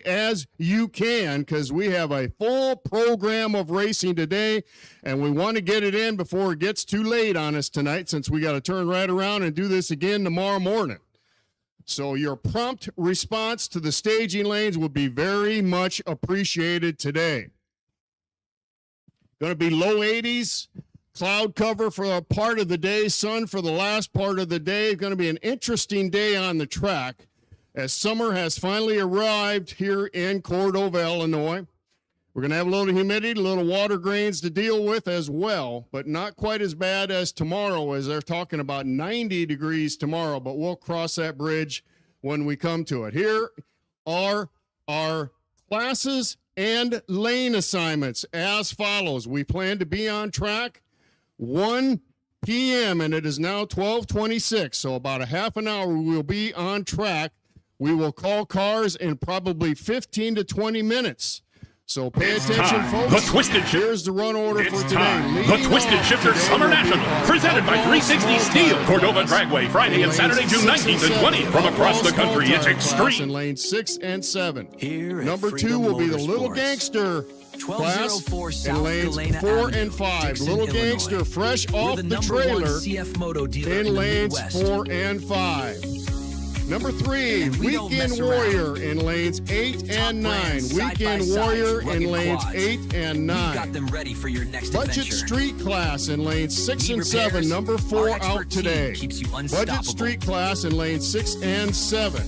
early as you can because we have a full program of racing today, and we want to get it in before it gets too late on us tonight since we got to turn right around and do this again tomorrow morning. So your prompt response to the staging lanes will be very much appreciated today. Going to be low 80s. Cloud cover for a part of the day, sun for the last part of the day. Going to be an interesting day on the track as summer has finally arrived here in Cordova, Illinois. We're going to have a little humidity, a little water grains to deal with as well, but not quite as bad as tomorrow, as they're talking about 90 degrees tomorrow, but we'll cross that bridge when we come to it. Here are our classes and lane assignments as follows. We plan to be on track 1 p.m. and it is now 12:26, so about a half an hour we will be on track. We will call cars in probably 15 to 20 minutes. So pay attention, folks. Here's the run order for today. The Twisted Shifter Summer National, presented by 360 Steel. Cordova Dragway, Friday and Saturday, June 19th and 20th. From across the country, it's extreme. In lanes 6 and 7. Number 2 will be the Little Gangster class in lanes 4 and 5. Little Gangster fresh off the trailer in lanes 4 and 5. Number 3, Weekend Warrior in lanes 8 and 9. Weekend Warrior in lanes 8 and 9. Got them ready for your next Budget Street class in lanes 6 and 7. Number 4 out today. Budget Street class in lanes 6 and 7.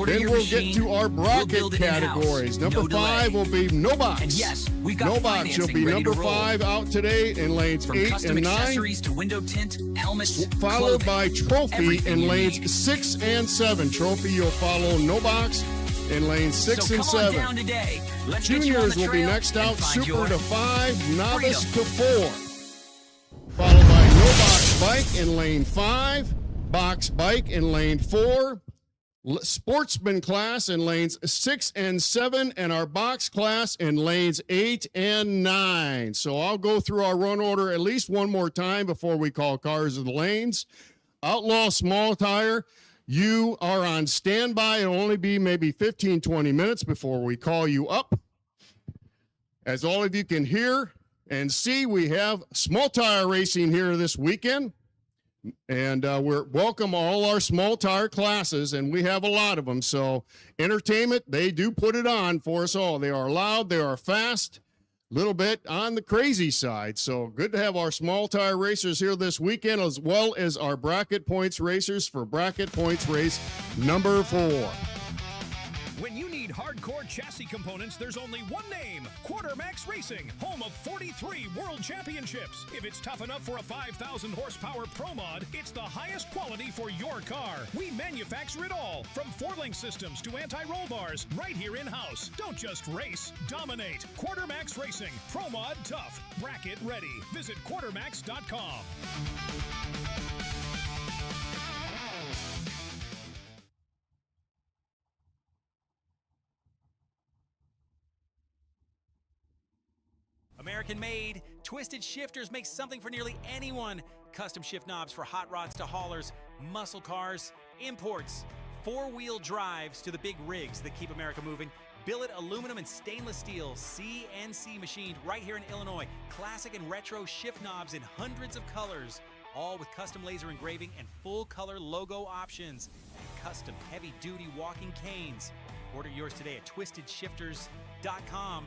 Then we'll get to our bracket categories. Number 5 will be No Box. And yes, we've got No Box will be number 5 out today in lanes 8 and 9. To window tint, helmets, followed by Trophy in lanes 6 and 7. Trophy, you'll follow No Box in lanes 6 and 7. Juniors will be next out. Super to 5, Novice to 4. Followed by No Box Bike in lane 5. Box Bike in lane 4. Sportsman class in lanes 6 and 7, and our box class in lanes 8 and 9. So I'll go through our run order at least one more time before we call cars of the lanes. Outlaw Small Tire, you are on standby. It'll only be maybe 15, 20 minutes before we call you up. As all of you can hear and see, we have small tire racing here this weekend. And we're welcome all our small tire classes, and we have a lot of them. So entertainment, they do put it on for us all. They are loud, they are fast, a little bit on the crazy side. So good to have our small tire racers here this weekend, as well as our bracket points racers for bracket points race number 4. When you need hardcore chassis components, there's only one name: Quartermax Racing, home of 43 world championships. If it's tough enough for a 5,000 horsepower Pro Mod, it's the highest quality for your car. We manufacture it all, from 4-link systems to anti-roll bars, right here in-house. Don't just race, dominate. Quartermax Racing, Pro Mod tough, bracket ready. Visit quartermax.com. American made, Twisted Shifters makes something for nearly anyone. Custom shift knobs for hot rods to haulers, muscle cars, imports, 4-wheel drives to the big rigs that keep America moving. Billet aluminum and stainless steel, CNC machined right here in Illinois. Classic and retro shift knobs in hundreds of colors, all with custom laser engraving and full color logo options. And custom heavy duty walking canes. Order yours today at twistedshifters.com.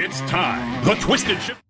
It's time. The Twisted Shift.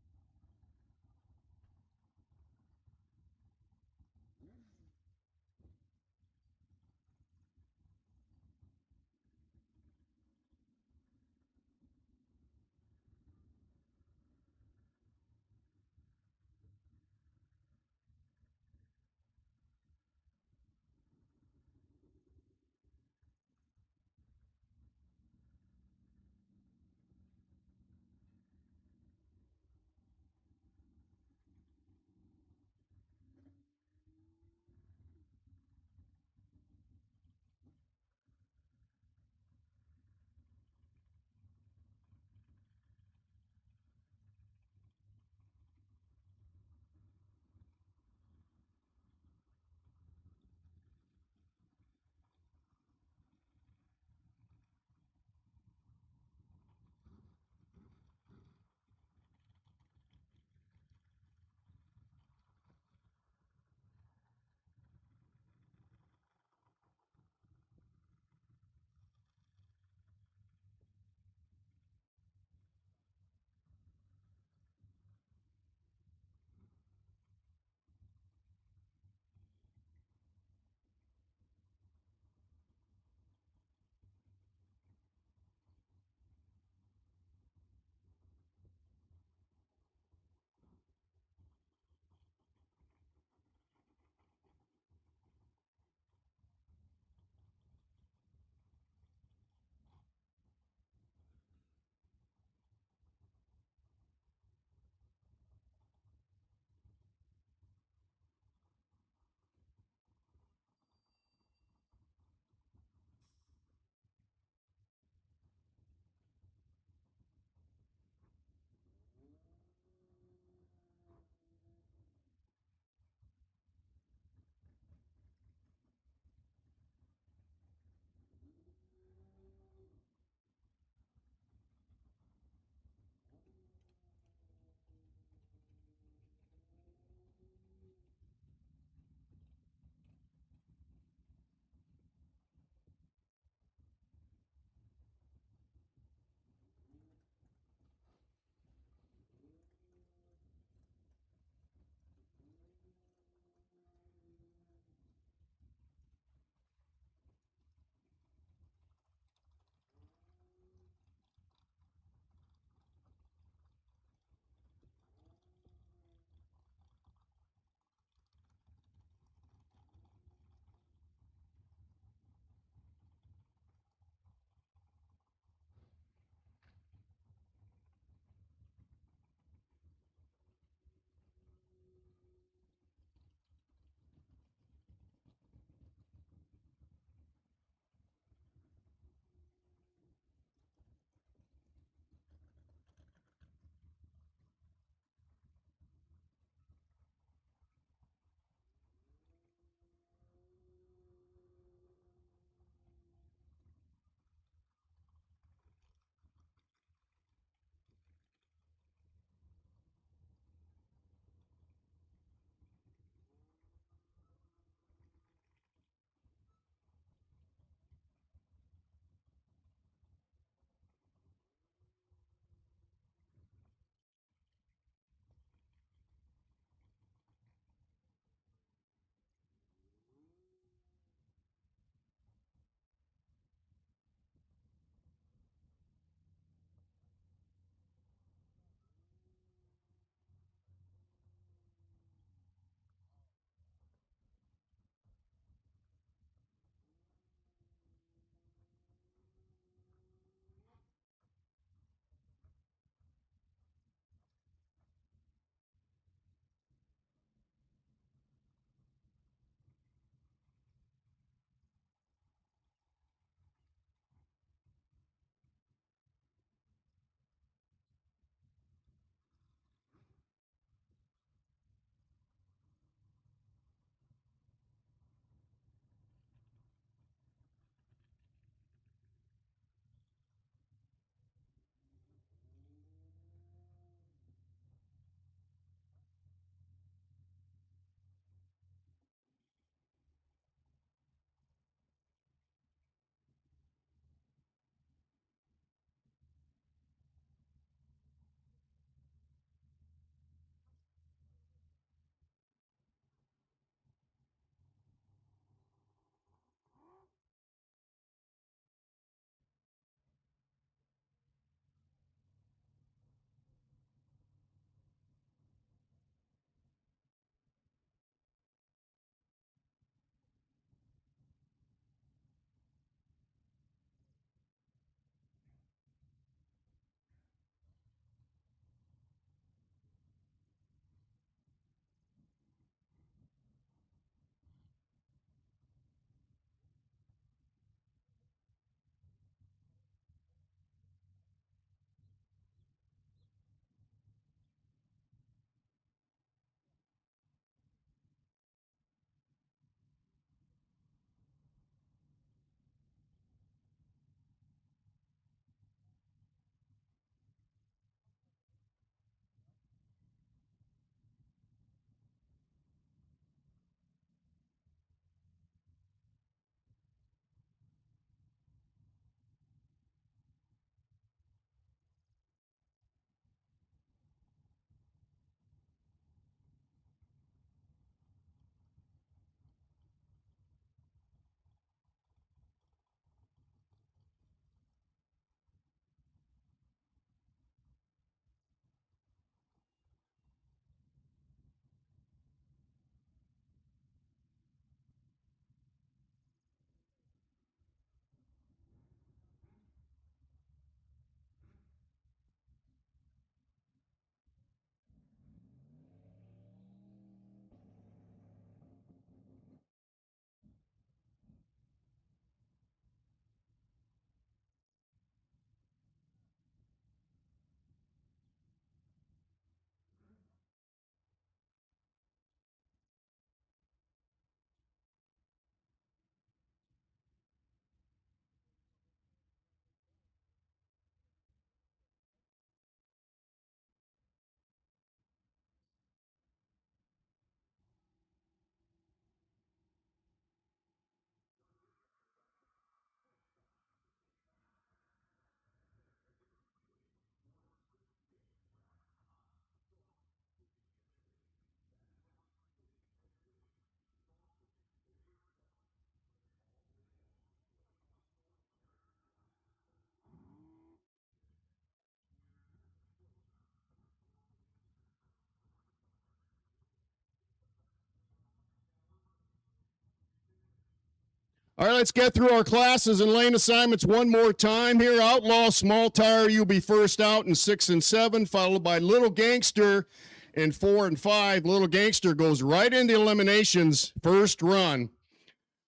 All right, let's get through our classes and lane assignments one more time here. Outlaw, Small Tire, you'll be first out in 6 and 7, followed by Little Gangster in 4 and 5. Little Gangster goes right into eliminations, first run.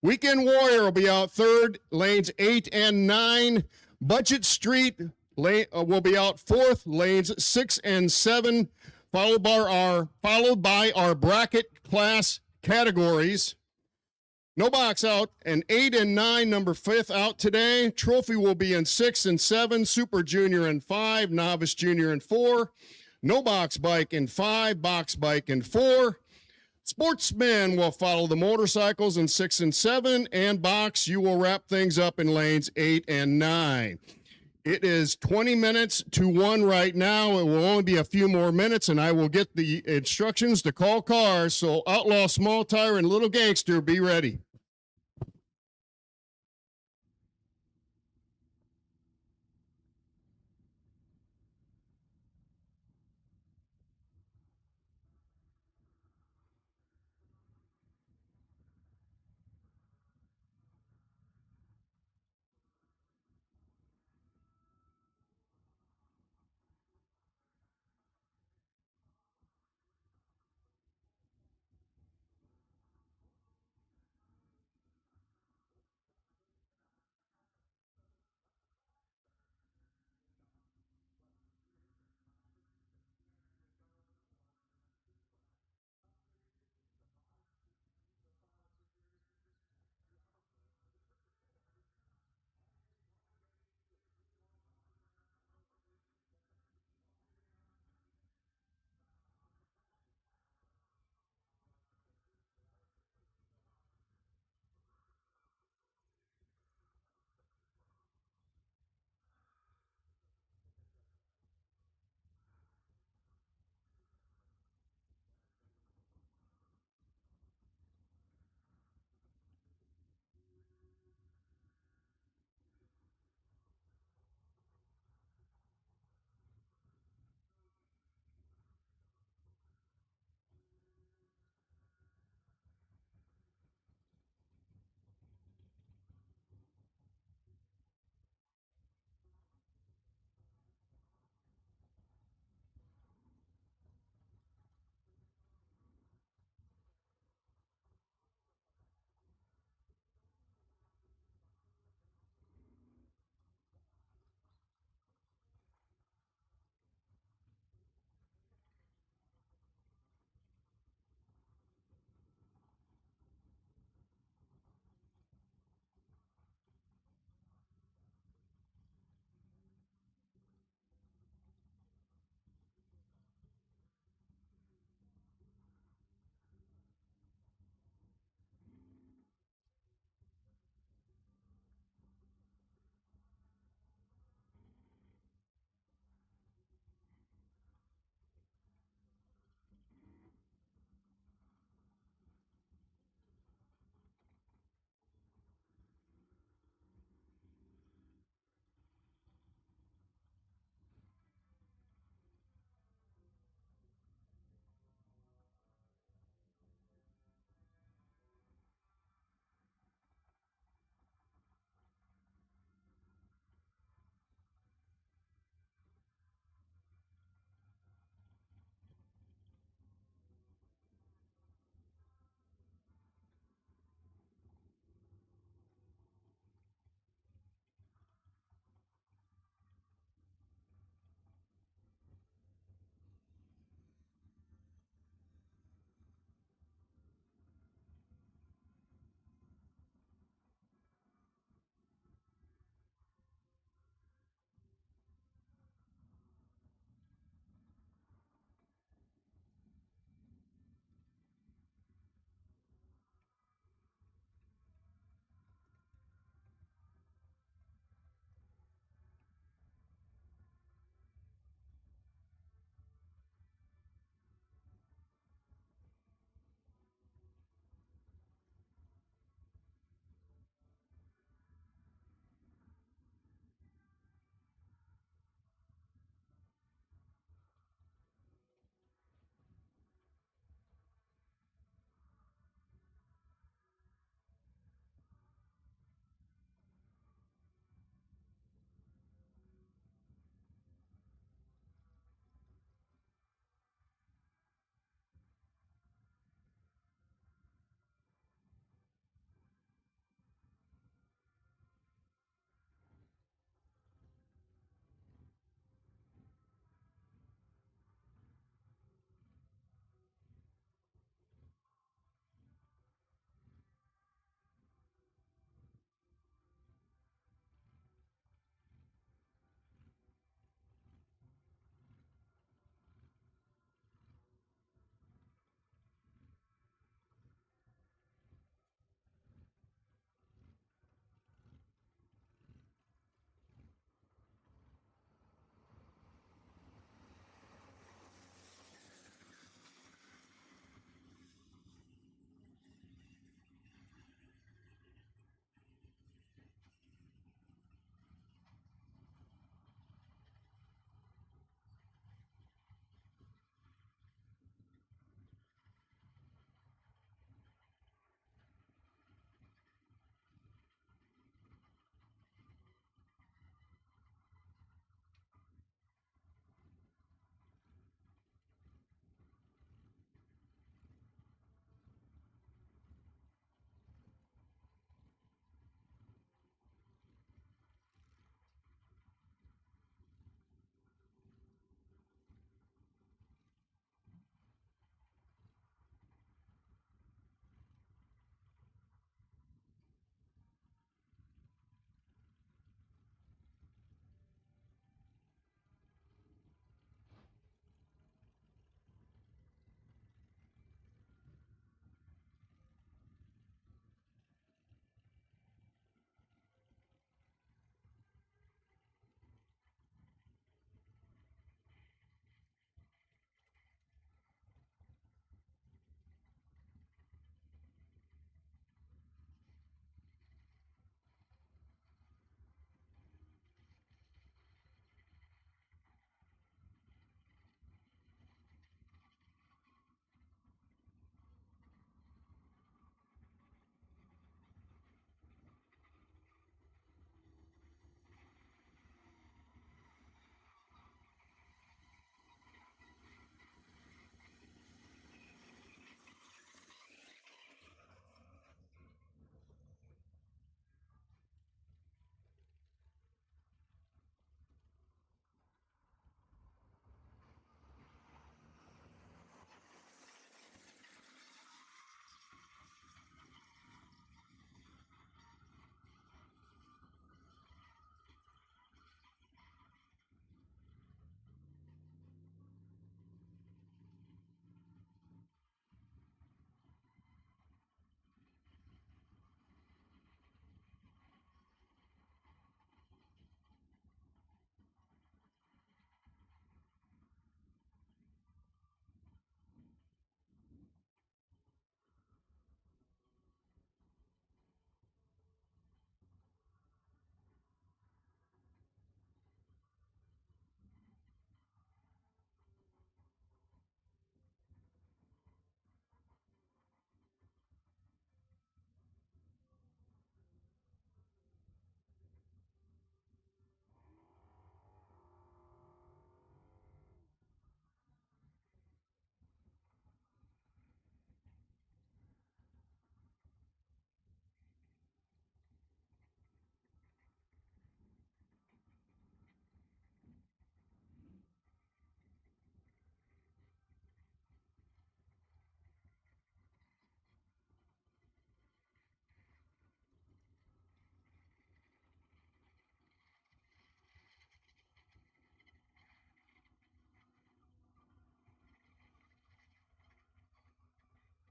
Weekend Warrior will be out third, lanes 8 and 9. Budget Street will be out fourth, lanes 6 and 7, followed by our bracket class categories. No box out, and 8 and 9, number 5th out today. Trophy will be in 6 and 7, Super Junior in 5, Novice Junior in 4. No box bike in 5, box bike in 4. Sportsmen will follow the motorcycles in 6 and 7, and box, you will wrap things up in lanes 8 and 9. It is 20 minutes to 1 right now. It will only be a few more minutes, and I will get the instructions to call cars. So Outlaw, Small Tire, and Little Gangster, be ready.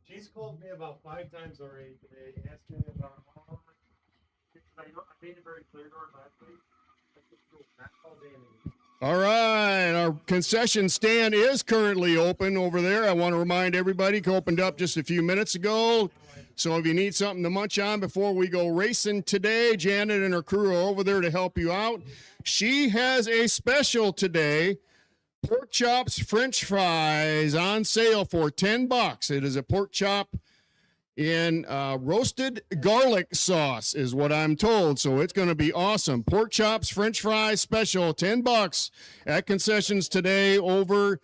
She's called me about 5 times already today, asking me about all. I made it very clear to her last week. I just will not call Danny. All right, our concession stand is currently open over there. I want to remind everybody, it opened up just a few minutes ago. So if you need something to munch on before we go racing today, Janet and her crew are over there to help you out. She has a special today. Pork chops, French fries on sale for $10. It is a pork chop in roasted garlic sauce is what I'm told. So it's going to be awesome. Pork chops, French fries special, $10 at concessions today over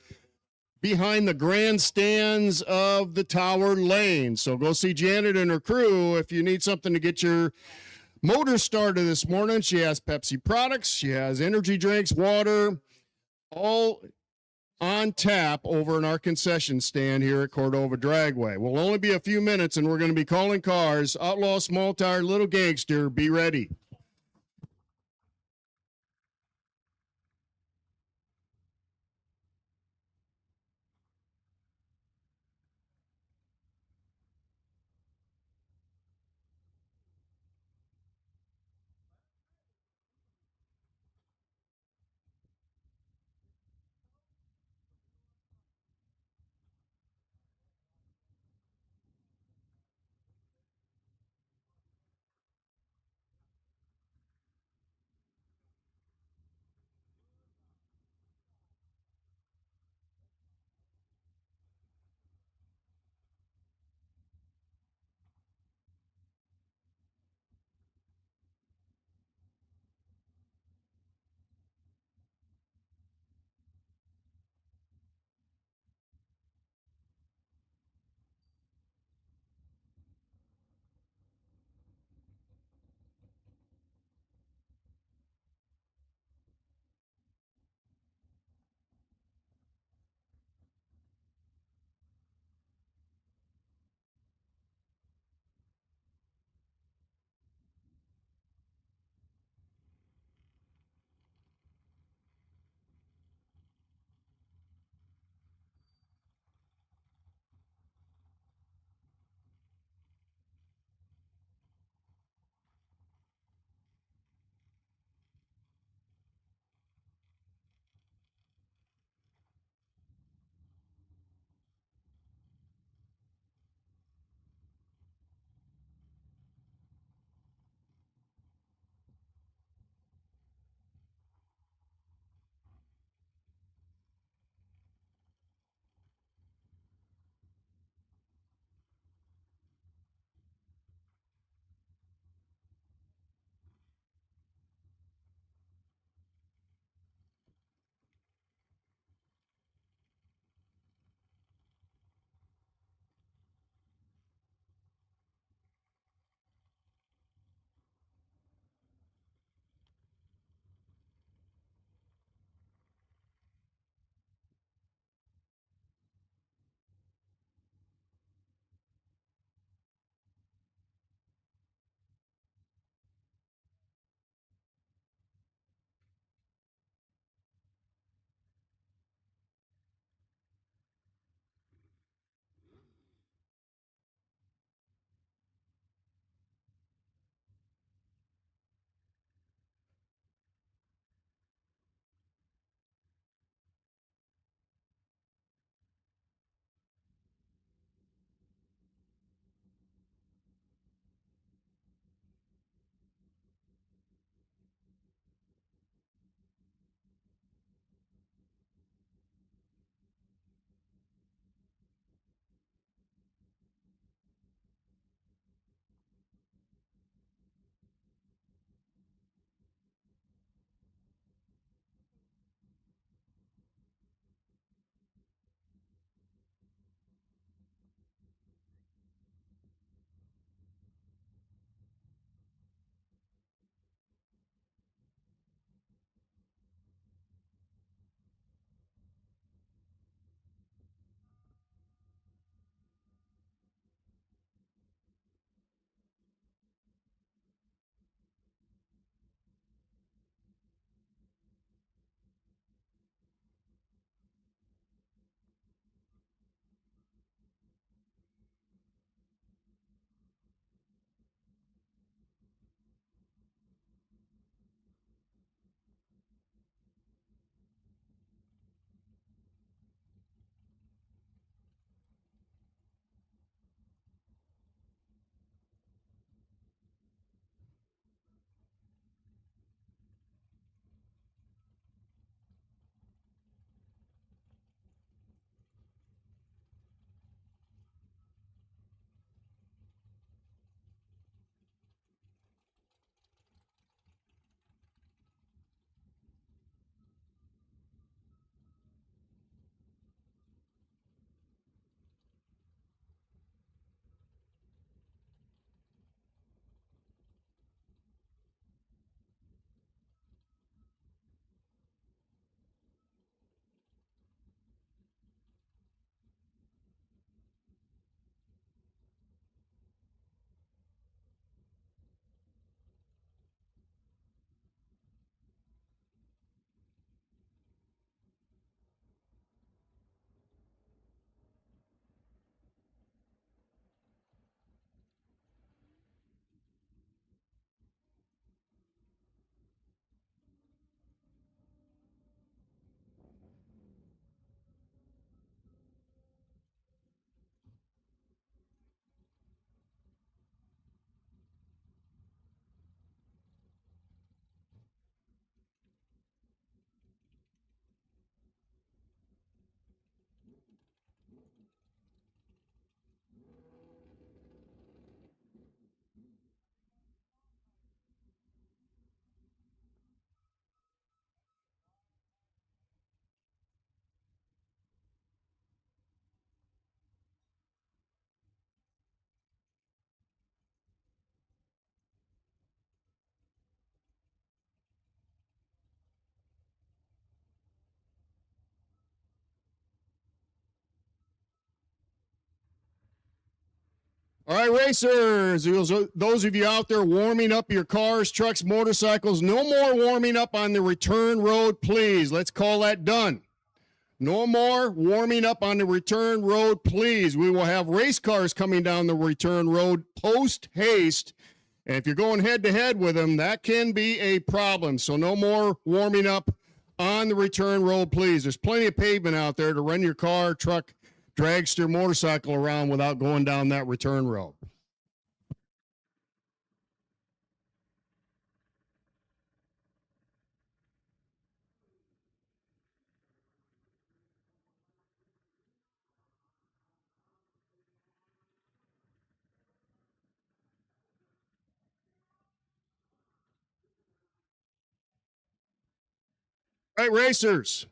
behind the grandstands of the Tower Lane. So go see Janet and her crew if you need something to get your motor started this morning. She has Pepsi products. She has energy drinks, water, all on tap over in our concession stand here at Cordova Dragway. We'll only be a few minutes, and we're going to be calling cars. Outlaw, Small Tire, Little Gangster, be ready. All right, racers, those of you out there warming up your cars, trucks, motorcycles, no more warming up on the return road, please. Let's call that done. No more warming up on the return road, please. We will have race cars coming down the return road post-haste. And if you're going head-to-head with them, that can be a problem. So no more warming up on the return road, please. There's plenty of pavement out there to run your car, truck, dragster, motorcycle around without going down that return road. All right, racers,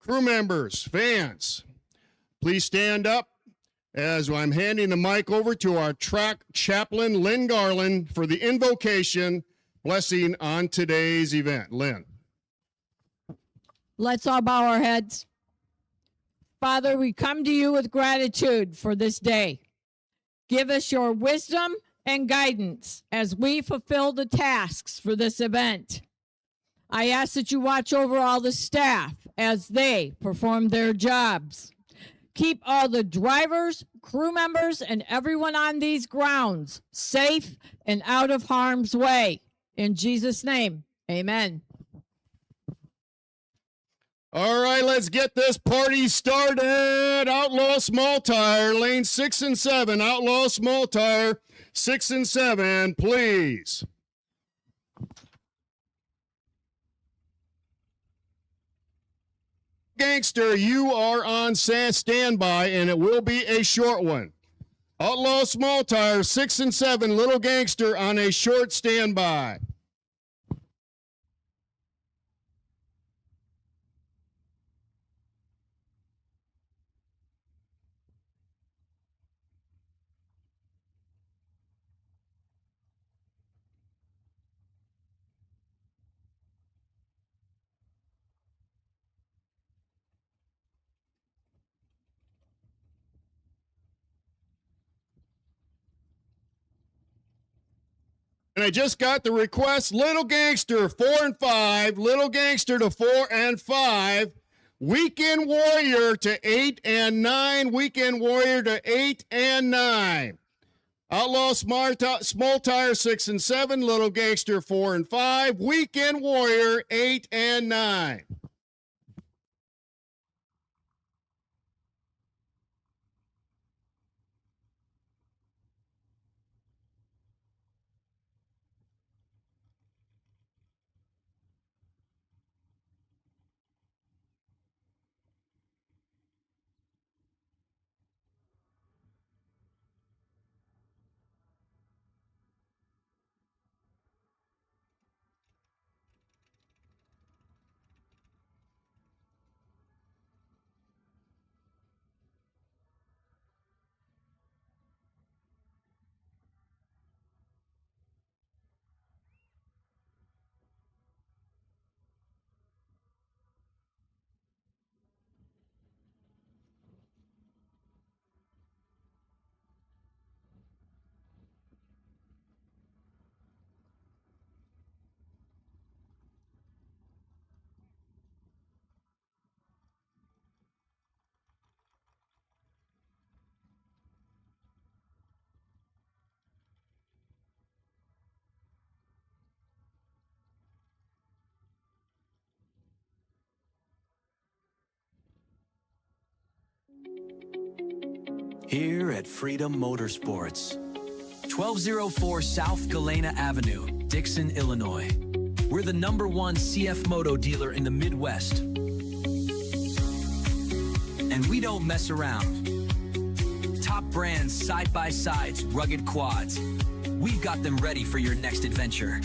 crew members, fans, please stand up as I'm handing the mic over to our track chaplain, Lynn Garland, for the invocation blessing on today's event. Lynn. Let's all bow our heads. Father, we come to you with gratitude for this day. Give us your wisdom and guidance as we fulfill the tasks for this event. I ask that you watch over all the staff as they perform their jobs. Keep all the drivers, crew members, and everyone on these grounds safe and out of harm's way. In Jesus' name, amen. All right, let's get this party started. Outlaw Small Tire, lane 6 and 7. Outlaw Small Tire, 6 and 7, please. Gangster, you are on standby, and it will be a short one. Outlaw Small Tire, 6 and 7, Little Gangster on a short standby. And I just got the request, Little Gangster, 4 and 5. Little Gangster to 4 and 5. Weekend Warrior to 8 and 9. Weekend Warrior to 8 and 9. Outlaw Small Tire, 6 and 7. Little Gangster, 4 and 5. Weekend Warrior, 8 and 9. Here at Freedom Motorsports, 1204 South Galena Avenue, Dixon, Illinois. We're the #1 CF Moto dealer in the Midwest. And we don't mess around. Top brands, side-by-sides, rugged quads. We've got them ready for your next adventure.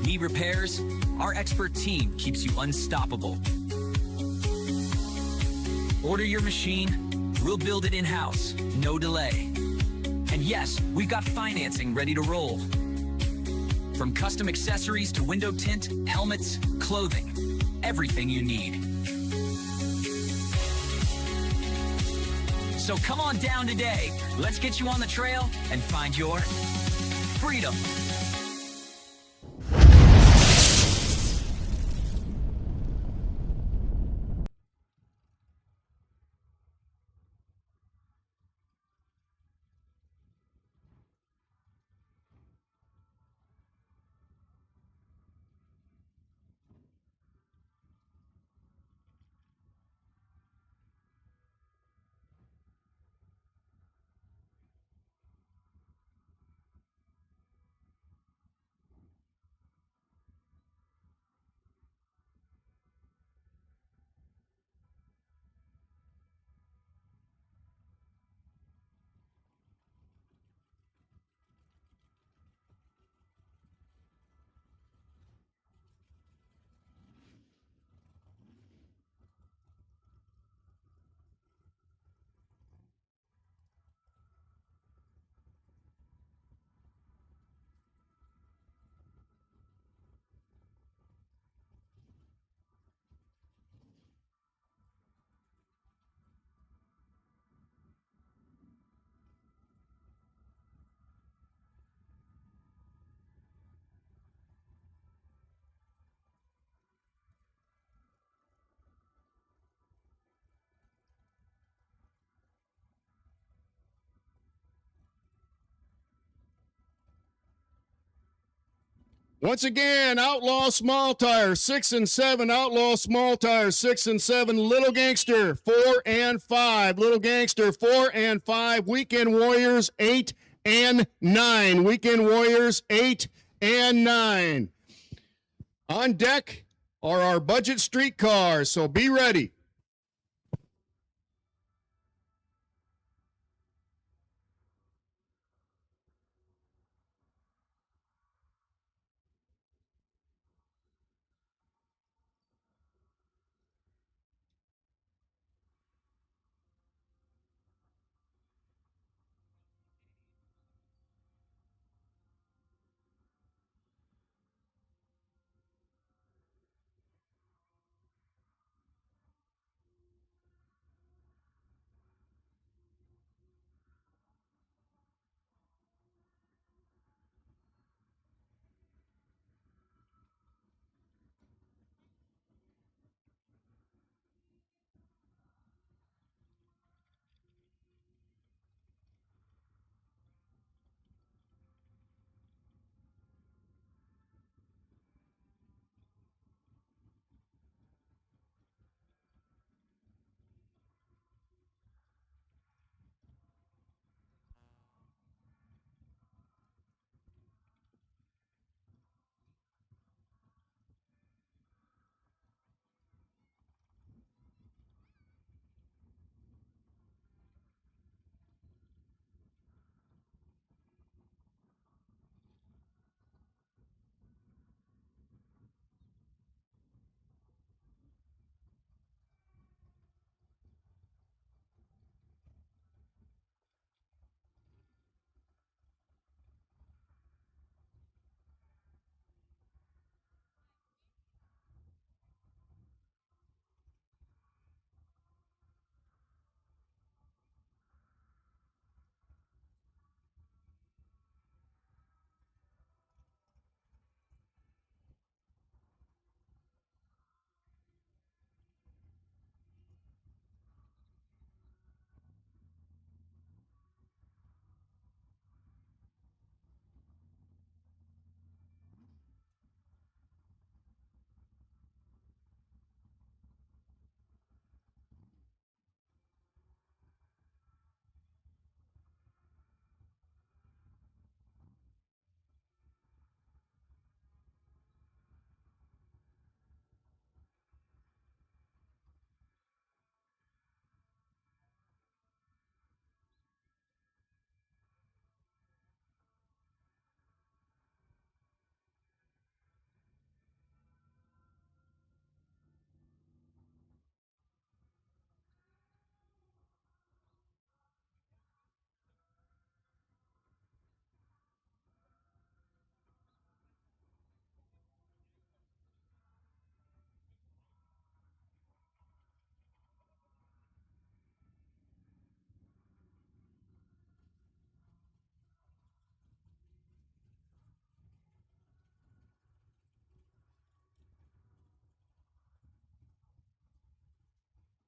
Need repairs? Our expert team keeps you unstoppable. Order your machine, we'll build it in-house, no delay. And yes, we've got financing ready to roll. From custom accessories to window tint, helmets, clothing, everything you need. So So come on down today. Let's get you on the trail and find your freedom. Once again, Outlaw Small Tire, 6 and 7. Outlaw Small Tire, 6 and 7. Little Gangster, 4 and 5. Little Gangster, 4 and 5. Weekend Warriors, 8 and 9. Weekend Warriors, 8 and 9. On deck are our budget streetcars, so be ready.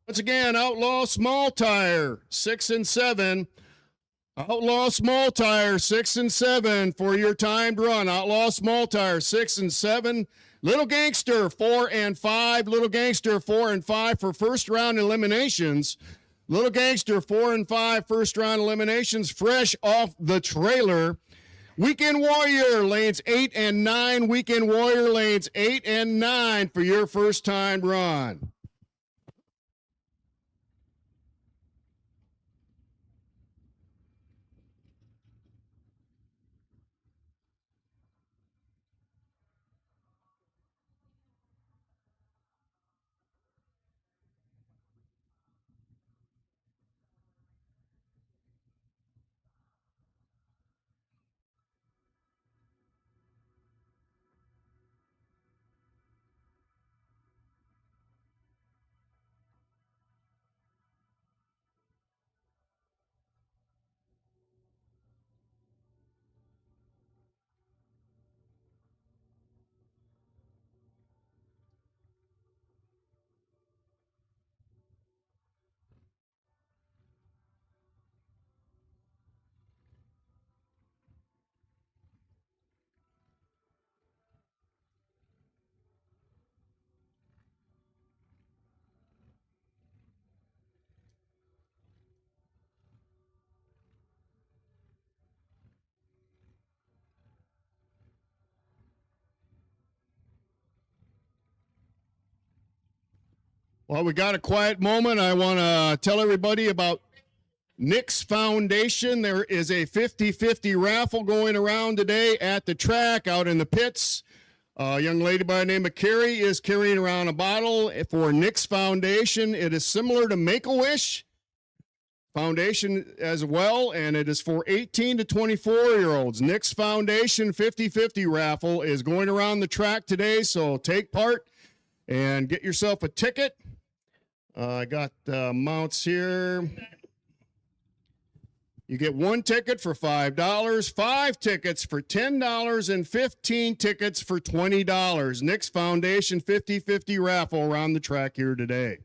Once again, Outlaw Small Tire, 6 and 7. Outlaw Small Tire, 6 and 7 for your timed run. Outlaw Small Tire, 6 and 7. Little Gangster, 4 and 5. Little Gangster, 4 and 5 for first round eliminations. Little Gangster, 4 and 5 first round eliminations, fresh off the trailer. Weekend Warrior, lanes 8 and 9. Weekend Warrior, lanes 8 and 9 for your first time run. Well, we got a quiet moment. I want to tell everybody about Nick's Foundation. There is a 50-50 raffle going around today at the track out in the pits. A young lady by the name of Carrie is carrying around a bottle for Nick's Foundation. It is similar to Make-A-Wish Foundation as well, and it is for 18 to 24-year-olds. Nick's Foundation 50-50 raffle is going around the track today, so take part and get yourself a ticket. I got amounts here. You get 1 ticket for $5, 5 tickets for $10, and 15 tickets for $20. Nick's Foundation 50-50 raffle around the track here today.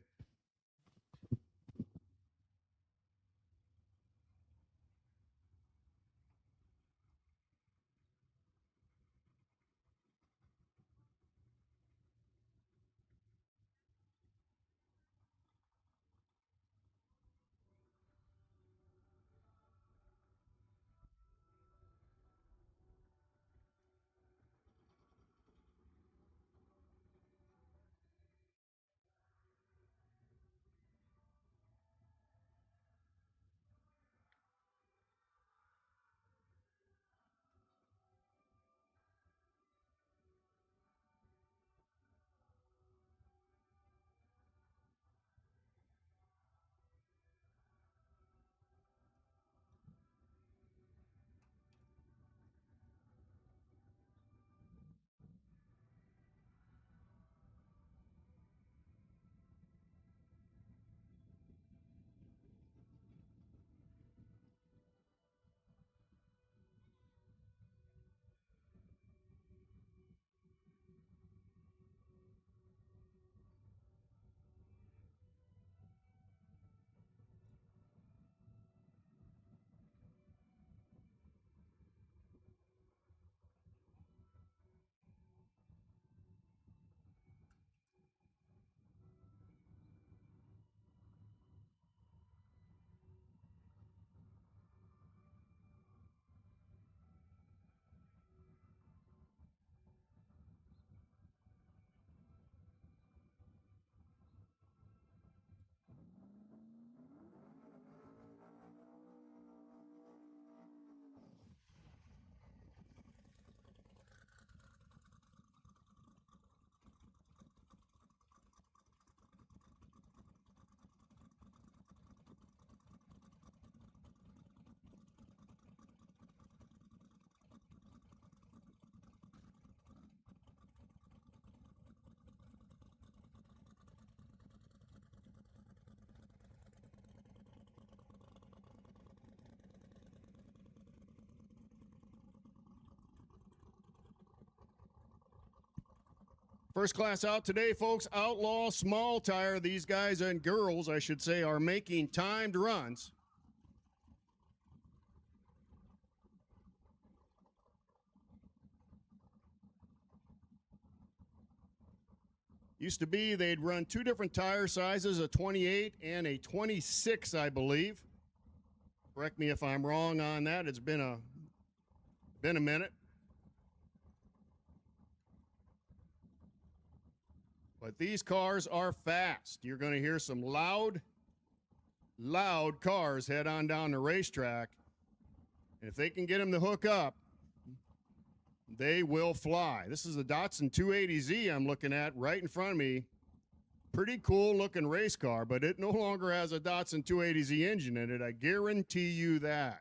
First class out today, folks. Outlaw Small Tire. These guys and girls, I should say, are making timed runs. Used to be they'd run two different tire sizes, a 28 and a 26, I believe. Correct me if I'm wrong on that. It's been a minute. But these cars are fast. You're going to hear some loud cars head on down the racetrack. And if they can get them to hook up, they will fly. This is the Datsun 280Z I'm looking at right in front of me. Pretty cool looking race car, but it no longer has a Datsun 280Z engine in it. I guarantee you that.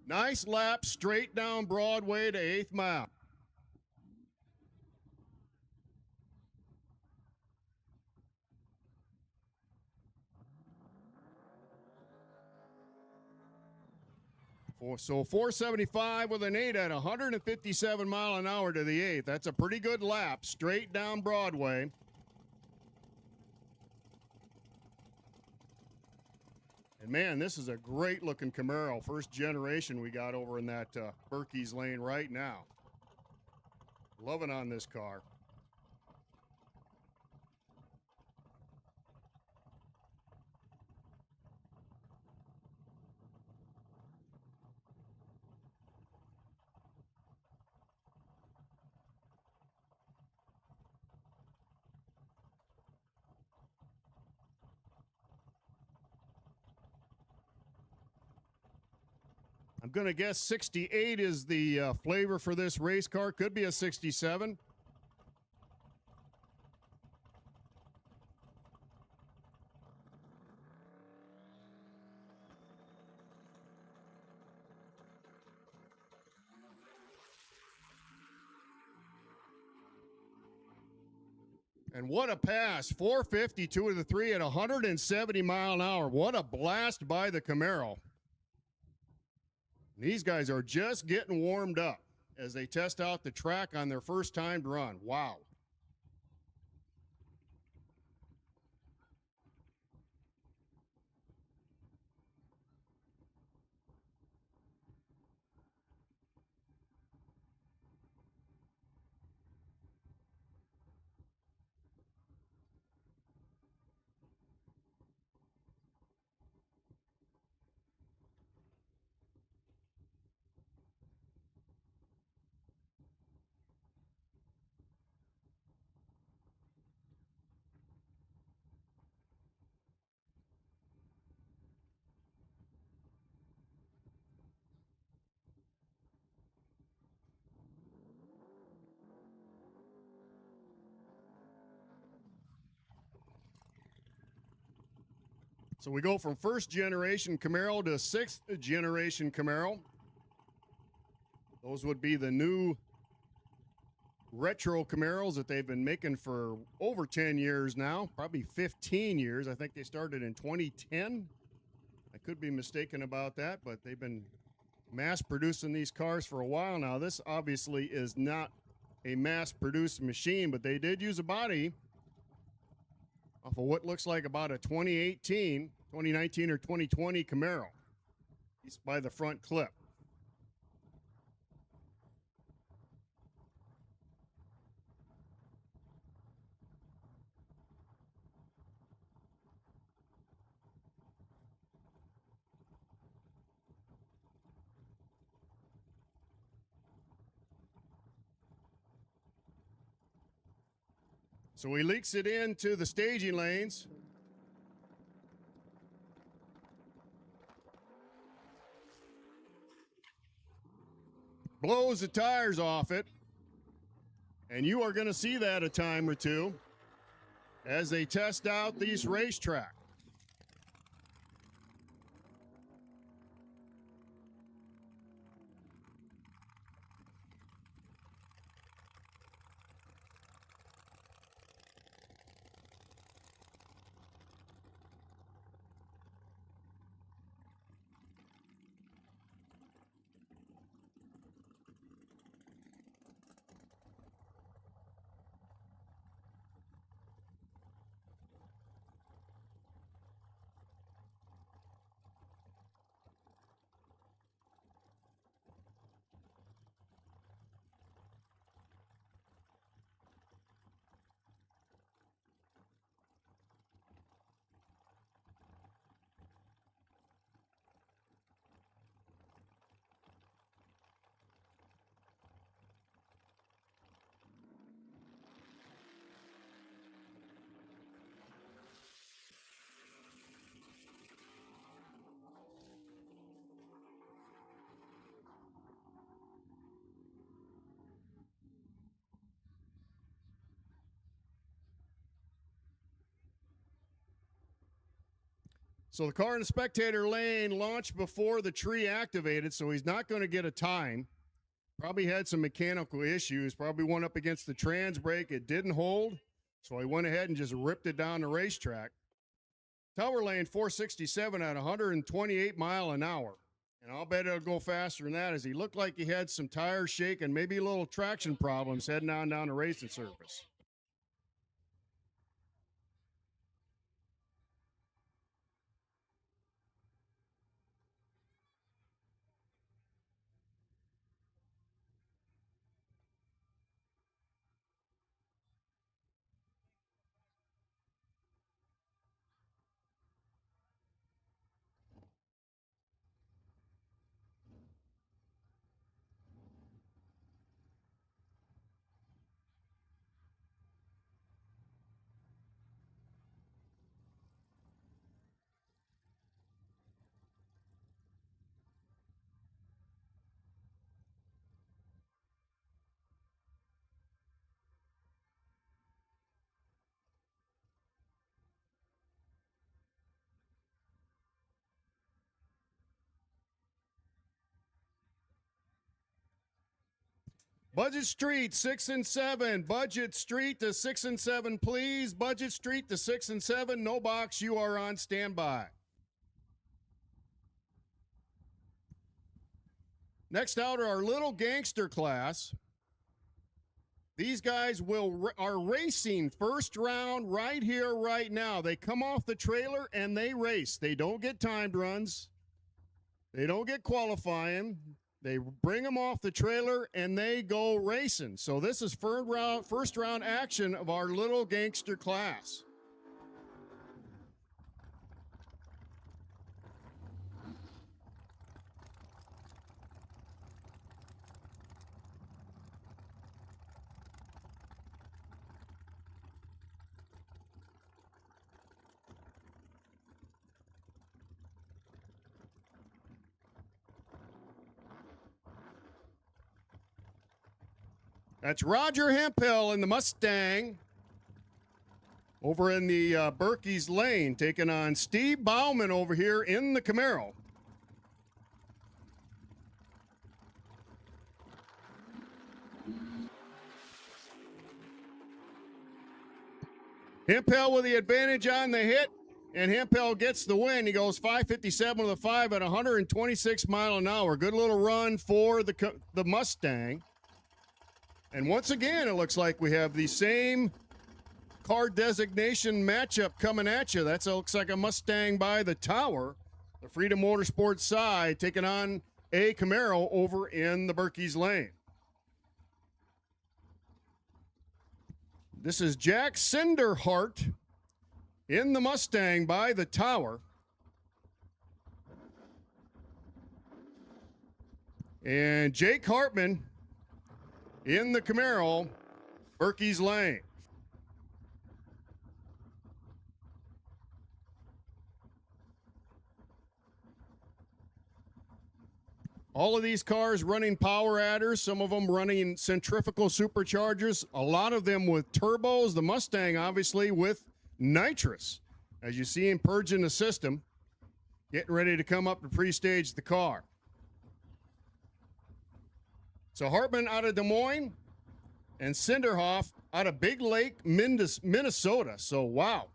Nice lap straight down Broadway to 8th mile. So 475 with an 8 at 157 mile an hour to the 8th. That's a pretty good lap straight down Broadway. And man, this is a great looking Camaro. First generation we got over in that Berkey's lane right now. Loving on this car. I'm going to guess 68 is the flavor for this race car. Could be a 67. And what a pass. 452 to the 3 at 170 mile an hour. What a blast by the Camaro. These guys are just getting warmed up as they test out the track on their first timed run. Wow. So we go from first generation Camaro to sixth generation Camaro. Those would be the new retro Camaros that they've been making for over 10 years now, probably 15 years. I think they started in 2010. I could be mistaken about that, but they've been mass producing these cars for a while now. This obviously is not a mass produced machine, but they did use a body off of what looks like about a 2019 or 2020 Camaro. He's by the front clip. So he leaks it into the staging lanes. Blows the tires off it. And you are going to see that a time or two as they test out these racetracks. So the car in the spectator lane launched before the tree activated, so he's not going to get a time. Probably had some mechanical issues. Probably went up against the trans brake. It didn't hold, so he went ahead and just ripped it down the racetrack. Tower lane 467 at 128 mile an hour. And I'll bet it'll go faster than that, as he looked like he had some tire shake and maybe a little traction problems heading on down the racing surface. Budget Street, 6 and 7. Budget Street to 6 and 7, please. Budget Street to 6 and 7. No box, you are on standby. Next out are our little gangster class. These guys are racing first round right here, right now. They come off the trailer and they race. They don't get timed runs. They don't get qualifying. They bring them off the trailer and they go racing. So this is first round action of our little gangster class. That's Roger Hemphill in the Mustang over in the Berkey's lane, taking on Steve Bauman over here in the Camaro. Hemphill with the advantage on the hit, and Hemphill gets the win. He goes 557 with a 5 at 126 mile an hour. Good little run for the Mustang. And once again, it looks like we have the same car designation matchup coming at you. That looks like a Mustang by the Tower. The Freedom Motorsports side taking on a Camaro over in the Berkey's lane. This is Jack Cinderhart in the Mustang by the Tower. And Jake Hartman in the Camaro, Berkey's lane. All of these cars running power adders, some of them running centrifugal superchargers, a lot of them with turbos. The Mustang, obviously, with nitrous, as you see him purging the system, getting ready to come up to pre-stage the car. So Hartman out of Des Moines and Cinderhoff out of Big Lake, Minnesota. So, wow.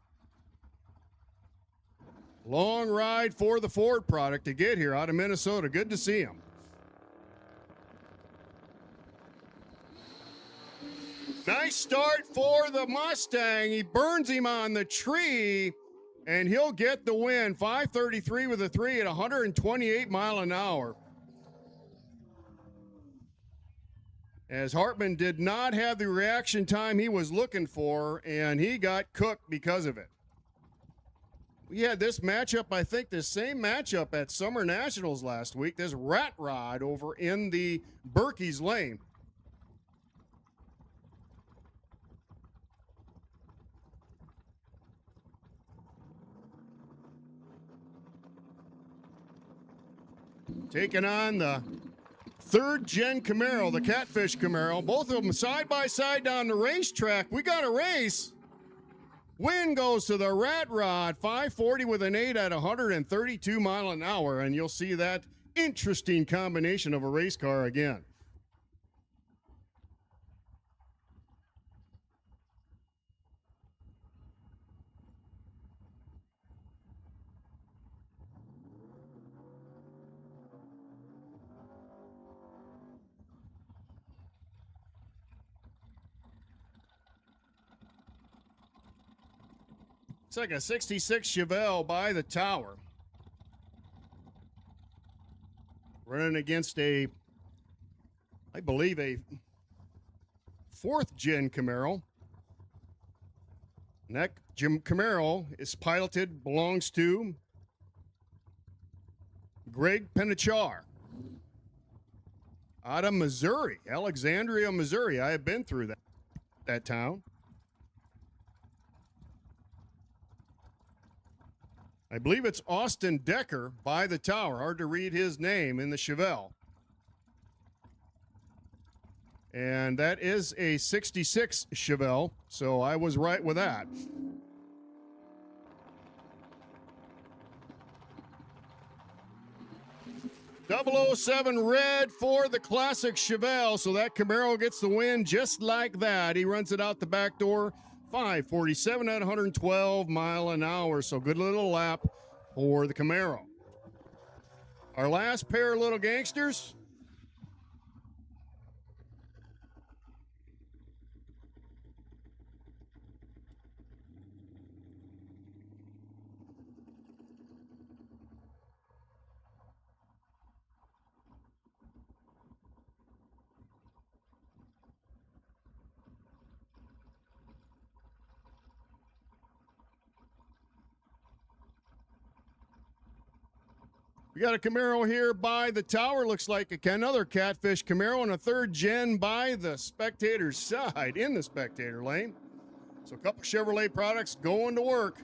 Long ride for the Ford product to get here out of Minnesota. Good to see him. Nice start for the Mustang. He burns him on the tree, and he'll get the win. 533 with a 3 at 128 mile an hour. As Hartman did not have the reaction time he was looking for, and he got cooked because of it. We had this matchup, I think the same matchup at Summer Nationals last week, this Rat Rod over in the Berkey's lane. Taking on the third-gen Camaro, the Catfish Camaro. Both of them side-by-side down the racetrack. We got a race. Win goes to the Rat Rod, 540 with an 8 at 132 mile an hour, and you'll see that interesting combination of a race car again. It's like a 66 Chevelle by the tower. Running against I believe, a 4th gen Camaro. And that Camaro is belongs to Greg Penachar out of Missouri, Alexandria, Missouri. I have been through that town. I believe it's Austin Decker by the tower. Hard to read his name in the Chevelle. And that is a 66 Chevelle, so I was right with that. .007 red for the classic Chevelle, so that Camaro gets the win just like that. He runs it out the back door. 547 at 112 mile an hour. So good little lap for the Camaro. Our last pair of little gangsters. We got a Camaro here by the tower. Looks like another Catfish Camaro, and a 3rd gen by the spectator's side in the spectator lane. So a couple Chevrolet products going to work.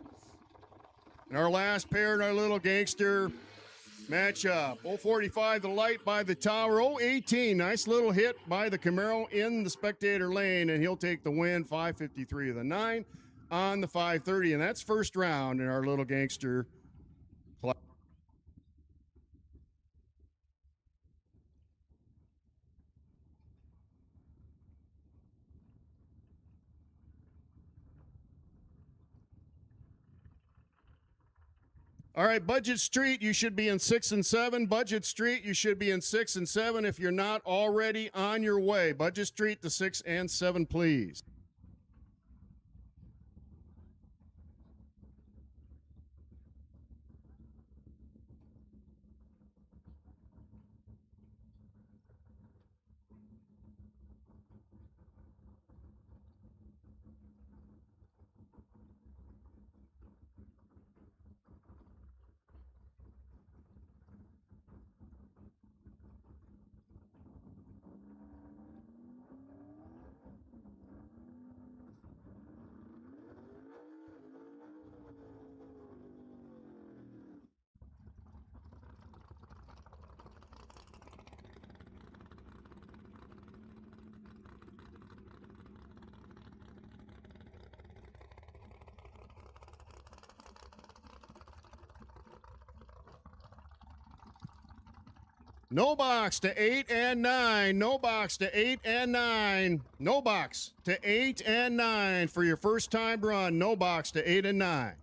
And our last pair in our little gangster matchup. 045 the light by the tower. 018, nice little hit by the Camaro in the spectator lane, and he'll take the win. 553 of the 9 on the 530, and that's first round in our little gangster. All right, Budget Street, you should be in 6 and 7. Budget Street, you should be in 6 and 7 if you're not already on your way. Budget Street to 6 and 7, please. No box to 8 and 9. No box to 8 and 9. No box to 8 and 9 for your first time run. No box to 8 and 9.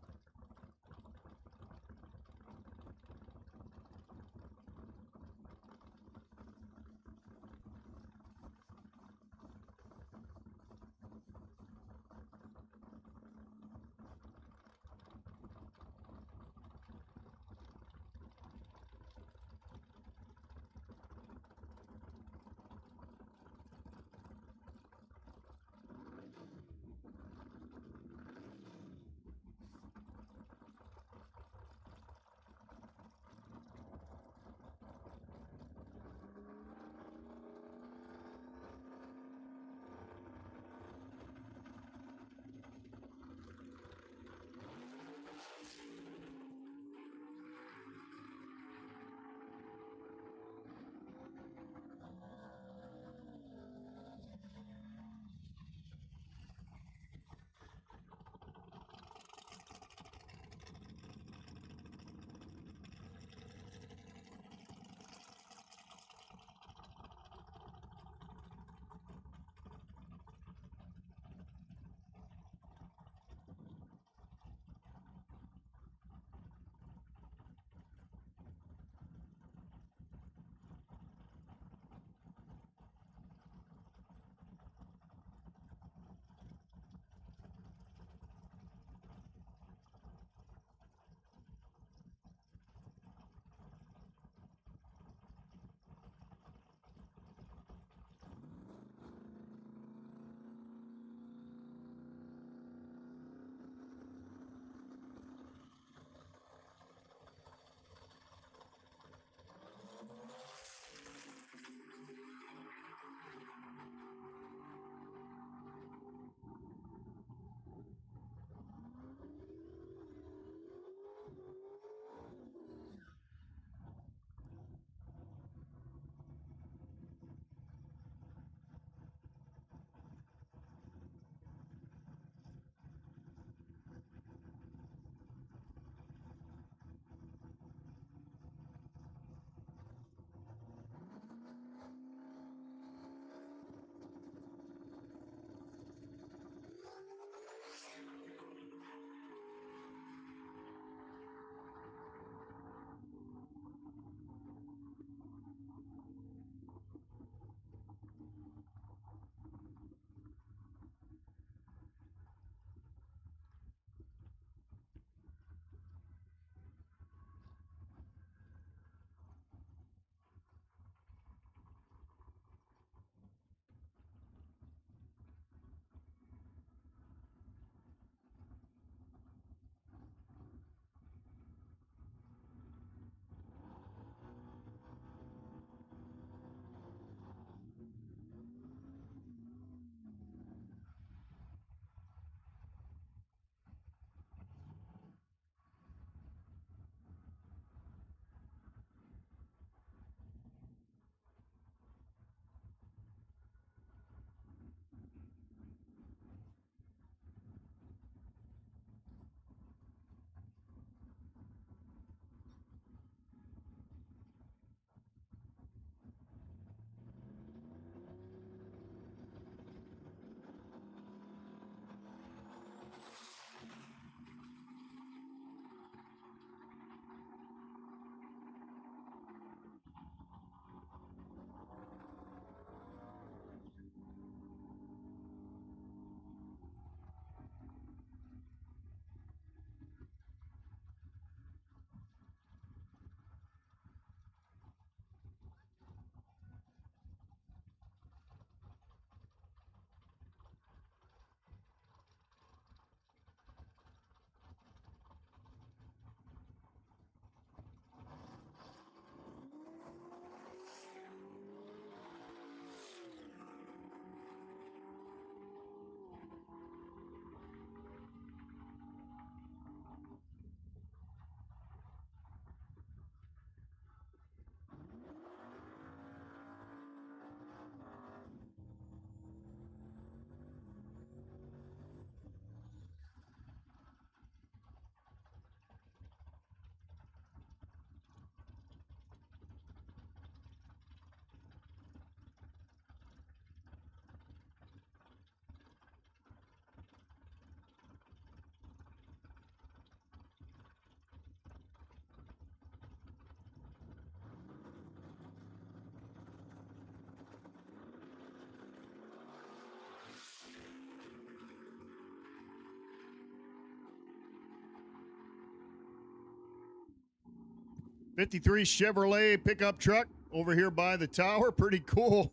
53 Chevrolet pickup truck over here by the tower. Pretty cool.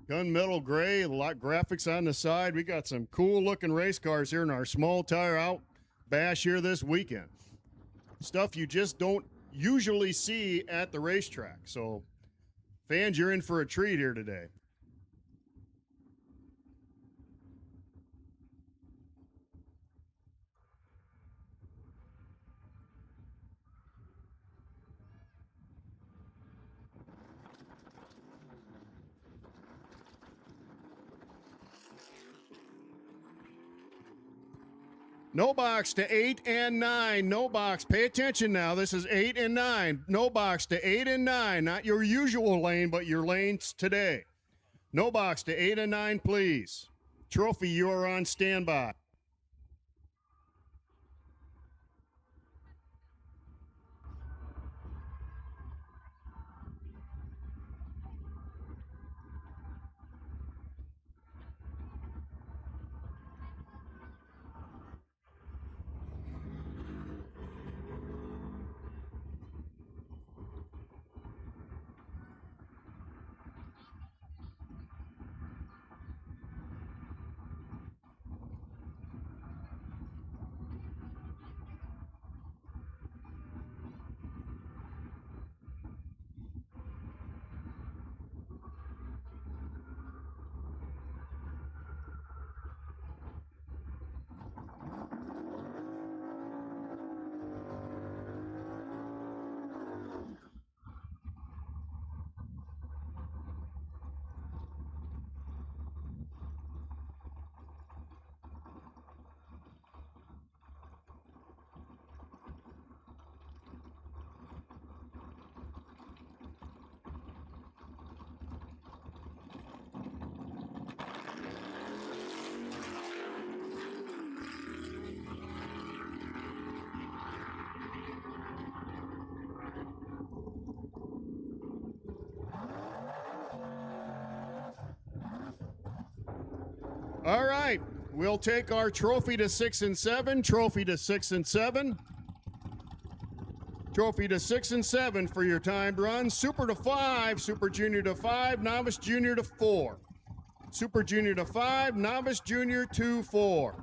Gunmetal gray, a lot of graphics on the side. We got some cool looking race cars here in our small tire out bash here this weekend. Stuff you just don't usually see at the racetrack. So fans, you're in for a treat here today. No box to 8 and 9. No box. Pay attention now. This is 8 and 9. No box to 8 and 9. Not your usual lane, but your lanes today. No box to 8 and 9, please. Trophy, you are on standby. All right, we'll take our trophy to 6 and 7. Trophy to 6 and 7. Trophy to 6 and 7 for your timed run. Super to 5, Super Junior to 5, Novice Junior to 4. Super Junior to 5, Novice Junior to 4.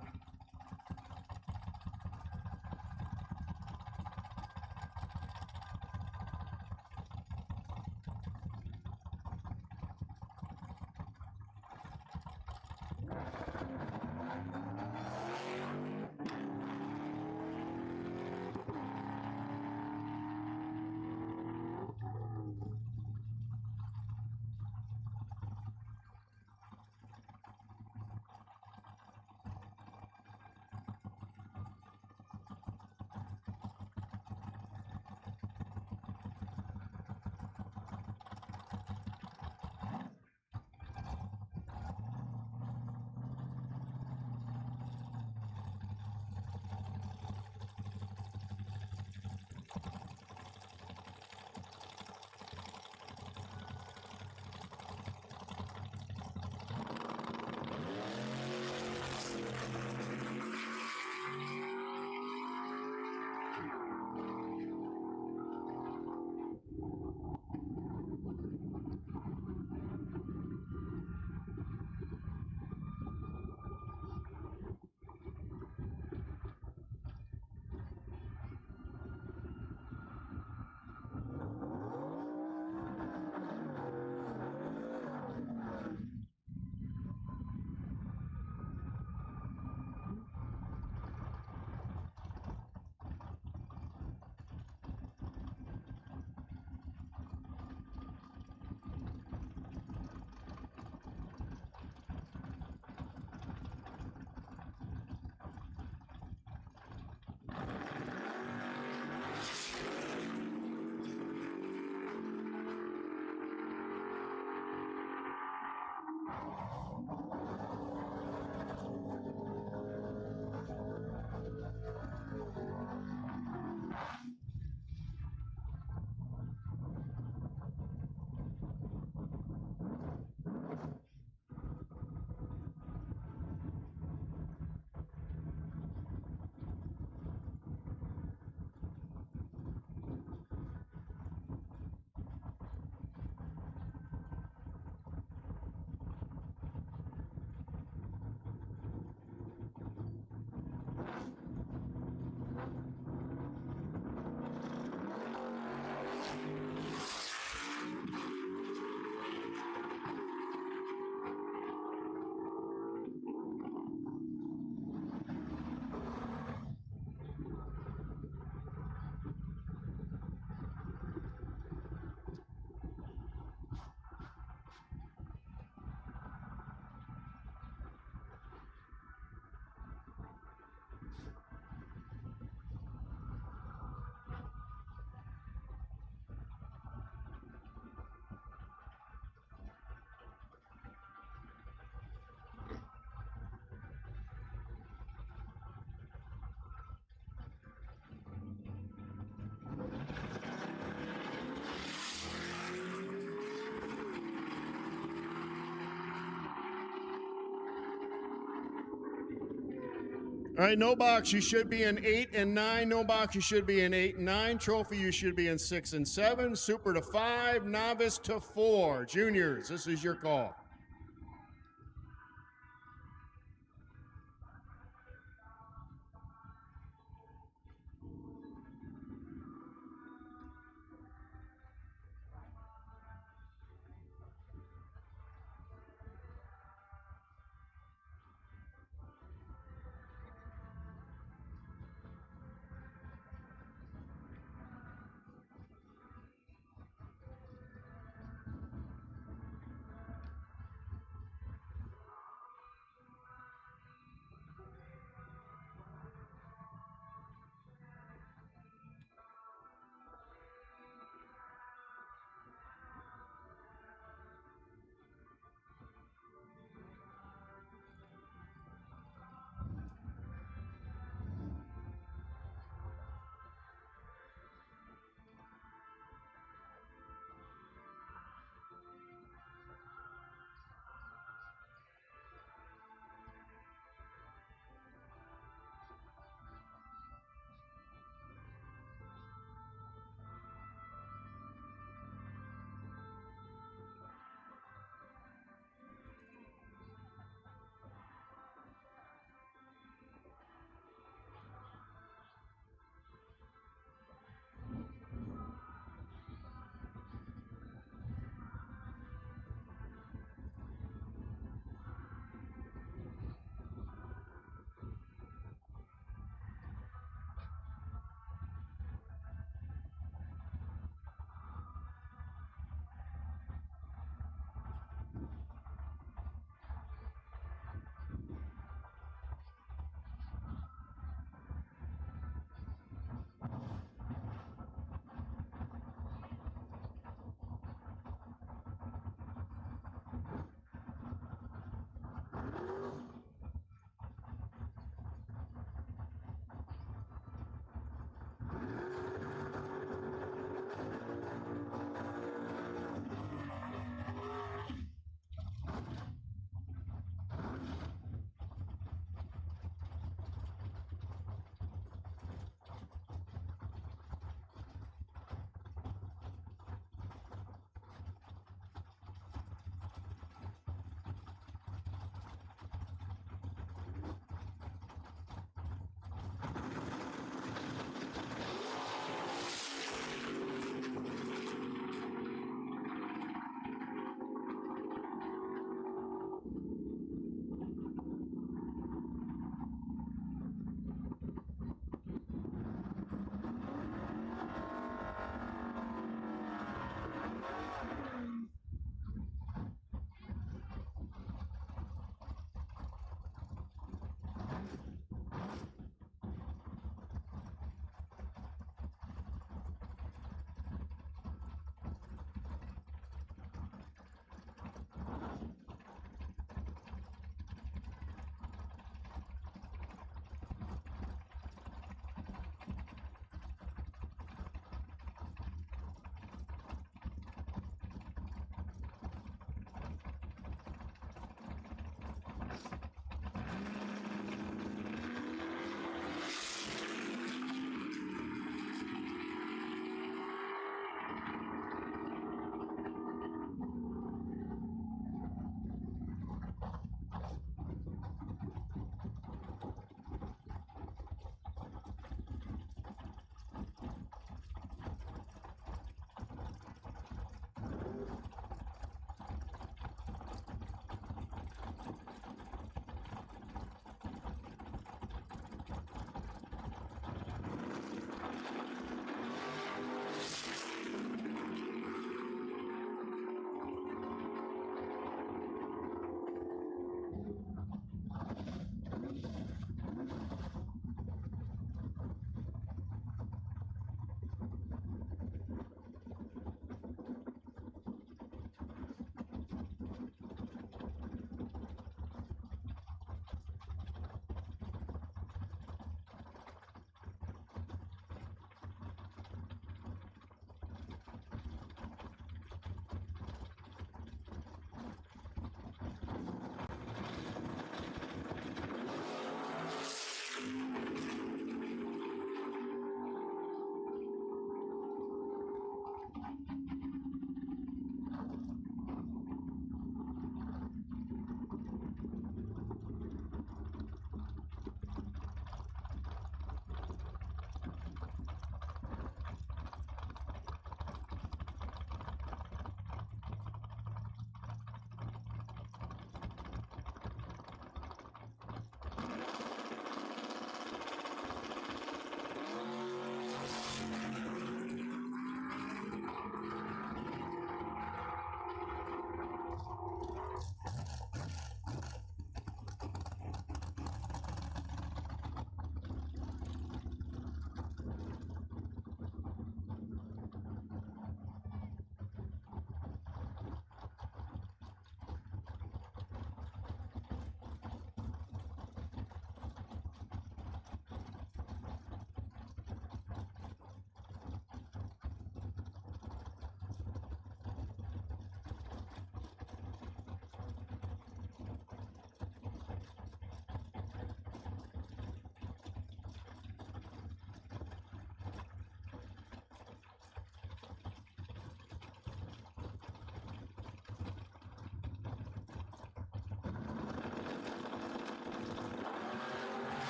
All right, no box, you should be in 8 and 9. No box, you should be in 8 and 9. Trophy, you should be in 6 and 7. Super to 5. Novice to 4. Juniors, this is your call.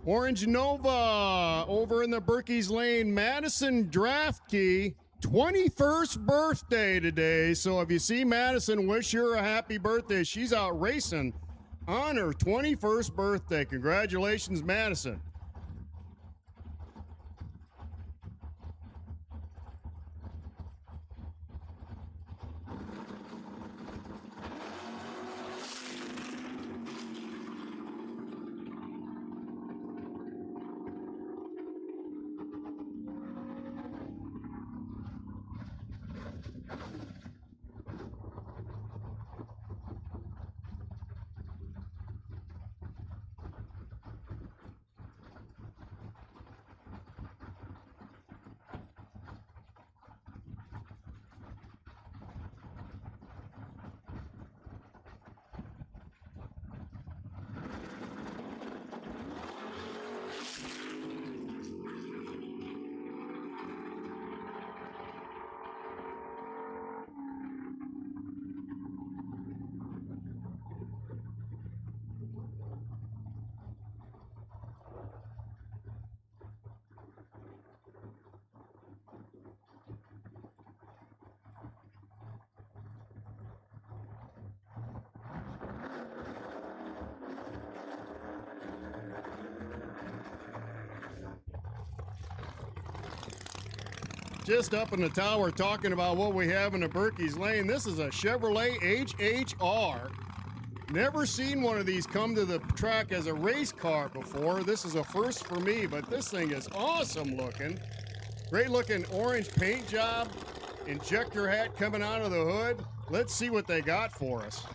Orange Nova over in the Berkey's Lane. Madison Draftkey, 21st birthday today. So if you see Madison, wish her a happy birthday. She's out racing on her 21st birthday. Congratulations, Madison. Just up in the tower talking about what we have in the Berkey's Lane. This is a Chevrolet HHR. Never seen one of these come to the track as a race car before. This is a first for me, but this thing is awesome looking. Great looking orange paint job. Injector hat coming out of the hood. Let's see what they got for us.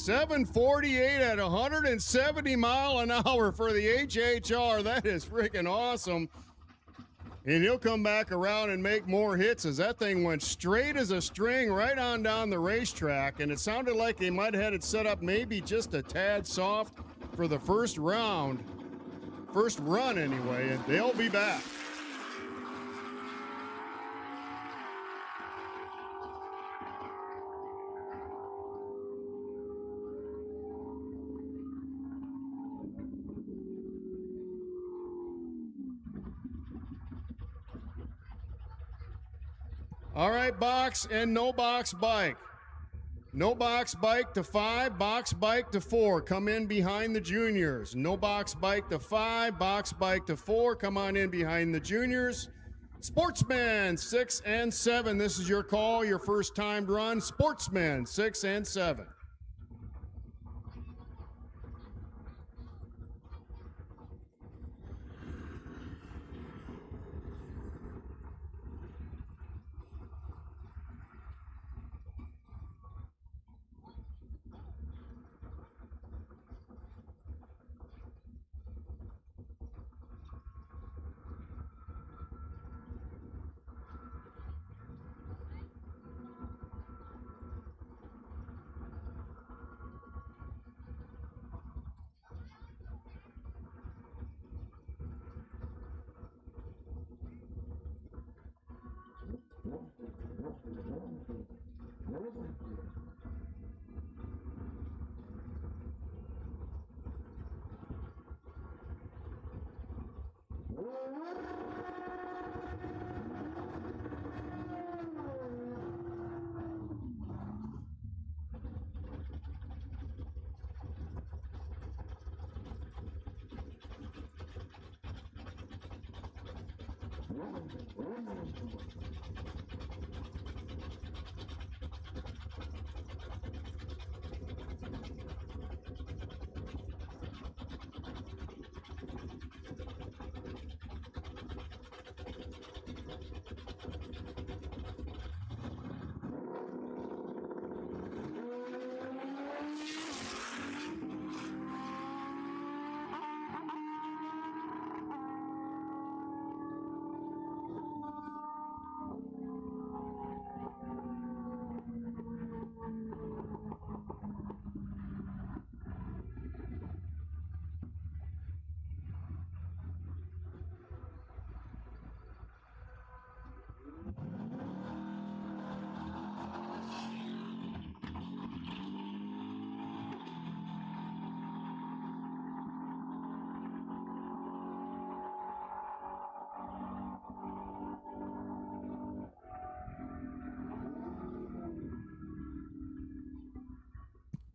$748 at 170 mile an hour for the HHR. That is freaking awesome. And he'll come back around and make more hits as that thing went straight as a string right on down the racetrack. And it sounded like they might have had it set up maybe just a tad soft for the first round. First run anyway, and they'll be back. All right, box and no box bike. No box bike to 5, box bike to 4. Come in behind the juniors. No box bike to 5, box bike to 4. Come on in behind the juniors. Sportsman 6 and 7. This is your call, your first timed run. Sportsman 6 and 7.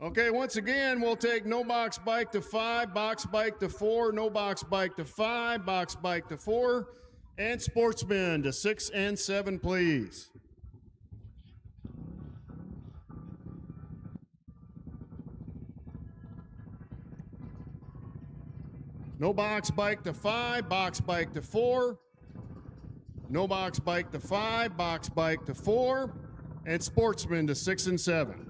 Okay, once again, we'll take no box bike to 5, box bike to 4, no box bike to 5, box bike to 4, and sportsmen to 6 and 7, please. No box bike to 5, box bike to 4, no box bike to 5, box bike to 4, and sportsmen to 6 and 7.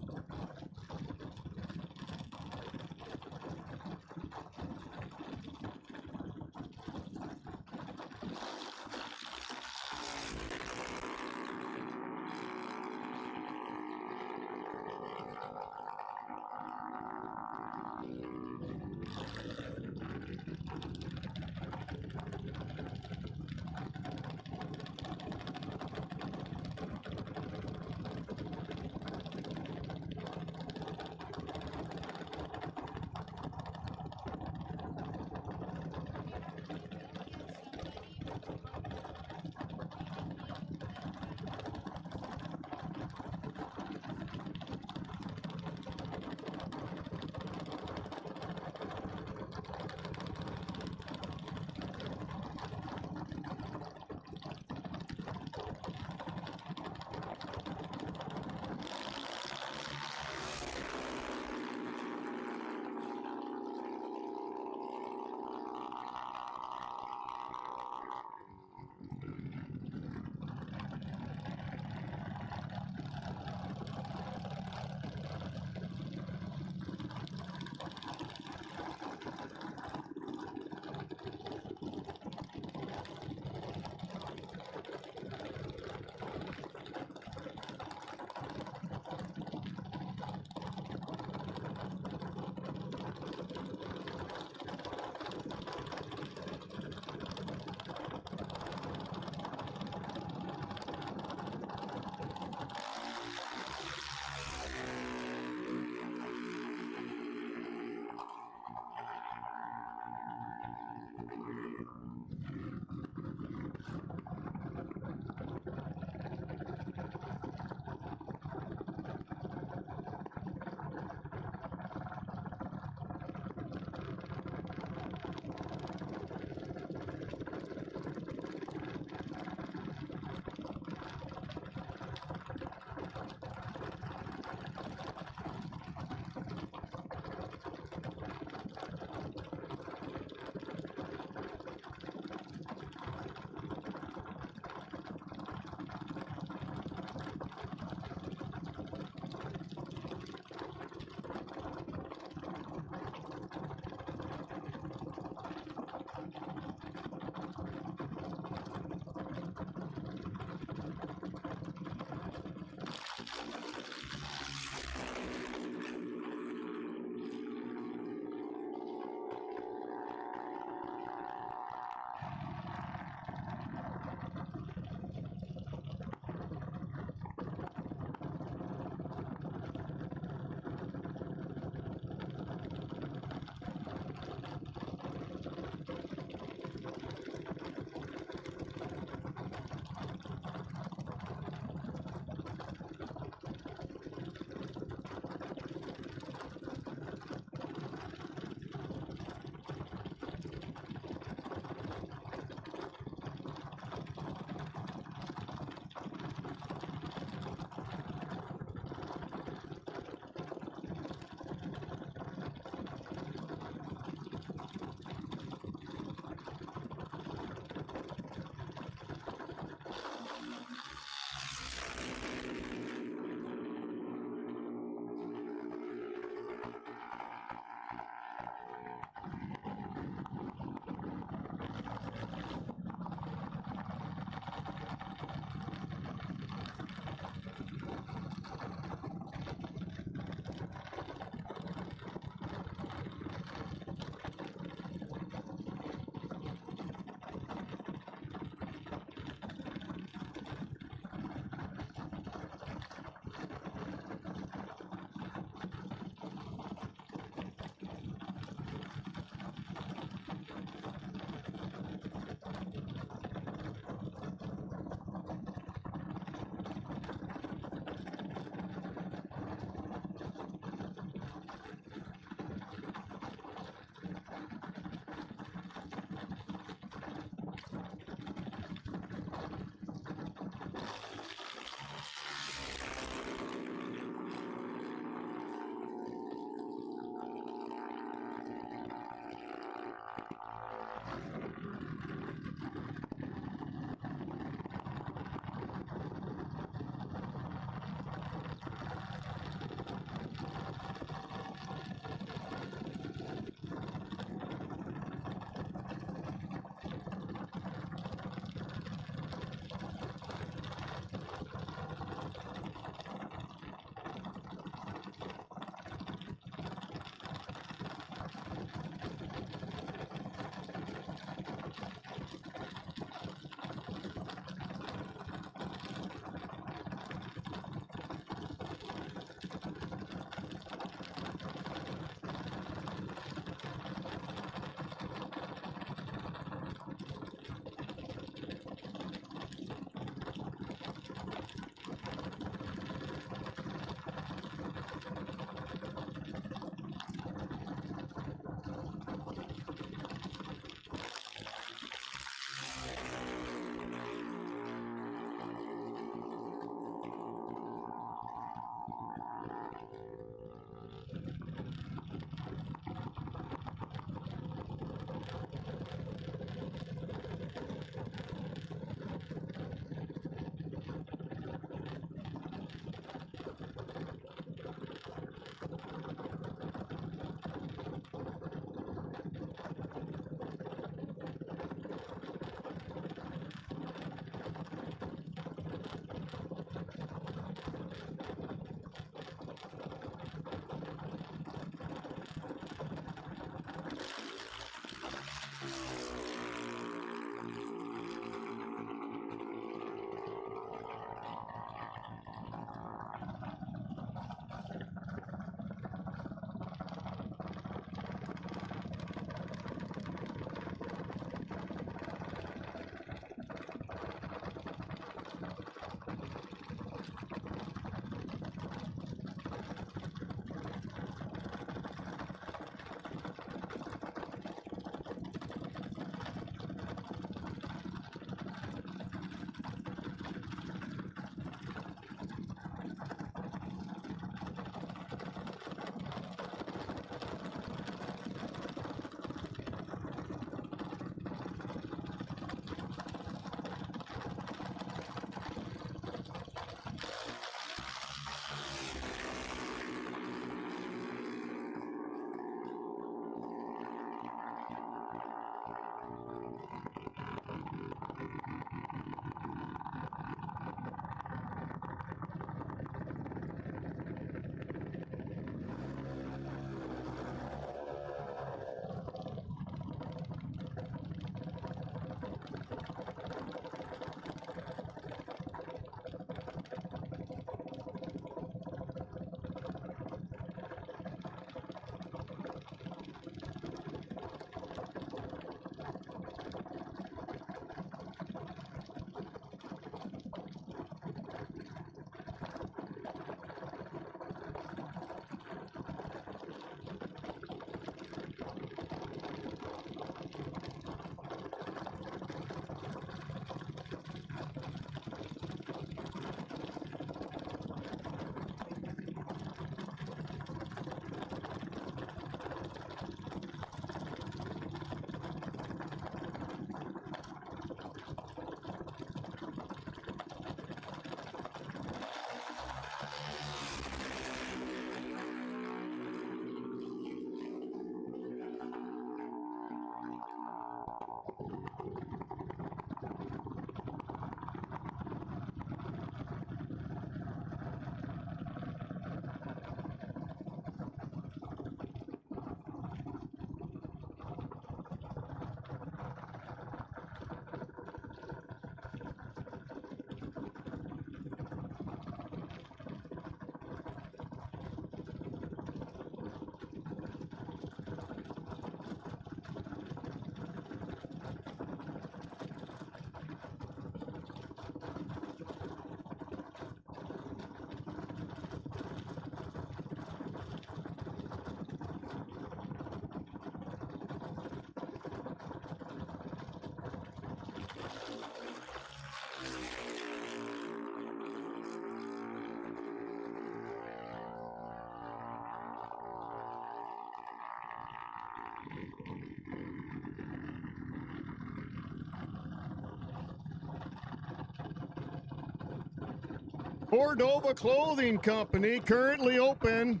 Cordova Clothing Company, currently open.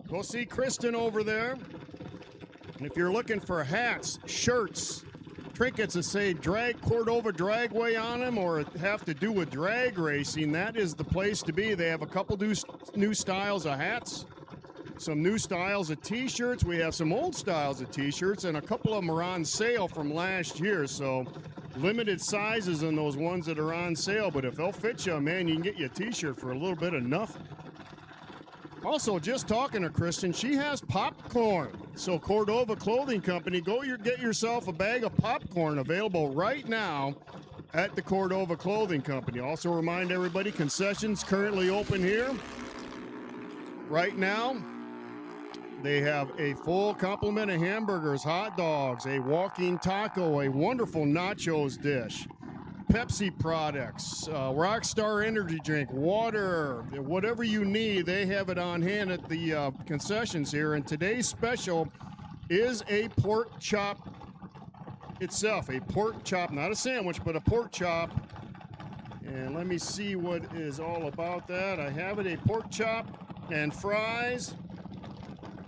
Go see Kristen over there. And if you're looking for hats, shirts, trinkets that say Cordova Dragway on them or have to do with drag racing, that is the place to be. They have a couple new styles of hats, some new styles of t-shirts. We have some old styles of t-shirts, and a couple of them are on sale from last year. So limited sizes in those ones that are on sale, but if they'll fit you, man, you can get you a t-shirt for a little bit of nothing. Also, just talking to Kristen, she has popcorn. So Cordova Clothing Company, get yourself a bag of popcorn, available right now at the Cordova Clothing Company. Also remind everybody, concessions currently open here. Right now, they have a full complement of hamburgers, hot dogs, a walking taco, a wonderful nachos dish, Pepsi products, Rockstar energy drink, water, whatever you need, they have it on hand at the concessions here. And today's special is a pork chop itself, a pork chop, not a sandwich, but a pork chop. And let me see what is all about that. I have it, a pork chop and fries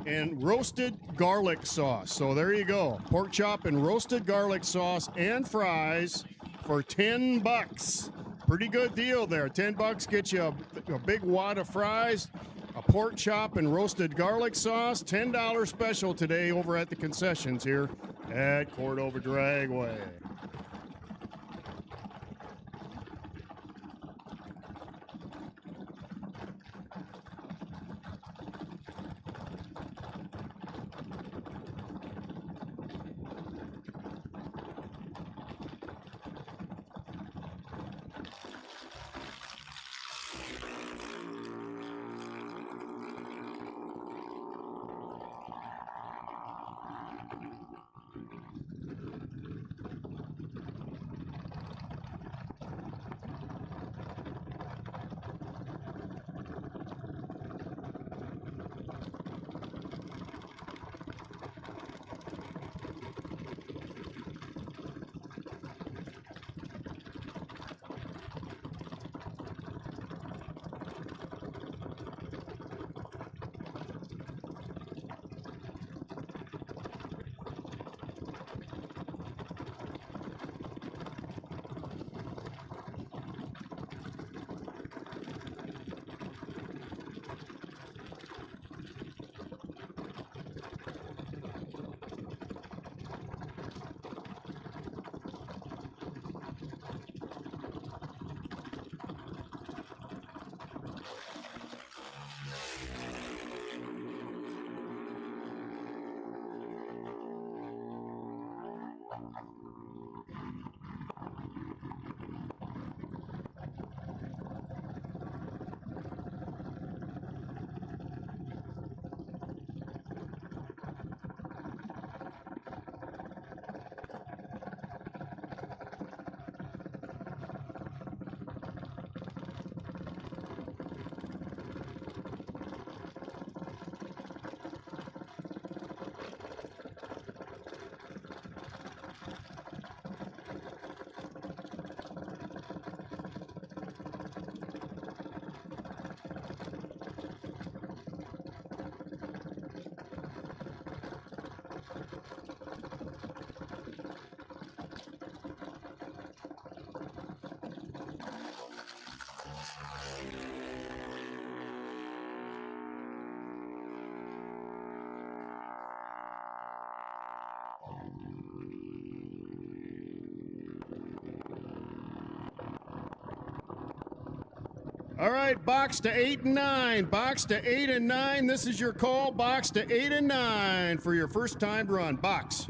and roasted garlic sauce. So there you go, pork chop and roasted garlic sauce and fries for $10. Pretty good deal there. $10 gets you a big wad of fries, a pork chop and roasted garlic sauce. $10 special today over at the concessions here at Cordova Dragway. All right, box to 8 and 9. Box to 8 and 9. This is your call. Box to 8 and 9 for your first time run. Box.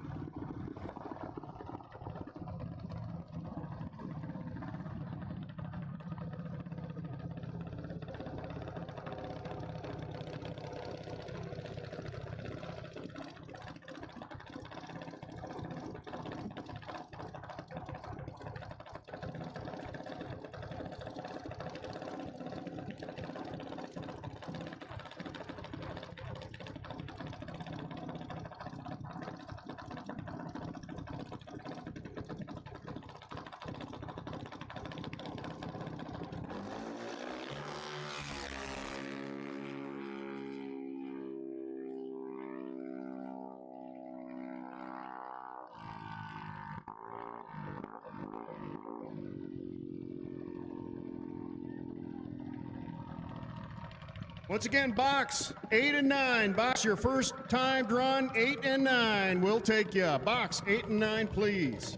Once again, box 8 and 9. Box, your first time run, 8 and 9. We'll take you. Box 8 and 9, please.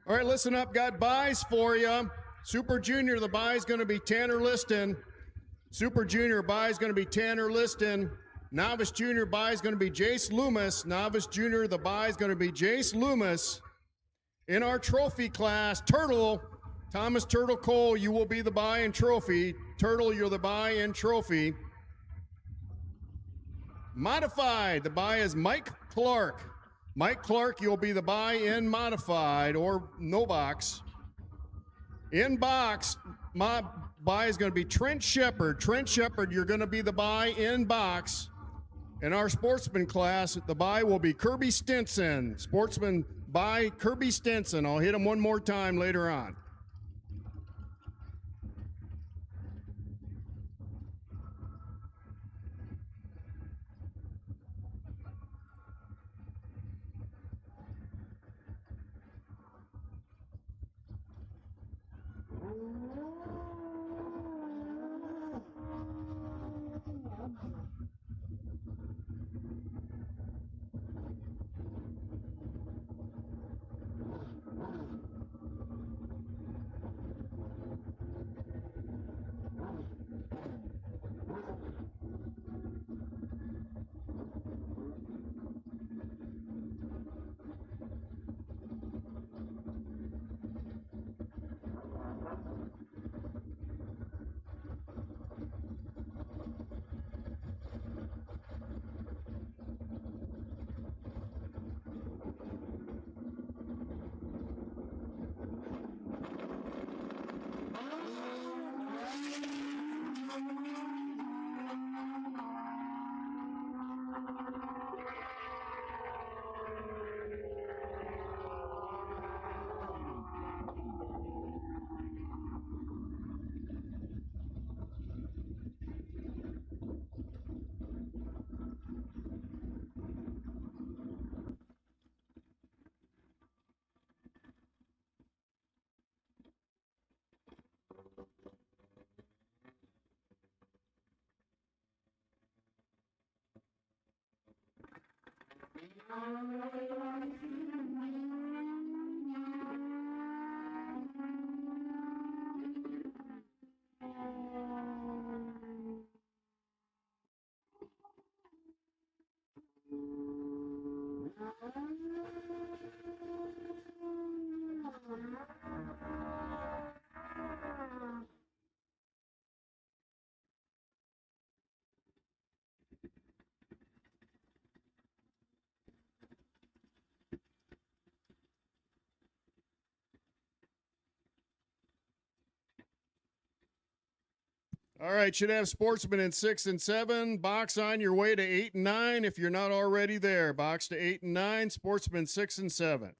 All right, listen up. Got buys for you. Super Junior, the buy is going to be Tanner Liston. Super Junior buy is going to be Tanner Liston. Novice Junior buy is going to be Jace Loomis. Novice Junior, the buy is going to be Jace Loomis. In our trophy class, Turtle, Thomas Turtle Cole, you will be the buy in trophy. Turtle, you're the buy in trophy. Modified, the buy is Mike Clark. Mike Clark, you'll be the buy in modified or no box. In box, my buy is going to be Trent Shepard. Trent Shepard, you're going to be the buy in box. In our sportsman class, the buy will be Kirby Stinson. Sportsman buy Kirby Stinson. I'll hit him one more time later on. All right, should have Sportsman in 6 and 7. Box on your way to 8 and 9 if you're not already there. Box to 8 and 9. Sportsman 6 and 7.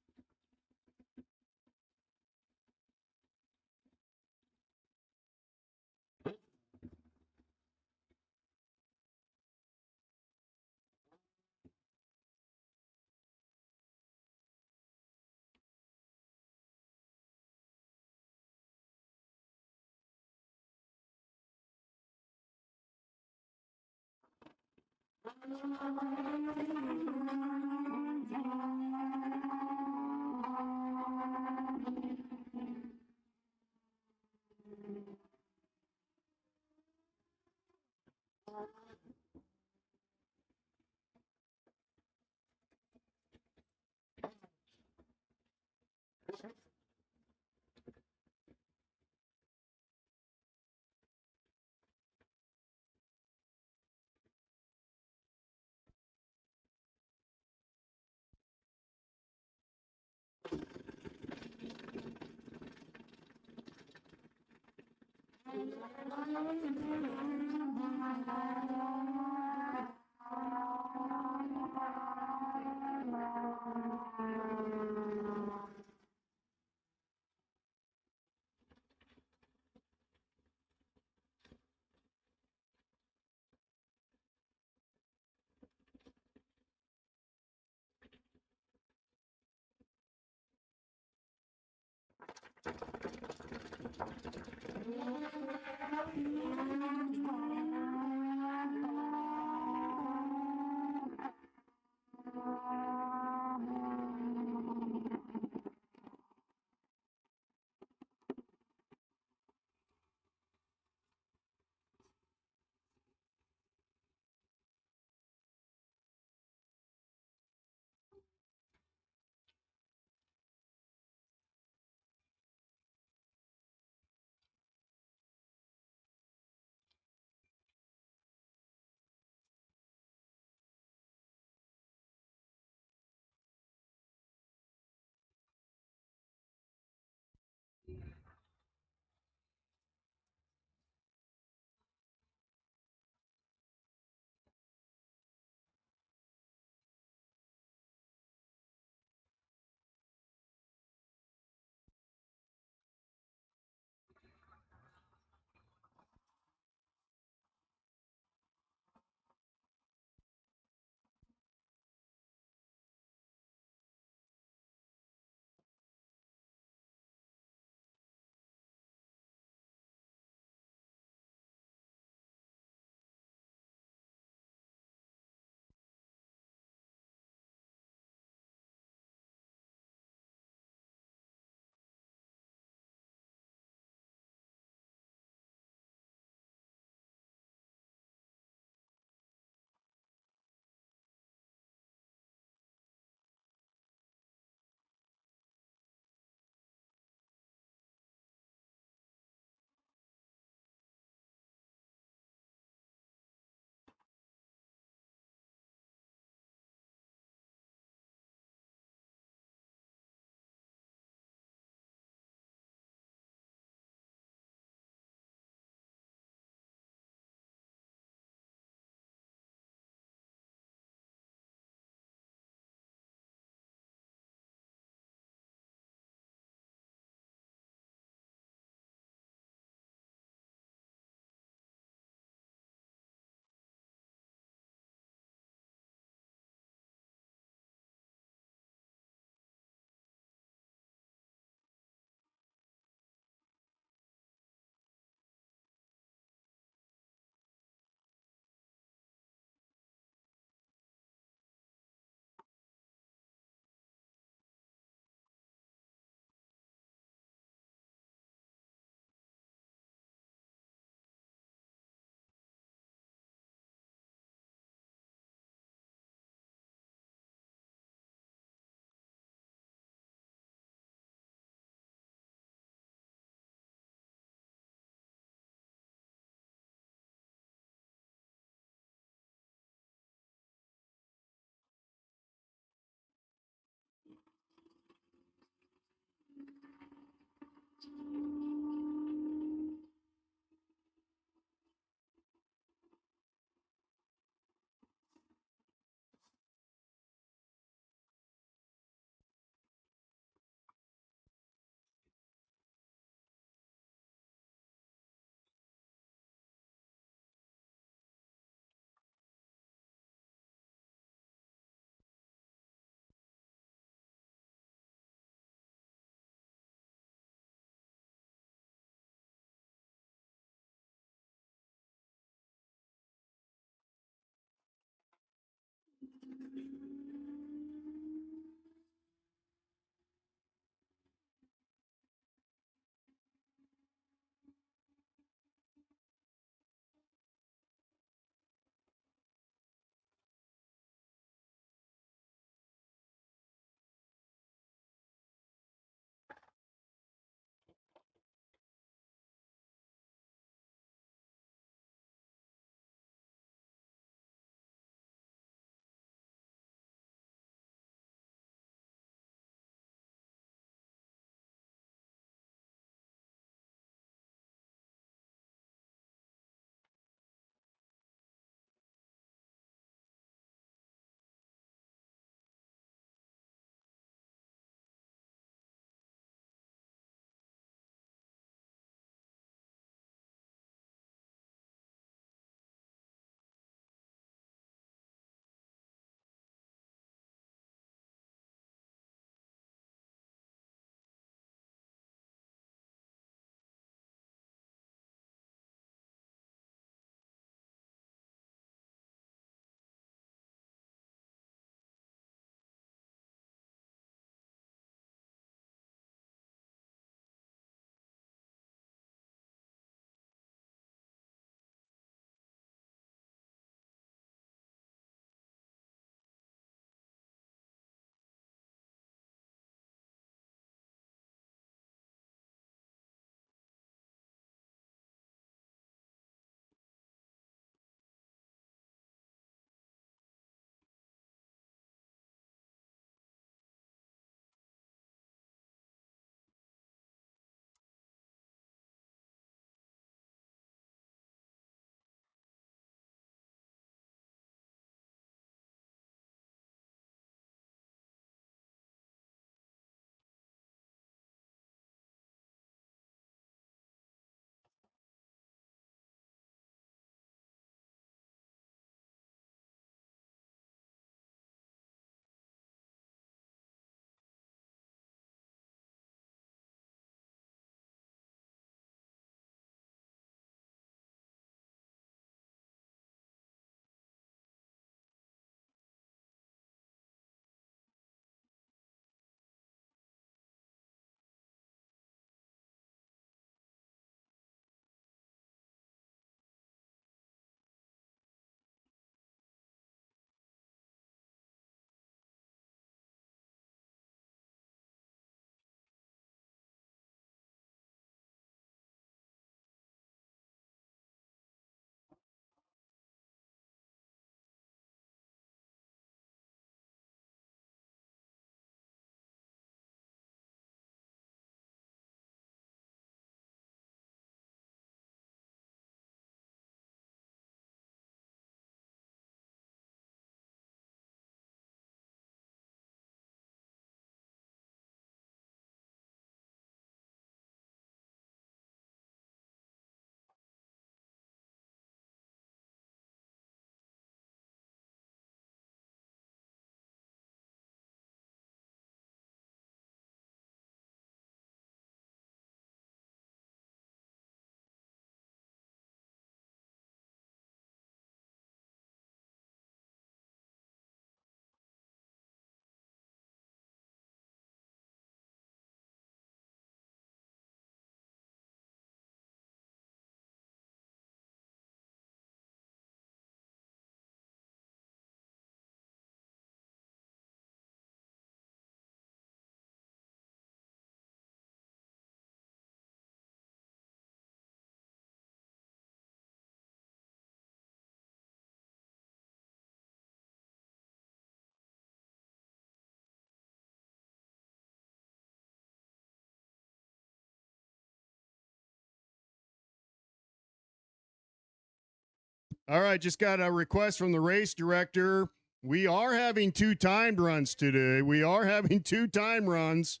All right, just got a request from the race director. We are having 2 timed runs today. We are having 2 time runs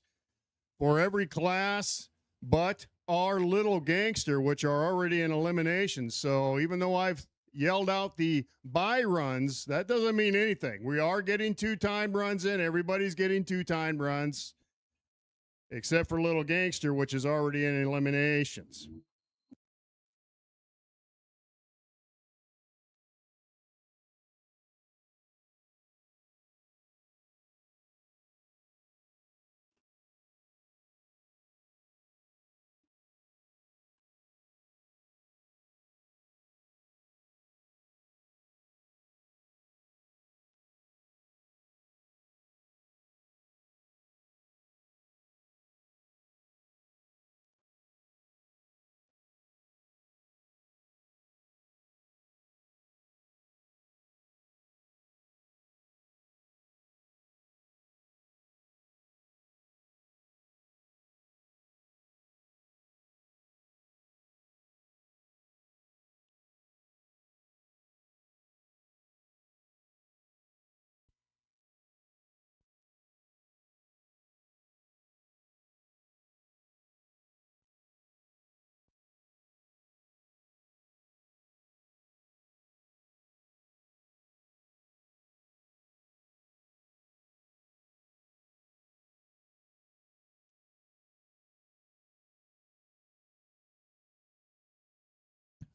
for every class but our little gangster, which are already in elimination. So even though I've yelled out the bye runs, that doesn't mean anything. We are getting 2 time runs in. Everybody's getting 2 time runs, except for little gangster, which is already in eliminations.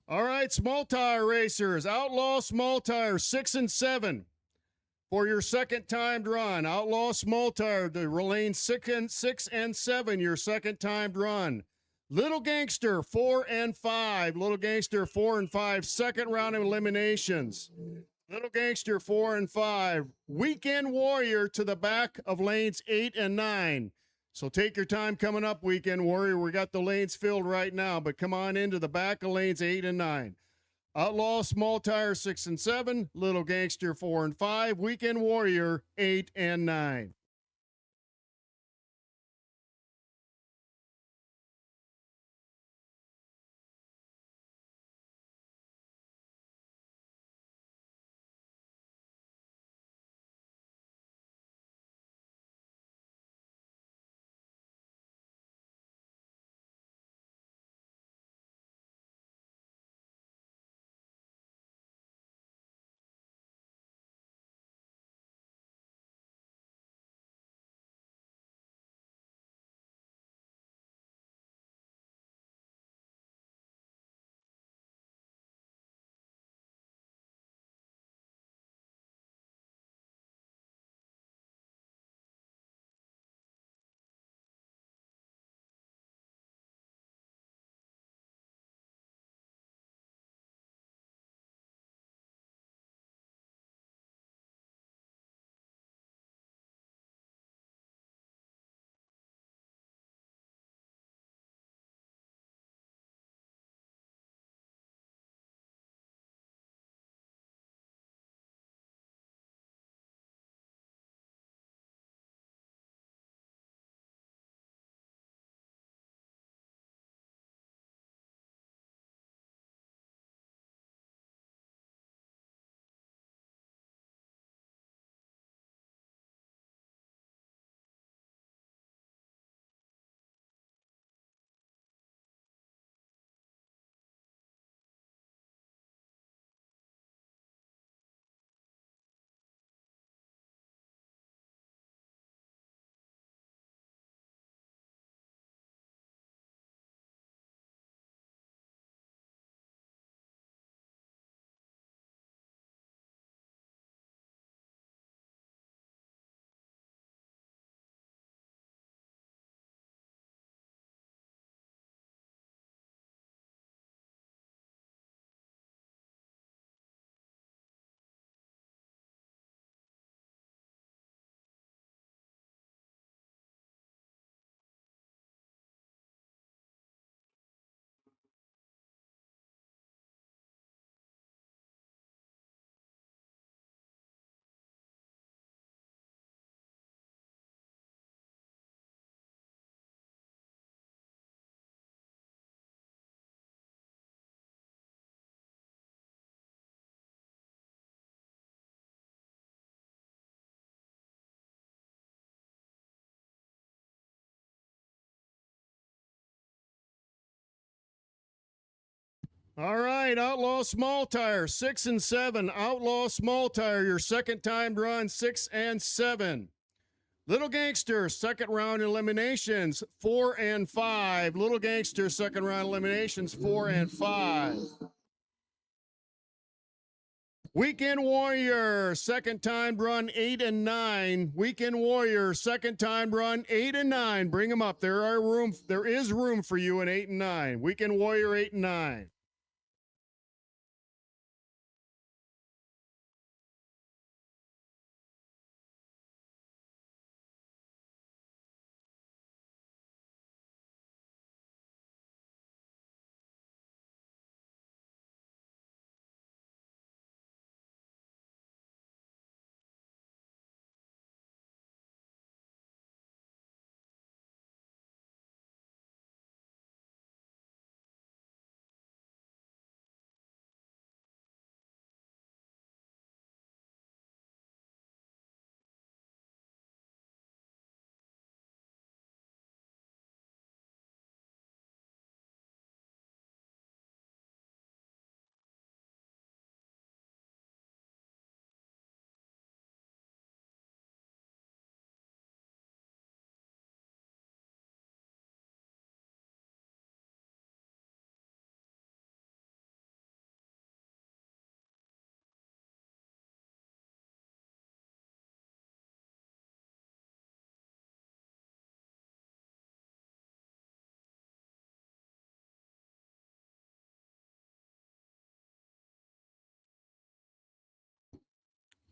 All right, small tire racers, Outlaw small tire 6 and 7 for your second timed run. Outlaw small tire, the lane 6 and 7, your second timed run. Little Gangster 4 and 5. Little Gangster 4 and 5, second round of eliminations. Little Gangster 4 and 5. Weekend Warrior to the back of lanes 8 and 9. So take your time coming up, Weekend Warrior. We got the lanes filled right now, but come on into the back of lanes 8 and 9. Outlaw small tire 6 and 7. Little Gangster 4 and 5. Weekend Warrior 8 and 9. All right, Outlaw Small Tire, 6 and 7. Outlaw Small Tire, your second time run, 6 and 7. Little Gangster, second round eliminations, 4 and 5. Little Gangster, second round eliminations, 4 and 5. Weekend Warrior, second time run, 8 and 9. Weekend Warrior, second time run, 8 and 9. Bring them up. There is room for you in 8 and 9. Weekend Warrior, 8 and 9.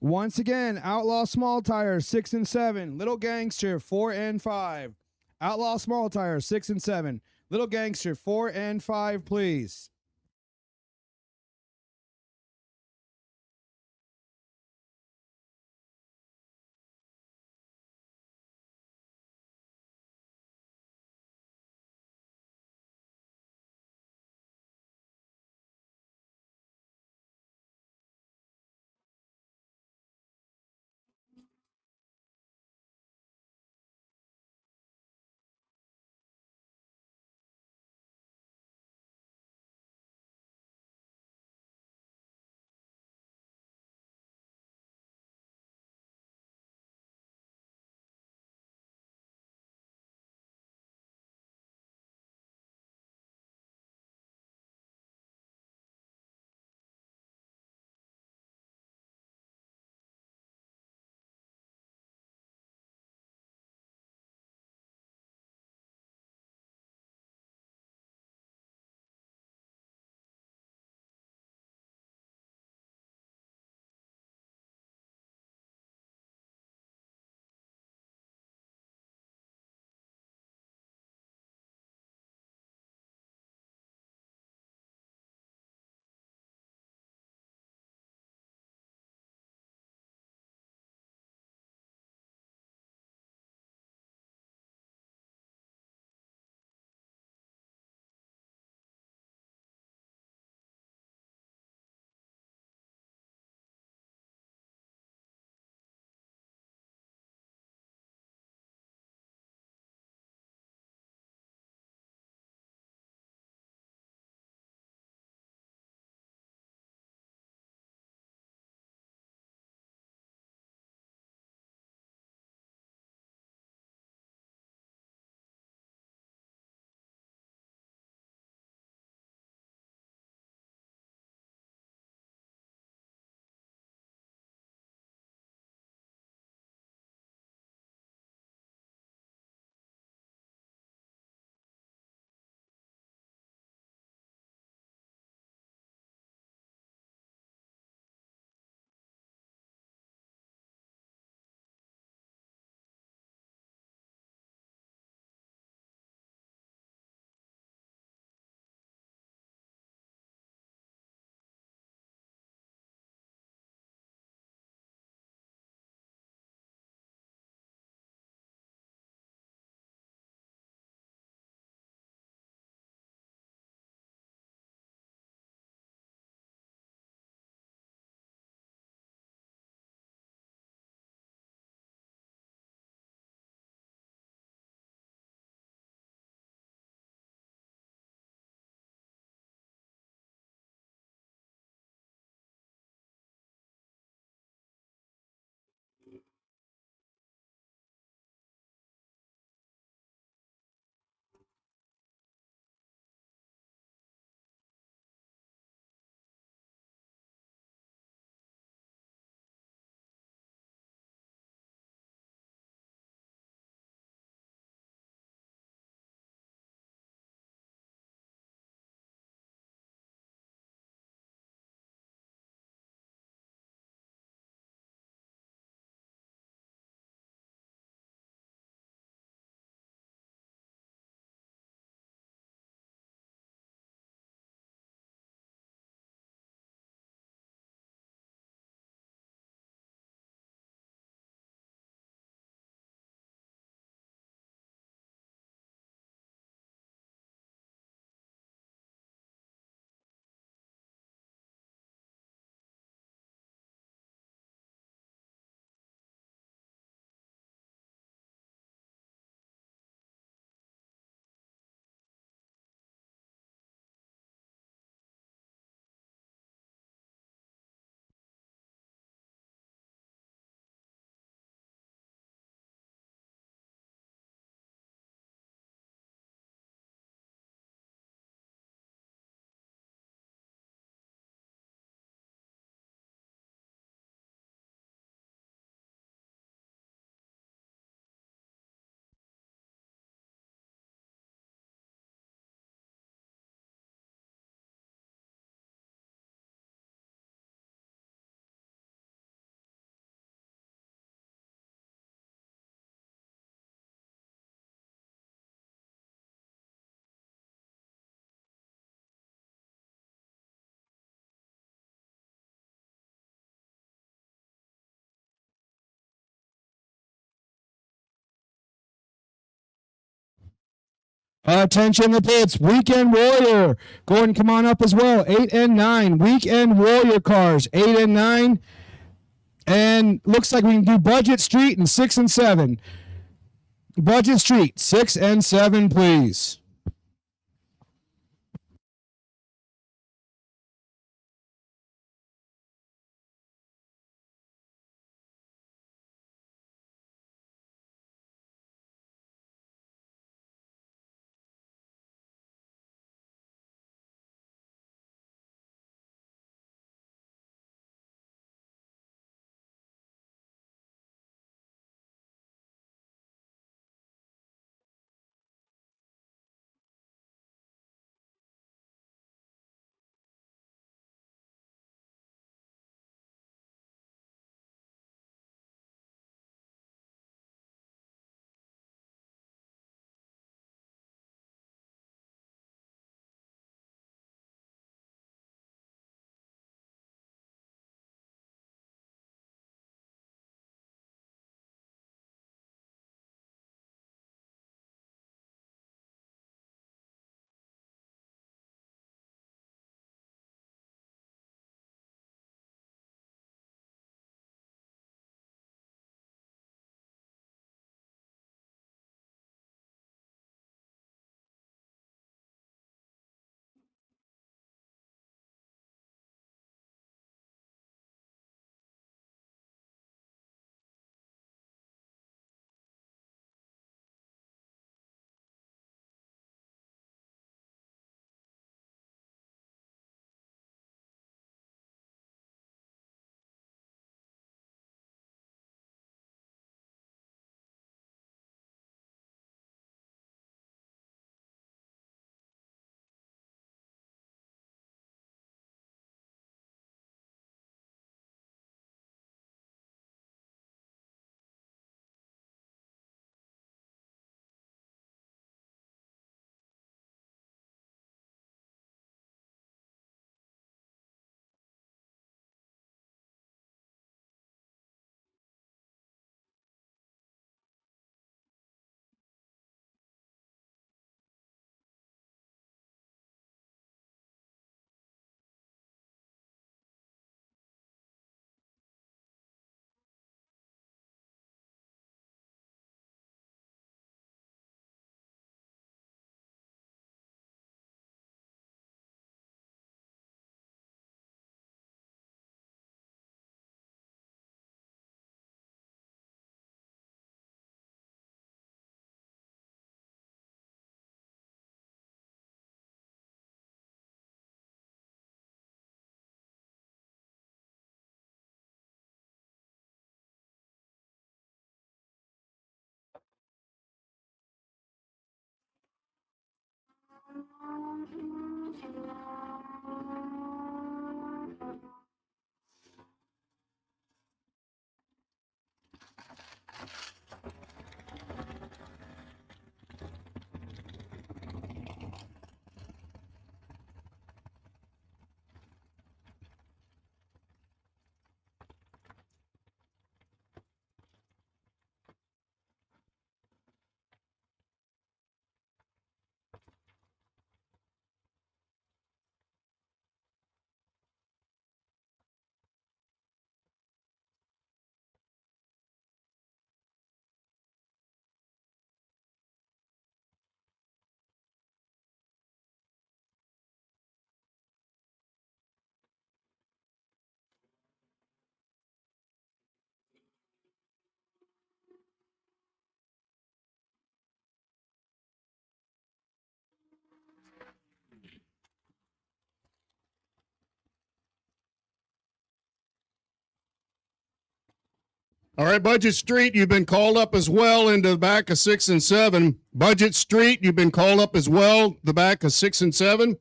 Once again, Outlaw Small Tire, 6 and 7. Little Gangster, 4 and 5. Outlaw Small Tire, 6 and 7. Little Gangster, 4 and 5, please. Attention the pits. Weekend Warrior. Gordon, come on up as well. 8 and 9. Weekend Warrior cars. 8 and 9. And looks like we can do Budget Street and 6 and 7. Budget Street, 6 and 7, please. All right, Budget Street, you've been called up as well into the back of 6 and 7. Budget Street, you've been called up as well, the back of 6 and 7.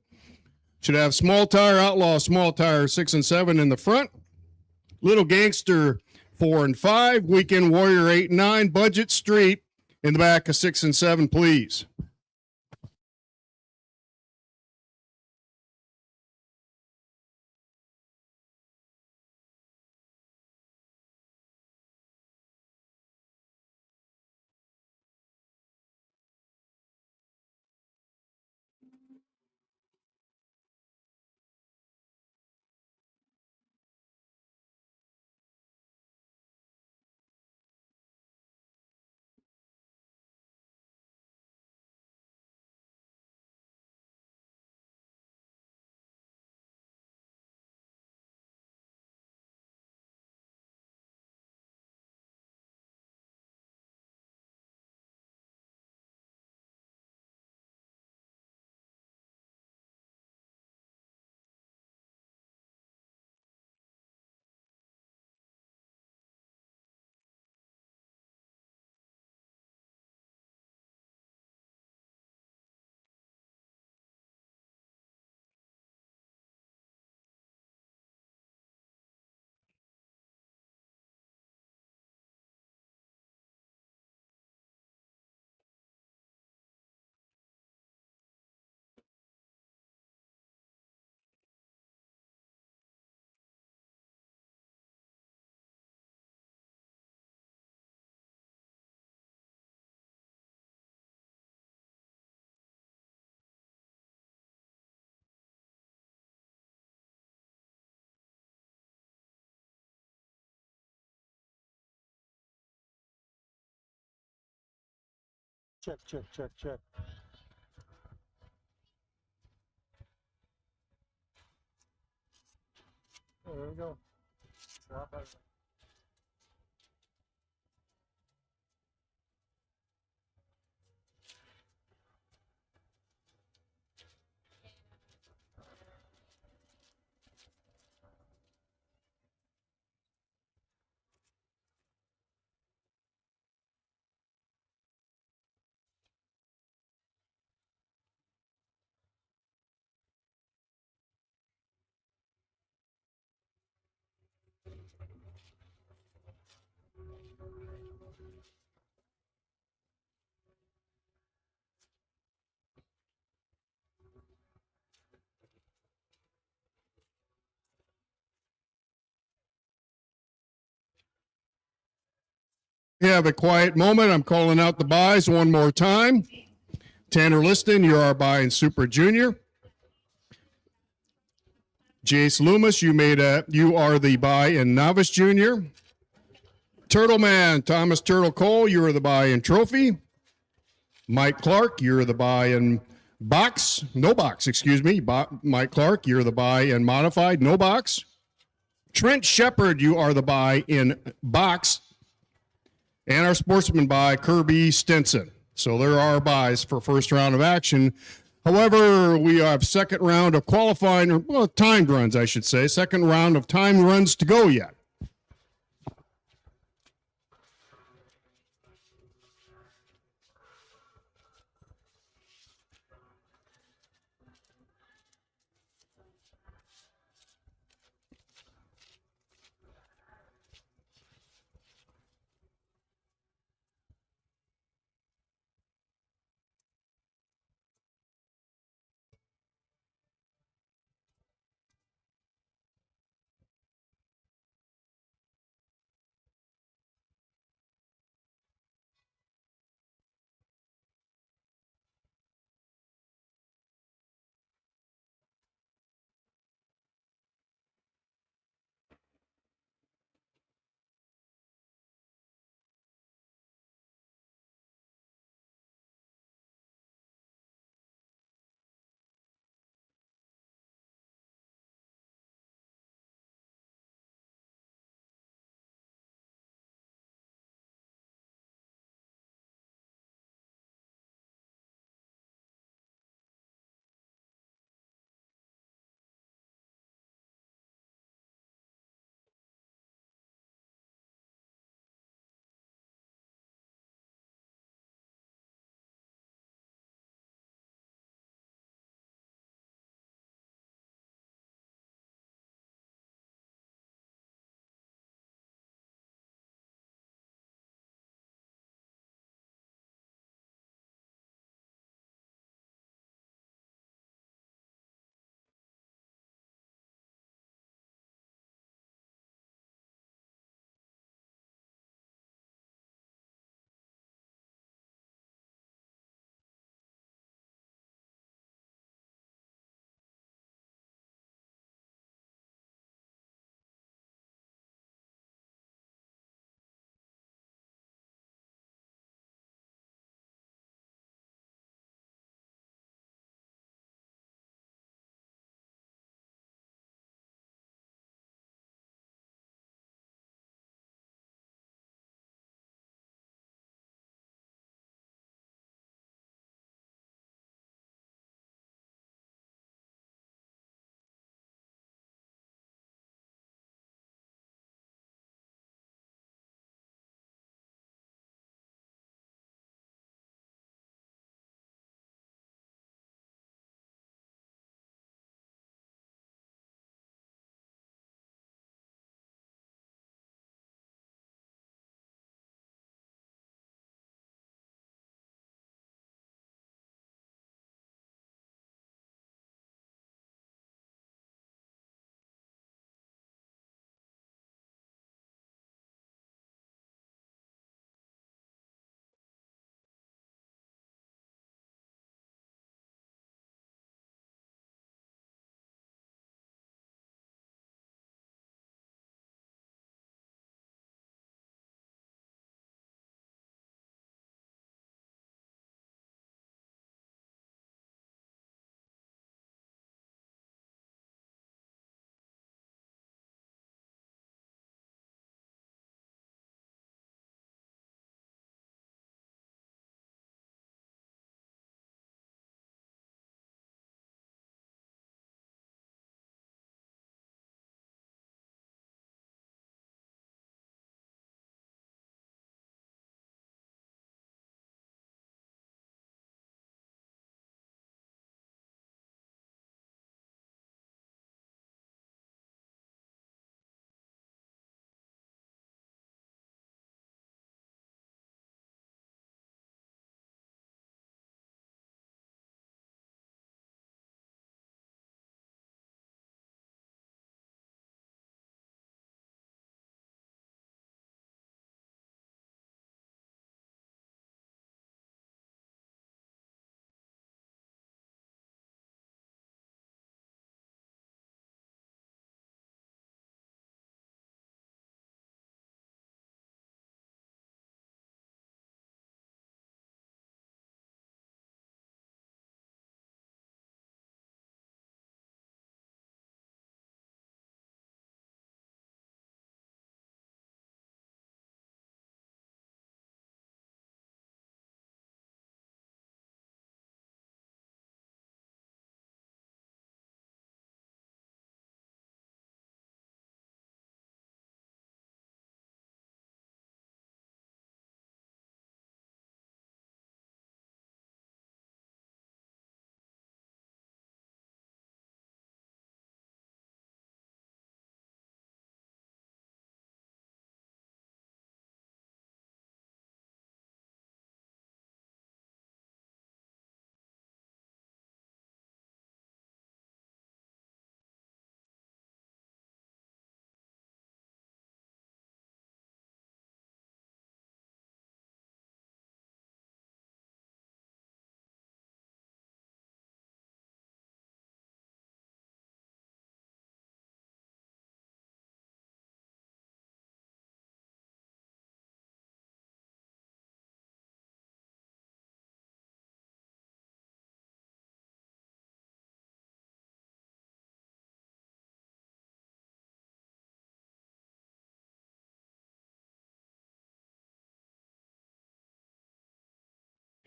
Should have Small Tire, Outlaw, Small Tire, 6 and 7 in the front. Little Gangster, 4 and 5. Weekend Warrior, 8 and 9. Budget Street in the back of 6 and 7, please. check, check, check, check. Oh, there we go. It's a lot better. You have a quiet moment. I'm calling out the buys one more time. Tanner Liston, you're our buy in Super Junior. Jace Loomis, you are the buy in Novice Junior. Turtle Man, Thomas Turtle Cole, you are the buy in Trophy. Mike Clark, you're the buy in box. Mike Clark, you're the buy in Modified, no box. Trent Shepard, you are the buy in box. And our sportsman buy, Kirby Stinson. So there are buys for first round of action. However, we have second round of qualifying, well, timed runs, I should say. Second round of timed runs to go yet.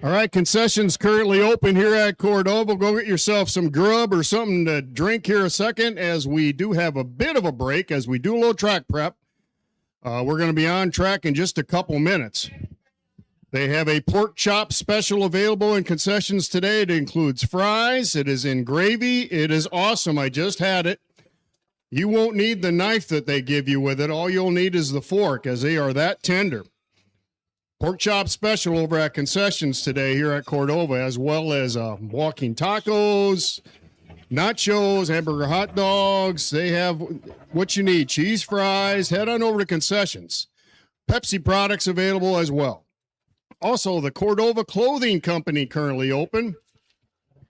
All right, concessions currently open here at Cordova. Go get yourself some grub or something to drink here a second, as we do have a bit of a break as we do a little track prep. We're going to be on track in just a couple minutes. They have a pork chop special available in concessions today. It includes fries. It is in gravy. It is awesome. I just had it. You won't need the knife that they give you with it. All you'll need is the fork, as they are that tender. Pork chop special over at concessions today here at Cordova, as well as walking tacos, nachos, hamburger hot dogs. They have what you need. Cheese fries. Head on over to concessions. Pepsi products available as well. Also, the Cordova Clothing Company currently open.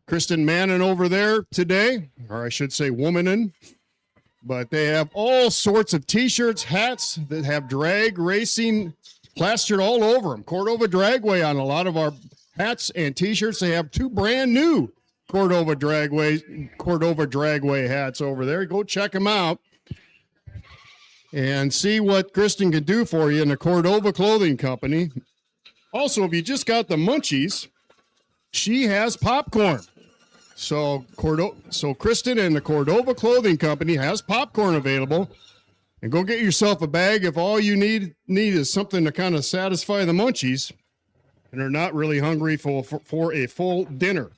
Kristen Mannon over there today, or I should say womanin. But they have all sorts of T-shirts, hats that have drag racing plastered all over them. Cordova Dragway on a lot of our hats and T-shirts. They have 2 brand new Cordova Dragway hats over there. Go check them out and see what Kristen can do for you in the Cordova Clothing Company. Also, if you just got the munchies, she has popcorn. So Kristen and the Cordova Clothing Company has popcorn available. And go get yourself a bag if all you need is something to kind of satisfy the munchies and are not really hungry for a full dinner.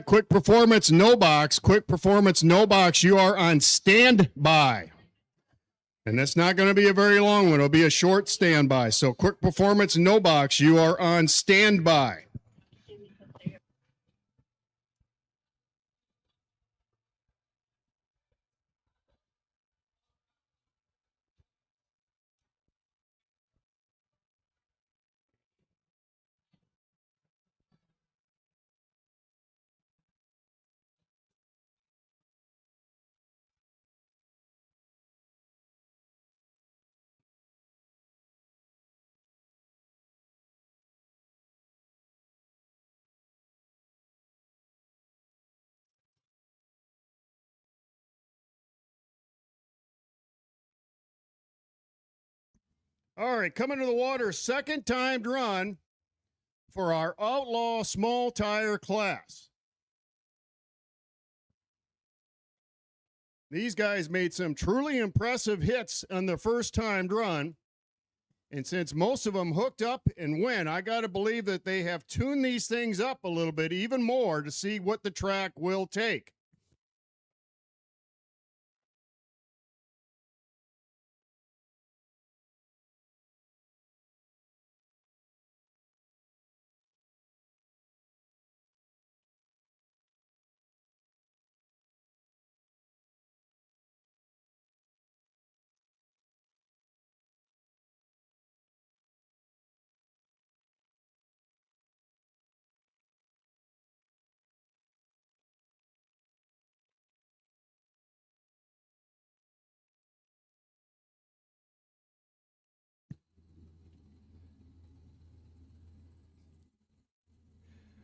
Quick Performance No Box. Quick Performance No Box. You are on standby. And that's not going to be a very long one. It'll be a short standby. So Quick Performance No Box. You are on standby. All right, coming to the water, second timed run for our Outlaw Small Tire class. These guys made some truly impressive hits on the first timed run. And since most of them hooked up and went, I got to believe that they have tuned these things up a little bit, even more, to see what the track will take.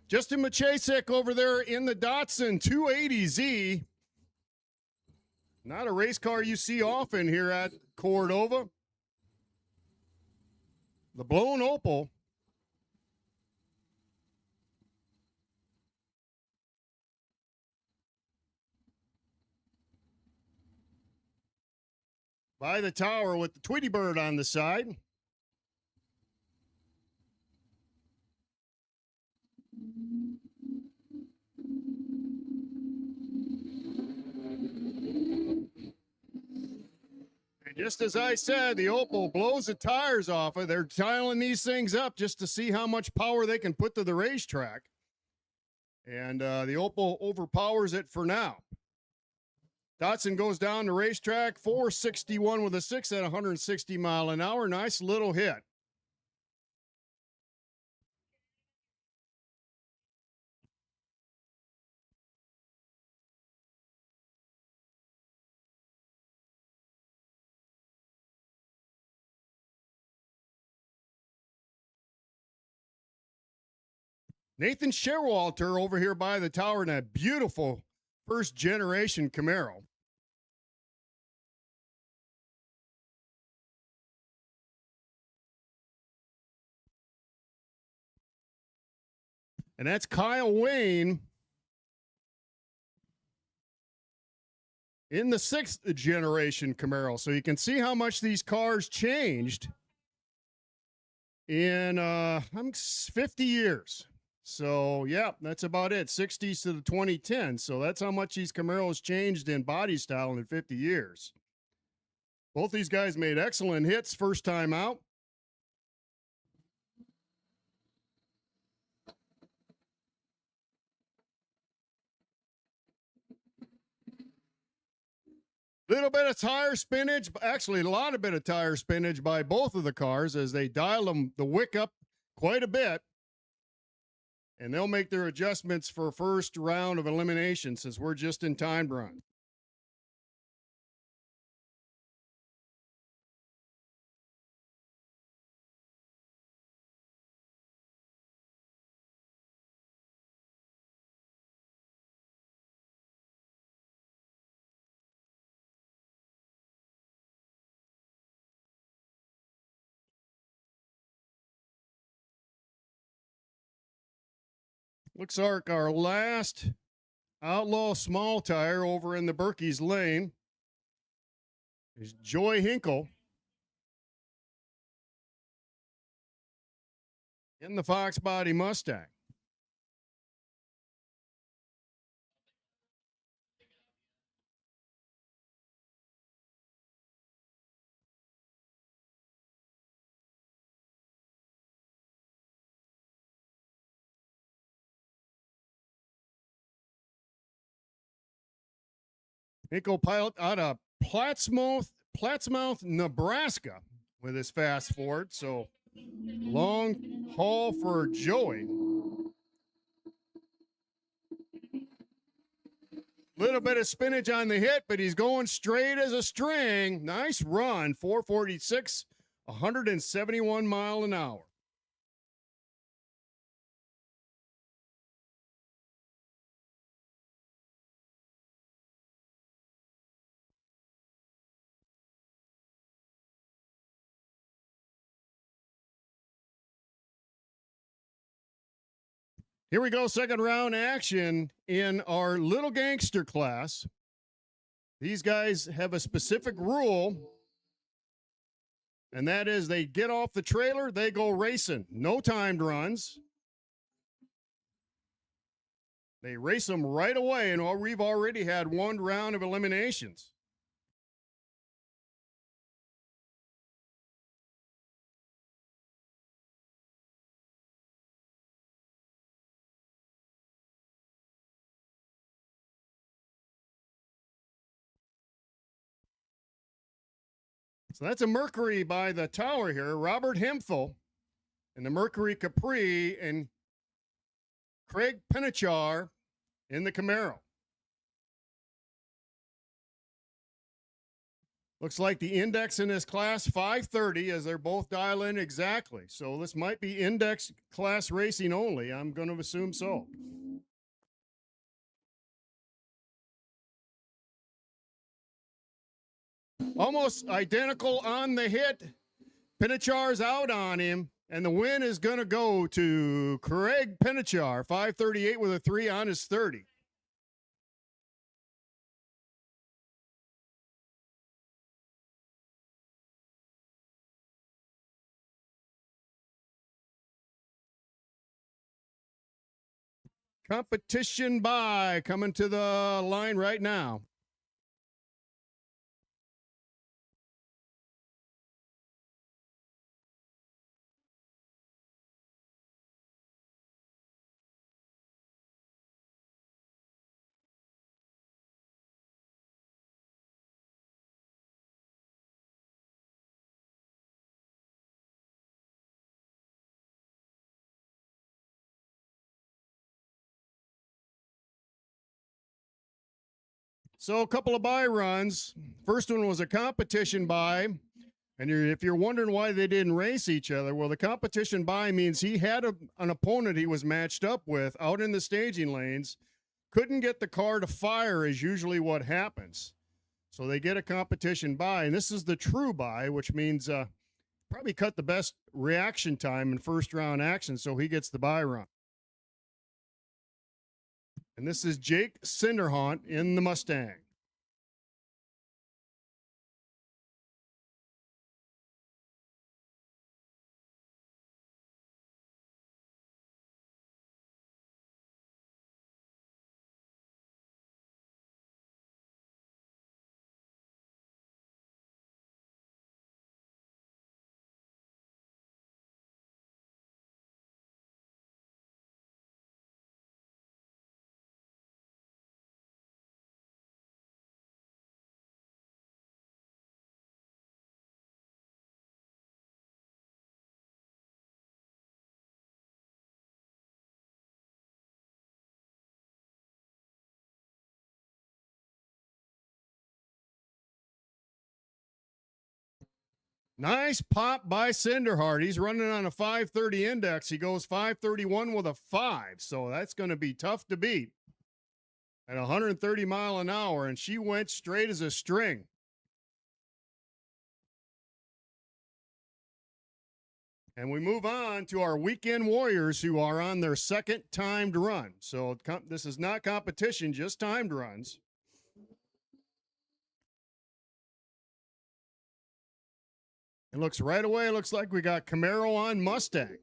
Justin Machasek over there in the Datsun 280Z. Not a race car you see often here at Cordova. The blown opal. By the tower with the Tweety Bird on the side. Just as I said, the Opel blows the tires off of. They're tiling these things up just to see how much power they can put to the racetrack. And the Opel overpowers it for now. Dotson goes down the racetrack, 461 with a 6 at 160 mile an hour. Nice little hit. Nathan Sherwalter over here by the tower in a beautiful first generation Camaro. And that's Kyle Wayne in the 6th generation Camaro. So you can see how much these cars changed in 50 years. So, yeah, that's about it. 60s to the 2010s. So that's how much these Camaros changed in body style in 50 years. Both these guys made excellent hits first time out. Little bit of tire spinach, actually a lot of bit of tire spinach by both of the cars as they dial the wick up quite a bit. And they'll make their adjustments for first round of elimination since we're just in time run. Looks like our last outlaw small tire over in the Berkey's lane is Joy Hinkle in the Fox Body Mustang. Hinkle pilot out of Plattsmouth, Nebraska with his fast Ford. So long haul for Joey. Little bit of spinach on the hit, but he's going straight as a string. Nice run, 446, 171 mile an hour. Here we go, second round action in our little gangster class. These guys have a specific rule, and that is they get off the trailer, they go racing. No timed runs. They race them right away, and we've already had one round of eliminations. So that's a Mercury by the tower here. Robert Hemphill in the Mercury Capri and Craig Penichar in the Camaro. Looks like the index in this class, 530, as they're both dialing exactly. So this might be index class racing only. I'm going to assume so. Almost identical on the hit. Pinichar's out on him, and the win is going to go to Craig Penichar, 538 with a 3 on his 30. Competition by coming to the line right now. So a couple of bye runs. First one was a competition bye. And if you're wondering why they didn't race each other, well, the competition bye means he had an opponent he was matched up with out in the staging lanes, couldn't get the car to fire is usually what happens. So they get a competition bye, and this is the true bye, which means probably cut the best reaction time in first round action, so he gets the bye run. And this is Jake Cinderhaunt in the Mustang. Nice pop by Cinderhart. He's running on a 530 index. He goes 531 with a 5, so that's going to be tough to beat at 130 mile an hour, and she went straight as a string. And we move on to our weekend warriors who are on their second timed run. So this is not competition, just timed runs. It looks right away, looks like we got Camaro on Mustang.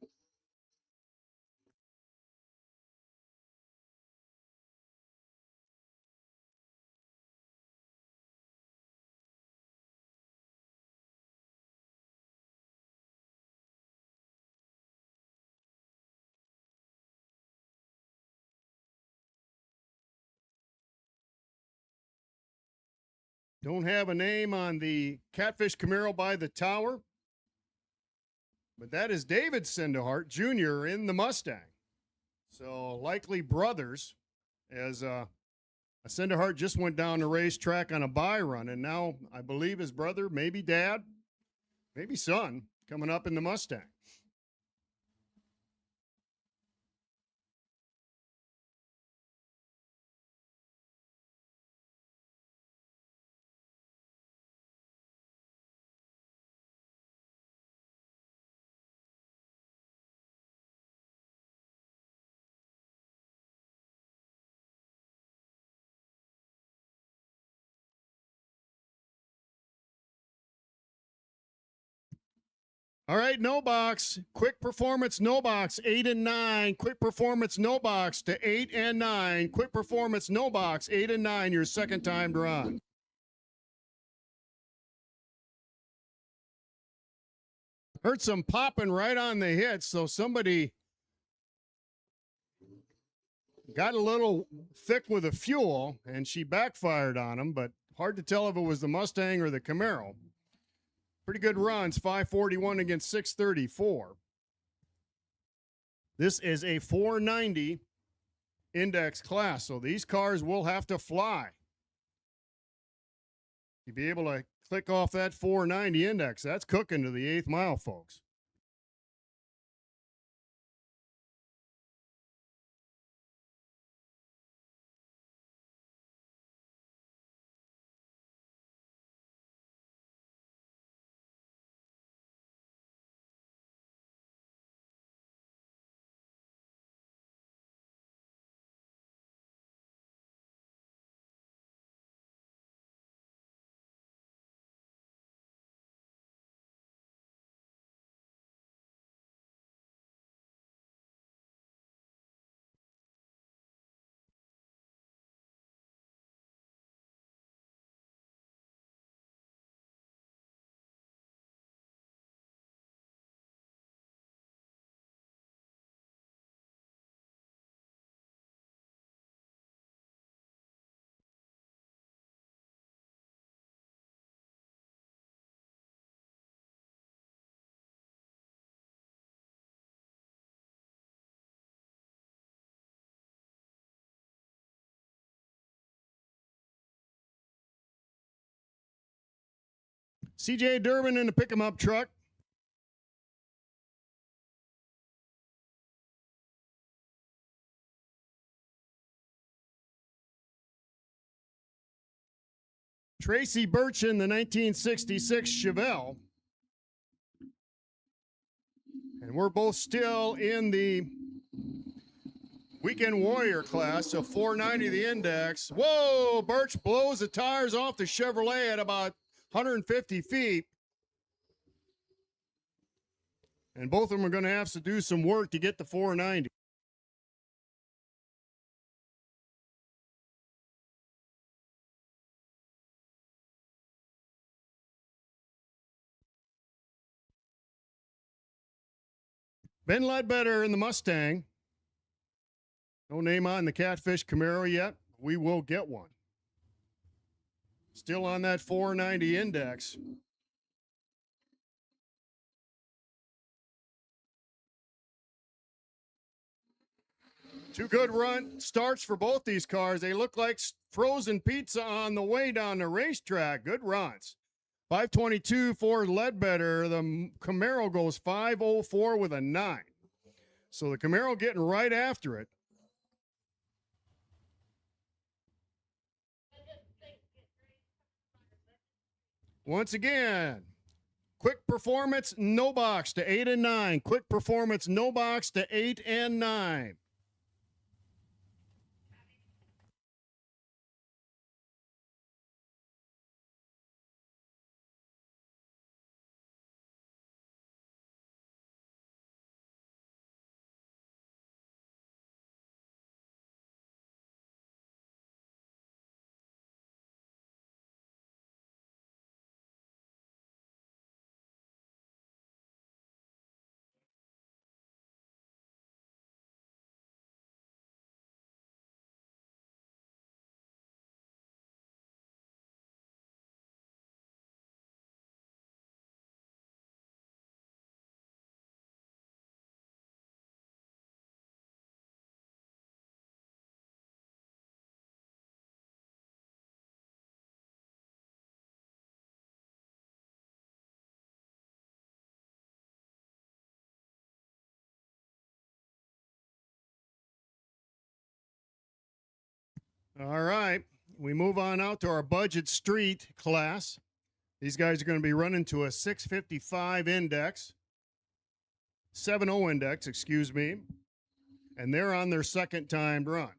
Don't have a name on the Catfish Camaro by the tower, but that is David Cinderhart Jr. in the Mustang. So likely brothers, as Cinderhart just went down the racetrack on a bye run, and now I believe his brother, maybe dad, maybe son, coming up in the Mustang. All right, no box. Quick performance, no box, 8 and 9. Quick performance, no box to 8 and 9. Quick performance, no box, 8 and 9. Your second time run. Heard some popping right on the hit, so somebody got a little thick with the fuel, and she backfired on him, but hard to tell if it was the Mustang or the Camaro. Pretty good runs, 541 against 634. This is a 490 index class, so these cars will have to fly. You'll be able to click off that 490 index. That's cooking to the 8th mile, folks. CJ Durbin in the pick 'em up truck. Tracy Burchin, the 1966 Chevelle. And we're both still in the Weekend Warrior class, so 490 the index. Whoa, Birch blows the tires off the Chevrolet at about 150 feet. And both of them are going to have to do some work to get the 490. Ben Ledbetter in the Mustang. No name on the Catfish Camaro yet. We will get one. Still on that 490 index. Two good run starts for both these cars. They look like frozen pizza on the way down the racetrack. Good runs. 522 for Ledbetter. The Camaro goes 504 with a 9. So the Camaro getting right after it. Once again, Quick Performance, no box to 8 and 9. Quick Performance, no box to 8 and 9. All right, we move on out to our budget street class. These guys are going to be running to a 655 index, 70 index, excuse me, and they're on their second time run.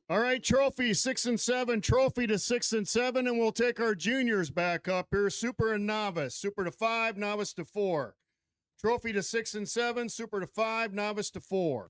All right, trophy 6 and 7, trophy to 6 and 7, and we'll take our juniors back up here. Super and novice, super to 5, novice to 4. Trophy to 6 and 7, super to 5, novice to 4.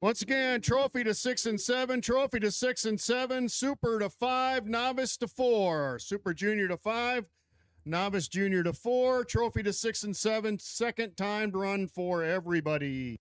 Once again, trophy to 6 and 7, trophy to 6 and 7, super to 5, novice to 4, super junior to 5, novice junior to 4, trophy to 6 and 7, second timed run for everybody.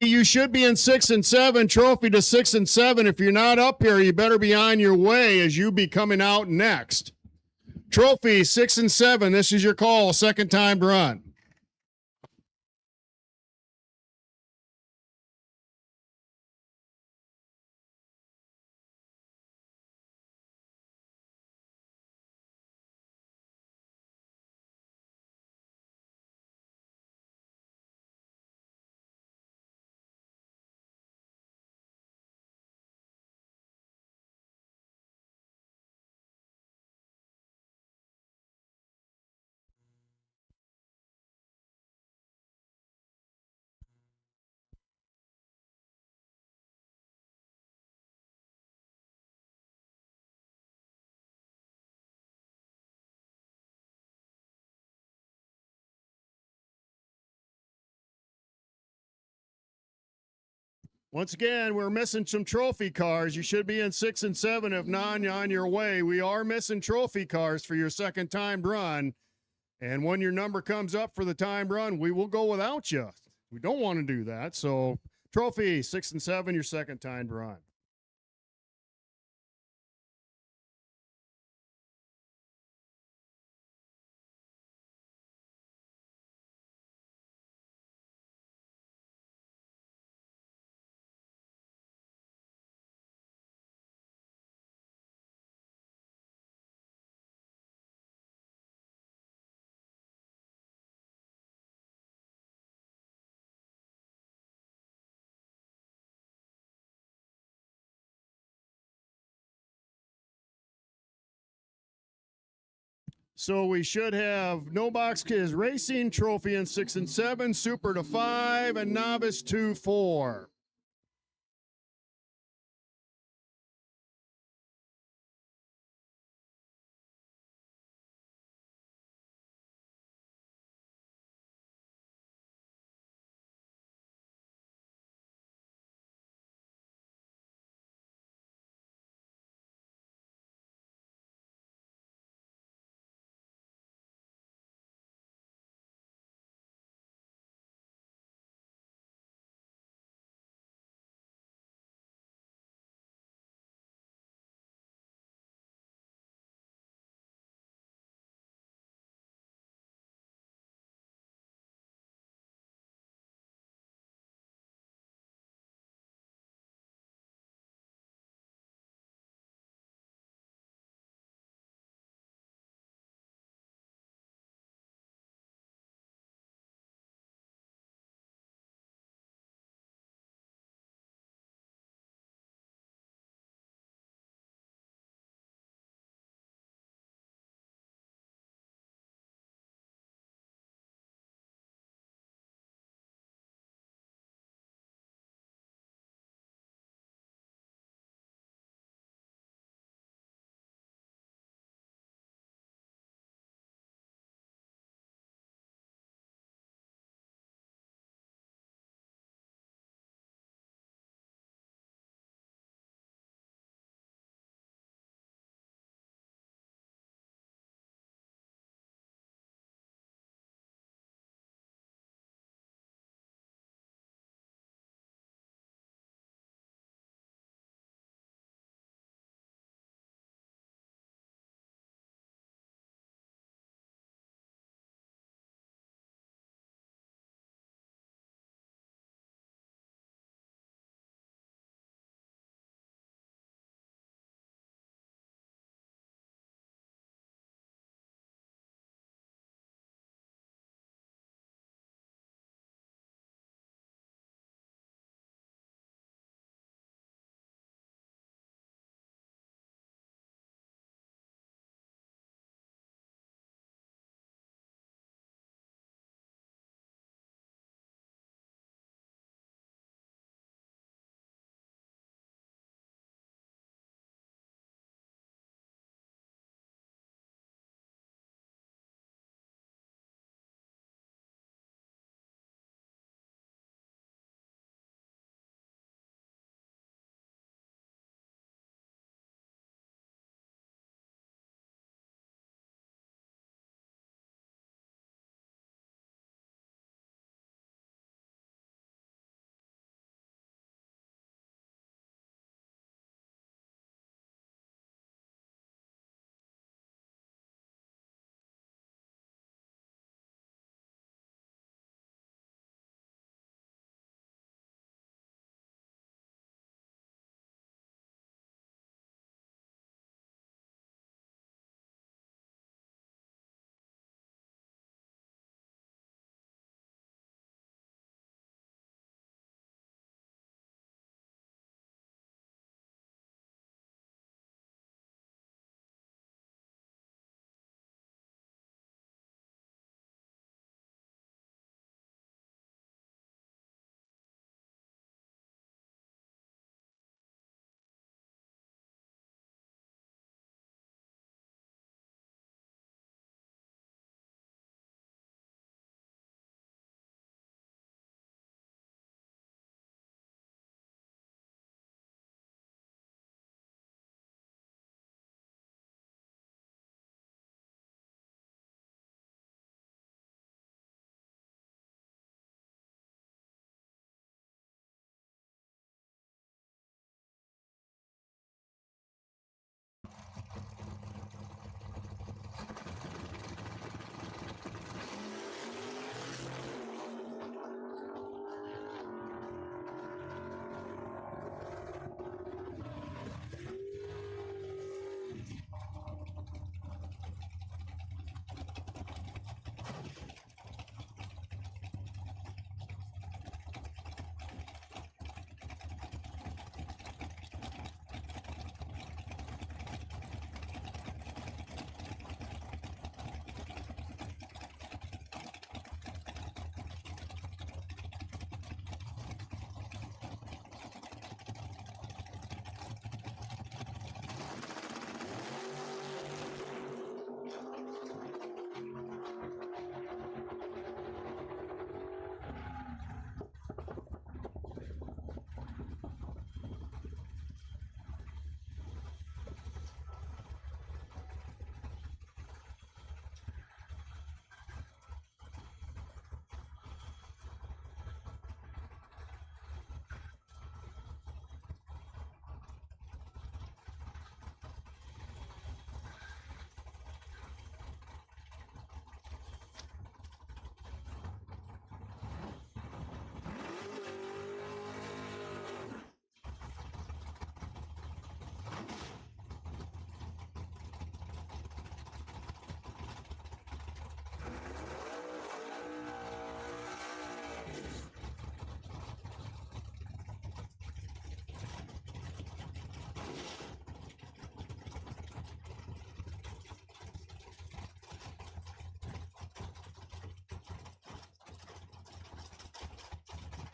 you should be in 6 and 7. Trophy to 6 and 7. If you're not up here, you better be on your way as you be coming out next. Trophy 6 and 7. This is your call. Second time run. Once again, we're missing some trophy cars. You should be in 6 and 7. If not, you're on your way. We are missing trophy cars for your second time run. And when your number comes up for the time run, we will go without you. We don't want to do that. So, trophy 6 and 7, your second time run. So we should have No Box Kids Racing, Trophy in 6 and 7, Super to 5, and Novice 2-4.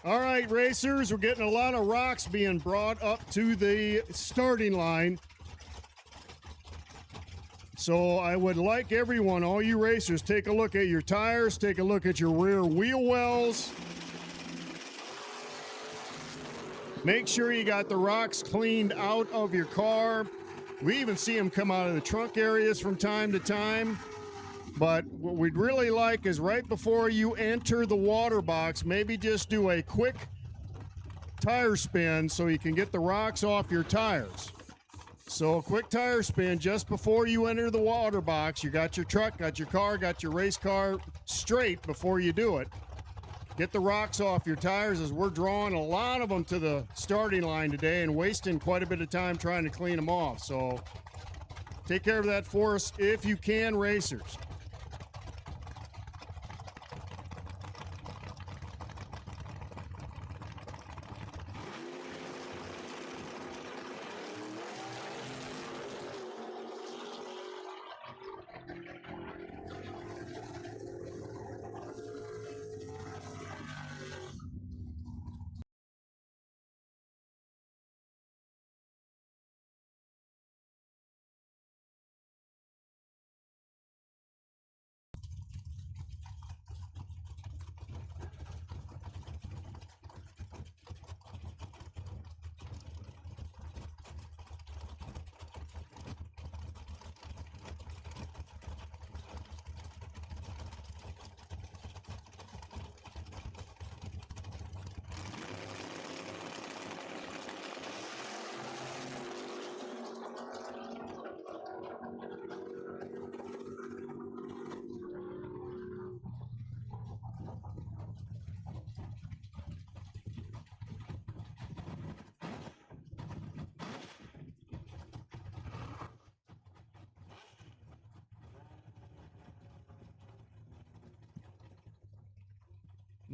All right, racers, we're getting a lot of rocks being brought up to the starting line. So I would like everyone, all you racers, take a look at your tires, take a look at your rear wheel wells. Make sure you got the rocks cleaned out of your car. We even see them come out of the trunk areas from time to time. But what we'd really like is right before you enter the water box, maybe just do a quick tire spin so you can get the rocks off your tires. So a quick tire spin just before you enter the water box. You got your truck, got your car, got your race car straight before you do it. Get the rocks off your tires, as we're drawing a lot of them to the starting line today and wasting quite a bit of time trying to clean them off. So take care of that for us if you can, racers.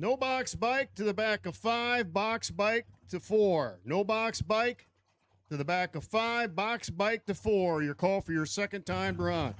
No box bike to the back of 5, box bike to 4. No box bike to the back of 5, box bike to 4. Your call for your second time run.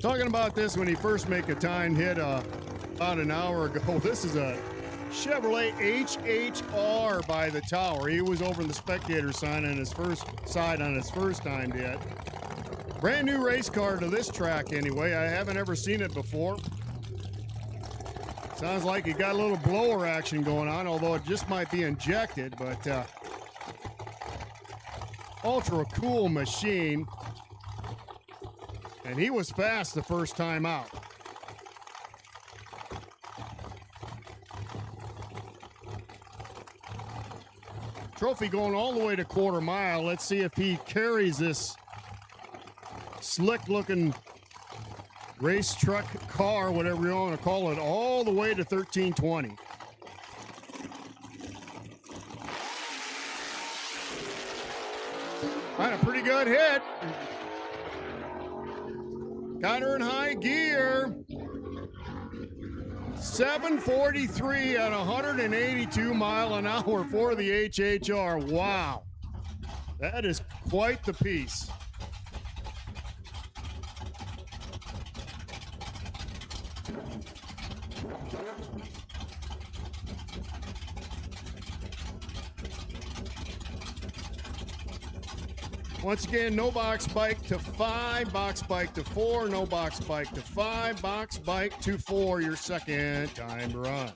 Talking about this when he first make a time hit about an hour ago. This is a Chevrolet HHR by the tower. He was over in the spectator side on his first time hit. Brand new race car to this track anyway. I haven't ever seen it before. Sounds like he got a little blower action going on, although it just might be injected, but ultra cool machine. And he was fast the first time out. Trophy going all the way to quarter mile. Let's see if he carries this slick-looking race truck car, whatever you want to call it, all the way to 1320. Had a pretty good hit. Got her in high gear. 743 at 182 mile an hour for the HHR. Wow. That is quite the piece. Once again, no box bike to 5, box bike to 4, no box bike to 5, box bike to 4, your second time run.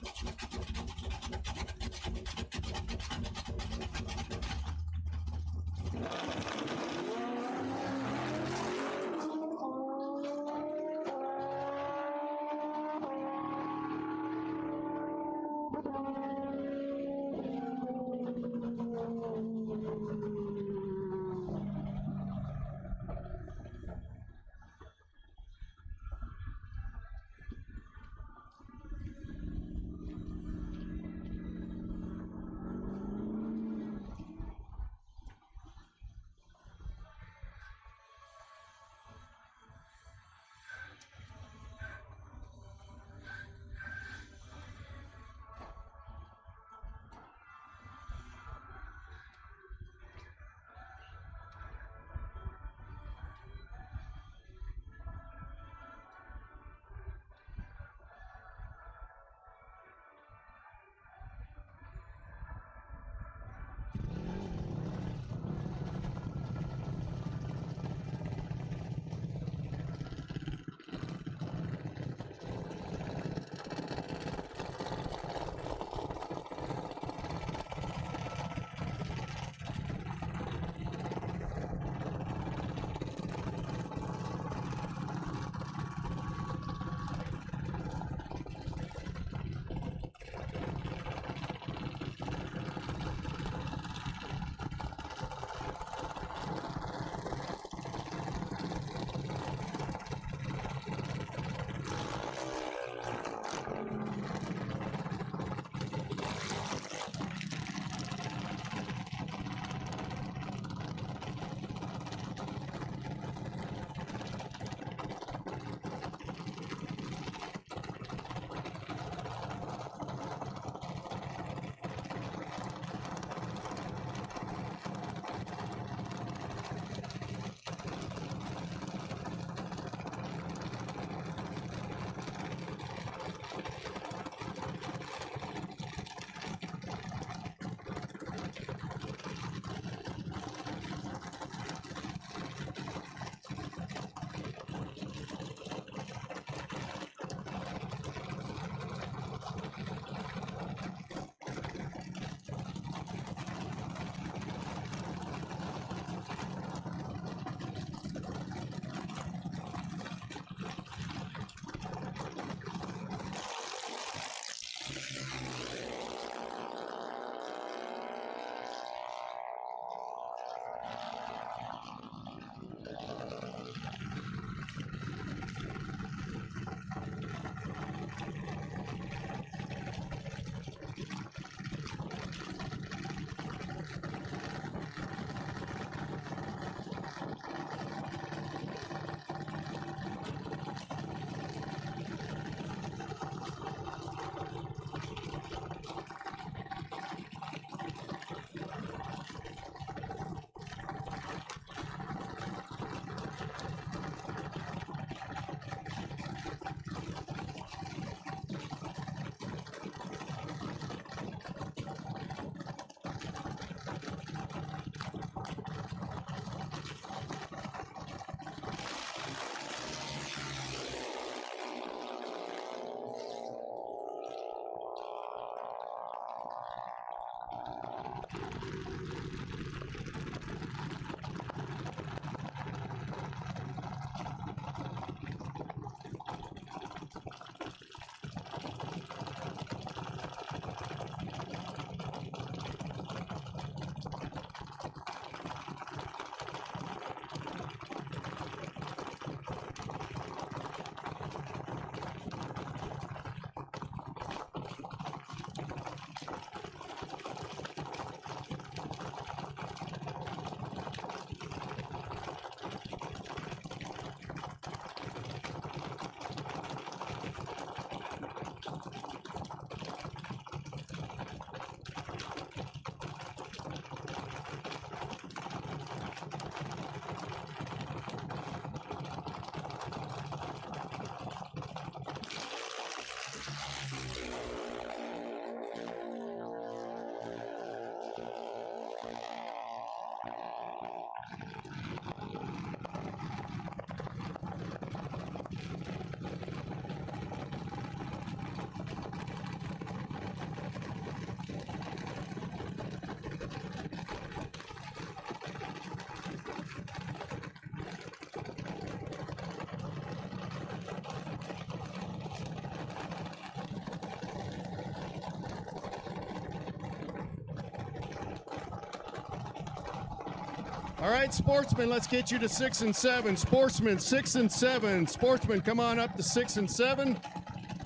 All right, Sportsman, let's get you to 6 and 7. Sportsman, 6 and 7. Sportsman, come on up to 6 and 7.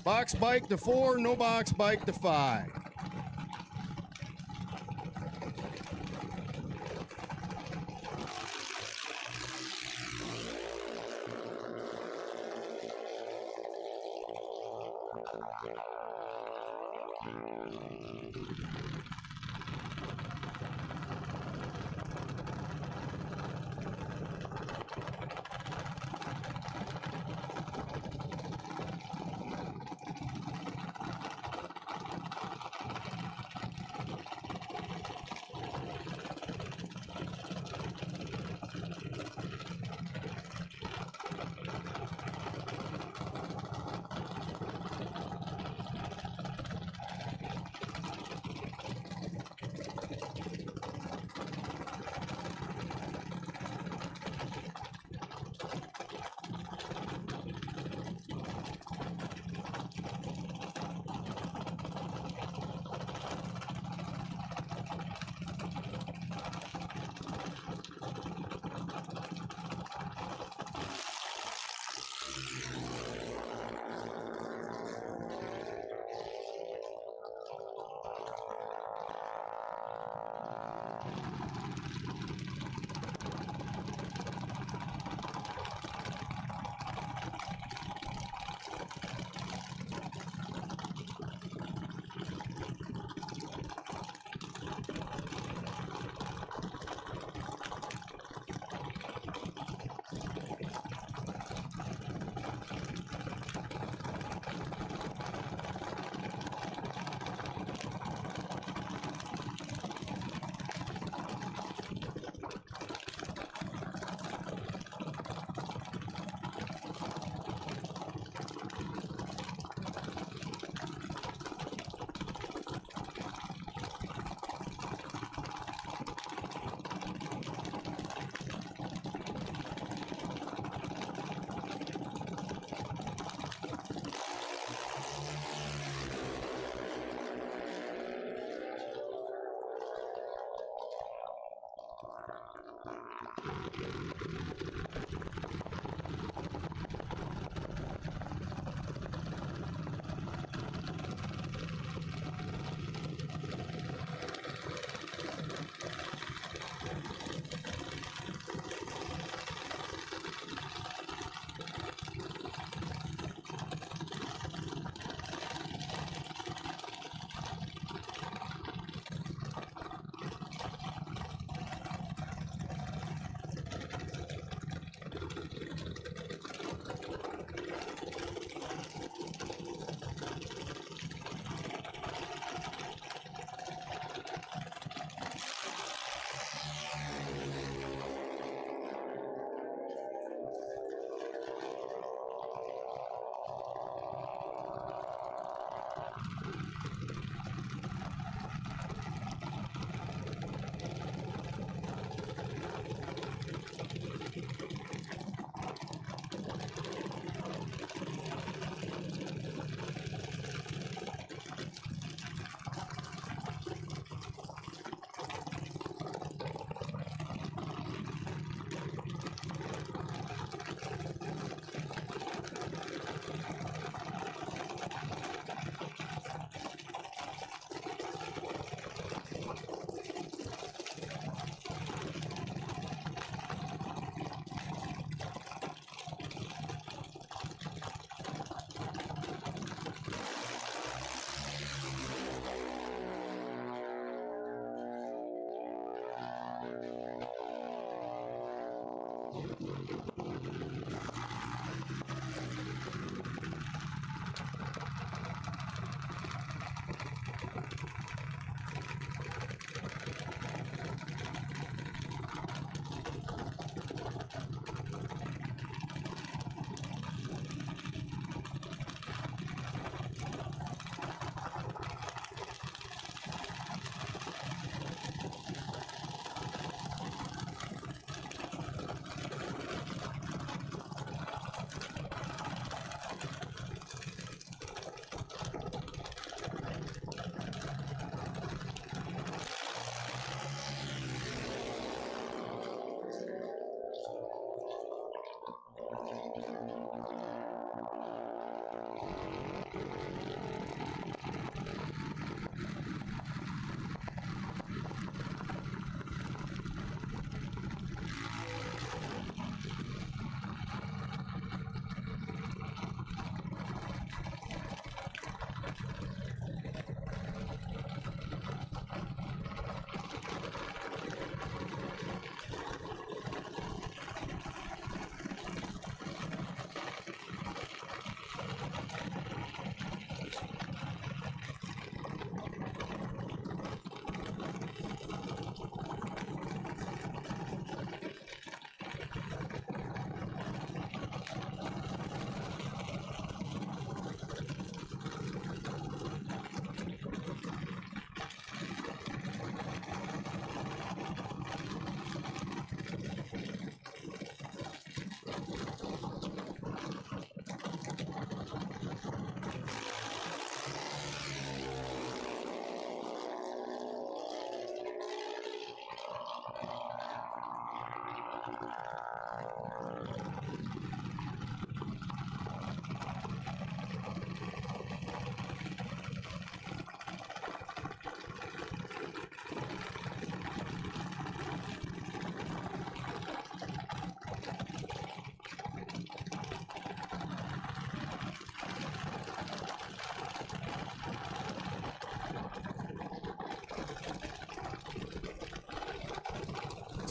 Box bike to 4, no box bike to 5.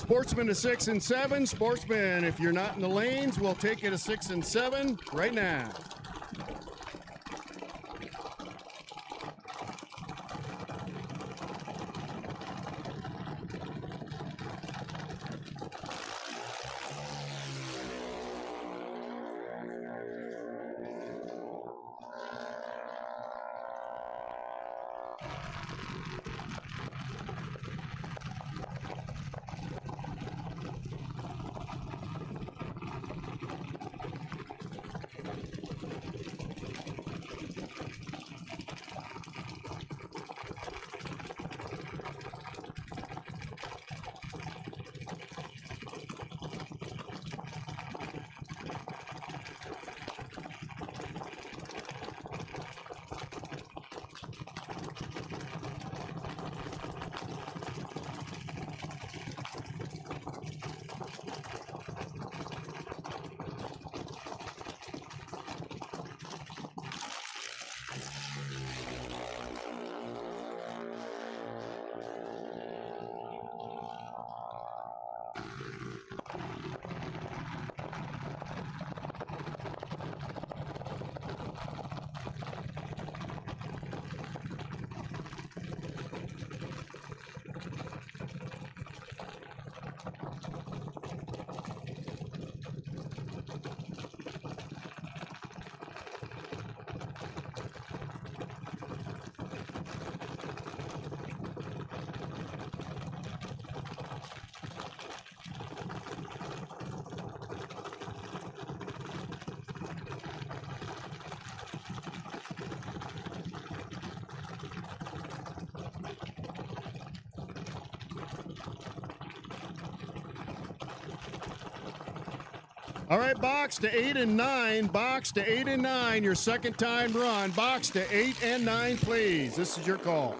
Sportsman to 6 and 7. Sportsman, if you're not in the lanes, we'll take it to 6 and 7 right now. All right, box to 8 and 9. Box to 8 and 9. Your second time run. Box to 8 and 9, please. This is your call.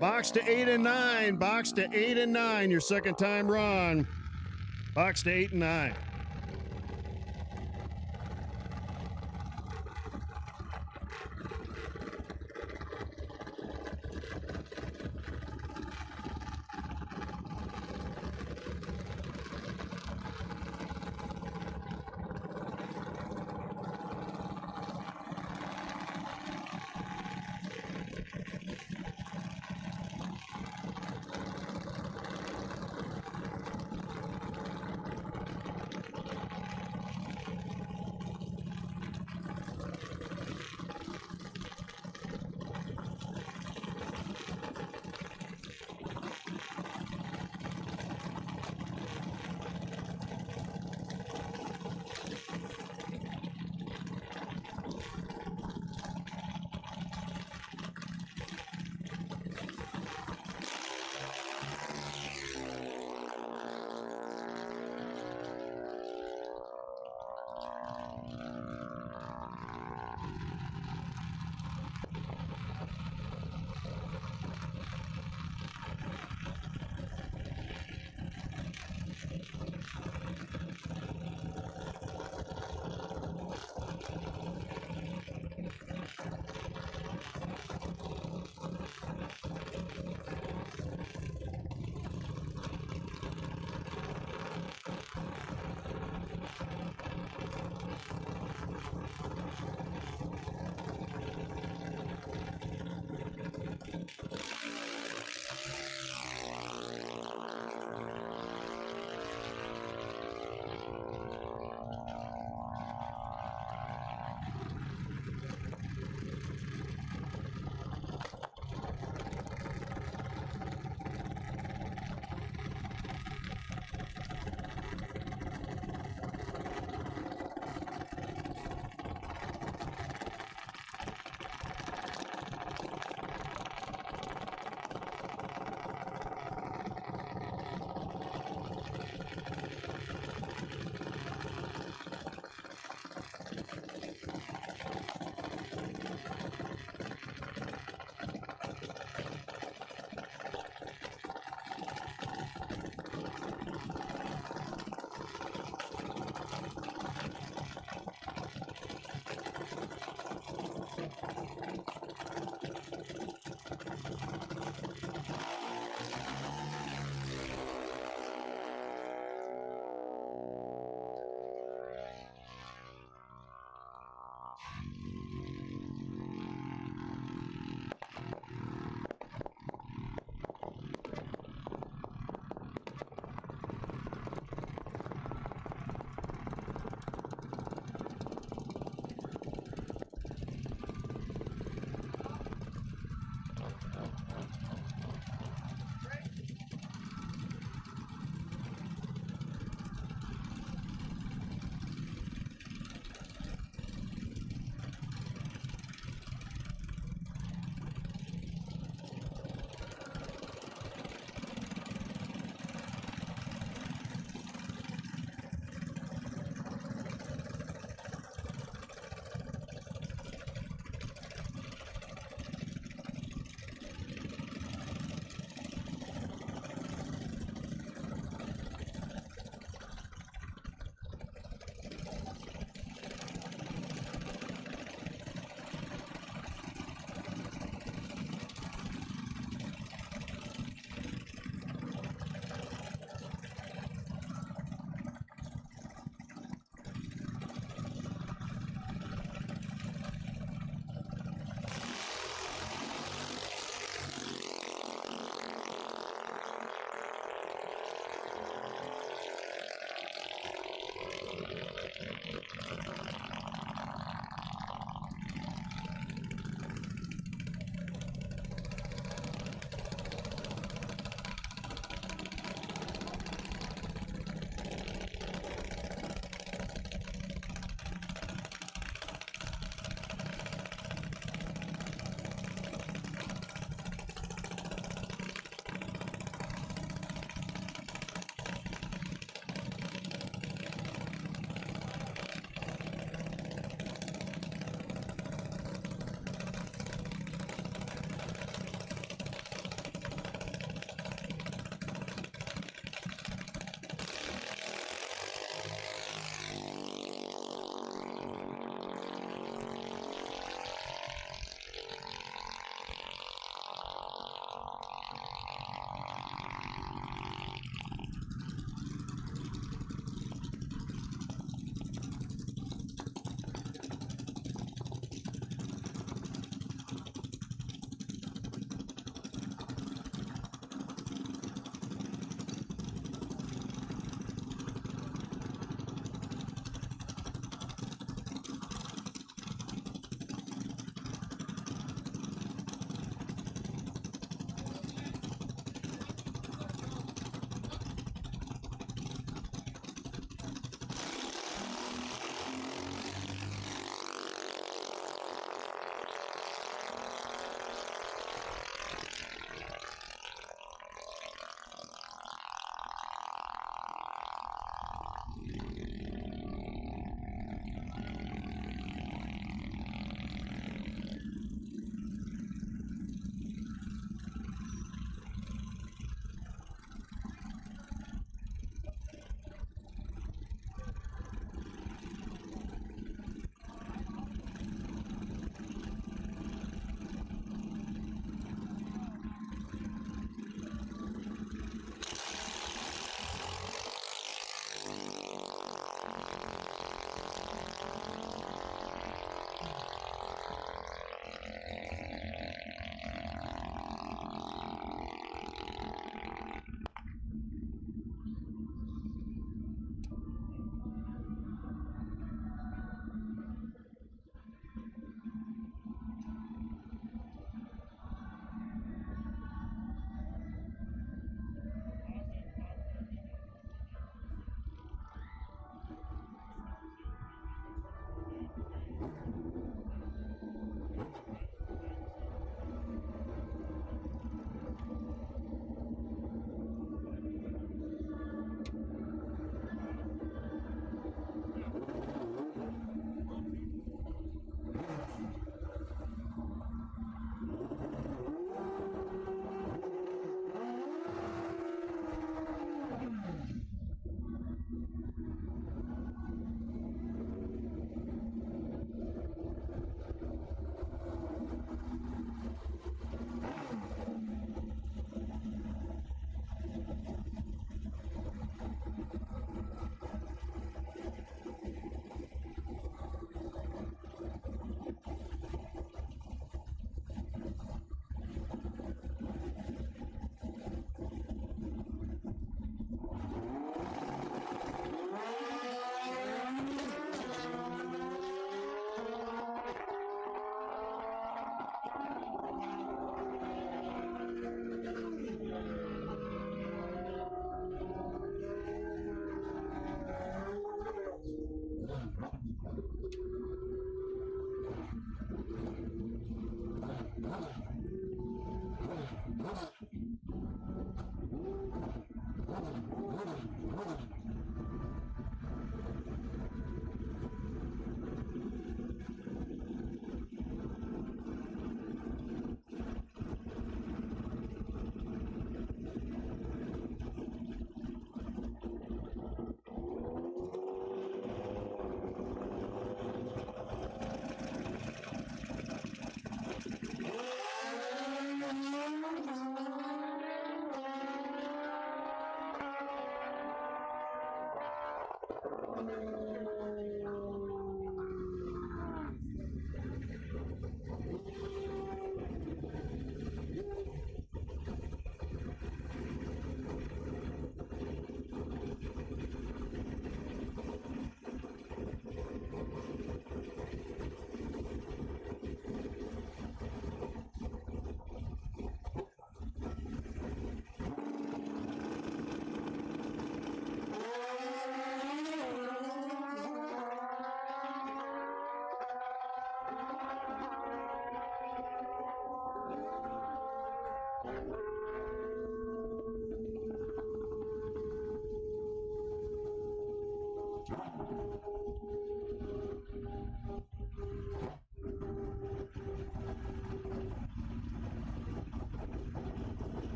Box to 8 and 9. Box to 8 and 9. Your second time run. Box to 8 and 9.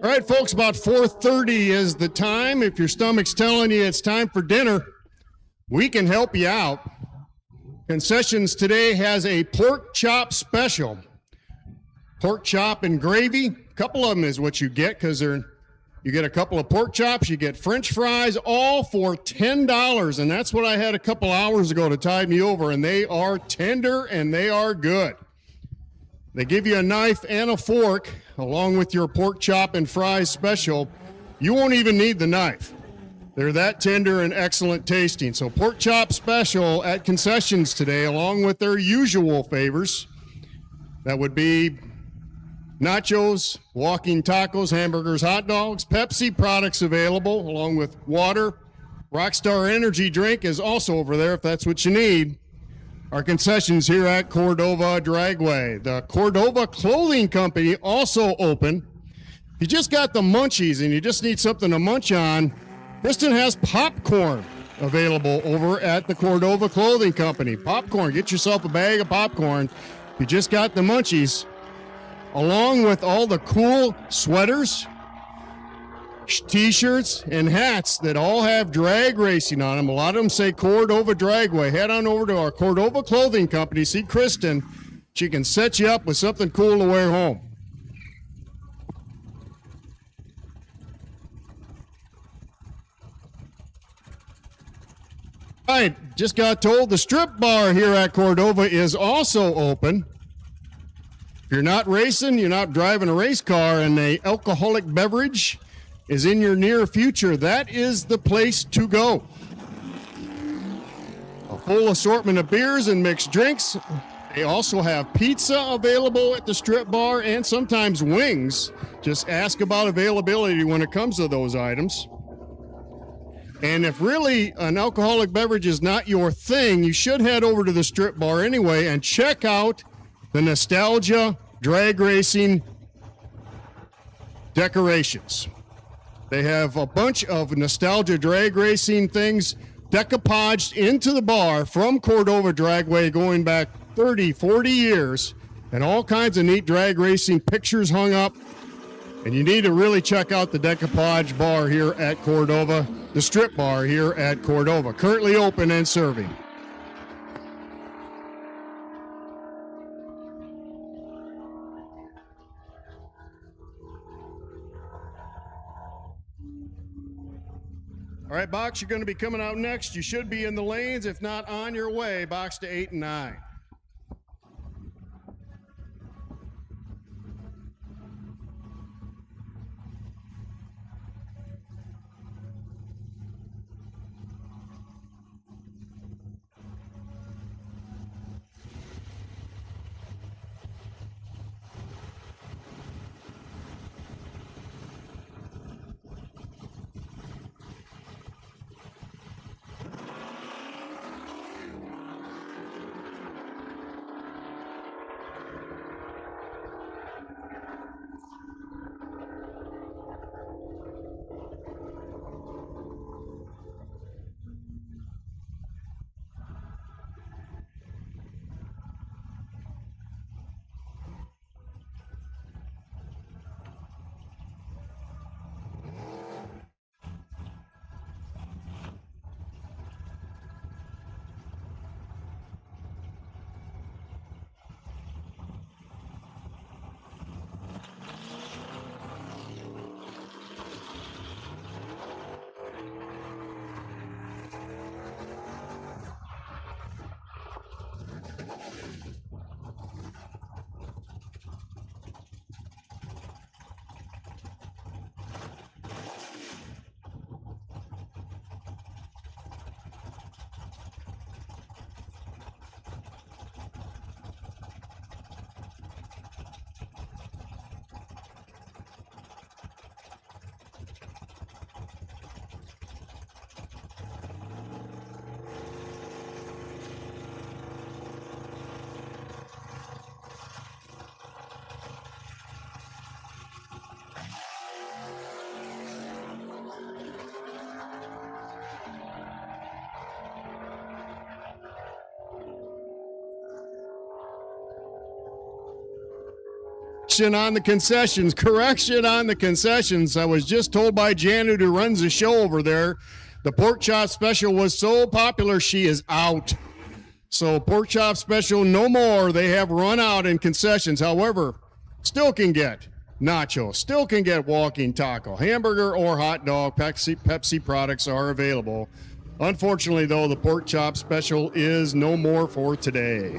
All right, folks, about 4:30 is the time. If your stomach's telling you it's time for dinner, we can help you out. Concessions today has a pork chop special. Pork chop and gravy. A couple of them is what you get because you get a couple of pork chops, you get French fries, all for $10. And that's what I had a couple hours ago to tide me over. And they are tender and they are good. They give you a knife and a fork along with your pork chop and fries special. You won't even need the knife. They're that tender and excellent tasting. So pork chop special at concessions today, along with their usual favors. That would be nachos, walking tacos, hamburgers, hot dogs, Pepsi products available, along with water. Rockstar Energy drink is also over there if that's what you need. Our concessions here at Cordova Dragway. The Cordova Clothing Company also open. If you just got the munchies and you just need something to munch on, Kristen has popcorn. available over at the Cordova Clothing Company. Popcorn, get yourself a bag of popcorn. You just got the munchies, along with all the cool sweaters, t-shirts, and hats that all have drag racing on them. A lot of them say Cordova Dragway. Head on over to our Cordova Clothing Company. See Kristen. She can set you up with something cool to wear home. All right, just got told the strip bar here at Cordova is also open. If you're not racing, you're not driving a race car, and an alcoholic beverage is in your near future, that is the place to go. A full assortment of beers and mixed drinks. They also have pizza available at the strip bar and sometimes wings. Just ask about availability when it comes to those items. And if really an alcoholic beverage is not your thing, you should head over to the strip bar anyway and check out the Nostalgia Drag Racing decorations. They have a bunch of Nostalgia Drag Racing things decoupaged into the bar from Cordova Dragway going back 30, 40 years, and all kinds of neat drag racing pictures hung up. And you need to really check out the decoupage bar here at Cordova, the strip bar here at Cordova, currently open and serving. All right, Box, you're going to be coming out next. You should be in the lanes, if not on your way, box to 8 and 9. On the concessions, correction on the concessions. I was just told by Janet, who runs the show over there, the pork chop special was so popular, she is out. So pork chop special, no more. They have run out in concessions. However, still can get nachos, still can get walking taco, hamburger or hot dog. Pepsi products are available. Unfortunately, though, the pork chop special is no more for today.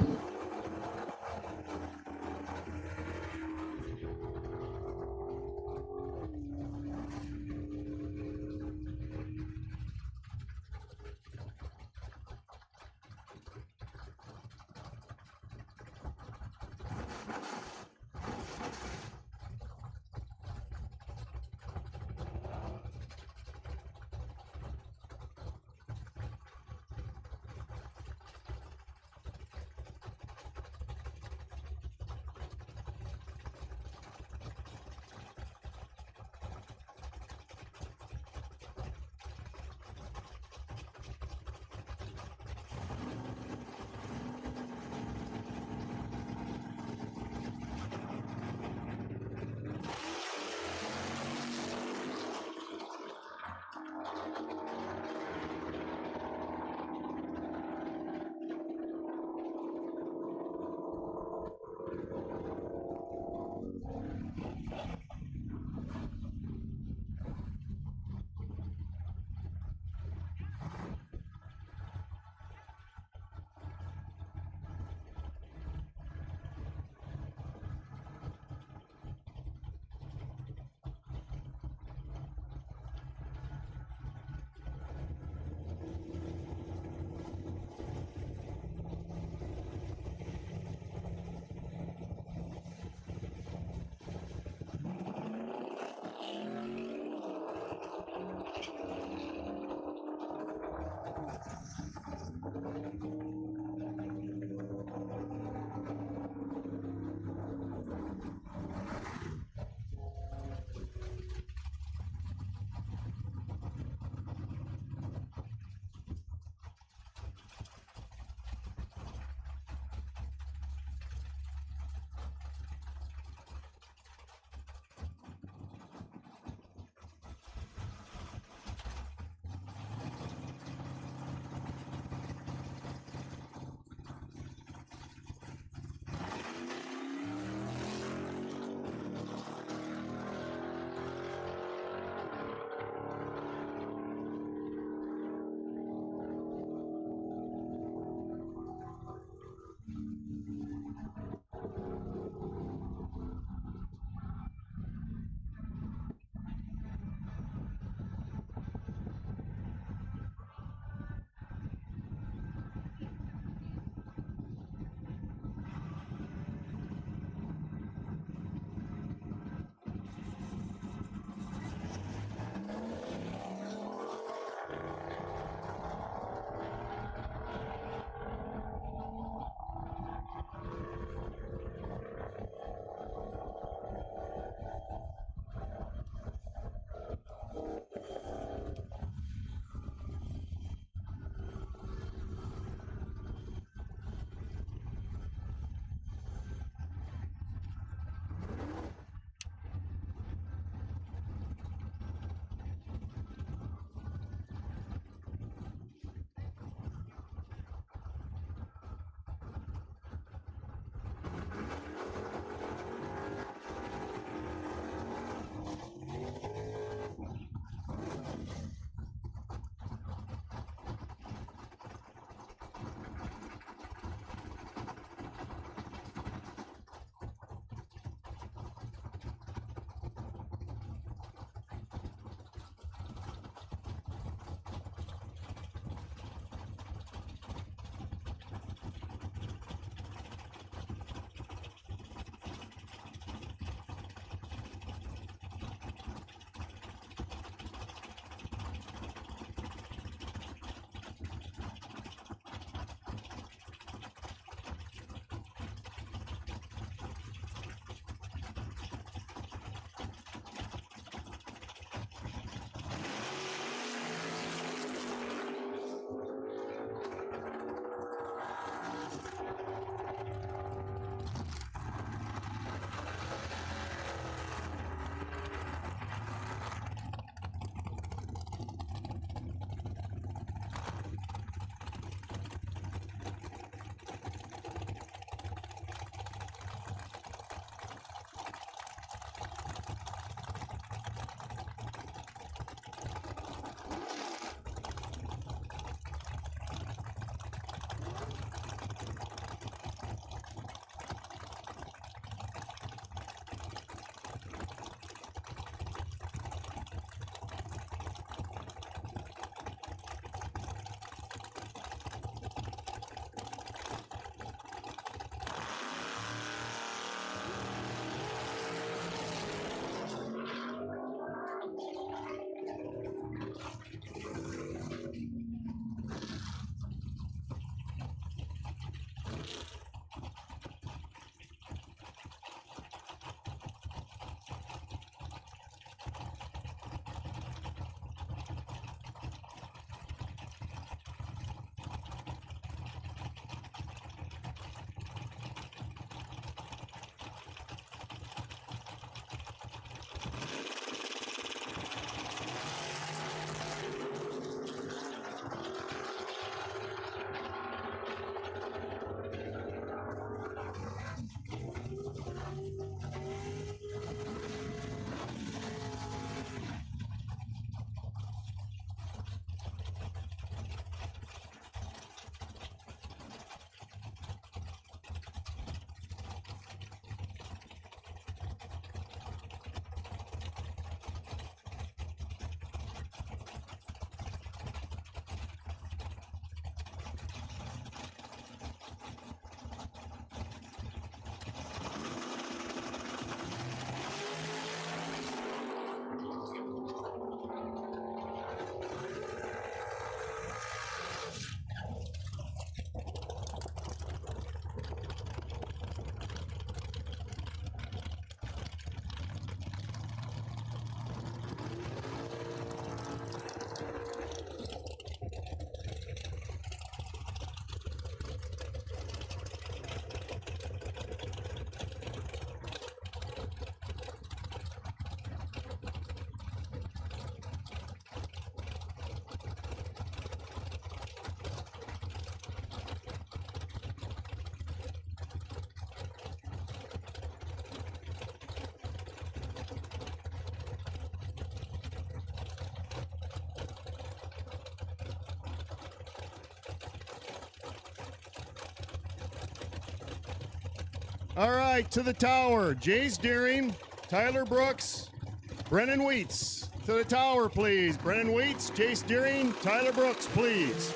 All right, to the tower. Jace Deering, Tyler Brooks, Brennan Wheats. To the tower, please. Brennan Wheats, Jace Deering, Tyler Brooks, please.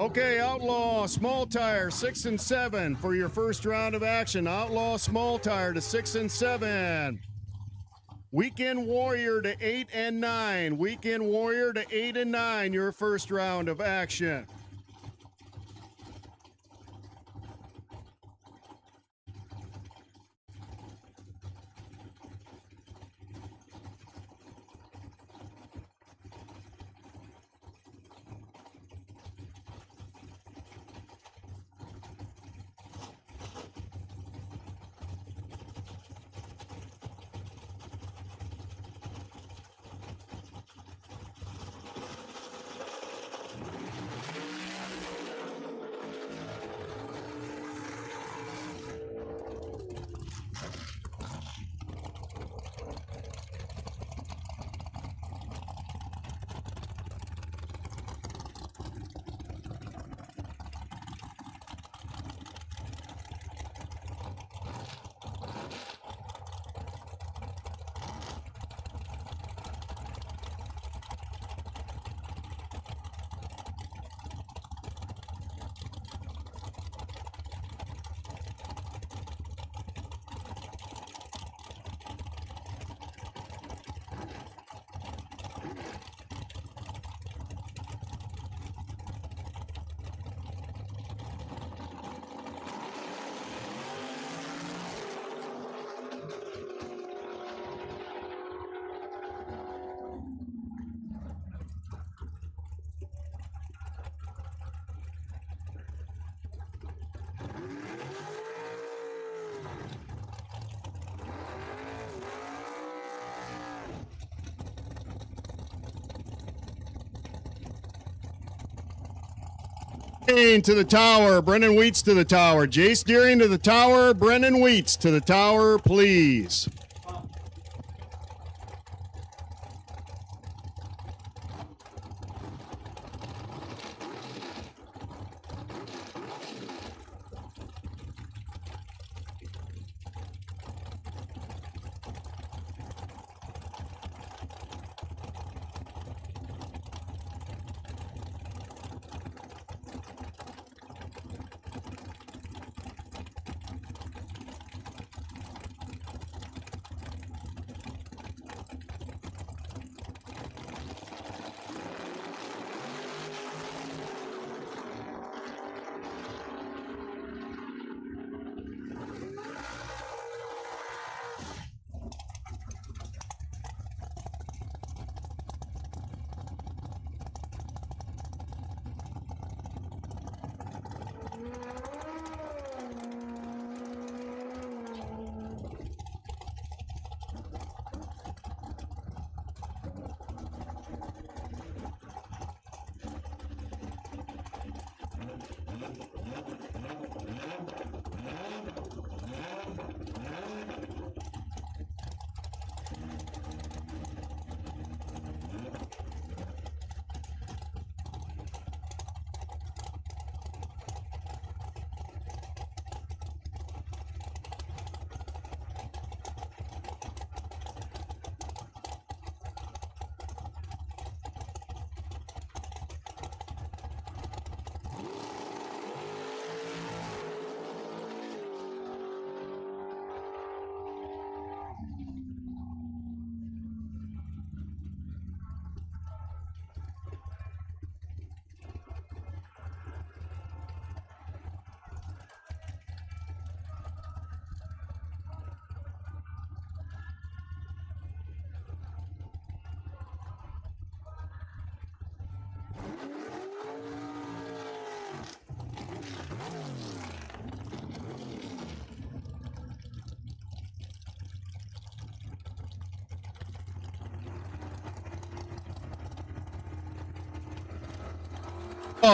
Okay, Outlaw, small tire, 6 and 7 for your first round of action. Outlaw, small tire to 6 and 7. Weekend Warrior to 8 and 9. Weekend Warrior to 8 and 9, your first round of action. To the tower, Brennan Wheats to the tower. Jace Deering to the tower, Brennan Wheats to the tower, please.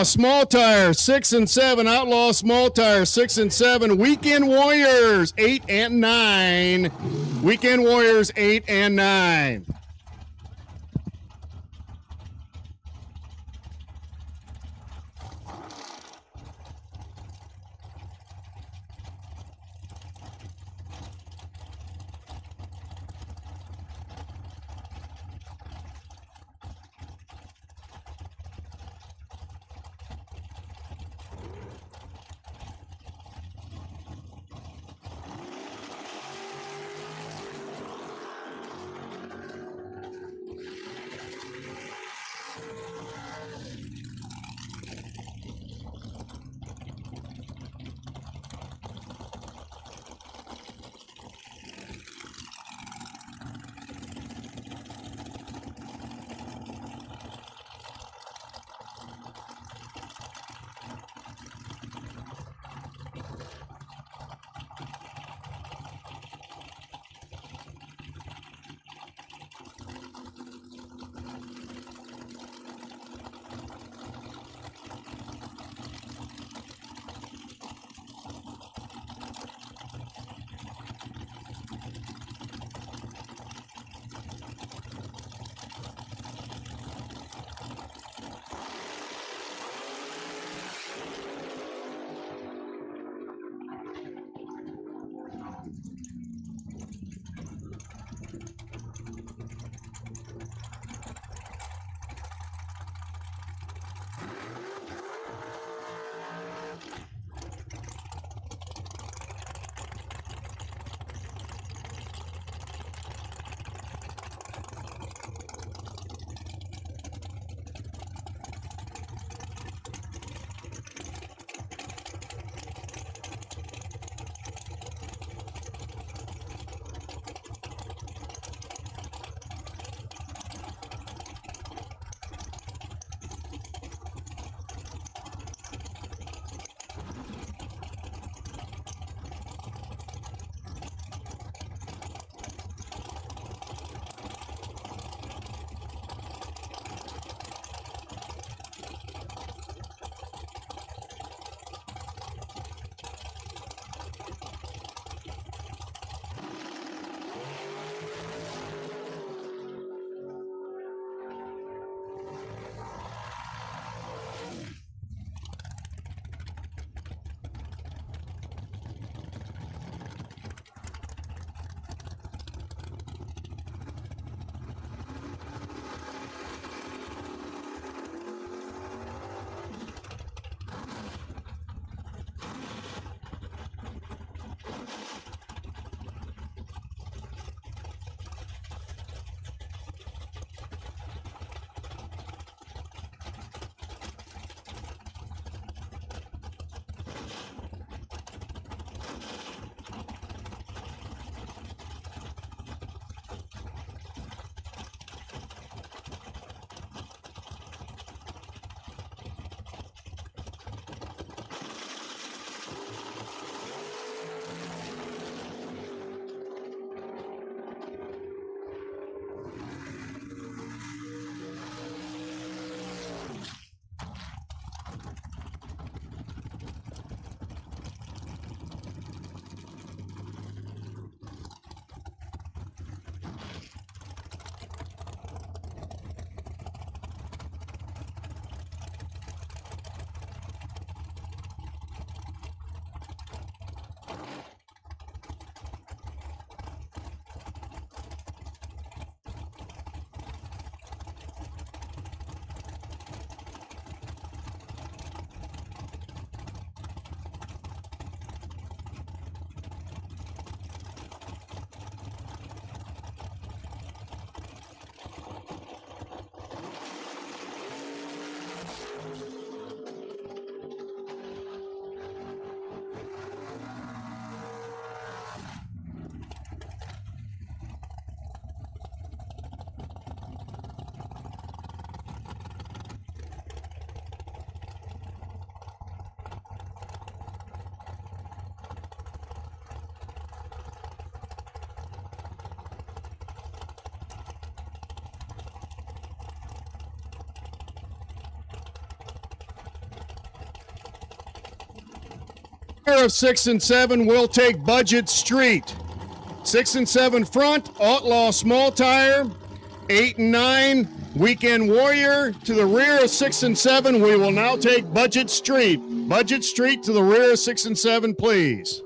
Small tire 6 and 7. Outlaw small tire 6 and 7. Weekend Warriors 8 and 9. Weekend Warriors 8 and 9. Rear of 6 and 7 will take Budget Street. 6 and 7 front, Outlaw Small Tire. 8 and 9, Weekend Warrior. To the rear of 6 and 7, we will now take Budget Street. Budget Street to the rear of 6 and 7, please.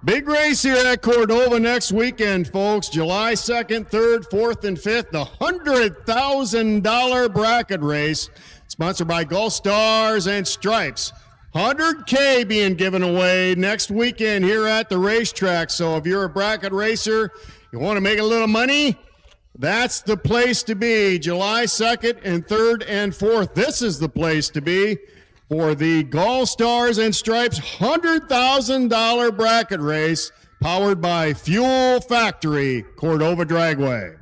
Big race here at Cordova next weekend, folks. July 2nd, 3rd, 4th, and 5th. The $100,000 bracket race, sponsored by Gulf Stars and Stripes. $100K being given away next weekend here at the racetrack. So if you're a bracket racer, you want to make a little money, that's the place to be. July 2nd and 3rd and 4th. This is the place to be for the Gulf Stars and Stripes $100,000 bracket race, powered by Fuel Factory, Cordova Dragway.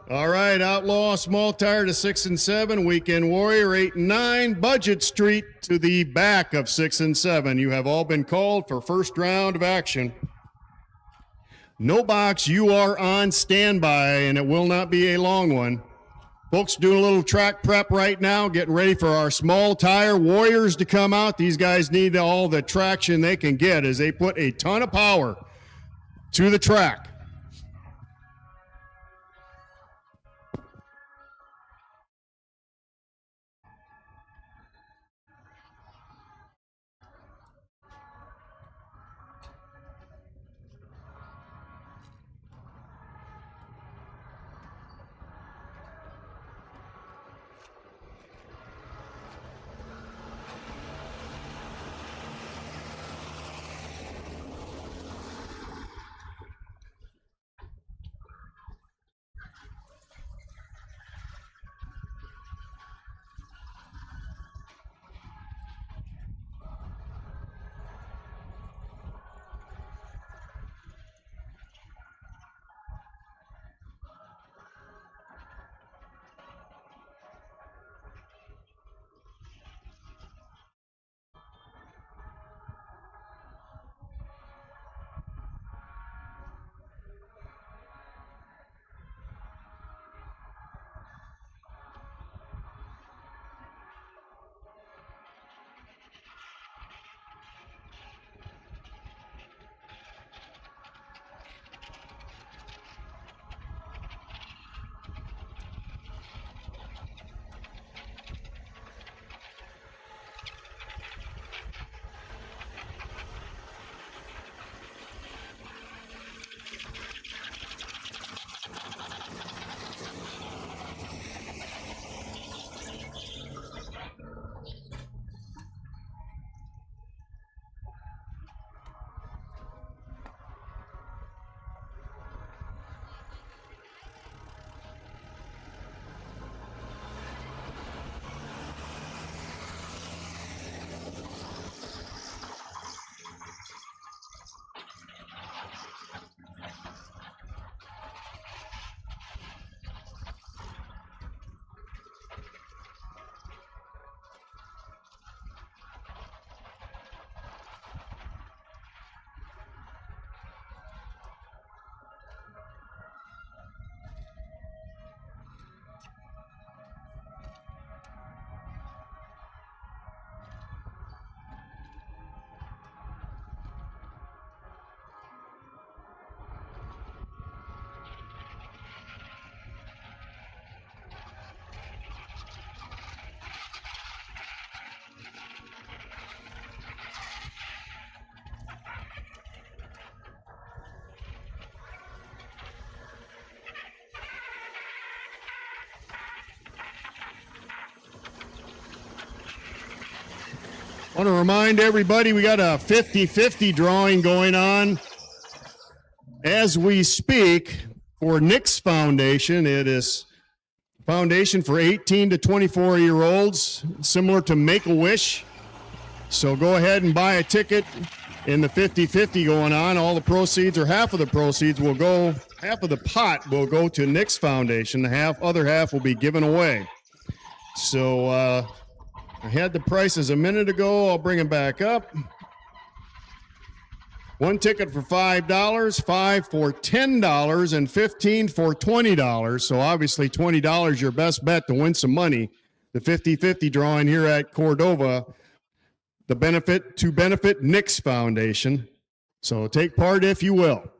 All right, Outlaw, Small Tire to 6 and 7, Weekend Warrior 8 and 9, Budget Street to the back of 6 and 7. You have all been called for first round of action. No box, you are on standby, and it will not be a long one. Folks doing a little track prep right now, getting ready for our Small Tire Warriors to come out. These guys need all the traction they can get as they put a ton of power to the track. I want to remind everybody we got a 50-50 drawing going on as we speak for Nick's Foundation. It is foundation for 18 to 24-year-olds, similar to Make-A-Wish. So go ahead and buy a ticket in the 50-50 going on. All the proceeds, or half of the proceeds, will go, half of the pot will go to Nick's Foundation. The other half will be given away. So I had the prices a minute ago. I'll bring them back up. One ticket for $5, 5 for $10, and 15 for $20. So obviously $20 your best bet to win some money. The 50-50 drawing here at Cordova, the benefit Nick's Foundation. So take part if you will.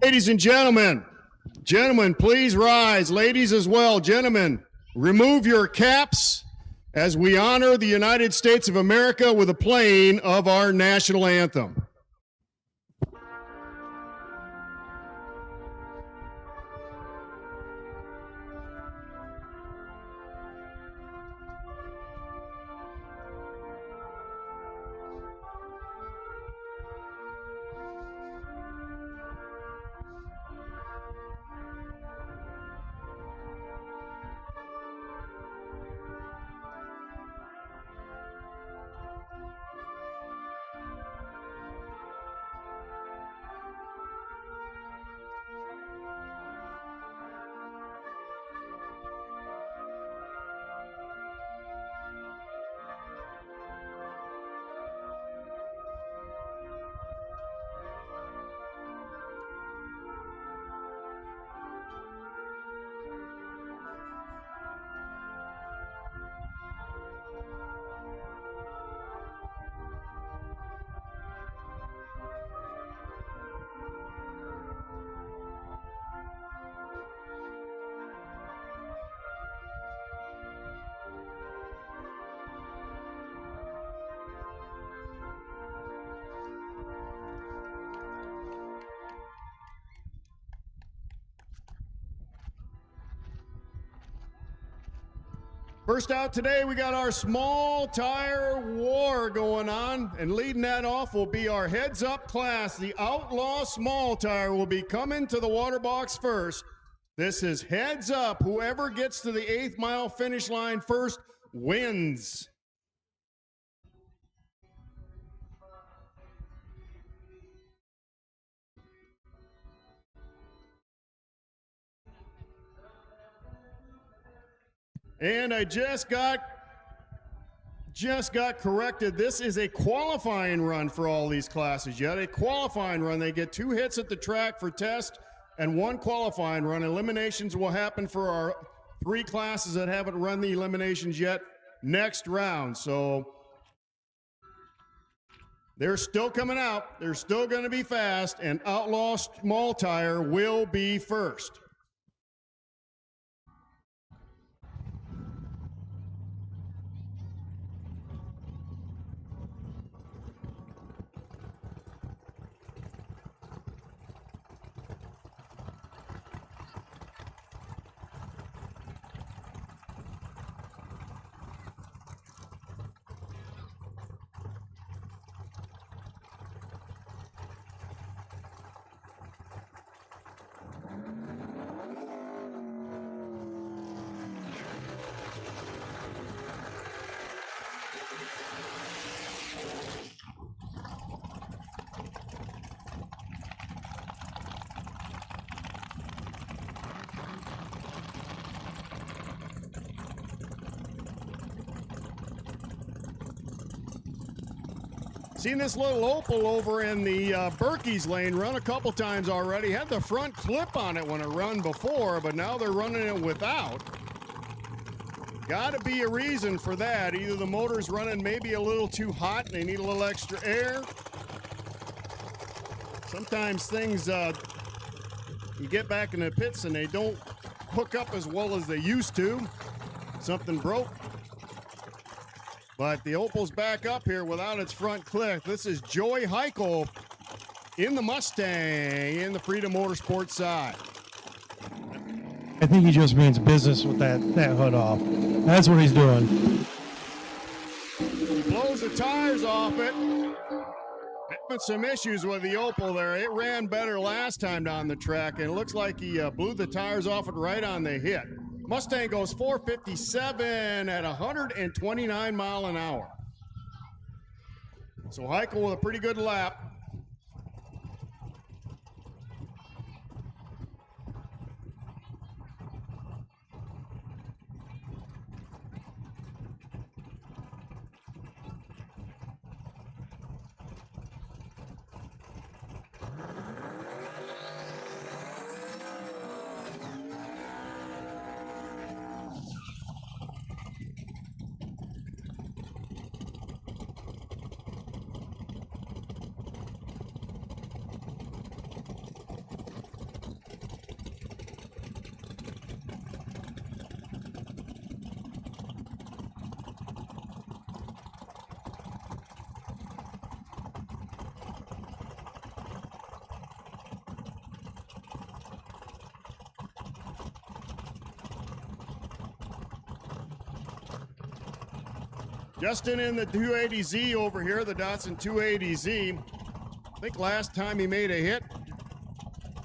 Ladies and gentlemen, please rise. Ladies as well, gentlemen, remove your caps as we honor the United States of America with a playing of our national anthem. First out today, we got our small tire war going on, and leading that off will be our heads up class. The Outlaw Small Tire will be coming to the water box first. This is heads up. Whoever gets to the 8th mile finish line first wins. And I just got corrected. This is a qualifying run for all these classes. You had a qualifying run. They get 2 hits at the track for test, and 1 qualifying run. Eliminations will happen for our 3 classes that haven't run the eliminations yet next round. So they're still coming out. They're still going to be fast, and Outlaw Small Tire will be first. Seen this little Opal over in the Berkey's lane run a couple times already. Had the front clip on it when it run before, but now they're running it without. Got to be a reason for that. Either the motor's running maybe a little too hot and they need a little extra air. Sometimes things, you get back in the pits and they don't hook up as well as they used to. Something broke. But the Opal's back up here without its front clip. This is Joey Heichel in the Mustang in the Freedom Motorsports side. I think he just means business with that hood off. That's what he's doing. He blows the tires off it. Having some issues with the Opal there. It ran better last time down the track, and it looks like he blew the tires off it right on the hit. Mustang goes 457 at 129 mile an hour. So Heichel with a pretty good lap. Justin in the 280Z over here, the Datsun 280Z. I think last time he made a hit,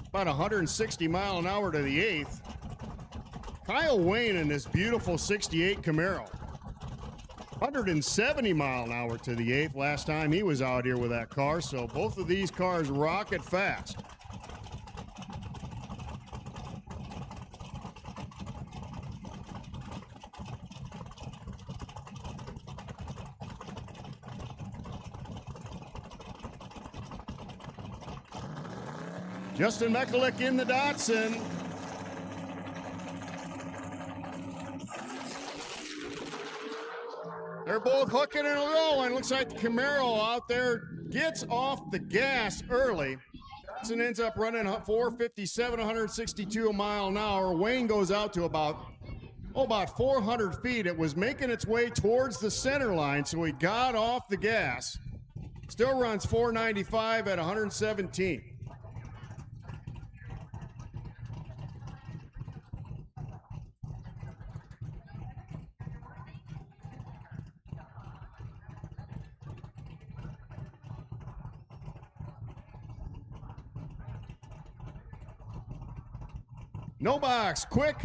about 160 mile an hour to the 8th. Kyle Wayne in this beautiful 68 Camaro. 170 mile an hour to the 8th last time he was out here with that car. So both of these cars rocket fast. Justin Mekulik in the Datsun. They're both hooking and rolling. Looks like the Camaro out there gets off the gas early. Datsun ends up running 457, 162 a mile an hour. Wayne goes out to about 400 feet. It was making its way towards the center line, so he got off the gas. Still runs 495 at 117. No box, quick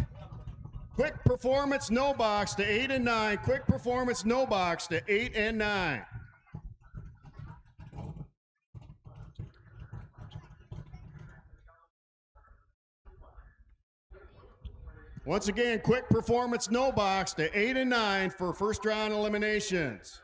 performance, no box to 8 and 9. Quick performance, no box to 8 and 9. Once again, quick performance, no box to 8 and 9 for first round eliminations.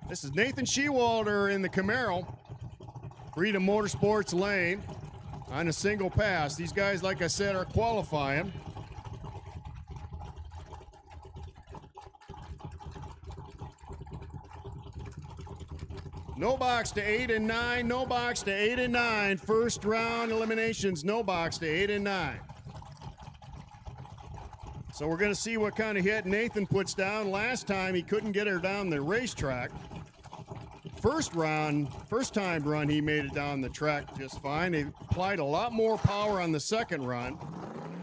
This is Nathan Shewalder in the Camaro. Freedom Motorsports lane on a single pass. These guys, like I said, are qualifying. No box to 8 and 9. No box to 8 and 9. First round eliminations. No box to 8 and 9. So we're going to see what kind of hit Nathan puts down. Last time he couldn't get her down the racetrack. First time run, he made it down the track just fine. They applied a lot more power on the second run.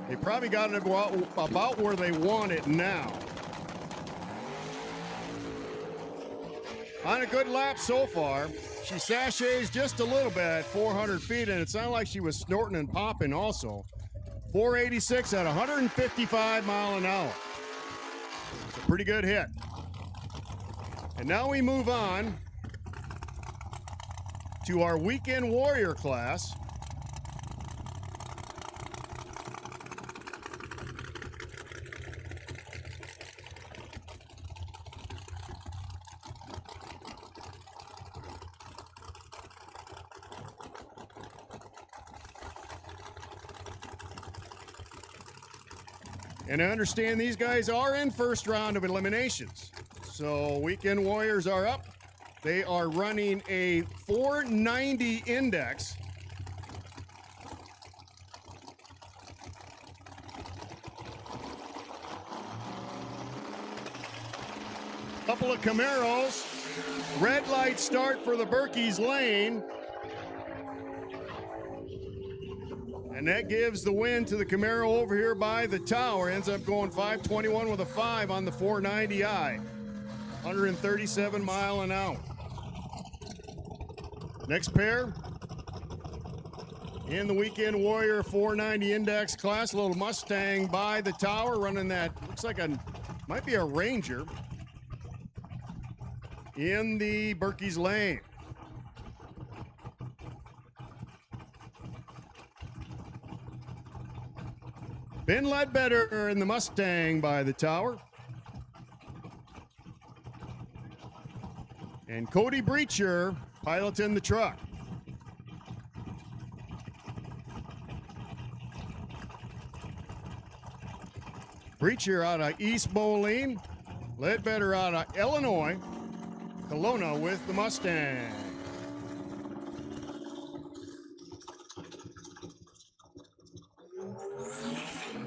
They probably got it about where they want it now. On a good lap so far. She sachets just a little bit at 400 feet, and it sounded like she was snorting and popping also. 486 at 155 mile an hour. It's a pretty good hit. And now we move on to our Weekend Warrior class. And I understand these guys are in first round of eliminations. So Weekend Warriors are up. They are running a 490 index. Couple of Camaros. Red light start for the Berkey's lane. And that gives the win to the Camaro over here by the tower. Ends up going 521 with a 5 on the 490i. 137 mile an hour. Next pair in the Weekend Warrior 490 index class, a little Mustang by the tower running that, looks like might be a Ranger in the Berkey's lane. Ben Ledbetter in the Mustang by the tower. And Cody Breacher piloting the truck. Breacher out of East Moline. Ledbetter out of Illinois. Kelowna with the Mustang.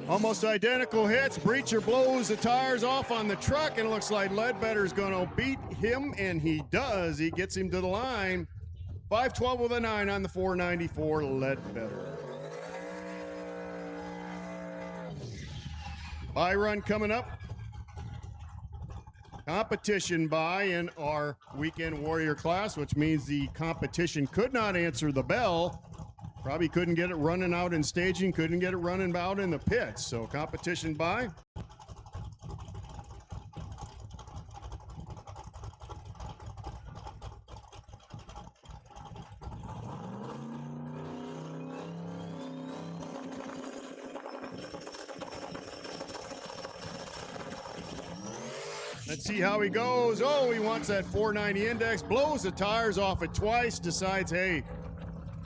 Almost identical hits. Breacher blows the tires off on the truck, and it looks like Ledbetter's going to beat him, and he does. He gets him to the line. 512 with a 9 on the 494 Ledbetter. Bye run coming up. Competition bye in our Weekend Warrior class, which means the competition could not answer the bell. Probably couldn't get it running out in staging, couldn't get it running out in the pits. So competition bye. Let's see how he goes. Oh, he wants that 490 index, blows the tires off it twice, decides, hey,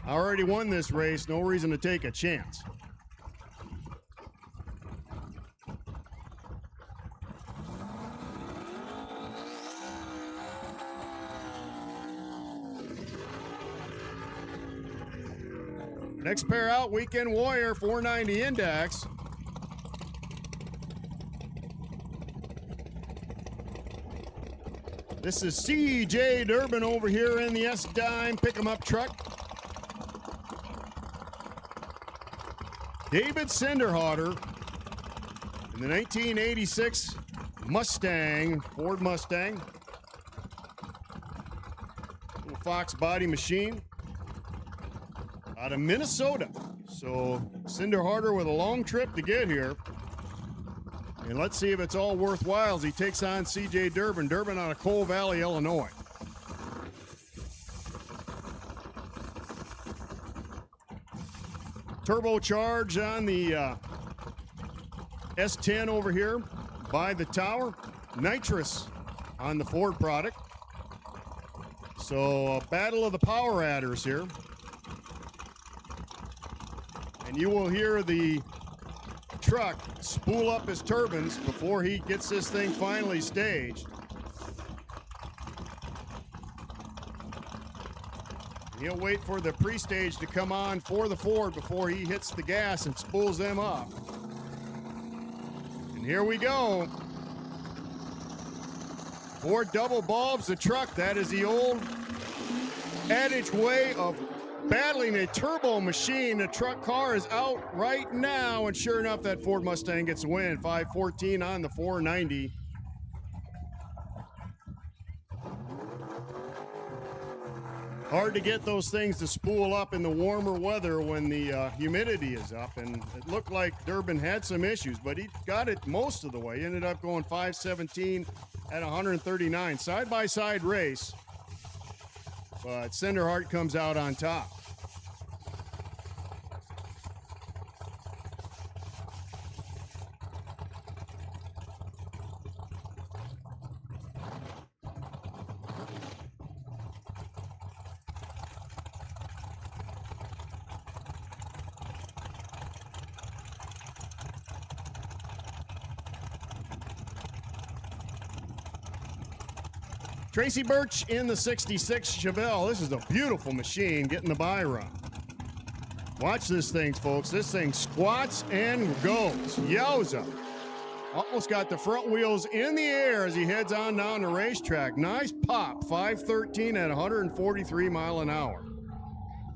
I already won this race, no reason to take a chance. Next pair out, Weekend Warrior 490 index. This is C.J. Durbin over here in the S-Dime pick-em-up truck. David Cinderhotter in the 1986 Mustang, Ford Mustang. Little Fox body machine out of Minnesota. So Cinderhotter with a long trip to get here. And let's see if it's all worthwhile as he takes on C.J. Durbin. Durbin out of Coal Valley, Illinois. Turbocharge on the S10 over here by the tower. Nitrous on the Ford product. So, a battle of the power adders here. And you will hear the truck spool up his turbines before he gets this thing finally staged. He'll wait for the pre-stage to come on for the Ford before he hits the gas and spools them up. And here we go. Ford double bulbs the truck. That is the old adage way of battling a turbo machine. The truck car is out right now, and sure enough, that Ford Mustang gets a win. 5:14 on the 490. Hard to get those things to spool up in the warmer weather when the humidity is up, and it looked like Durbin had some issues, but he got it most of the way. He ended up going 5:17 at 139. Side-by-side race, but Cinderhart comes out on top. Tracy Birch in the 66 Chevelle. This is a beautiful machine getting the buy run. Watch this thing, folks. This thing squats and goes. Yowza. Almost got the front wheels in the air as he heads on down the racetrack. Nice pop. 513 at 143 mile an hour.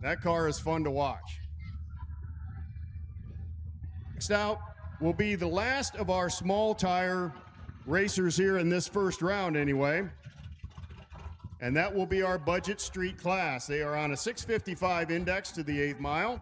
That car is fun to watch. Next out will be the last of our small tire racers here in this first round anyway. And that will be our budget street class. They are on a 655 index to the 8th mile.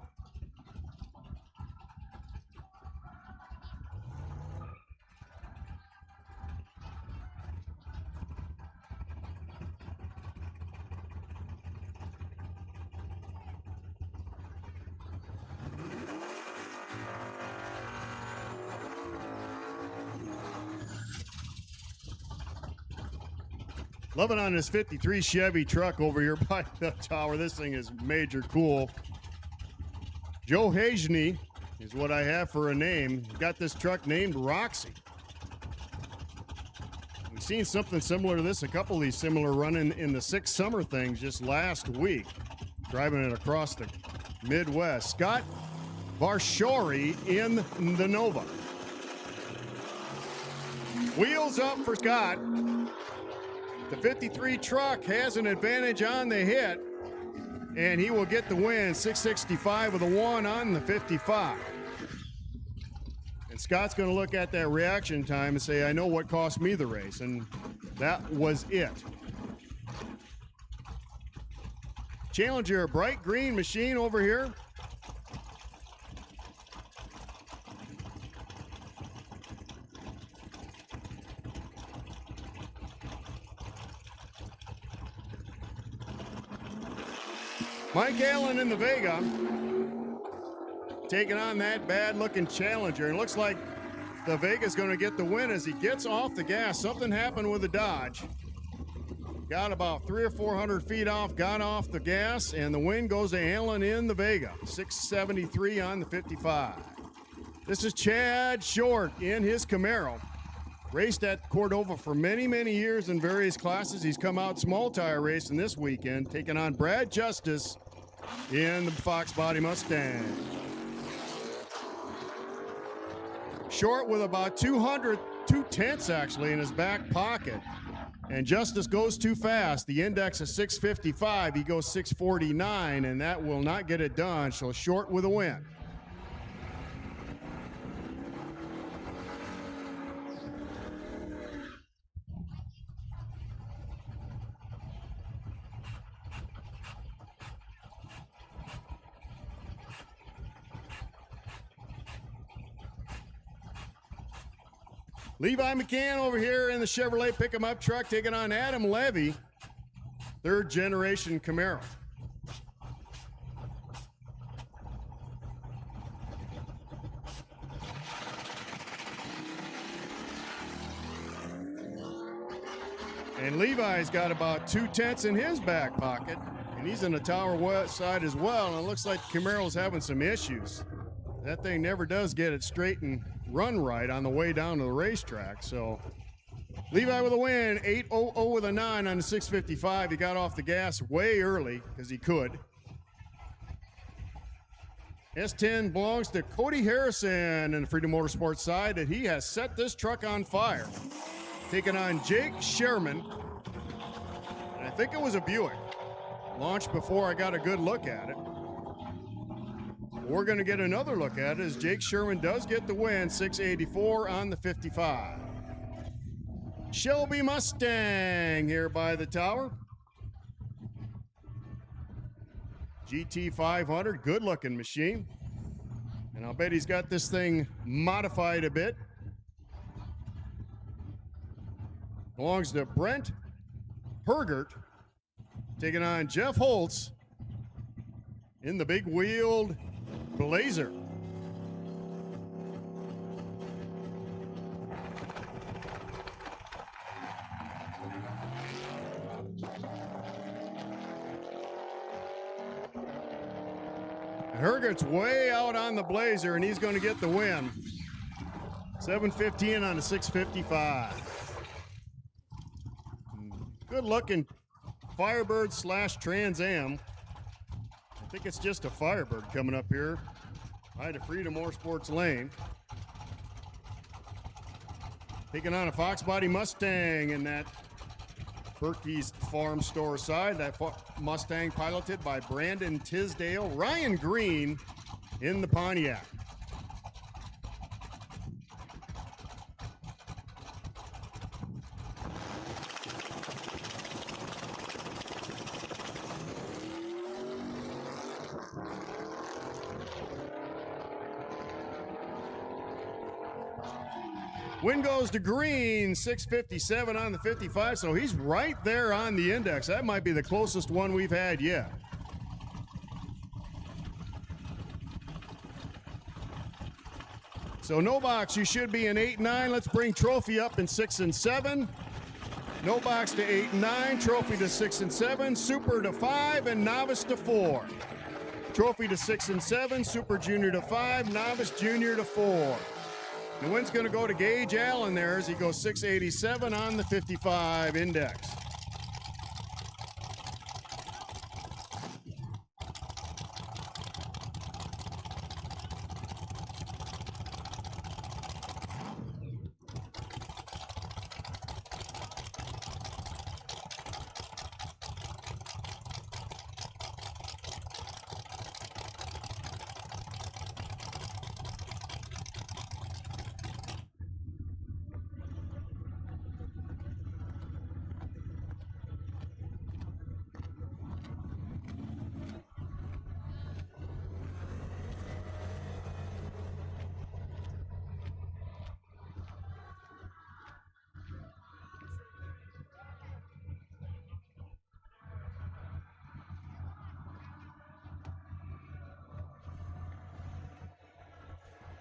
Loving on this 53 Chevy truck over here by the tower. This thing is major cool. Joe Hageney is what I have for a name. Got this truck named Roxy. We've seen something similar to this, a couple of these similar running in the Six Summer things just last week, driving it across the Midwest. Scott Varshori in the Nova. Wheels up for Scott. The 53 truck has an advantage on the hit, and he will get the win. 665 with a 1 on the 55. And Scott's going to look at that reaction time and say, I know what cost me the race, and that was it. Challenger, bright green machine over here. Mike Allen in the Vega taking on that bad-looking Challenger. And it looks like the Vega's going to get the win as he gets off the gas. Something happened with the Dodge. Got about 300 or 400 feet off, got off the gas, and the win goes to Allen in the Vega. 673 on the 55. This is Chad Short in his Camaro. Raced at Cordova for many, many years in various classes. He's come out small tire racing this weekend, taking on Brad Justice in the Fox Body Mustang. Short with about 2/10 actually in his back pocket. And Justice goes too fast. The index is 655. He goes 649, and that will not get it done. So Short with a win. Levi McCann over here in the Chevrolet pick-em-up truck taking on Adam Levy, third generation Camaro. And Levi's got about 2/10 in his back pocket, and he's in the tower west side as well, and it looks like Camaro's having some issues. That thing never does get it straight and run right on the way down to the racetrack. So Levi with a win, 8:00 with a 9 on the 655. He got off the gas way early because he could. S10 belongs to Cody Harrison in the Freedom Motorsports side, and he has set this truck on fire. Taking on Jake Sherman. And I think it was a Buick. Launched before I got a good look at it. We're going to get another look at it as Jake Sherman does get the win, 684 on the 55. Shelby Mustang here by the tower. GT 500, good looking machine. And I'll bet he's got this thing modified a bit. Belongs to Brent Hergert, taking on Jeff Holtz in the big wheeled Blazer. Hergert's way out on the Blazer, and he's going to get the win. 7:15 on a 655. Good looking Firebird / Trans Am. I think it's just a Firebird coming up here. By the Freedom Motorsports lane. Taking on a Fox Body Mustang in that Berkey's Farm Store side. That Mustang piloted by Brandon Tisdale. Ryan Green in the Pontiac. Win goes to Green, 657 on the 55, so he's right there on the index. That might be the closest one we've had yet. So no box, you should be in 8-9. Let's bring Trophy up in 6 and 7. No box to 8 and 9, Trophy to 6 and 7, Super to 5, and Novice to 4. Trophy to 6 and 7, Super Junior to 5, Novice Junior to 4. The win's going to go to Gage Allen there as he goes 687 on the 55 index.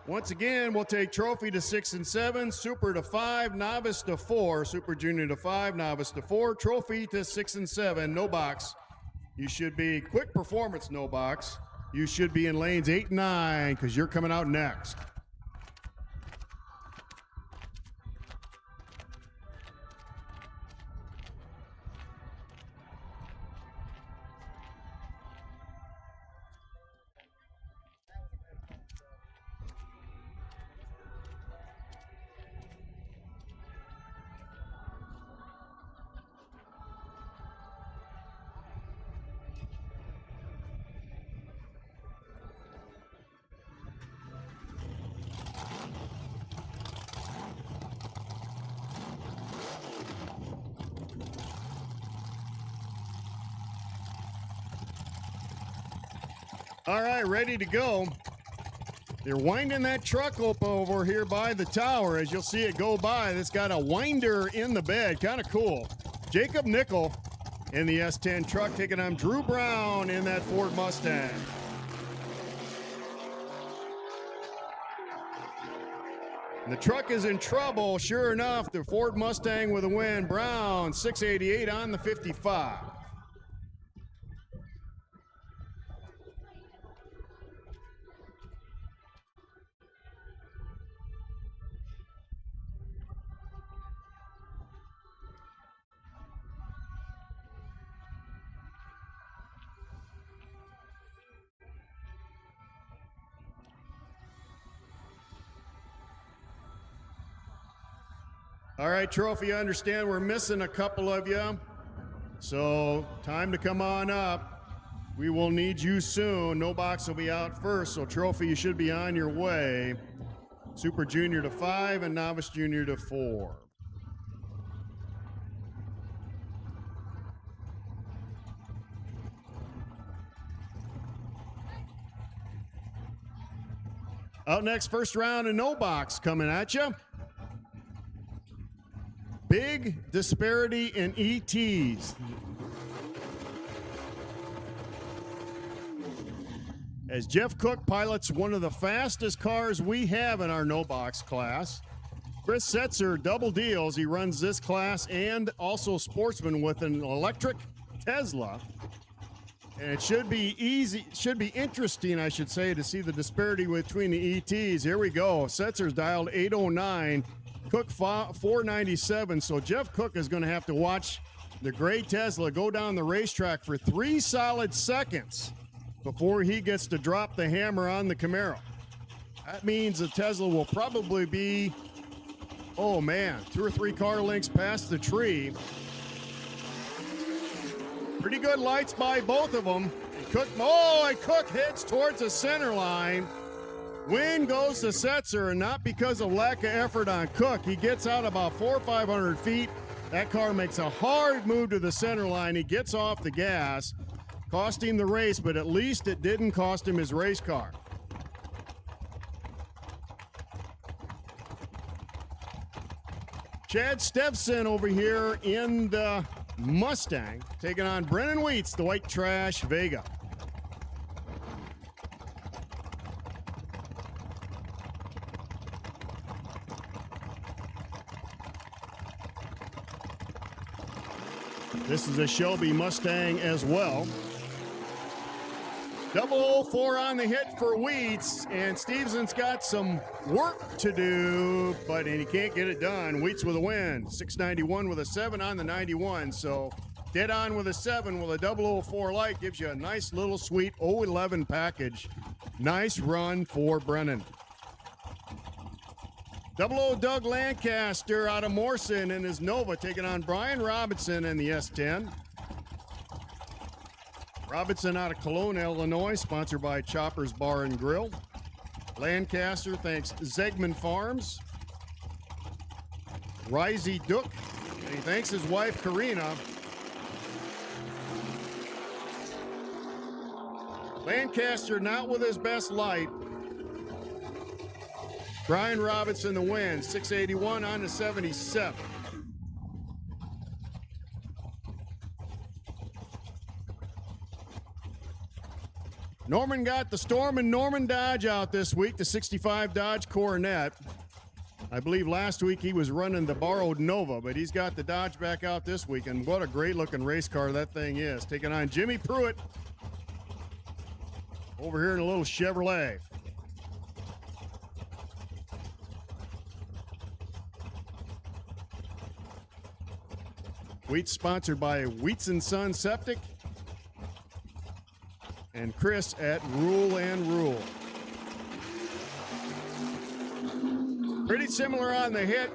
Once again, we'll take Trophy to 6 and 7, Super to 5, Novice to 4, Super Junior to 5, Novice to 4, Trophy to 6 and 7, no box. You should be Quick Performance, no box. You should be in lanes 8 and 9 because you're coming out next. All right, ready to go. They're winding that truck up over here by the tower. As you'll see it go by, it's got a winder in the bed. Kind of cool. Jacob Nickel in the S10 truck taking on Drew Brown in that Ford Mustang. And the truck is in trouble. Sure enough, the Ford Mustang with a win. Brown, 688 on the 55. All right, Trophy, I understand we're missing a couple of you. So time to come on up. We will need you soon. No box will be out first. So Trophy, you should be on your way. Super Junior to 5 and Novice Junior to 4. Out next, first round of no box coming at you. Big disparity in ETs. As Jeff Cook pilots one of the fastest cars we have in our no box class. Chris Setzer double deals. He runs this class and also Sportsman with an electric Tesla. And it should be interesting, I should say, to see the disparity between the ETs. Here we go. Setzer's dialed 809. Cook 497. So Jeff Cook is going to have to watch the gray Tesla go down the racetrack for 3 solid seconds before he gets to drop the hammer on the Camaro. That means the Tesla will probably be, oh man, 2 or 3 car lengths past the tree. Pretty good lights by both of them. And Cook hits towards the center line. Win goes to Setzer, and not because of lack of effort on Cook. He gets out about 400 or 500 feet. That car makes a hard move to the center line. He gets off the gas, cost him the race, but at least it didn't cost him his race car. Chad Steffson over here in the Mustang, taking on Brennan Wheats, the white trash Vega. This is a Shelby Mustang as well. 004 on the hit for Wheats, and Stevenson's got some work to do, but he can't get it done. Wheats with a win, 691 with a 7 on the 91, so dead on with a 7 with a 004 light gives you a nice little sweet 011 package. Nice run for Brennan. 00 Doug Lancaster out of Morrison in his Nova, taking on Brian Robinson in the S10. Robinson out of Cologne, Illinois, sponsored by Chopper's Bar and Grill. Lancaster thanks Zegman Farms. Risey Duke, and he thanks his wife Karina. Lancaster not with his best light. Brian Robinson the win, 681 on to 77. Norman got the Storm and Norman Dodge out this week, the 65 Dodge Coronet. I believe last week he was running the borrowed Nova, but he's got the Dodge back out this week, and what a great looking race car that thing is. Taking on Jimmy Pruitt over here in a little Chevrolet. Wheats sponsored by Wheats & Son Septic and Chris at Rule and Rule. Pretty similar on the hit.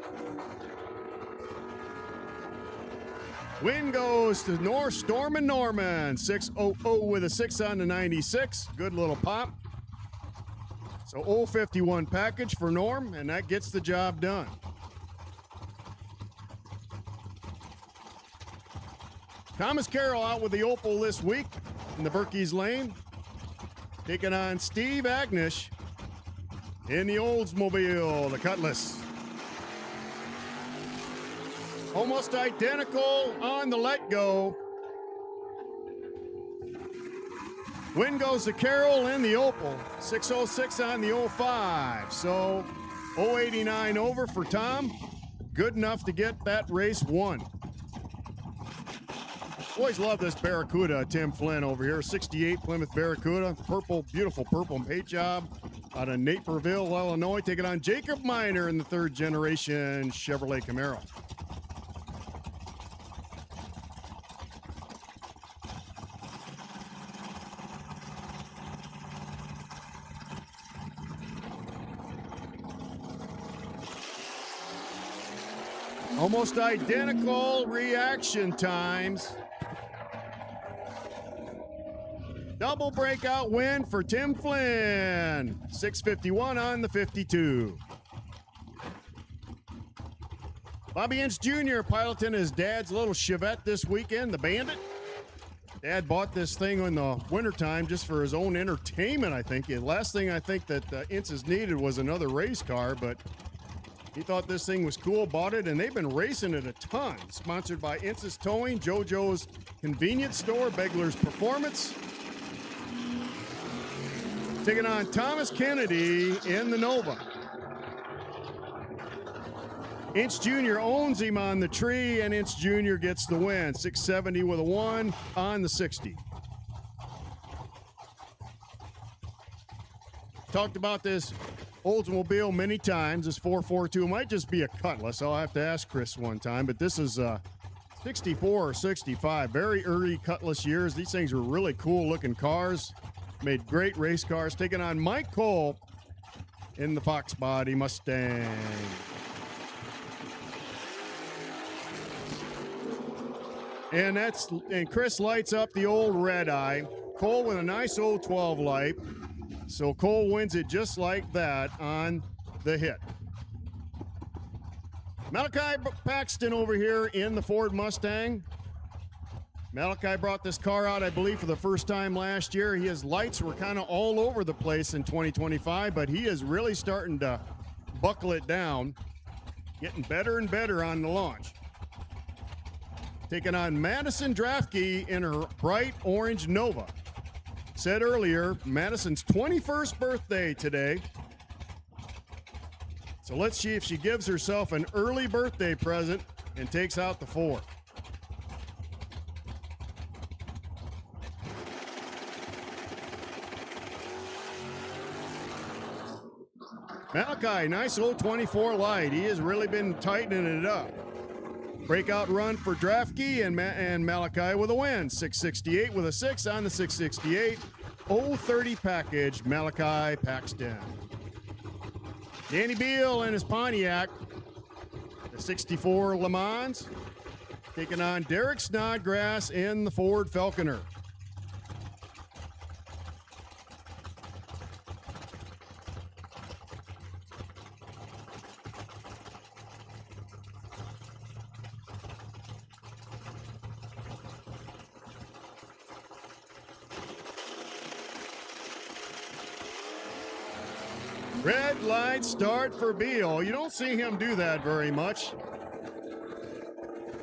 Win goes to Storm and Norman, 600 with a 6 on the 96. Good little pop. So 051 package for Norm, and that gets the job done. Thomas Carroll out with the Opal this week in the Berkey's Lane, taking on Steve Agnish in the Oldsmobile, the Cutlass. Almost identical on the let go. Win goes to Carroll in the Opal, 606 on the 05. So 089 over for Tom. Good enough to get that race won. Always love this Barracuda, Tim Flynn over here. 68 Plymouth Barracuda. Purple, beautiful purple paint job out of Naperville, Illinois. Taking on Jacob Miner in the third generation Chevrolet Camaro. Almost identical reaction times. Double breakout win for Tim Flynn. 6:51 on the 52. Bobby Ince Jr. piloting his dad's little Chevette this weekend, the Bandit. Dad bought this thing in the wintertime just for his own entertainment, I think. The last thing I think that Ince's needed was another race car, but he thought this thing was cool, bought it, and they've been racing it a ton. Sponsored by Ince's Towing, JoJo's Convenience Store, Begler's Performance. Taking on Thomas Kennedy in the Nova. Ince Jr. owns him on the tree, and Ince Jr. gets the win. 670 with a 1 on the 60. Talked about this Oldsmobile many times. This 442 might just be a Cutlass. I'll have to ask Chris one time, but this is 64 or 65. Very early Cutlass years. These things were really cool looking cars. Made great race cars. Taking on Mike Cole in the Fox Body Mustang. And Chris lights up the old red eye. Cole with a nice old 12 light. So Cole wins it just like that on the hit. Malachi Paxton over here in the Ford Mustang. Malachi brought this car out, I believe, for the first time last year. His lights were kind of all over the place in 2025, but he is really starting to buckle it down, getting better and better on the launch. Taking on Madison Drafke in her bright orange Nova. Said earlier, Madison's 21st birthday today. So let's see if she gives herself an early birthday present and takes out the 4. Malachi, nice old 24 light. He has really been tightening it up. Breakout run for Drafke and Malachi with a win. 668 with a 6 on the 668. 030 package, Malachi Paxton. Danny Beal and his Pontiac. The 64 Le Mans. Taking on Derek Snodgrass in the Ford Falconer. Red light start for Beal. You don't see him do that very much.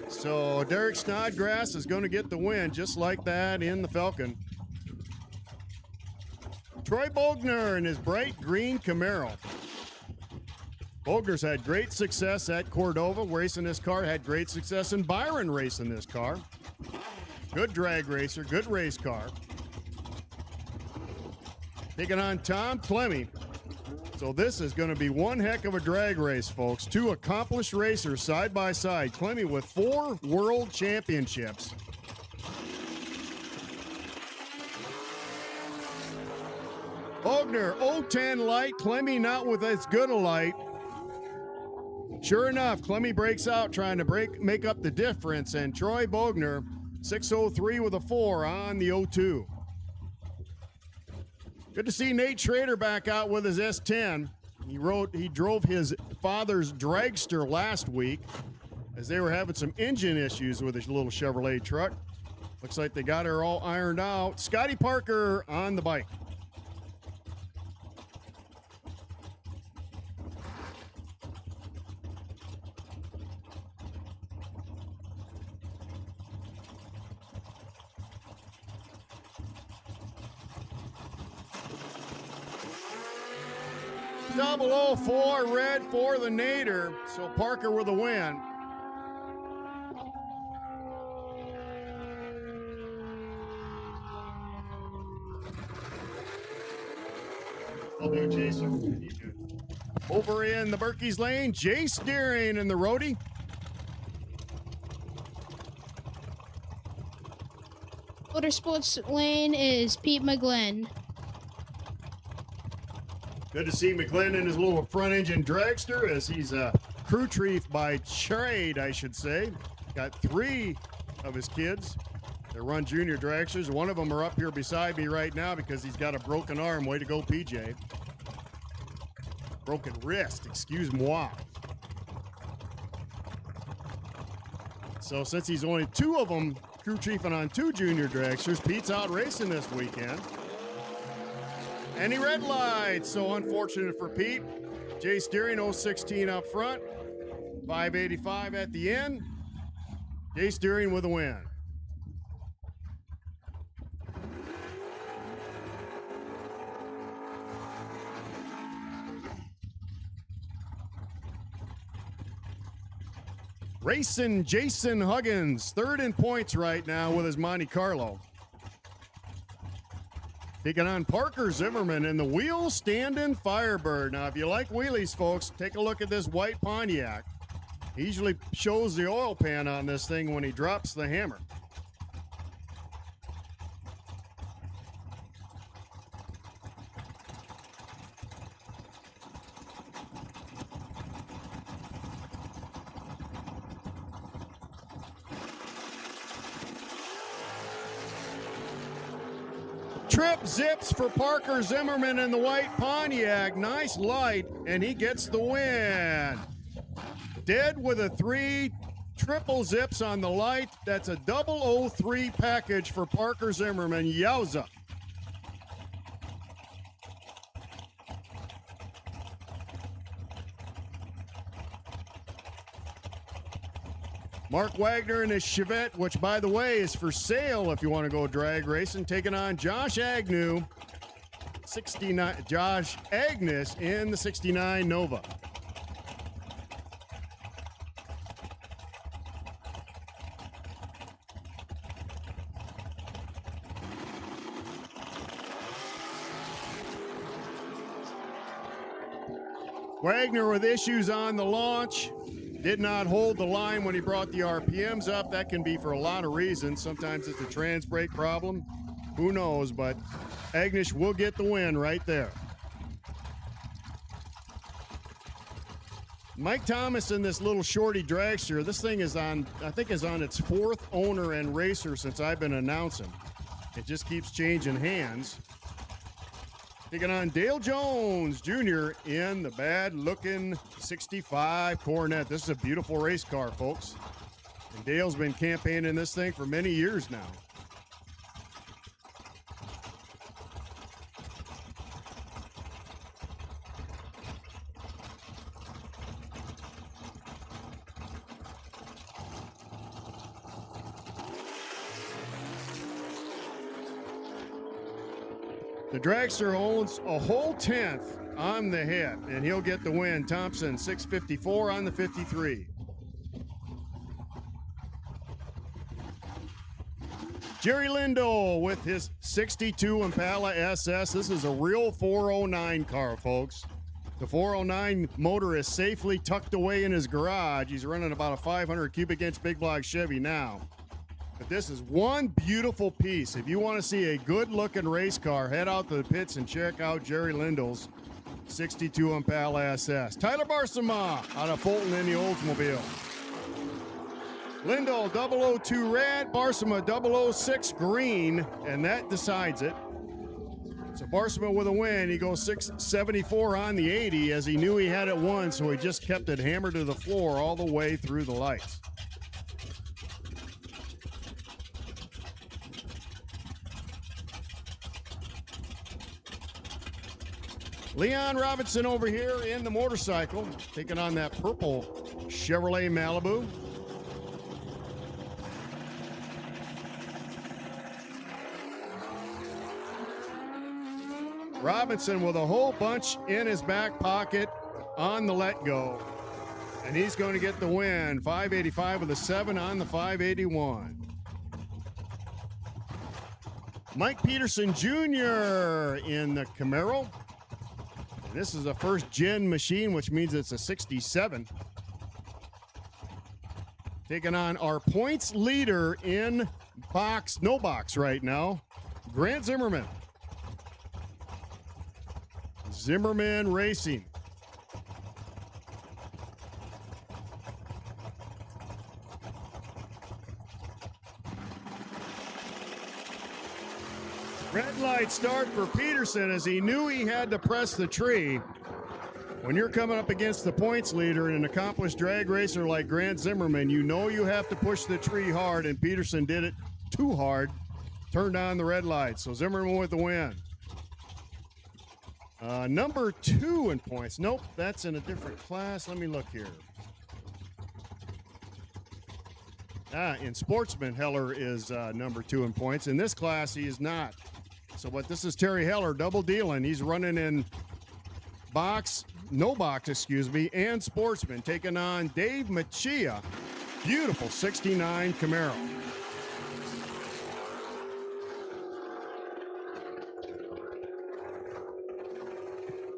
So Derek Snodgrass is going to get the win just like that in the Falcon. Troy Bogner in his bright green Camaro. Bogner's had great success at Cordova racing this car, had great success in Byron racing this car. Good drag racer, good race car. Taking on Tom Clemmy. So this is going to be one heck of a drag race, folks. 2 accomplished racers side by side. Clemmy with 4 world championships. Bogner, 010 light. Clemmy not with as good a light. Sure enough, Clemmy breaks out trying to make up the difference. And Troy Bogner, 603 with a 4 on the 02. Good to see Nate Schrader back out with his S10. He drove his father's dragster last week as they were having some engine issues with his little Chevrolet truck. Looks like they got her all ironed out. Scotty Parker on the bike. 004 red for the Nader. So Parker with a win. I'll do Jason. You do. Over in the Berkey's lane, Jace Deering in the roadie. Motorsports lane is Pete McGlynn. Good to see McGlynn in his little front engine dragster as he's a crew chief by trade, I should say. Got 3 of his kids that run junior dragsters. One of them are up here beside me right now because he's got a broken arm. Way to go, PJ. Broken wrist, excuse moi. So since he's only 2 of them crew chiefing on 2 junior dragsters, Pete's out racing this weekend. And he red lights, so unfortunate for Pete. Jay Steering, 016 up front, 585 at the end. Jay Steering with a win. Racing Jason Huggins, 3rd in points right now with his Monte Carlo. Taking on Parker Zimmerman in the wheel standing Firebird. Now, if you like wheelies, folks, take a look at this white Pontiac. He usually shows the oil pan on this thing when he drops the hammer. Trip zips for Parker Zimmerman in the white Pontiac. Nice light, and he gets the win. Dead with a 3, triple zips on the light. That's a 003 package for Parker Zimmerman. Yowza. Mark Wagner in his Chevette, which, by the way, is for sale if you want to go drag racing, taking on Josh Agnew, 69. Josh Agnes in the 69 Nova. Wagner with issues on the launch. Did not hold the line when he brought the RPMs up. That can be for a lot of reasons. Sometimes it's a trans brake problem. Who knows? But Agnish will get the win right there. Mike Thomas in this little shorty dragster. This thing is on, I think, is on its 4th owner and racer since I've been announcing. It just keeps changing hands. Taking on Dale Jones Jr. in the bad-looking 65 Coronet. This is a beautiful race car, folks. And Dale's been campaigning this thing for many years now. The dragster owns a whole 10th on the head, and he'll get the win. Thompson, 654 on the 53. Jerry Lindahl with his 62 Impala SS. This is a real 409 car, folks. The 409 motor is safely tucked away in his garage. He's running about a 500 cubic inch big block Chevy now. But this is one beautiful piece. If you want to see a good-looking race car, head out to the pits and check out Jerry Lindahl's 62 Impala SS. Tyler Barsama out of Fulton in the Oldsmobile. Lindahl 002 red, Barsama 006 green, and that decides it. So Barsama with a win. He goes 674 on the 80 as he knew he had it won, so he just kept it hammered to the floor all the way through the lights. Leon Robinson over here in the motorcycle, taking on that purple Chevrolet Malibu. Robinson with a whole bunch in his back pocket on the let go. And he's going to get the win. 585 with a 7 on the 581. Mike Peterson Jr. in the Camaro. And this is a first gen machine, which means it's a 67. Taking on our points leader in box, no box right now, Grant Zimmerman. Zimmerman Racing. Red light start for Peterson as he knew he had to press the tree. When you're coming up against the points leader and an accomplished drag racer like Grant Zimmerman, you know you have to push the tree hard, and Peterson did it too hard, turned on the red light. So Zimmerman with the win. Number 2 in points. Nope, that's in a different class. Let me look here. In Sportsman, Heller is number 2 in points. In this class, he is not. So this is Terry Heller double dealing. He's running in box, no box, excuse me, and Sportsman, taking on Dave Machia. Beautiful 69 Camaro.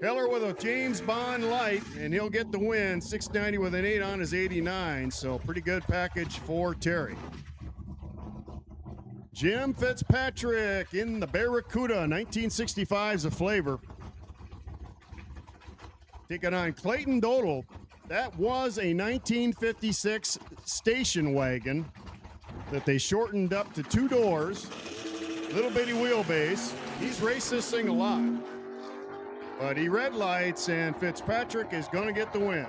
Heller with a James Bond light, and he'll get the win. 690 with an 8 on his 89, so pretty good package for Terry. Jim Fitzpatrick in the Barracuda, 1965's a flavor. Taking on Clayton Dodal. That was a 1956 station wagon that they shortened up to 2 doors, little bitty wheelbase. He's raced this thing a lot. But he red lights, and Fitzpatrick is going to get the win.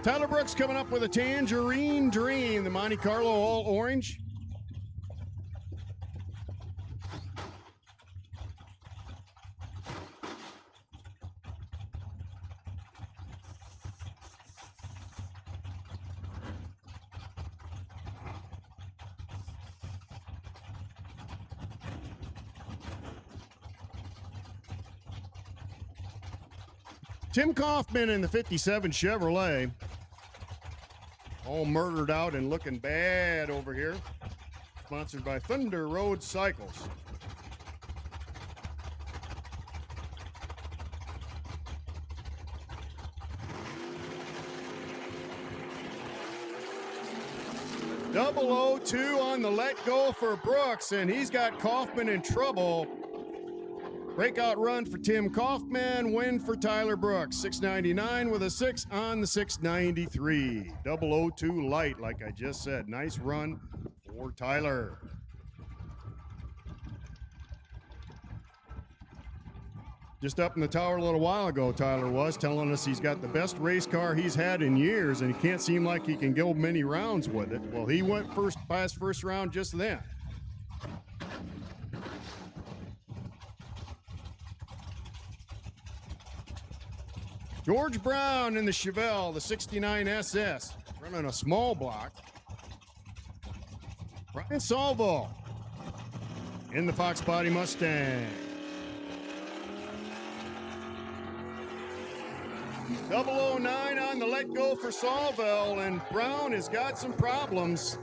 Tyler Brooks coming up with a Tangerine Dream, the Monte Carlo all orange. Tim Kaufman in the 57 Chevrolet. All murdered out and looking bad over here. Sponsored by Thunder Road Cycles. .002 on the let go for Brooks, and he's got Kaufman in trouble. Breakout run for Tim Kaufman, win for Tyler Brooks. 699 with a 6 on the 693. 002 light, like I just said. Nice run for Tyler. Just up in the tower a little while ago, Tyler was telling us he's got the best race car he's had in years, and he can't seem like he can go many rounds with it. Well, he went past first round just then. George Brown in the Chevelle, the 69 SS, running a small block. Brian Salvo in the Fox Body Mustang. 009 on the let go for Salvo, and Brown has got some problems.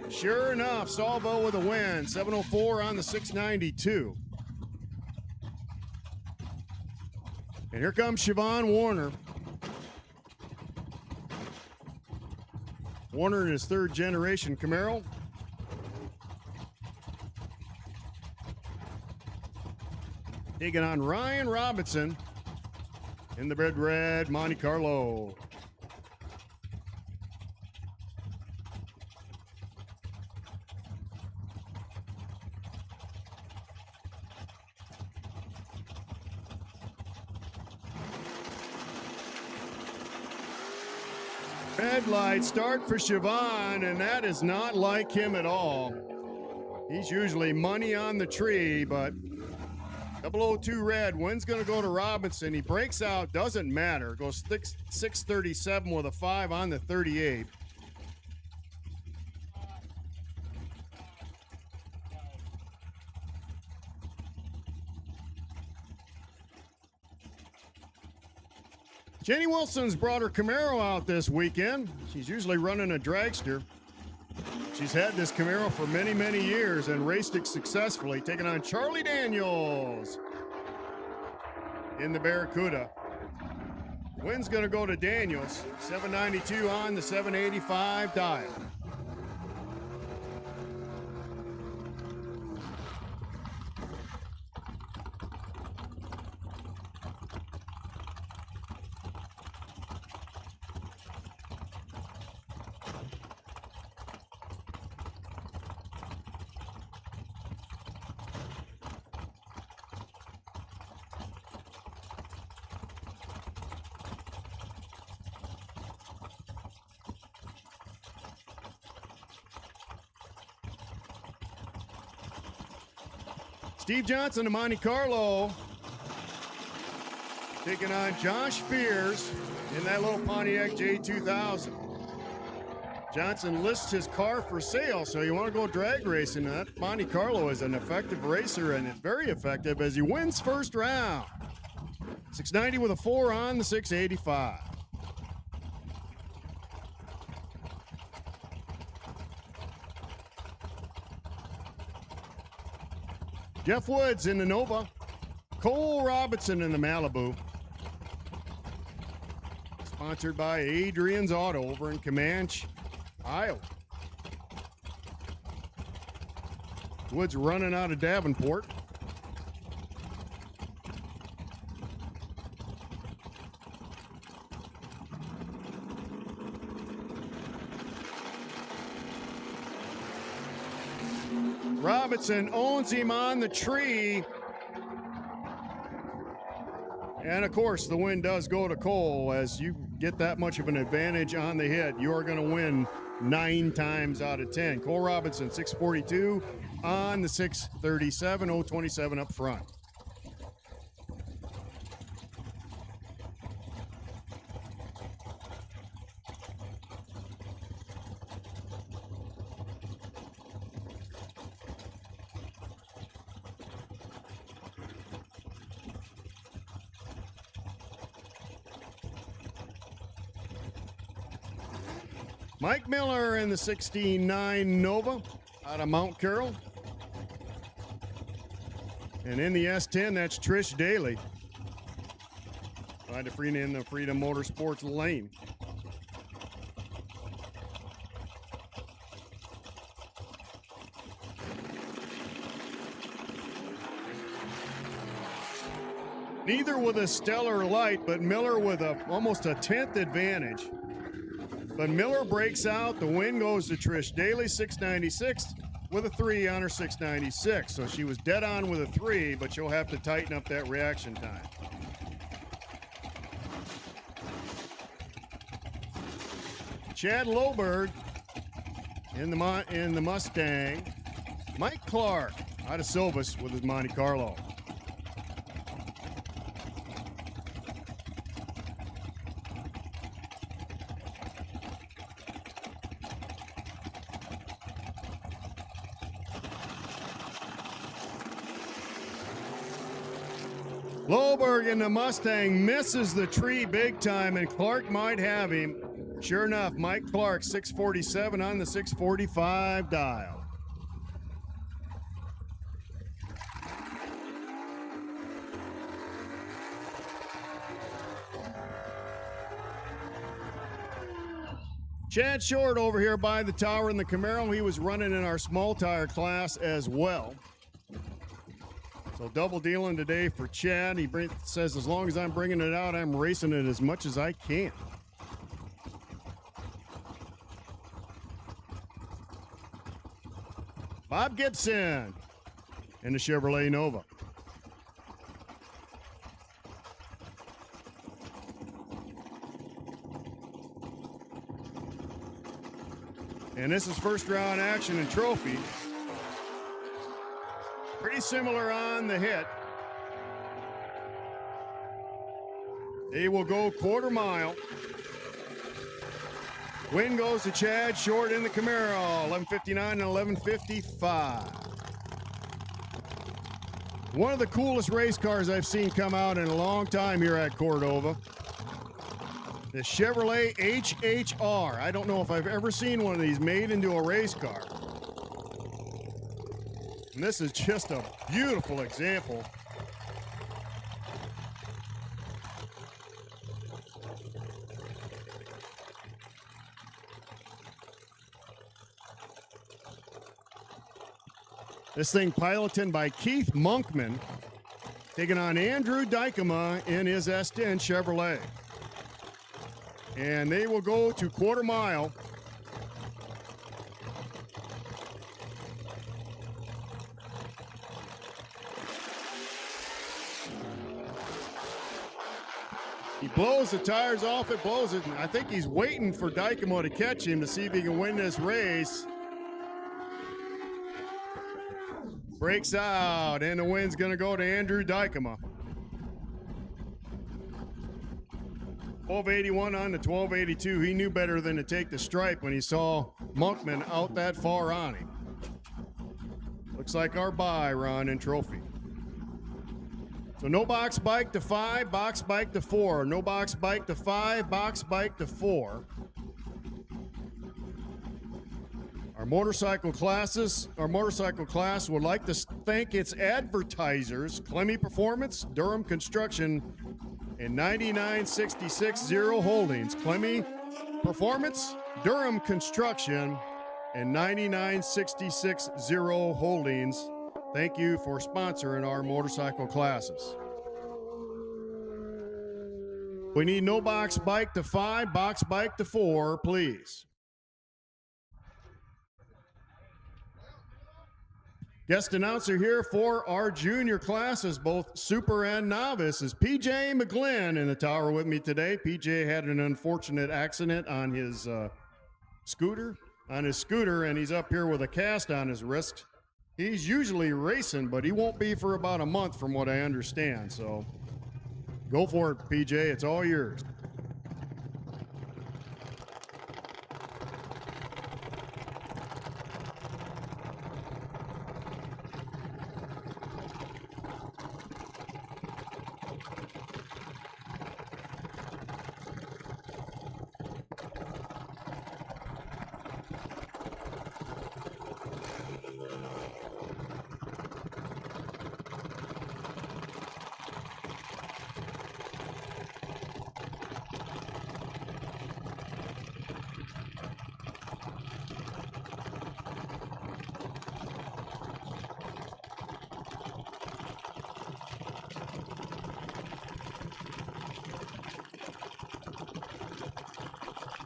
Sure enough, Salvo with a win. 704 on the 692. And here comes Siobhan Warner. Warner in his 3rd generation Camaro. Taking on Ryan Robinson in the red Monte Carlo. Red light start for Siobhan, and that is not like him at all. He's usually money on the tree, but 002 red. Win's going to go to Robinson. He breaks out, doesn't matter. Goes 637 with a 5 on the 38. Jenny Wilson's brought her Camaro out this weekend. She's usually running a dragster. She's had this Camaro for many, many years and raced it successfully, taking on Charlie Daniels in the Barracuda. Win's going to go to Daniels. 792 on the 785 dial. Steve Johnson of Monte Carlo taking on Josh Fears in that little Pontiac J2000. Johnson lists his car for sale, so you want to go drag racing. That Monte Carlo is an effective racer, and it's very effective as he wins first round. 690 with a 4 on the 685. Jeff Woods in the Nova. Cole Robinson in the Malibu. Sponsored by Adrian's Auto over in Comanche, Iowa. Woods running out of Davenport. Robinson owns him on the tree. And of course, the win does go to Cole. As you get that much of an advantage on the hit, you are going to win 9 times out of 10. Cole Robinson, 642 on the 637, 027 up front. Mike Miller in the 69 Nova out of Mount Carroll. And in the S10, that's Trish Daly. Trying to free in the Freedom Motorsports lane. Neither with a stellar light, but Miller with almost a 10th advantage. But Miller breaks out. The win goes to Trish Daly, 696 with a 3 on her 696. So she was dead on with a 3, but she'll have to tighten up that reaction time. Chad Loberg in the Mustang. Mike Clark out of Silvis with his Monte Carlo. Loberg in the Mustang misses the tree big time, and Clark might have him. Sure enough, Mike Clark, 647 on the 645 dial. Chad Short over here by the tower in the Camaro. He was running in our small tire class as well. So double dealing today for Chad. He says, as long as I'm bringing it out, I'm racing it as much as I can. Bob Gibson in the Chevrolet Nova. And this is first round action and trophy. Pretty similar on the hit. They will go quarter mile. Win goes to Chad Short in the Camaro, 1159 and 1155. One of the coolest race cars I've seen come out in a long time here at Cordova. The Chevrolet HHR. I don't know if I've ever seen one of these made into a race car. And this is just a beautiful example. This thing piloted by Keith Monkman, taking on Andrew Dykema in his S10 Chevrolet. And they will go to quarter mile. He blows the tires off, it blows it. I think he's waiting for Dykema to catch him to see if he can win this race. Breaks out, and the win's gonna go to Andrew Dykema. 1281 on the 1282. He knew better than to take the stripe when he saw Monkman out that far on him. Looks like our bye, Ron and Trophy. So no box bike to 5, box bike to 4. No box bike to 5, box bike to 4. Our motorcycle class would like to thank its advertisers, Clemmy Performance, Durham Construction, and 99660 Holdings. Clemmy Performance, Durham Construction, and 99660 Holdings. Thank you for sponsoring our motorcycle classes. We need no box bike to 5, box bike to 4, please. Guest announcer here for our junior classes, both super and novice, is PJ McGlynn in the tower with me today. PJ had an unfortunate accident on his scooter, and he's up here with a cast on his wrist. He's usually racing, but he won't be for about a month from what I understand. So go for it, PJ. It's all yours.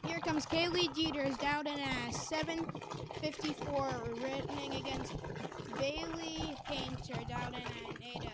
Here comes Kaylee Dieters down in a 7:54, running against Bailey Painter down in an 8:0.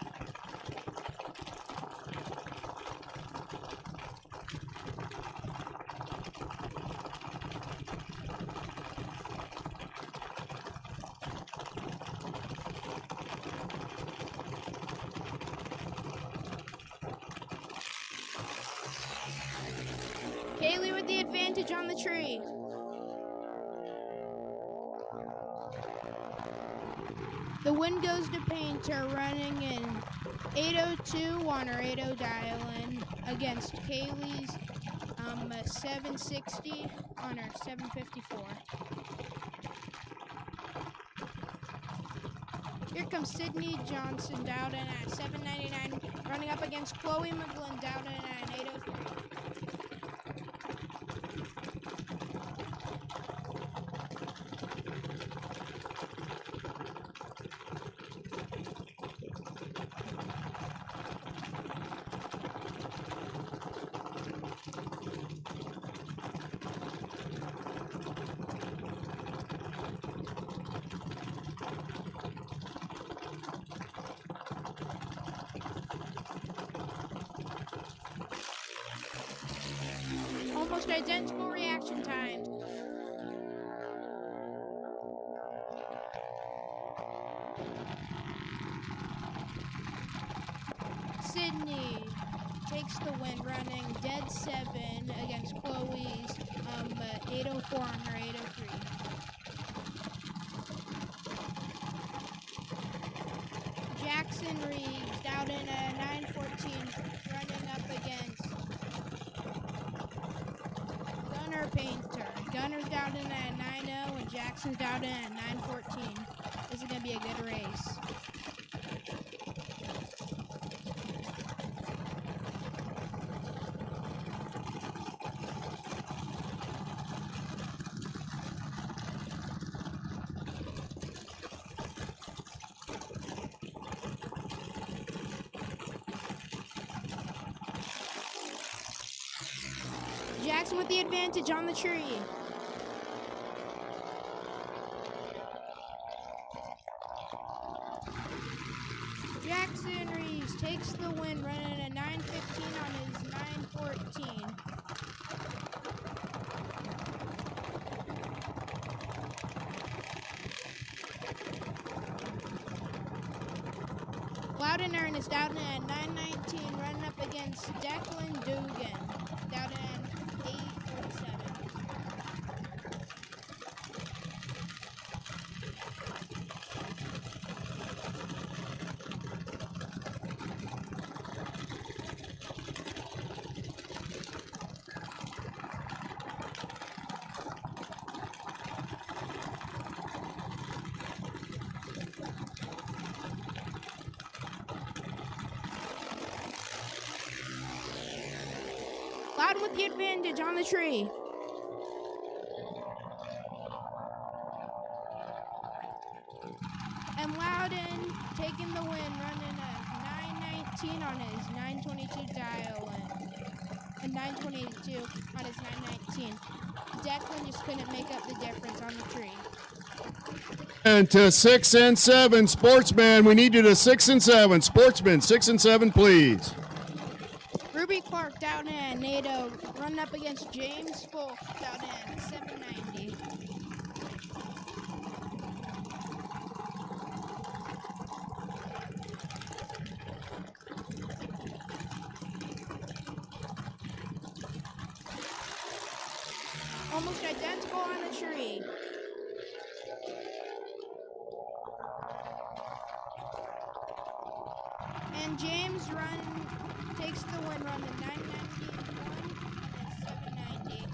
Kaylee with the advantage on the tree. The win goes to Painter, running in 8:02 on her 8:0 dial-in against Kaylee's 7:60 on her 7:54. Here comes Sydney Johnson down in at 7:99, running up against Chloe McGlynn down in at 8:03. Almost identical reaction times. Sydney takes the win, running dead 7 against Chloe's 8:04 on her 8:03. Jackson Reeves down in a 9:14, running up against Jackson's down in at 9:14. This is going to be a good race. Jackson with the advantage on the tree. Jackson Reeves takes the win, running a 9:15 on his 9:14. Loudon is down at 9:19, running up against Declan Dugan, down at 8:47. Loudon with the advantage on the tree. And Loudon taking the win, running a 9:19 on his 9:22 dial and 9:22 on his 9:19. Declan just couldn't make up the difference on the tree. And to 6 and 7, Sportsman. We need you to 6 and 7. Sportsman, 6 and 7, please. Ruby Clark down in NATO, running up against James Folk down in 790. Almost identical on the tree. And James takes the win, running 991 and 790.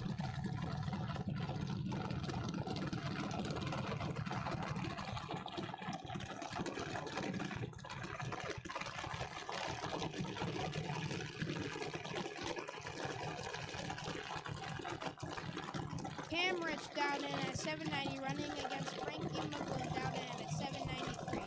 Cam Rich down in at 790, running against Frankie McGlynn down in at 793.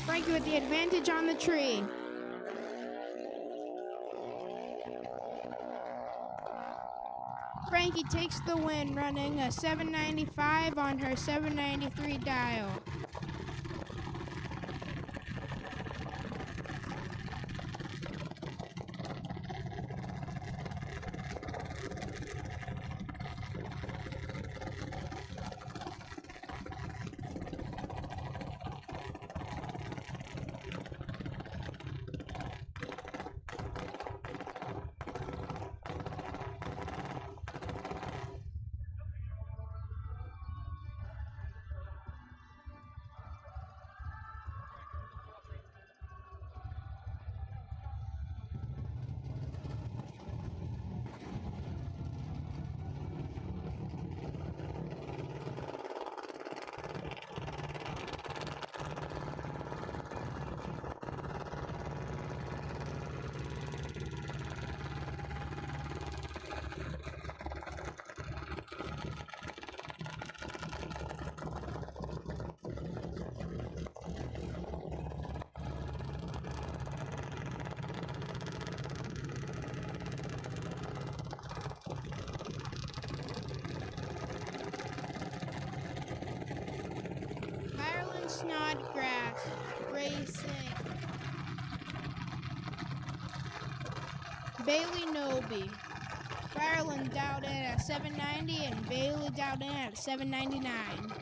Frankie with the advantage on the tree. Frankie takes the win, running a 795 on her 793 dial. Snodgrass Racing. Bailey Noby. Ireland down in at 790 and Bailey down in at 799.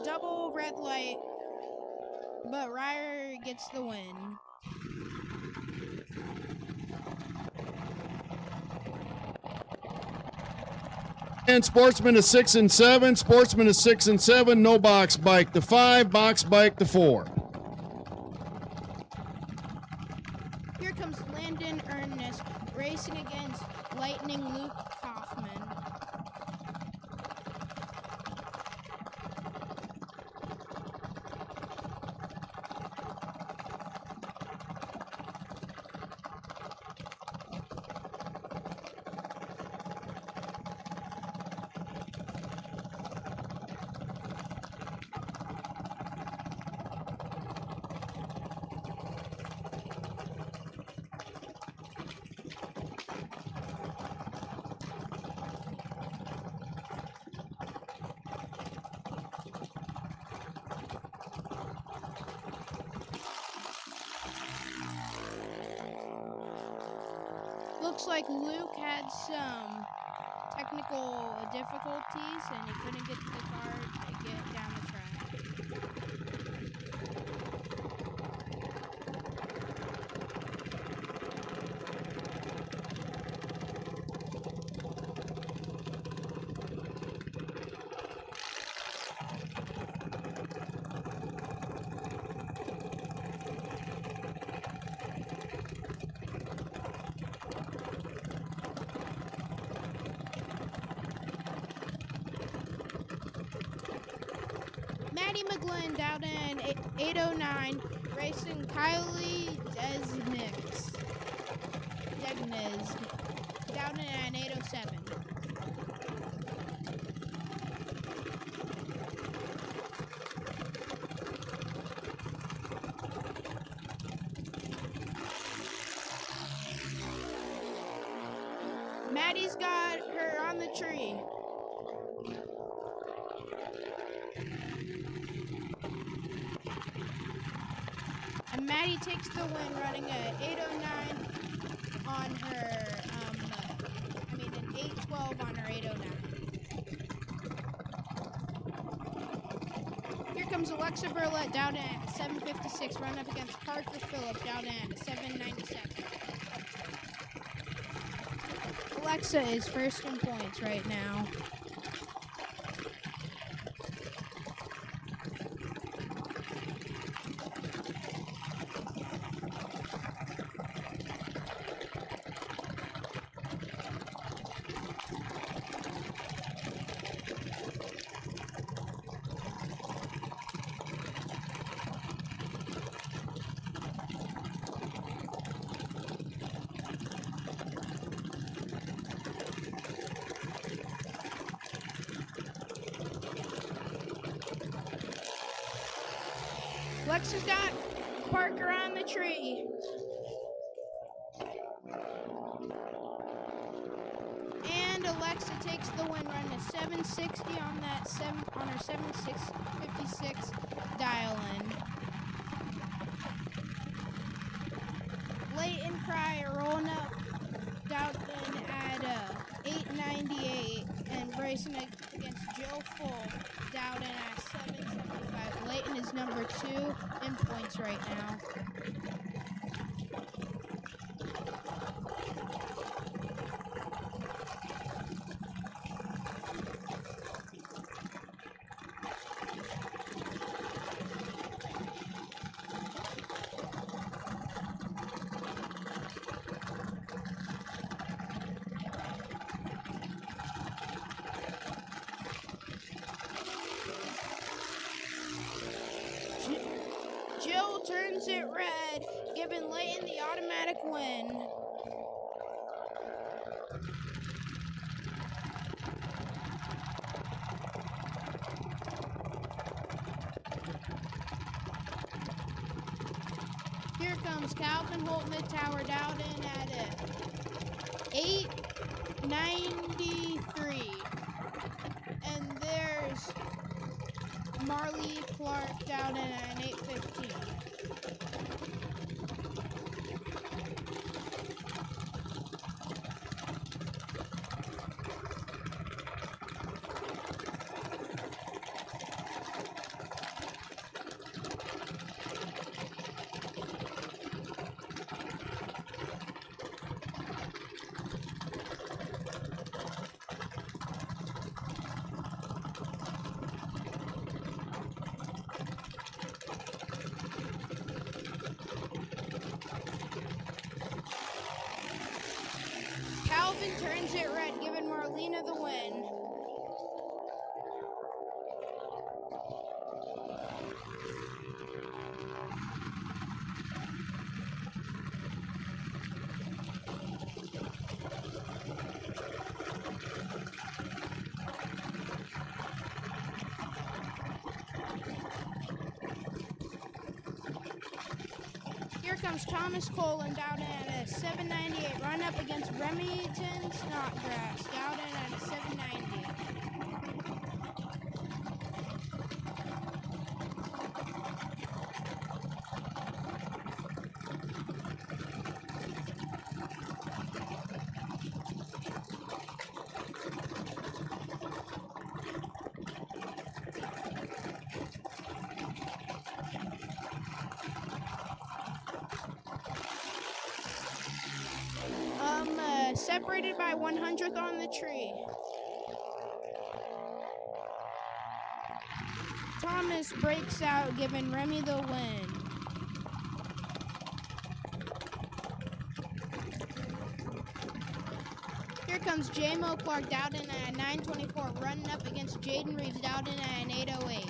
double red light, but Ryder gets the win. And Sportsman to 6 and 7. Sportsman to 6 and 7. No box bike to 5. Box bike to 4. Here comes Landon Ernest racing against Lightning Luke Kaufman. Looks like Luke had some technical difficulties and he couldn't get the car to get down the track. Maddie McGlynn down in 809, racing Kylie Desnix. Down in an 807. Maddie's got her on the tree. And Maddie takes the win running at 809 on her, an 812 on her 809. Here comes Alexa Burlett down at 756, run up against Parker Phillips down at 797. Alexa is first in points right now. Alexa's got Parker on the tree. And Alexa takes the win, running a 760 on her 7656 dial-in. Leighton Cryer rolling up down at 898 and racing against Joe Full down in at 775. Leighton is number 2 in points right now. Jill turns it red, giving Leighton the automatic win. Here comes Calvin Holt Mid-Tower down in at 893. And there's Marley Clark down in at an 815. Calvin turns it red, giving Marlena the win. Here comes Thomas Colin down at a 798, run up against Remington Snodgrass, down at a 790. Separated by 100th on the tree. Thomas breaks out, giving Remy the win. Here comes J-Mo Clark Dowden at a 924, running up against Jaden Reeves Dowden at an 808.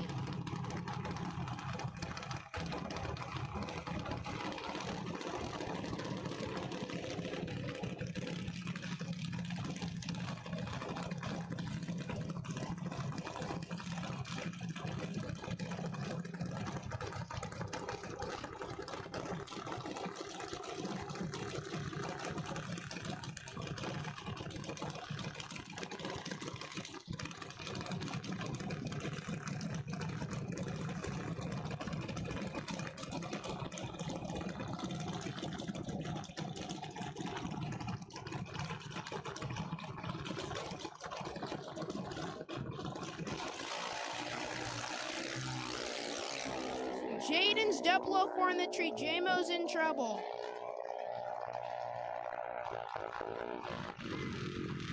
Jaden's 004 in the tree. J-Mo's in trouble.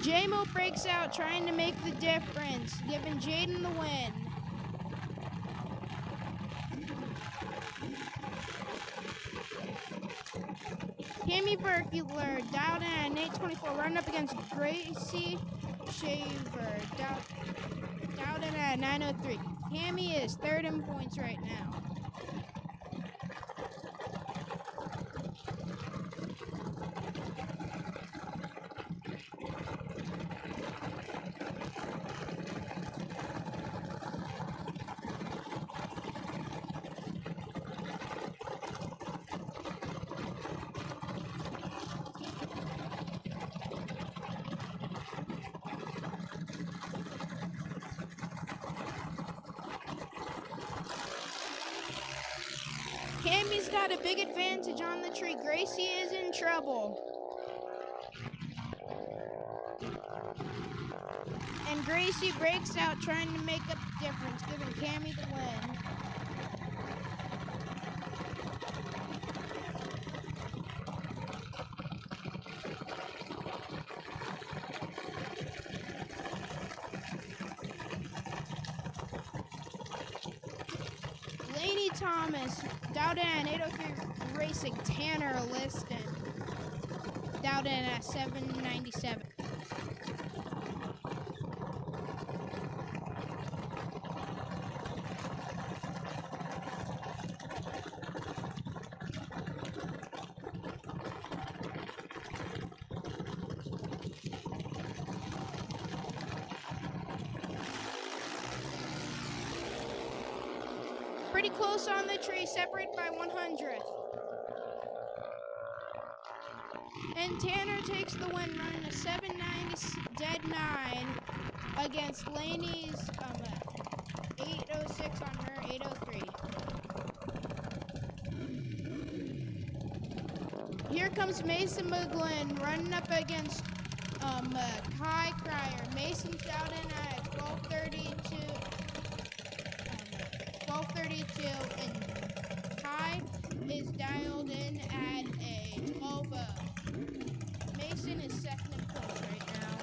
J-Mo breaks out, trying to make the difference, giving Jaden the win. Tammy Berkler down at an 824, running up against Gracie Shaver, down at a 903. Tammy is third in points right now. Cammy's got a big advantage on the tree. Gracie is in trouble. And Gracie breaks out, trying to make up the difference, giving Cammy the win. Laney Thomas, Dowden at 803 Racing, Tanner Liston, Dowden at 797. Pretty close on the tree, separated by 100th. And Tanner takes the win, running a 790 dead 9 against Laney's 806 on her 803. Here comes Mason McGlynn running up against Kai Cryer. Mason's down in at 1232. 1232, and Kai is dialed in at a 12. Mason is second in points right now.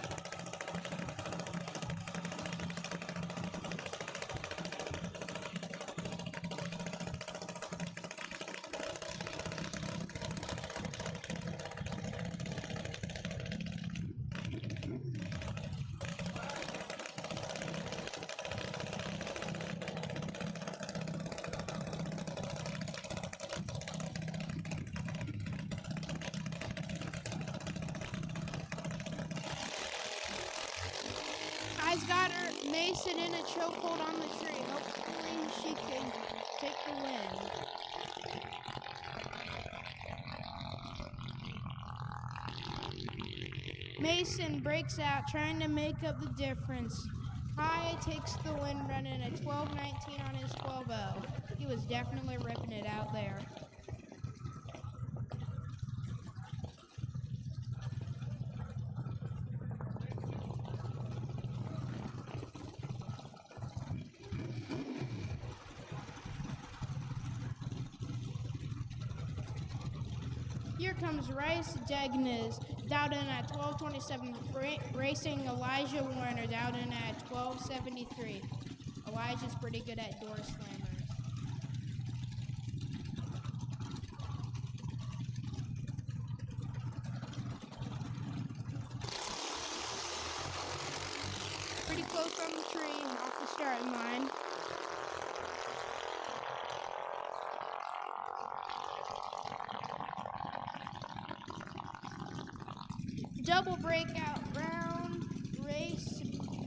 got her Mason in a chokehold on the tree. Hopefully she can take the win. Mason breaks out, trying to make up the difference. Kai takes the win, running a 12:19 on his 12:0. He was definitely ripping it out there. Here comes Rice Degnes, down in at 12:27, racing Elijah Warner, down in at 12:73. Elijah's pretty good at door slammers. Pretty close on the tree, off the starting line. Double breakout round, race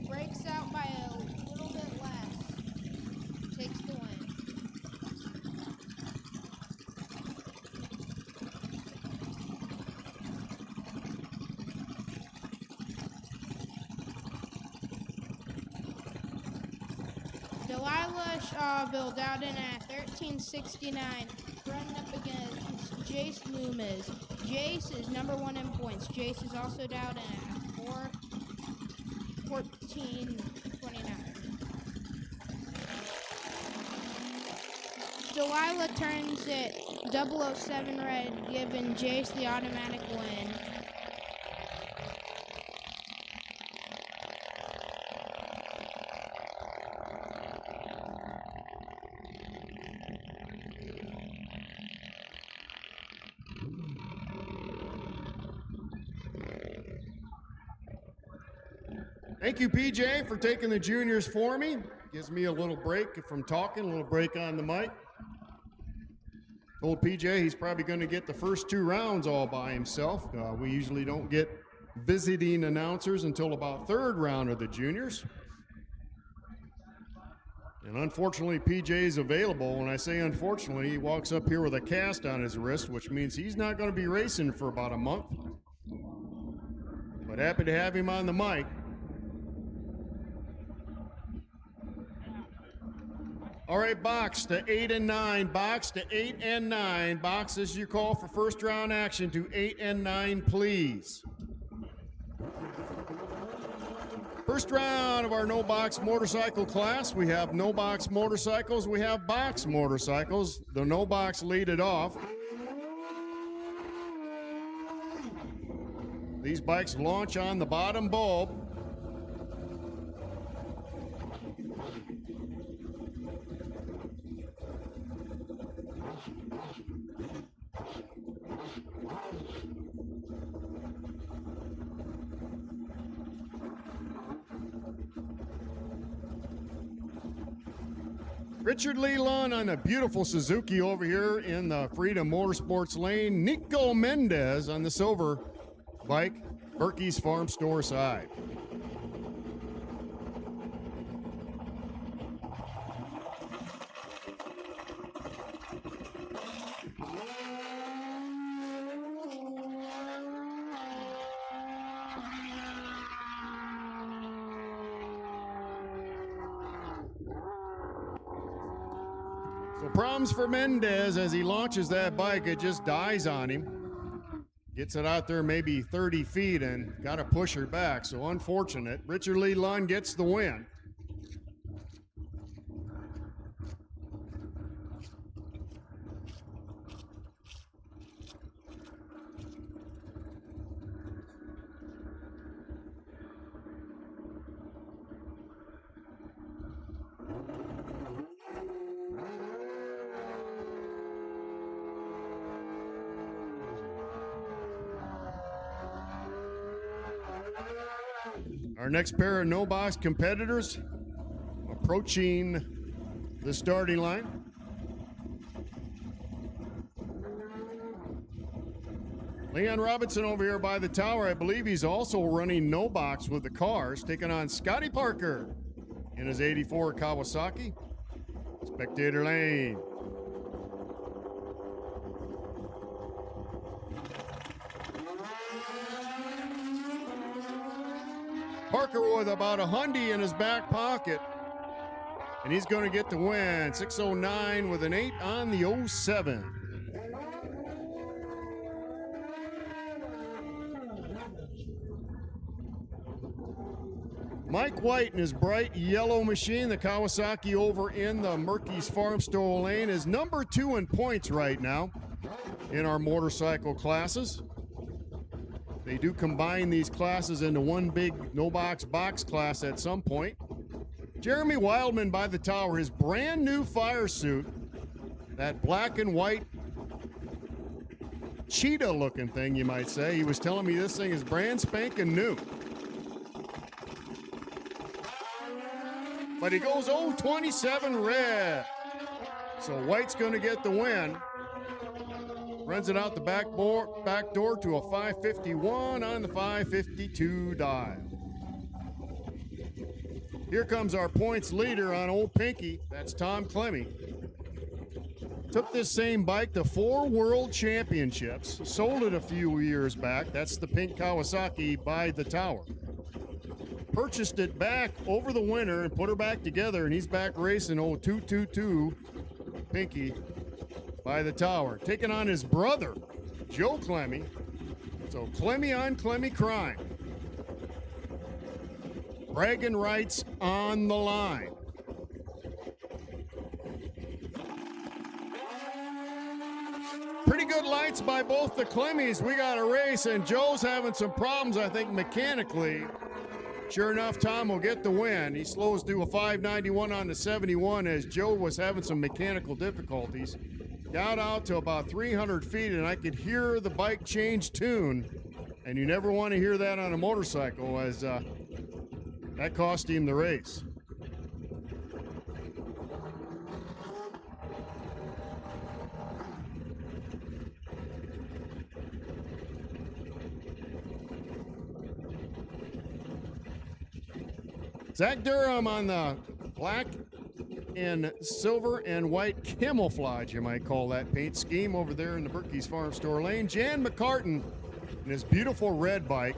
breaks out by a little bit less, takes the win. Delilah Shawville down in at 13:69, running up against Jace Loomis. Jace is number 1 in points. Jace is also down at 14:29. Delilah turns it 007 red, giving Jace the automatic win. Thank you, PJ, for taking the juniors for me. Gives me a little break from talking, a little break on the mic. Told PJ he's probably going to get the first 2 rounds all by himself. We usually don't get visiting announcers until about 3rd round of the juniors. And unfortunately, PJ is available. When I say unfortunately, he walks up here with a cast on his wrist, which means he's not going to be racing for about a month. But happy to have him on the mic. All right, box to 8 and 9. Box to 8 and 9. Box, this is your call for first round action to 8 and 9, please. First round of our no box motorcycle class. We have no box motorcycles. We have box motorcycles. The no box lead it off. These bikes launch on the bottom bulb. Richard Lee Lund on a beautiful Suzuki over here in the Freedom Motorsports lane. Nico Mendez on the silver bike, Berkey's Farm Store side. So problems for Mendez as he launches that bike. It just dies on him. Gets it out there maybe 30 feet and got to push her back. So unfortunate. Richard Lee Lund gets the win. Our next pair of no-box competitors approaching the starting line. Leon Robinson over here by the tower. I believe he's also running no box with the cars, taking on Scotty Parker in his 84 Kawasaki. Spectator lane. Parker with about a hundy in his back pocket. And he's going to get the win. 609 with an 8 on the 07. Mike White in his bright yellow machine, the Kawasaki over in the Murky's Farm Store lane, is number 2 in points right now in our motorcycle classes. They do combine these classes into one big no-box box class at some point. Jeremy Wildman by the tower, his brand new fire suit, that black and white cheetah looking thing, you might say. He was telling me this thing is brand spanking new. But he goes 0-27 red. So White's going to get the win. Runs it out the back door to a 551 on the 552 dial. Here comes our points leader on Old Pinky. That's Tom Clemmy. Took this same bike to 4 world championships. Sold it a few years back. That's the pink Kawasaki by the tower. Purchased it back over the winter and put her back together, and he's back racing old 222 Pinky by the tower. Taking on his brother, Joe Clemmy. So Clemmy on Clemmy crime. Bragging rights on the line. Pretty good lights by both the Clemmys. We got a race, and Joe's having some problems, I think, mechanically. Sure enough, Tom will get the win. He slows to a 591 on the 71 as Joe was having some mechanical difficulties. Got out to about 300 feet, and I could hear the bike change tune. And you never want to hear that on a motorcycle, as that cost him the race. Zach Durham on the black and silver and white camouflage, you might call that paint scheme, over there in the Berkey's Farm Store lane. Jan McCartan in his beautiful red bike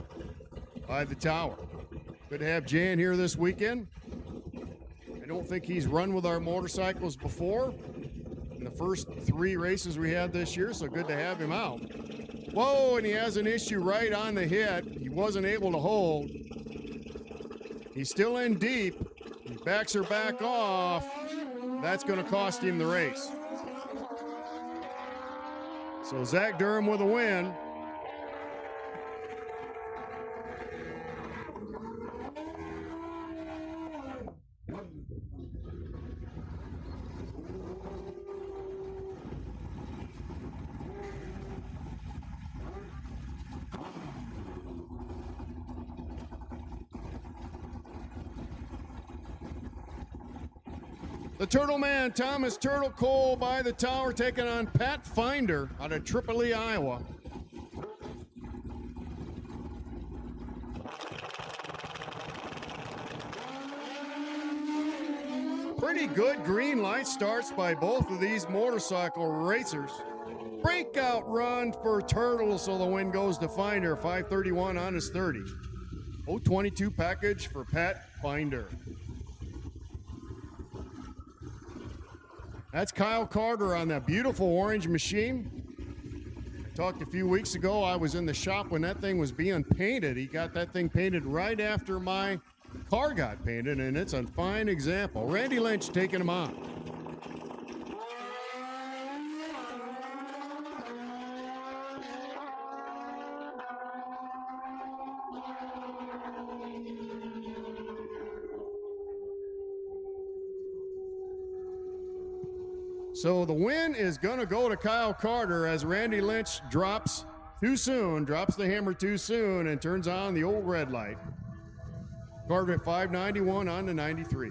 by the tower. Good to have Jan here this weekend. I don't think he's run with our motorcycles before in the first 3 races we had this year, so good to have him out. Whoa, and he has an issue right on the hit. He wasn't able to hold. He's still in deep. He backs her back off. That's going to cost him the race. So Zach Durham with a win. The Turtle Man, Thomas Turtle Cole by the tower, taking on Pat Finder out of Tripoli, Iowa. Pretty good green light starts by both of these motorcycle racers. Breakout run for Turtle, so the win goes to Finder. 531 on his 30. 022 package for Pat Finder. That's Kyle Carter on that beautiful orange machine. I talked a few weeks ago. I was in the shop when that thing was being painted. He got that thing painted right after my car got painted, and it's a fine example. Randy Lynch taking him on. So the win is going to go to Kyle Carter as Randy Lynch drops too soon, drops the hammer too soon, and turns on the old red light. Carter at 591 on to 93.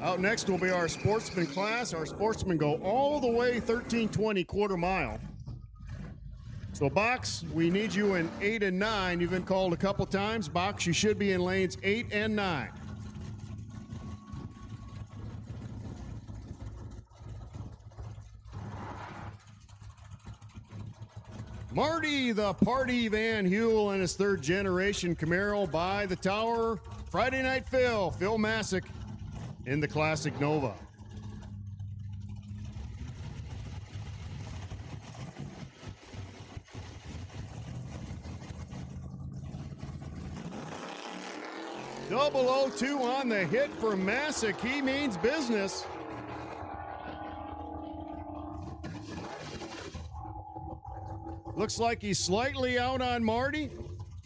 Out next will be our sportsman class. Our sportsmen go all the way 1320 quarter mile. So Box, we need you in 8 and 9. You've been called a couple times. Box, you should be in lanes 8 and 9. Marty, the Party Van Huel, and his third generation Camaro by the tower. Friday Night Phil Masick in the Classic Nova. .002 on the hit for Masick. He means business. Looks like he's slightly out on Marty.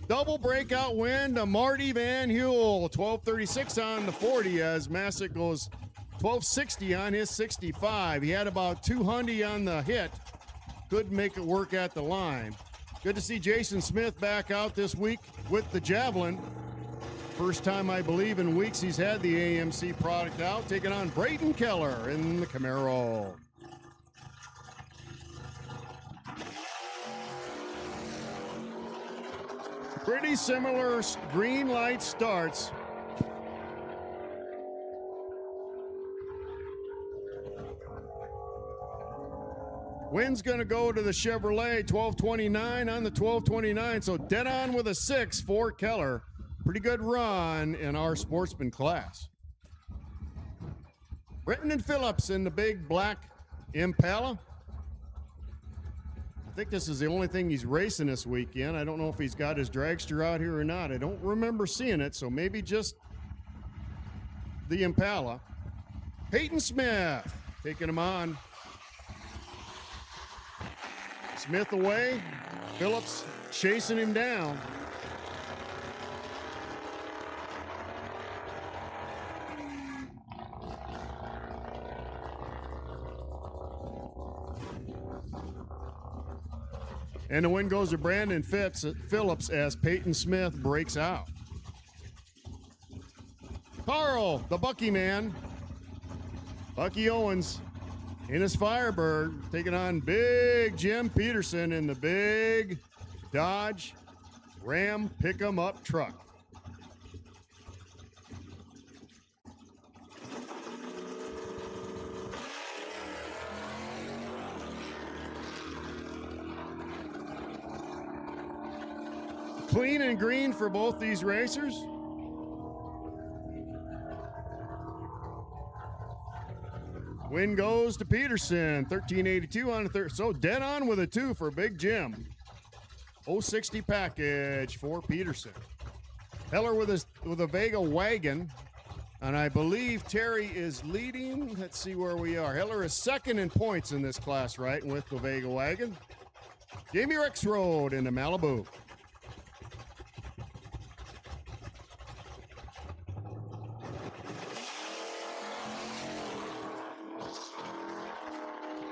Double breakout win to Marty Van Huel. 1236 on the 40 as Masick goes 1260 on his 65. He had about 200 on the hit. Couldn't make it work at the line. Good to see Jason Smith back out this week with the Javelin. First time, I believe, in weeks he's had the AMC product out, taking on Brayden Keller in the Camaro. Pretty similar green light starts. Win's going to go to the Chevrolet, 1229 on the 1229, so dead on with a 6 for Keller. Pretty good run in our sportsman class. Brenton Phillips in the big black Impala. I think this is the only thing he's racing this weekend. I don't know if he's got his dragster out here or not. I don't remember seeing it, so maybe just the Impala. Peyton Smith taking him on. Smith away. Phillips chasing him down. And the win goes to Brandon Phillips as Peyton Smith breaks out. Carl, the Bucky man. Bucky Owens in his Firebird, taking on Big Jim Peterson in the big Dodge Ram pick-em-up truck. Clean and green for both these racers. Win goes to Peterson, 1382 on the third. So dead on with a 2 for Big Jim. 060 package for Peterson. Heller with a Vega wagon. And I believe Terry is leading. Let's see where we are. Heller is second in points in this class, right, with the Vega wagon. Jamie Rexroad in the Malibu.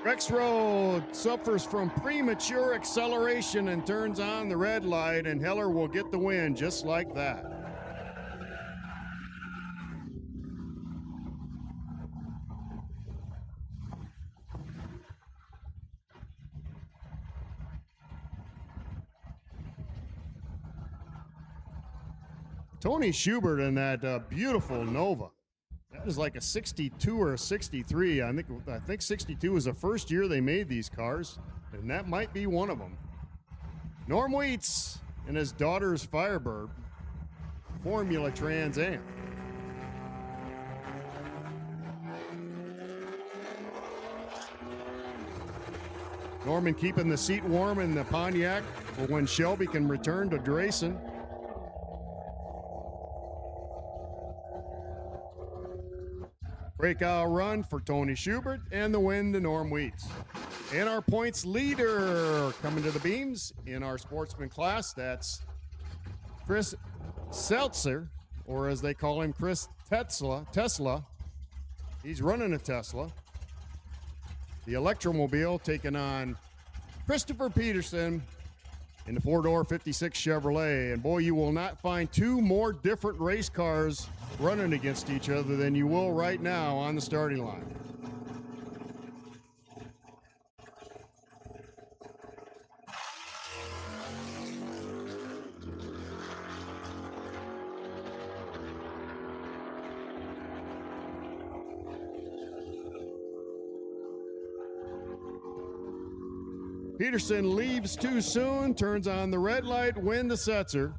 Rexroad suffers from premature acceleration and turns on the red light, and Heller will get the win just like that. Tony Schubert in that beautiful Nova. That is like a 62 or a 63. I think 62 was the first year they made these cars, and that might be one of them. Norm Wheats and his daughter's Firebird, Formula Trans Am. Norman keeping the seat warm in the Pontiac for when Shelby can return to racing. Breakout run for Tony Schubert and the win to Norm Wheats. And our points leader coming to the beams in our sportsman class, that's Chris Seltzer, or as they call him, Chris Tesla. He's running a Tesla. The Electromobile taking on Christopher Peterson in the four-door 56 Chevrolet. And boy, you will not find two more different race cars running against each other than you will right now on the starting line. Peterson leaves too soon, turns on the red light, win the Setzer.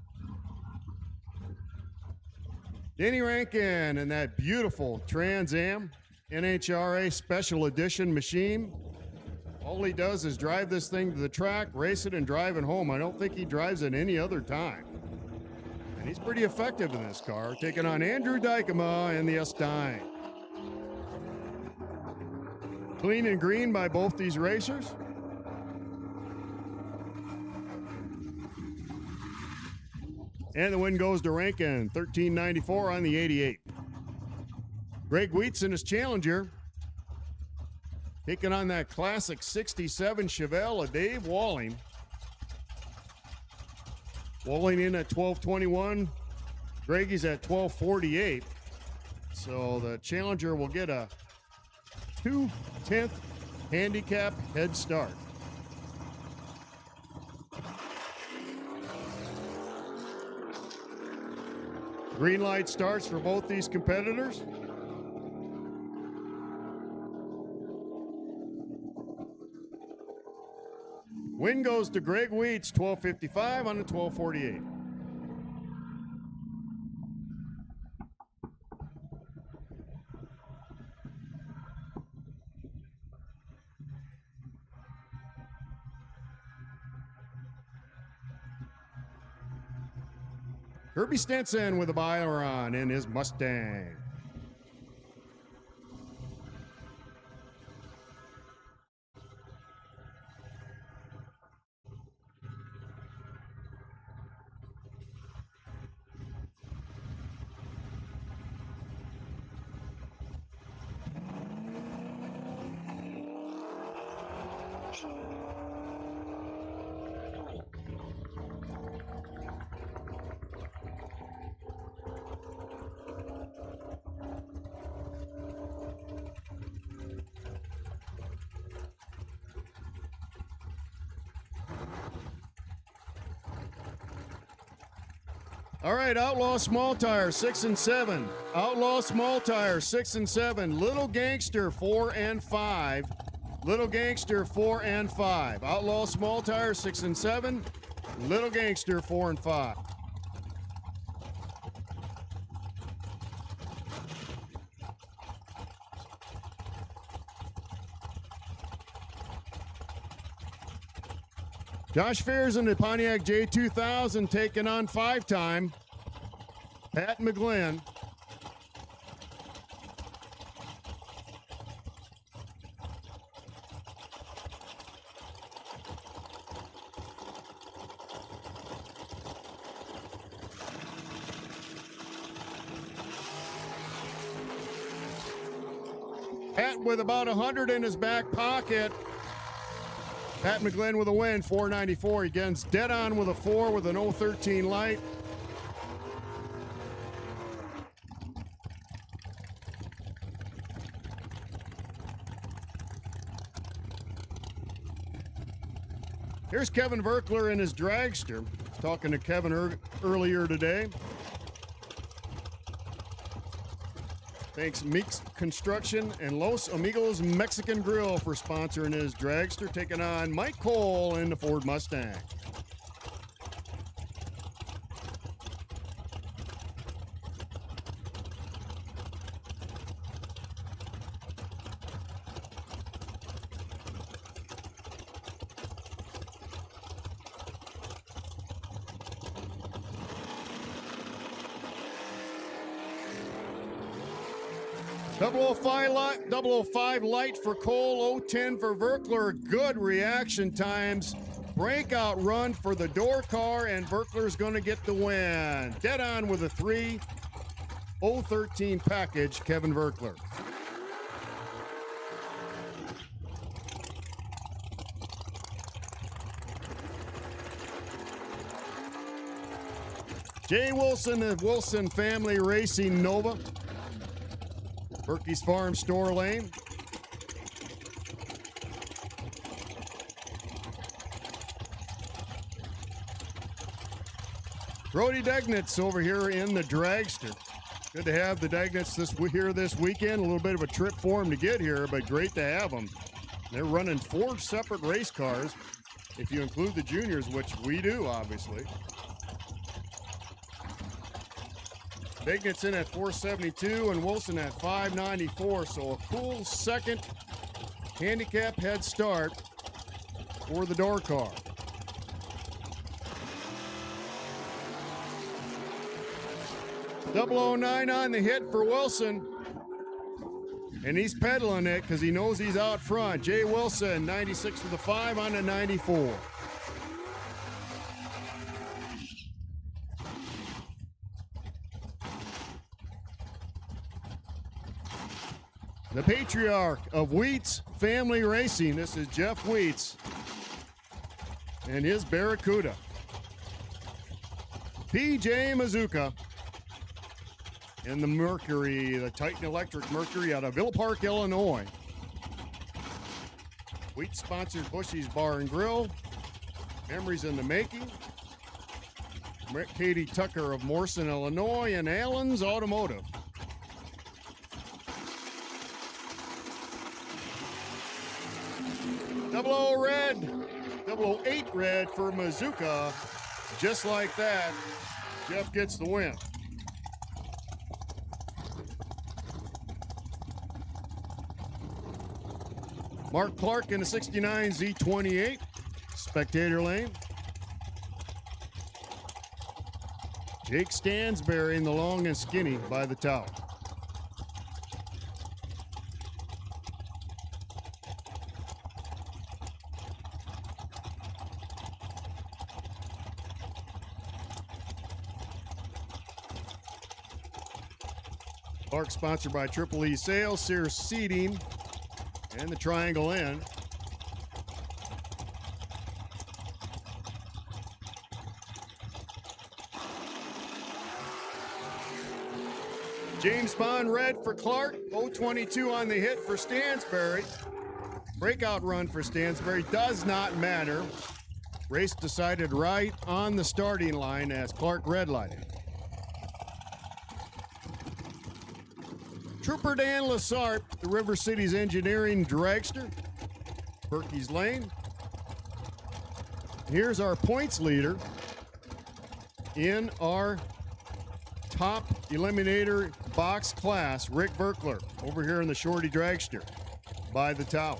Denny Rankin and that beautiful Trans Am NHRA Special Edition machine. All he does is drive this thing to the track, race it, and drive it home. I don't think he drives it any other time. And he's pretty effective in this car, taking on Andrew Dykema in the Estine. Clean and green by both these racers. And the win goes to Rankin, 1394 on the 88. Greg Wheats in his Challenger, taking on that classic 67 Chevelle of Dave Walling. Walling in at 1221. Greggy's at 1248. So the Challenger will get a 2/10 handicap head start. Green light starts for both these competitors. Win goes to Greg Wheats, 1255 on the 1248. Kirby Stenson with a Byron in his Mustang. All right, Outlaw Small Tire, 6 and 7. Outlaw Small Tire, 6 and 7. Little Gangster, 4 and 5. Little Gangster, 4 and 5. Outlaw Small Tire, 6 and 7. Little Gangster, 4 and 5. Josh Fears in the Pontiac J2000 taking on five-time Pat McGlynn. Pat with about 100 in his back pocket. Pat McGlynn with a win, 494. He gets dead on with a 4 with an 013 light. Here's Kevin Verkler in his dragster. I was talking to Kevin earlier today. Thanks Meeks Construction and Los Amigos Mexican Grill for sponsoring his dragster, taking on Mike Cole in the Ford Mustang. Double 05 light for Cole, 010 for Verkler. Good reaction times. Breakout run for the door car, and Verkler's going to get the win. Dead on with a 3, 013 package, Kevin Verkler. Jay Wilson of Wilson Family Racing Nova. Berkey's Farm Store Lane. Brody Degnitz over here in the dragster. Good to have the Degnitz here this weekend. A little bit of a trip for them to get here, but great to have them. They're running 4 separate race cars, if you include the juniors, which we do, obviously. Degnitz in at 472 and Wilson at 594, so a cool second handicap head start for the door car. .009 on the hit for Wilson. And he's pedaling it because he knows he's out front. Jay Wilson, 96 with a 5 on the 94. The patriarch of Wheats Family Racing. This is Jeff Wheats and his Barracuda. PJ Mazuka. In the Mercury, the Titan Electric Mercury out of Villa Park, Illinois. Wheat sponsored Bushy's Bar and Grill. Memories in the Making. Katie Tucker of Morrison, Illinois, and Allen's Automotive. .00 red, .008 red for Mazuka. Just like that, Jeff gets the win. Mark Clark in the 69 Z28, spectator lane. Jake Stansberry in the long and skinny by the tower. Clark sponsored by Triple E Sales, Sears Seating, and the Triangle Inn. James Bond red for Clark. 022 on the hit for Stansberry. Breakout run for Stansberry does not matter. Race decided right on the starting line as Clark red lighted. Trooper Dan Lassart, the River Cities Engineering dragster. Berkey's Lane. Here's our points leader in our top eliminator box class, Rick Verkler, over here in the Shorty dragster by the tower.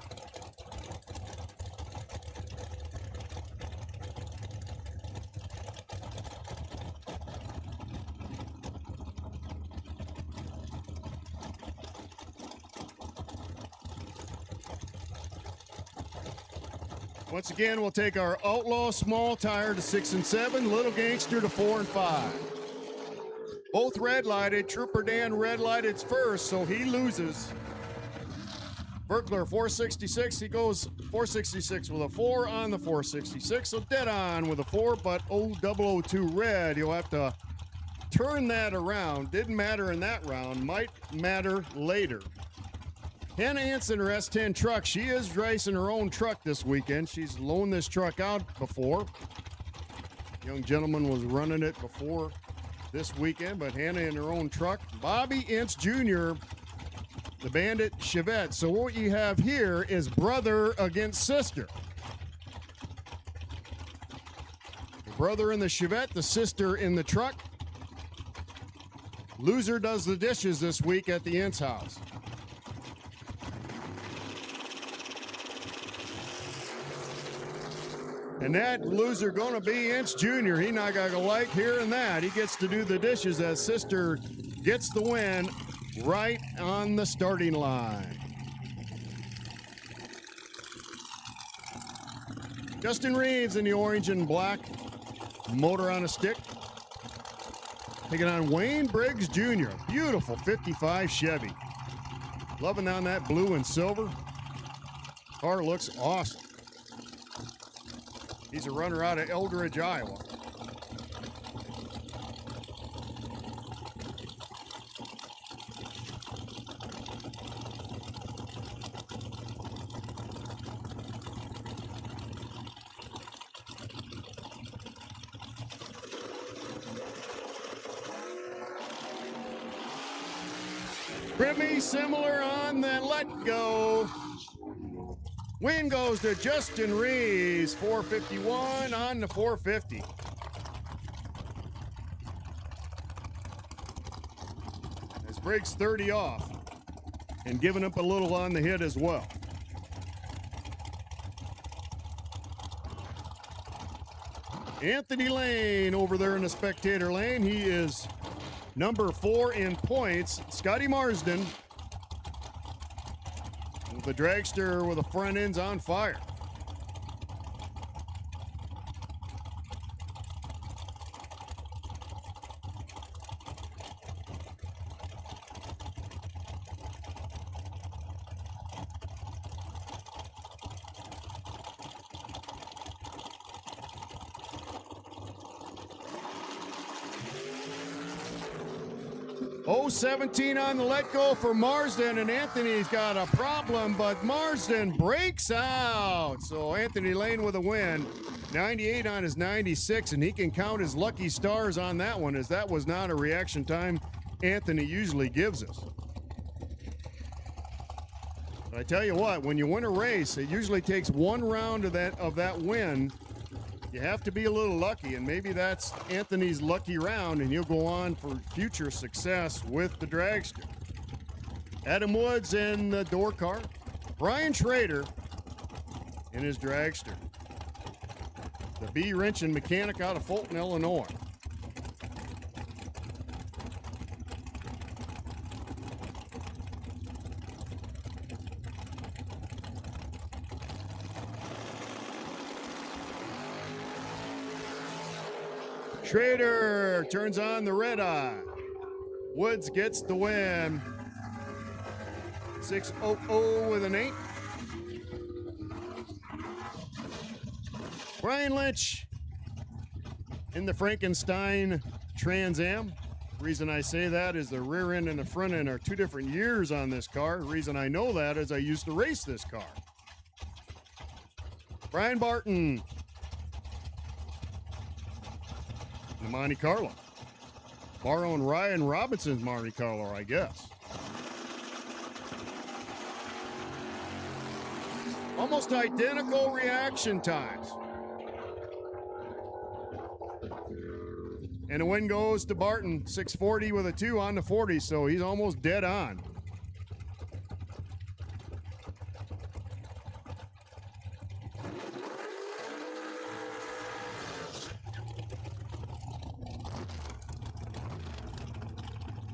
Once again, we'll take our Outlaw small tire to 6 and 7, Little Gangster to 4 and 5. Both red lighted. Trooper Dan red lighted first, so he loses. Verkler 466, he goes 466 with a 4 on the 466, so dead on with a 4, but 002 red. You'll have to turn that around. Didn't matter in that round, might matter later. Hannah Hansen, her S10 truck. She is racing her own truck this weekend. She's loaned this truck out before. Young gentleman was running it before this weekend, but Hannah in her own truck. Bobby Ince Jr., the Bandit Chevette. So what you have here is brother against sister. The brother in the Chevette, the sister in the truck. Loser does the dishes this week at the Ince house. And that loser gonna be Ince Jr. He not gonna like hearing that. He gets to do the dishes as sister gets the win right on the starting line. Justin Reeves in the orange and black, motor on a stick. Taking on Wayne Briggs Jr. Beautiful 55 Chevy. Loving on that blue and silver. Car looks awesome. He's a runner out of Eldridge, Iowa. Pretty similar on the let go. Win goes to Justin Rees, 451 on the 450. As Briggs 30 off and giving up a little on the hit as well. Anthony Lane over there in the spectator lane. He is number 4 in points. Scotty Marsden, the dragster with the front ends on fire. Oh, 17 on the let go for Marsden, and Anthony's got a problem, but Marsden breaks out. So Anthony Lane with a win, 98 on his 96, and he can count his lucky stars on that one, as that was not a reaction time Anthony usually gives us. But I tell you what, when you win a race, it usually takes one round of that win. You have to be a little lucky, and maybe that's Anthony's lucky round, and he'll go on for future success with the dragster. Adam Woods in the door car. Brian Schrader in his dragster. The B wrench and mechanic out of Fulton, Illinois. Schrader turns on the red eye. Woods gets the win. 600 with an 8. Brian Lynch in the Frankenstein Trans Am. The reason I say that is the rear end and the front end are 2 different years on this car. The reason I know that is I used to race this car. Brian Barton, the Monte Carlo. Borrowing Ryan Robinson's Monte Carlo, I guess. Almost identical reaction times. And the win goes to Barton, 640 with a 2 on the 40, so he's almost dead on.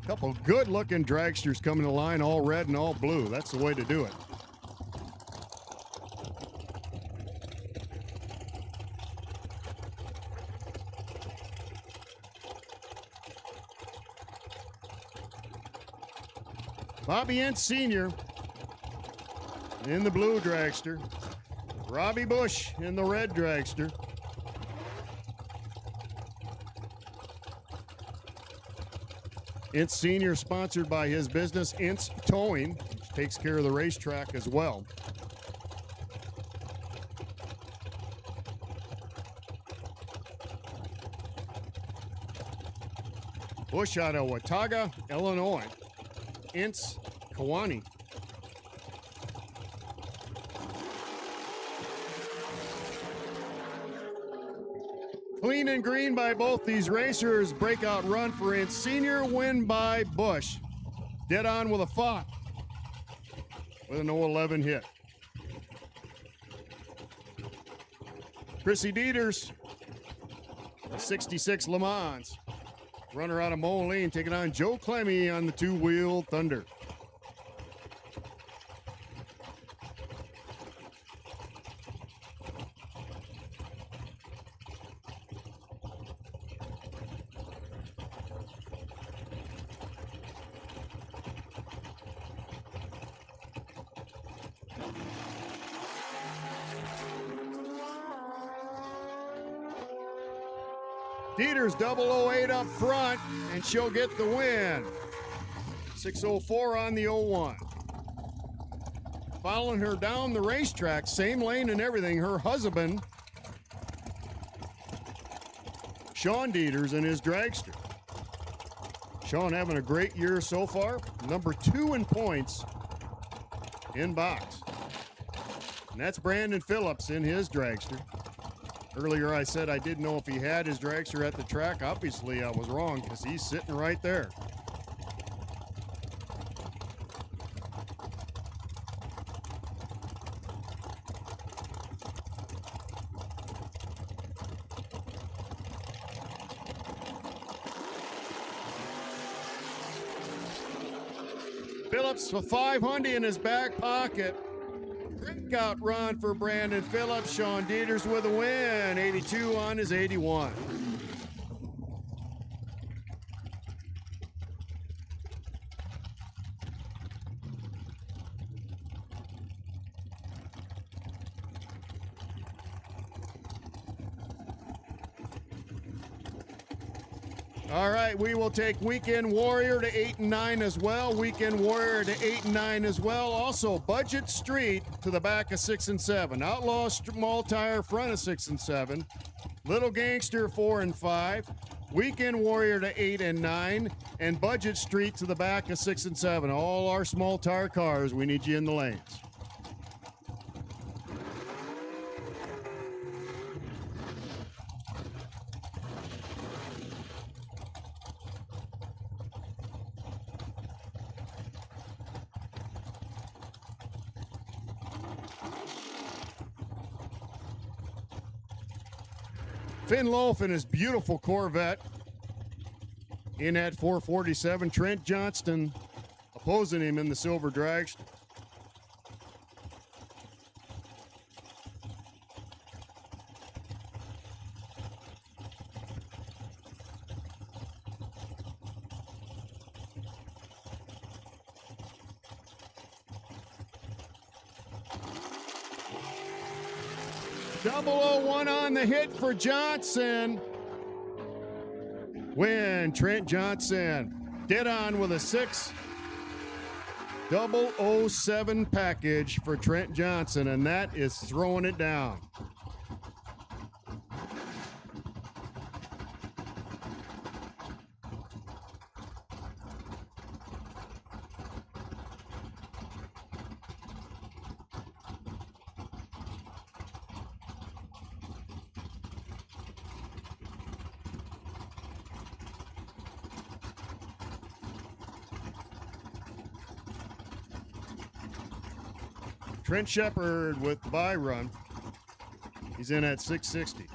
Couple good-looking dragsters coming to line, all red and all blue. That's the way to do it. Bobby Ince Sr. in the blue dragster. Robbie Bush in the red dragster. Ince Sr. sponsored by his business, Ince Towing, which takes care of the racetrack as well. Bush out of Watauga, Illinois. Ince Kawani. Clean and green by both these racers. Breakout run for Ince Sr. Win by Bush. Dead on with a fought with an 011 hit. Chrissy Dieters, 66 Le Mans. Runner out of Moline taking on Joe Clemmy on the 2-wheel Thunder. Dieters 008 up front, and she'll get the win. 604 on the 01. Following her down the racetrack, same lane and everything, her husband, Sean Dieters, in his dragster. Sean having a great year so far. Number 2 in points in box. And that's Brandon Phillips in his dragster. Earlier I said I didn't know if he had his dragster at the track. Obviously I was wrong because he's sitting right there. Phillips with 500 in his back pocket. Breakout run for Brandon Phillips. Sean Dieters with a win. 82 on his 81. All right, we will take Weekend Warrior to 8 and 9 as well. Weekend Warrior to 8 and 9 as well. Also, Budget Street to the back of 6 and 7. Outlaw Small Tire front of 6 and 7. Little Gangster 4 and 5. Weekend Warrior to 8 and 9. And Budget Street to the back of 6 and 7. All our small tire cars, we need you in the lanes. Finn Loaf in his beautiful Corvette in at 447. Trent Johnston opposing him in the silver dragster. .001 on the hit for Johnson. Win. Trent Johnson dead on with a 6.007 package for Trent Johnson, and that is throwing it down. Trent Shepard with the bye run. He's in at 660.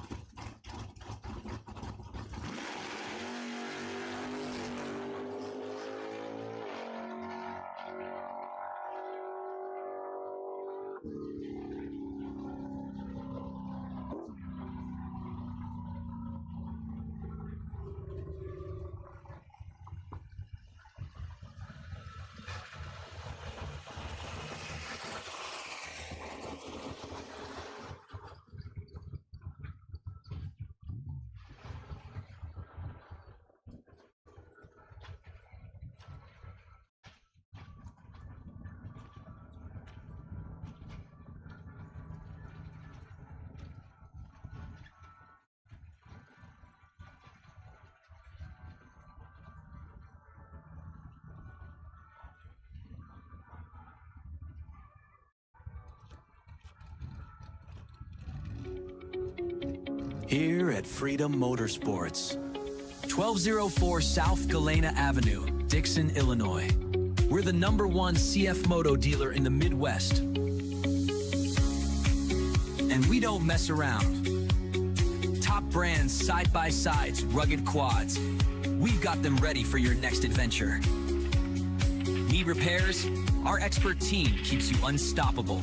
Here at Freedom Motorsports, 1204 South Galena Avenue, Dixon, Illinois. We're the #1 CF Moto dealer in the Midwest. And we don't mess around. Top brands, side-by-sides, rugged quads. We've got them ready for your next adventure. Need repairs? Our expert team keeps you unstoppable.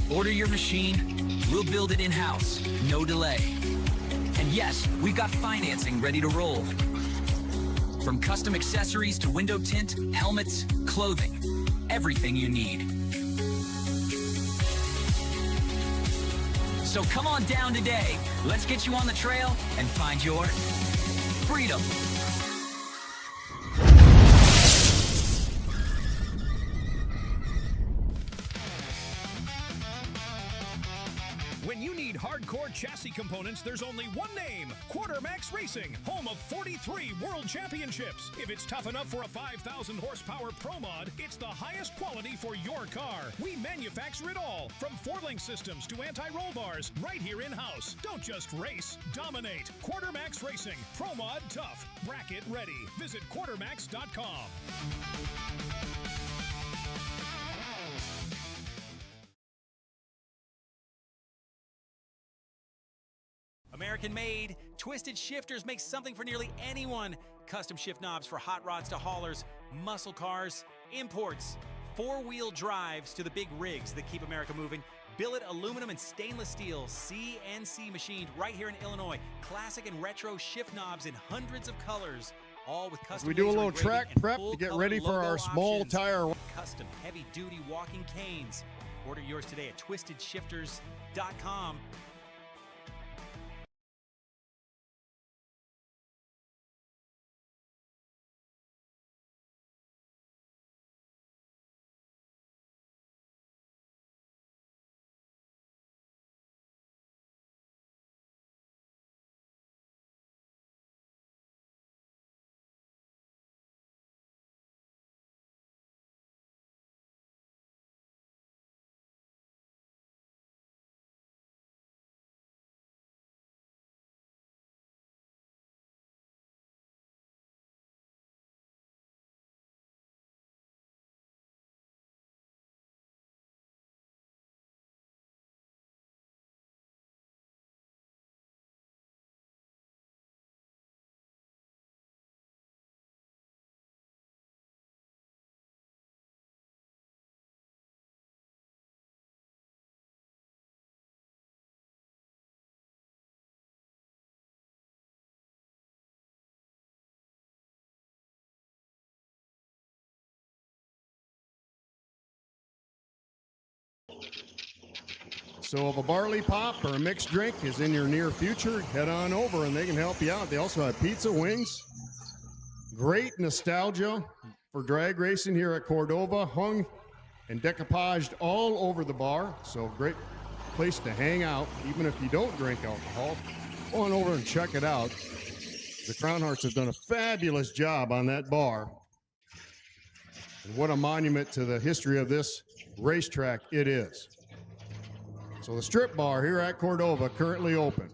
Order your machine, we'll build it in-house, no delay. And yes, we've got financing ready to roll. From custom accessories to window tint, helmets, clothing, everything you need. So come on down today. Let's get you on the trail and find your freedom. When you need hardcore chassis components, there's only one name, Quartermax Racing, home of 43 World Championships. If it's tough enough for a 5,000 horsepower Pro Mod, it's the highest quality for your car. We manufacture it all, from four-link systems to anti-roll bars, right here in-house. Don't just race, dominate. Quartermax Racing, Pro Mod tough, bracket ready. Visit quartermax.com. American made, Twisted Shifters makes something for nearly anyone. Custom shift knobs for hot rods to haulers, muscle cars, imports, four-wheel drives to the big rigs that keep America moving. Billet aluminum and stainless steel, CNC machined right here in Illinois. Classic and retro shift knobs in hundreds of colors, all with custom. We do a laser little engraving track and prep to get full-color ready for logo our small options. tire. Custom heavy-duty walking canes. Order yours today at twistedshifters.com. So if a barley pop or a mixed drink is in your near future, head on over and they can help you out. They also have pizza, wings. Great nostalgia for drag racing here at Cordova, hung and decoupaged all over the bar. So great place to hang out, even if you don't drink alcohol. Go on over and check it out. The Crown Hearts have done a fabulous job on that bar. And what a monument to the history of this racetrack it is. So the strip bar here at Cordova currently open.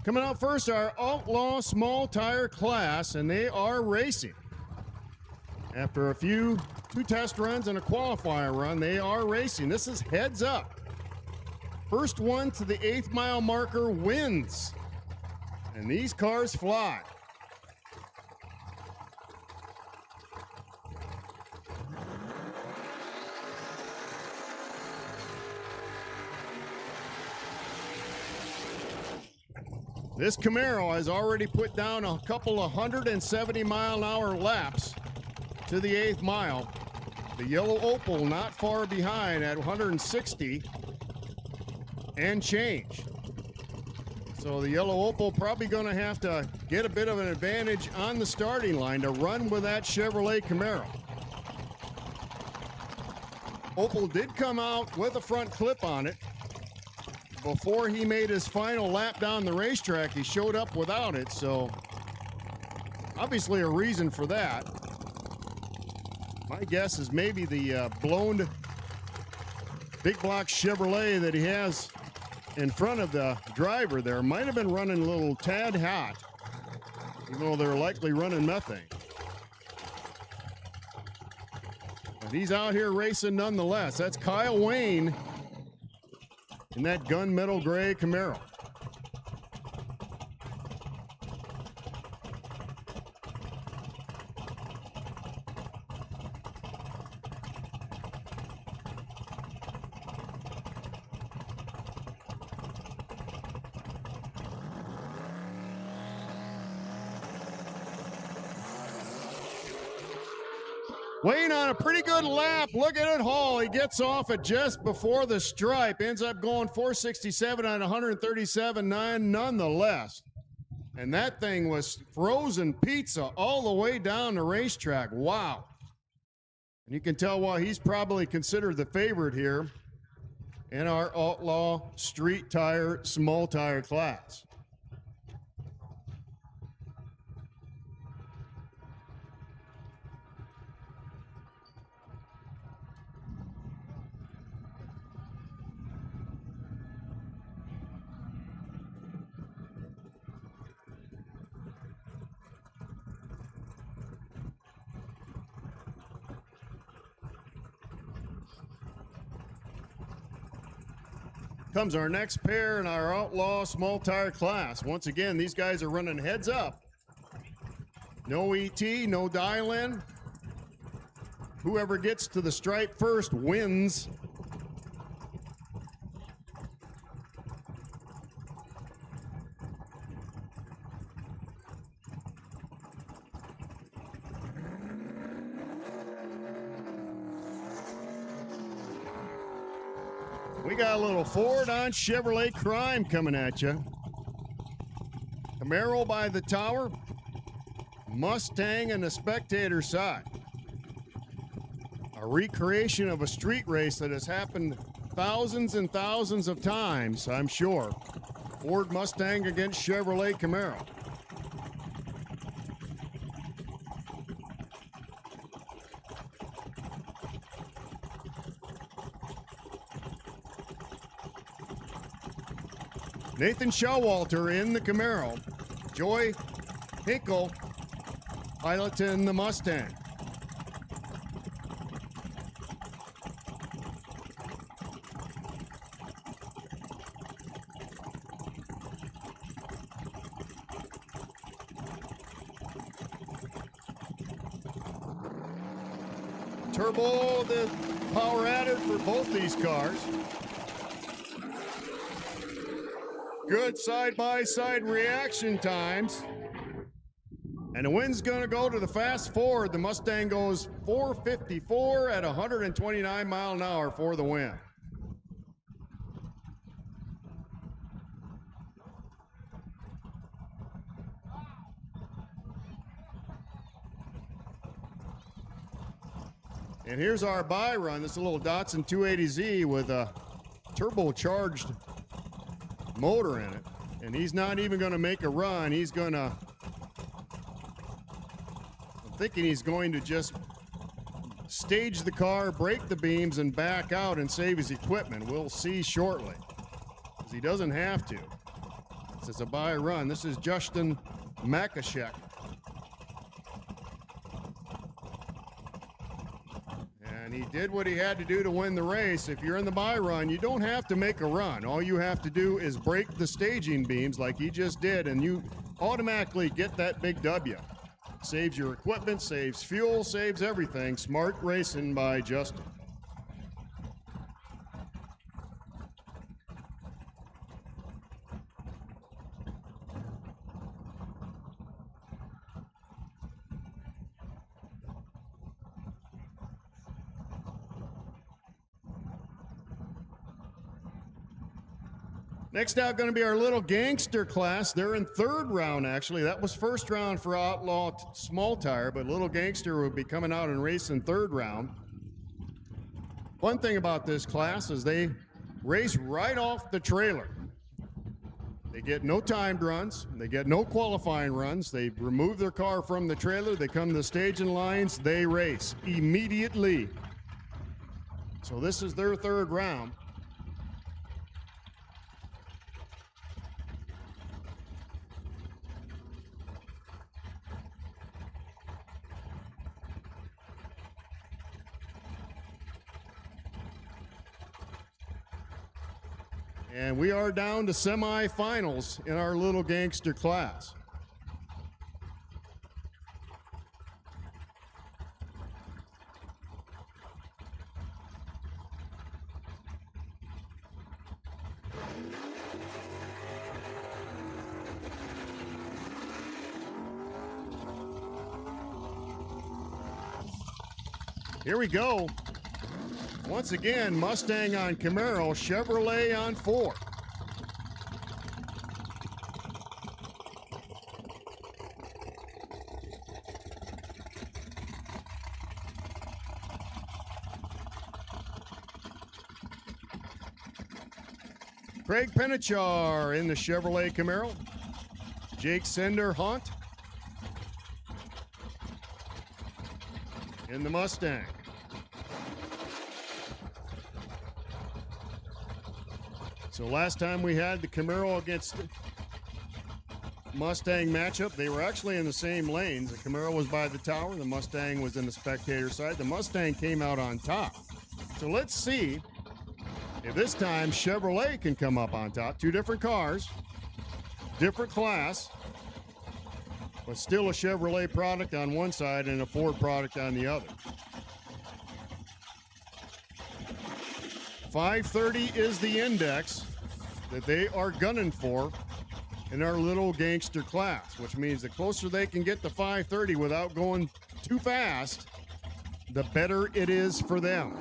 Coming out first, our Outlaw Small Tire class, and they are racing. After two test runs and a qualifier run, they are racing. This is heads up. First one to the 8th mile marker wins. And these cars fly. This Camaro has already put down a couple of 170-mile-an-hour laps to the 8th mile. The yellow Opel not far behind at 160 and change. So the yellow Opel probably going to have to get a bit of an advantage on the starting line to run with that Chevrolet Camaro. Opel did come out with a front clip on it. Before he made his final lap down the racetrack, he showed up without it, so obviously a reason for that. My guess is maybe the blown big block Chevrolet that he has in front of the driver there might have been running a little tad hot, even though they're likely running methane. But he's out here racing nonetheless. That's Kyle Wayne in that gunmetal gray Camaro. Wayne on a pretty good lap. Look at it haul. He gets off at just before the stripe. Ends up going 467 on 137.9 nonetheless. And that thing was frozen pizza all the way down the racetrack. Wow. And you can tell why he's probably considered the favorite here in our Outlaw Street Tire Small Tire class. Comes our next pair in our Outlaw Small Tire class. Once again, these guys are running heads up. No ET, no dial-in. Whoever gets to the stripe first wins. We got a little Ford on Chevrolet crime coming at you. Camaro by the tower, Mustang on the spectator side. A recreation of a street race that has happened thousands and thousands of times, I'm sure. Ford Mustang against Chevrolet Camaro. Nathan Showalter in the Camaro. Joy Hinkle piloting the Mustang. Turbo, the power added for both these cars. Good side-by-side reaction times. And the wind's going to go to the fast Ford. The Mustang goes 454 at 129 mile an hour for the win. And here's our buy run. This is a little Datsun 280Z with a turbocharged motor in it. And he's not even going to make a run. He's going to, I'm thinking he's going to just stage the car, break the beams, and back out and save his equipment. We'll see shortly, because he doesn't have to. This is a buy run. This is Justin Makashek. did what he had to do to win the race. If you're in the bye run, you don't have to make a run. All you have to do is break the staging beams like he just did, and you automatically get that big W. Saves your equipment, saves fuel, saves everything. Smart racing by Justin. Next out, going to be our little gangster class. They're in third round, actually. That was first round for Outlaw Small Tire, but little gangster will be coming out and racing third round. One thing about this class is they race right off the trailer. They get no timed runs. They get no qualifying runs. They remove their car from the trailer. They come to the staging lines. They race immediately. So this is their third round. And we are down to semifinals in our little gangster class. Here we go. Once again, Mustang on Camaro, Chevrolet on Ford. Craig Penachar in the Chevrolet Camaro. Jake Sender Hunt in the Mustang. So last time we had the Camaro against Mustang matchup, they were actually in the same lanes. The Camaro was by the tower, the Mustang was in the spectator side. The Mustang came out on top. So let's see if this time Chevrolet can come up on top. Two different cars, different class, but still a Chevrolet product on one side and a Ford product on the other. 530 is the index that they are gunning for in our little gangster class, which means the closer they can get to 530 without going too fast, the better it is for them.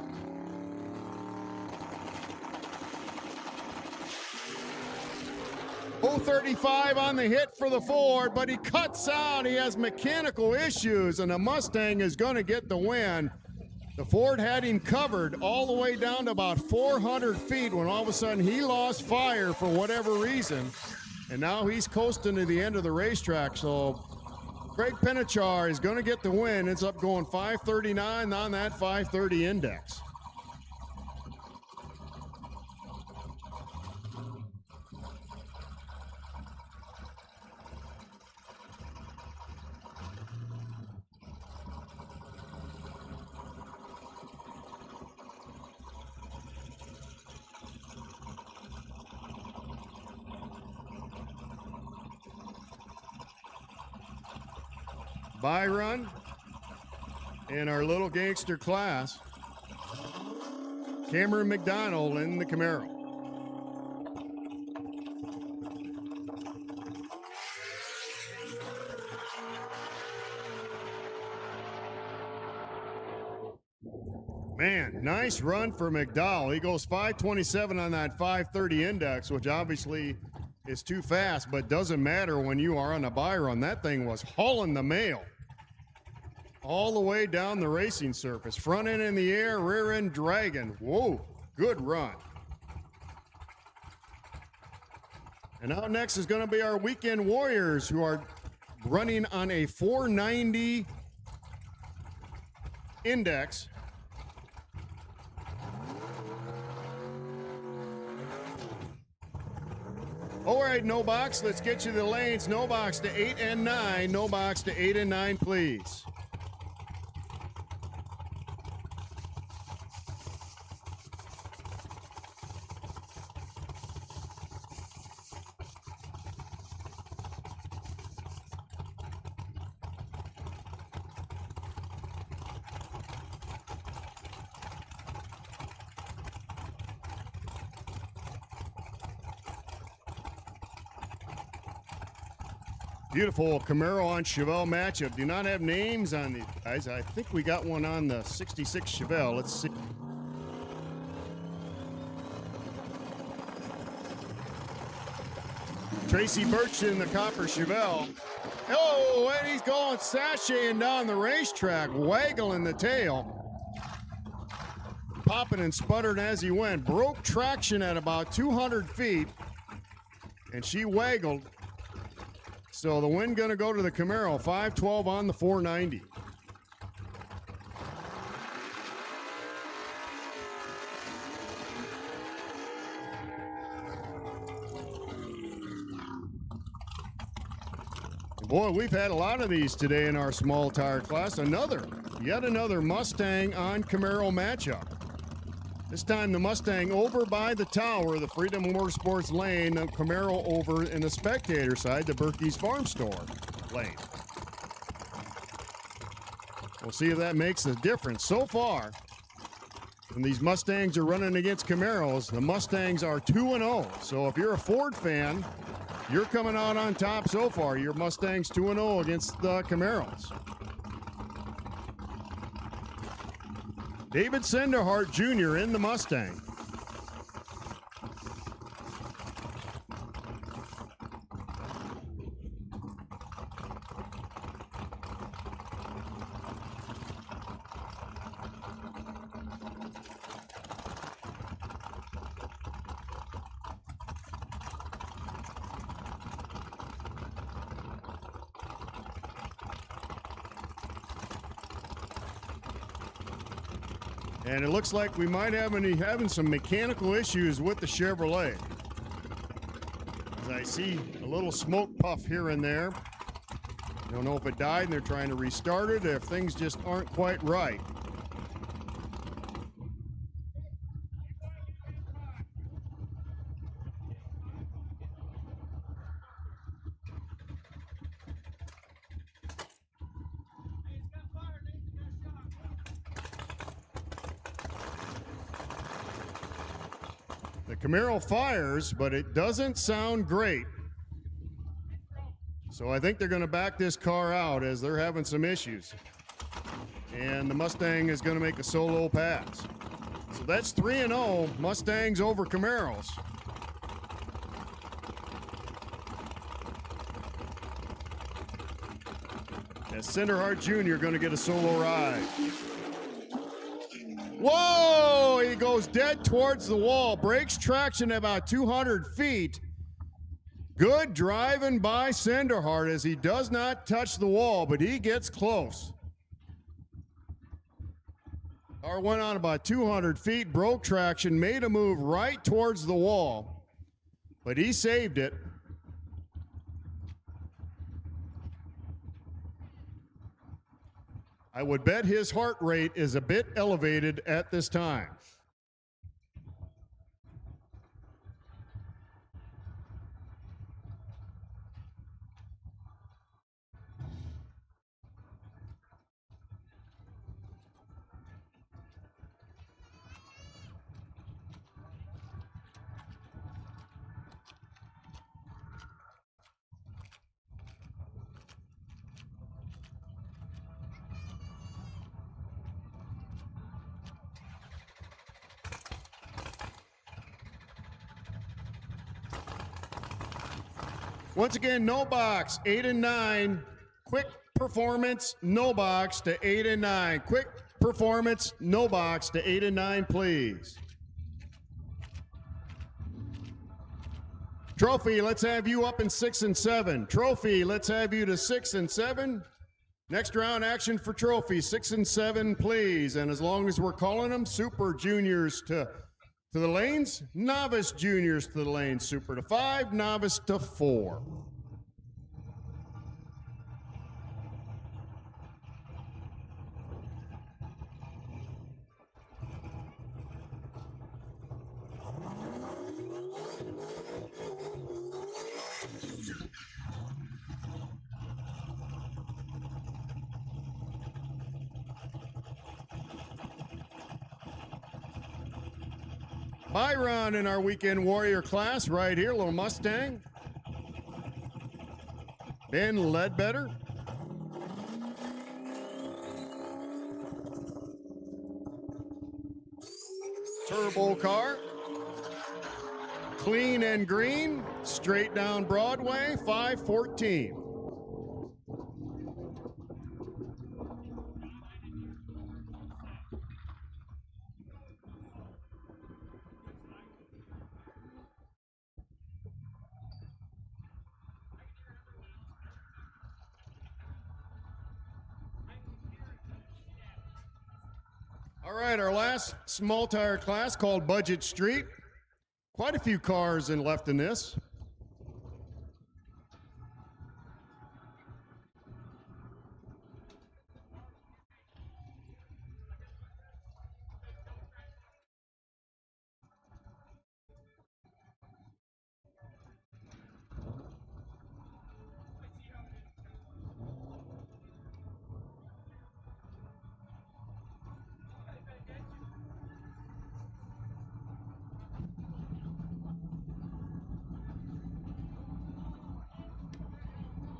.035 on the hit for the Ford, but he cuts out. He has mechanical issues, and the Mustang is going to get the win. The Ford had him covered all the way down to about 400 feet when all of a sudden he lost fire for whatever reason. And now he's coasting to the end of the racetrack. So Craig Penachar is going to get the win. Ends up going 539 on that 530 index. Bye run in our little gangster class. Cameron McDonald in the Camaro. Man, nice run for McDowell. He goes 527 on that 530 index, which obviously is too fast, but doesn't matter when you are on a bye run. That thing was hauling the mail all the way down the racing surface. Front end in the air, rear end dragging. Whoa, good run. And out next is going to be our Weekend Warriors, who are running on a 490 index. All right, no box, let's get you the lanes. No box to 8 and 9. No box to 8 and 9, please. Beautiful Camaro on Chevelle matchup. Do not have names on these guys. I think we got one on the 66 Chevelle. Let's see. Tracy Birch in the copper Chevelle. Oh, and he's going sashaying down the racetrack, waggling the tail. Popping and sputtering as he went. Broke traction at about 200 feet, and she waggled. So the win going to go to the Camaro, 512 on the 490. Boy, we've had a lot of these today in our small tire class. Yet another Mustang on Camaro matchup. This time the Mustang over by the tower, the Freedom Motorsports lane, the Camaro over in the spectator side, the Berkey's Farm Store lane. We'll see if that makes a difference. So far, when these Mustangs are running against Camaros, the Mustangs are 2-0. So if you're a Ford fan, you're coming out on top so far. Your Mustangs 2-0 against the Camaros. David Senderhart Jr. in the Mustang. And it looks like we might have having some mechanical issues with the Chevrolet. As I see a little smoke puff here and there. I don't know if it died and they're trying to restart it, or if things just aren't quite right. The Camaro fires, but it doesn't sound great. So I think they're going to back this car out as they're having some issues. And the Mustang is going to make a solo pass. So that's 3-0, Mustangs over Camaros. As Senderhart Jr. going to get a solo ride. Whoa, he goes dead towards the wall, breaks traction at about 200 feet. Good driving by Senderhart as he does not touch the wall, but he gets close. Car went on about 200 feet, broke traction, made a move right towards the wall, but he saved it. I would bet his heart rate is a bit elevated at this time. Once again, no box, 8 and 9. Quick performance, no box to 8 and 9. Quick performance, no box to 8 and 9, please. Trophy, let's have you up in 6 and 7. Trophy, let's have you to 6 and 7. Next round action for Trophy, 6 and 7, please. And as long as we're calling them Super Juniors to the lanes, Novice Juniors to the lanes, Super to 5, Novice to 4. Byron in our Weekend Warrior class right here, little Mustang. Ben Ledbetter. Turbo car. Clean and Green, straight down Broadway, 514. All right, our last small tire class called Budget Street. Quite a few cars left in this.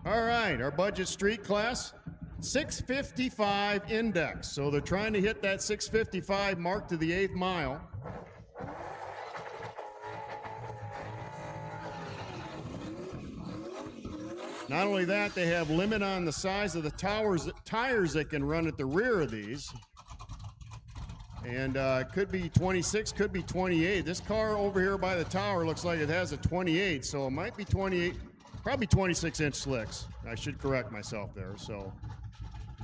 All right, our Budget Street class, 655 index. So they're trying to hit that 655 mark to the 8th mile. Not only that, they have limit on the size of the tires that can run at the rear of these. And could be 26, could be 28. This car over here by the tower looks like it has a 28, so it might be 28. Probably 26-inch slicks. I should correct myself there. So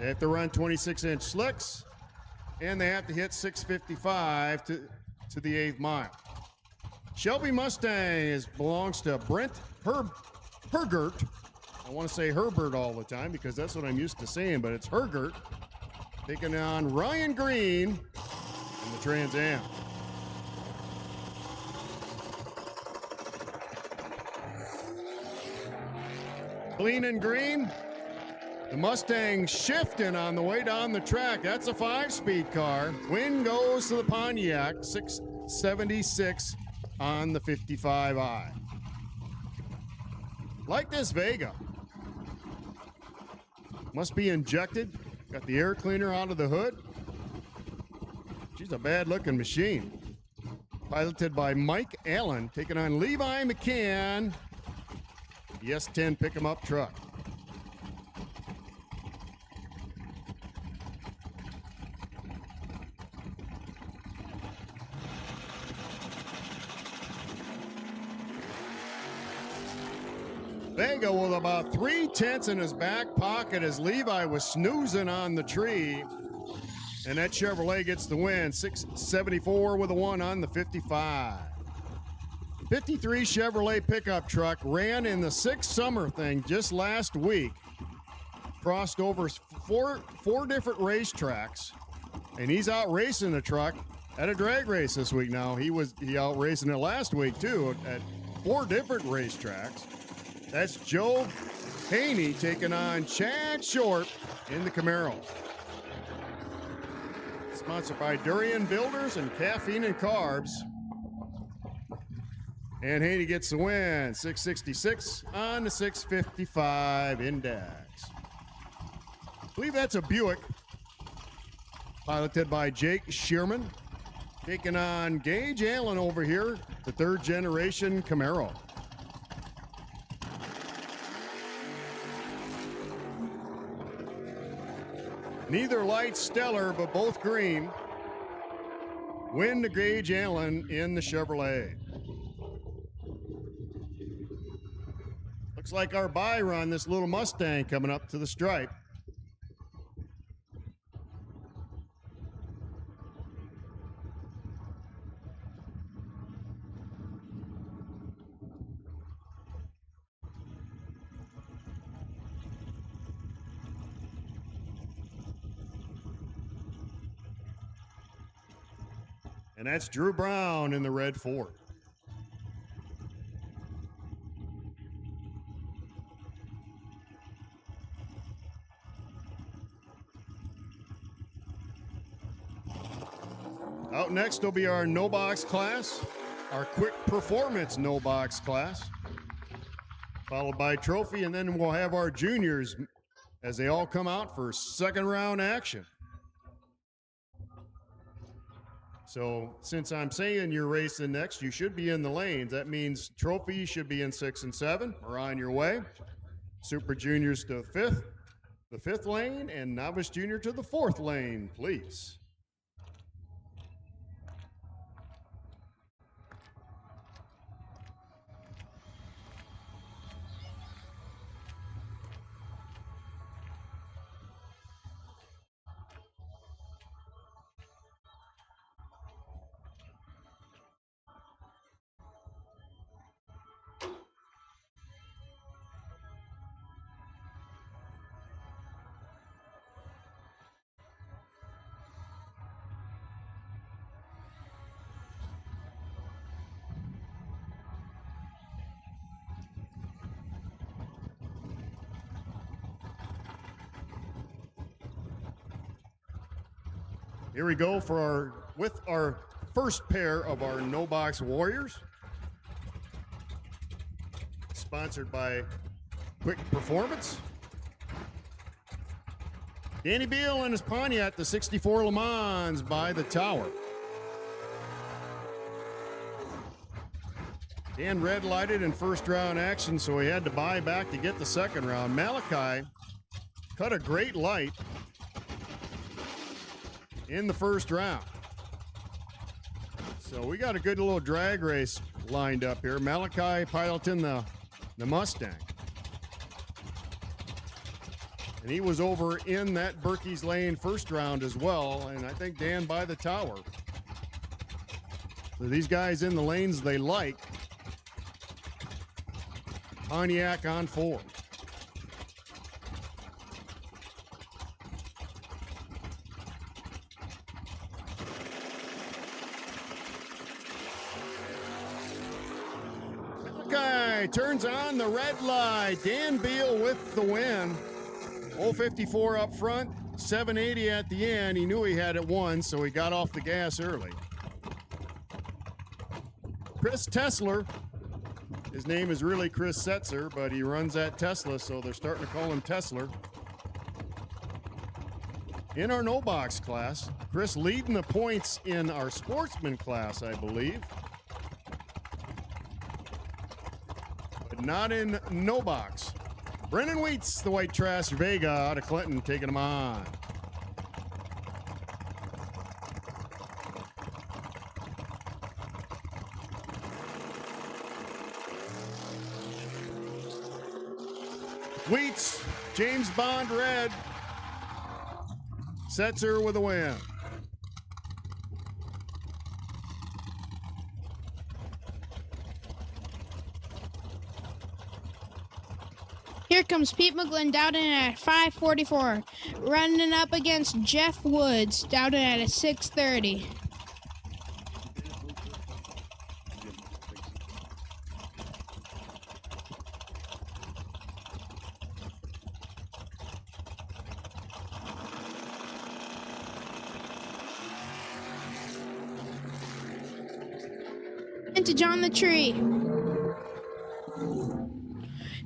they have to run 26-inch slicks, and they have to hit 655 to the 8th mile. Shelby Mustang belongs to Brent Hergert. I want to say Herbert all the time because that's what I'm used to saying, but it's Hergert taking on Ryan Green in the Trans Am. Clean and Green. The Mustang shifting on the way down the track. That's a 5-speed car. Wind goes to the Pontiac, 676 on the 55i. Like this Vega. Must be injected. Got the air cleaner out of the hood. She's a bad-looking machine. Piloted by Mike Allen, taking on Levi McCann. The S10 pick-em-up truck. Vega with about 3/10 in his back pocket as Levi was snoozing on the tree. And that Chevrolet gets the win, 674 with a 1 on the 55. 53 Chevrolet pickup truck ran in the 6 Summer thing just last week. Crossed over four different racetracks, and he's out racing the truck at a drag race this week now. He out racing it last week too at 4 different racetracks. That's Joe Haney taking on Chad Short in the Camaro. Sponsored by Durian Builders and Caffeine and Carbs. And Haney gets the win, 666 on the 655 index. I believe that's a Buick, piloted by Jake Shearman, taking on Gage Allen over here, the 3rd generation Camaro. Neither light stellar, but both green. Win to Gage Allen in the Chevrolet. Looks like our buy run, this little Mustang coming up to the stripe. And that's Drew Brown in the red Ford. Out next will be our no box class, our quick performance no box class. followed by Trophy, and then we'll have our juniors as they all come out for second round action. So since I'm saying you're racing next, you should be in the lanes. That means Trophy should be in 6 and 7 or on your way. Super Juniors to the fifth lane, and Novice Junior to the 4th lane, please. Here we go for our first pair of our No Box Warriors. Sponsored by Quick Performance. Danny Beal and his Pontiac, the 64 Le Mans by the Tower. Dan red lighted in first round action, so he had to buy back to get the second round. Malachi cut a great light in the first round. So we got a good little drag race lined up here. Malachi piloting the Mustang. And he was over in that Berkey's Lane first round as well, and I think Dan by the Tower. So these guys in the lanes they like. Pontiac on 4. Okay, turns on the red light. Dan Beal with the win. 054 up front, 780 at the end. He knew he had it won, so he got off the gas early. Chris Tesler. His name is really Chris Setzer, but he runs at Tesla, so they're starting to call him Tesler. In our no box class, Chris leading the points in our sportsman class, I believe. But not in no box. Brennan Wheats, the white trash Vega out of Clinton, taking him on. Wheats, James Bond red. Setzer with a win. Here comes Pete McGlynn, Dowden at 5:44, running up against Jeff Woods, Dowden at a 6:30. Vintage on the tree.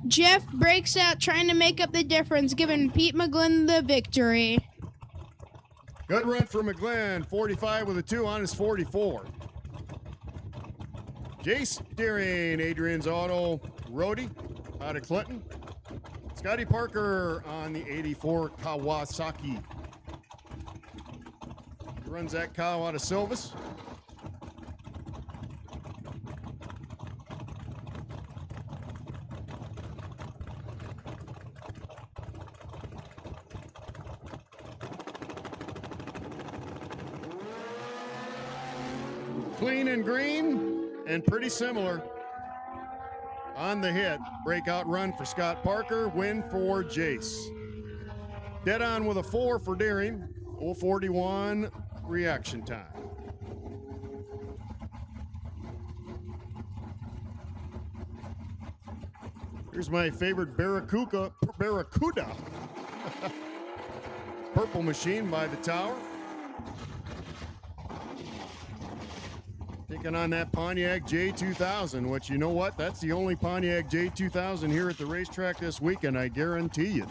Jeff breaks out trying to make up the difference, giving Pete McGlynn the victory. Good run for McGlynn, 45 with a 2 on his 44. Jace Deering, Adrian's Auto Roadie out of Clinton. Scotty Parker on the 84 Kawasaki. Runs that cow out of Silvis. Clean and green and pretty similar on the hit. Breakout run for Scott Parker, win for Jace. Dead on with a 4 for Deering, 041 reaction time. Here's my favorite Barracuda. Purple Machine by the Tower. Take Taking on that Pontiac J2000, which, you know what? That's the only Pontiac J2000 here at the racetrack this weekend, I guarantee you.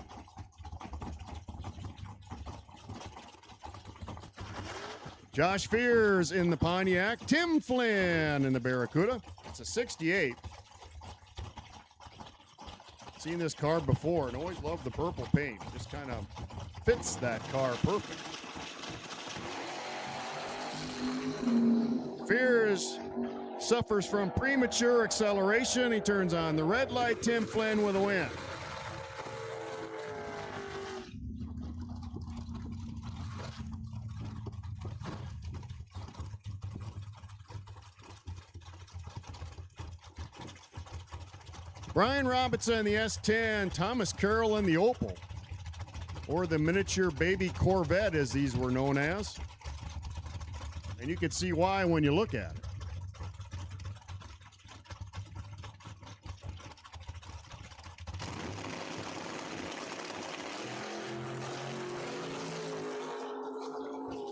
Josh Fears in the Pontiac. Tim Flynn in the Barracuda. It's a 68. Seen this car before and always loved the purple paint. Just kind of fits that car perfect. Fears suffers from premature acceleration. He turns on the red light. Tim Flynn with a win. Brian Robinson in the S10, Thomas Carroll in the Opal, or the miniature baby Corvette as these were known as. And you can see why when you look at it.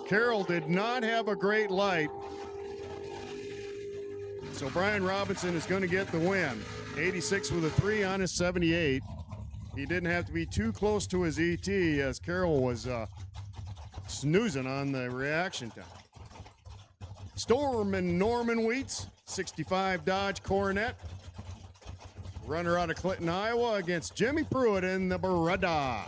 Carroll did not have a great light, so Brian Robinson is going to get the win. 86 with a 3 on his 78. He didn't have to be too close to his ET as Carroll was snoozing on the reaction time. Storm and Norman Wheats, 65 Dodge Coronet. Runner out of Clinton, Iowa against Jimmy Pruitt in the Beretta.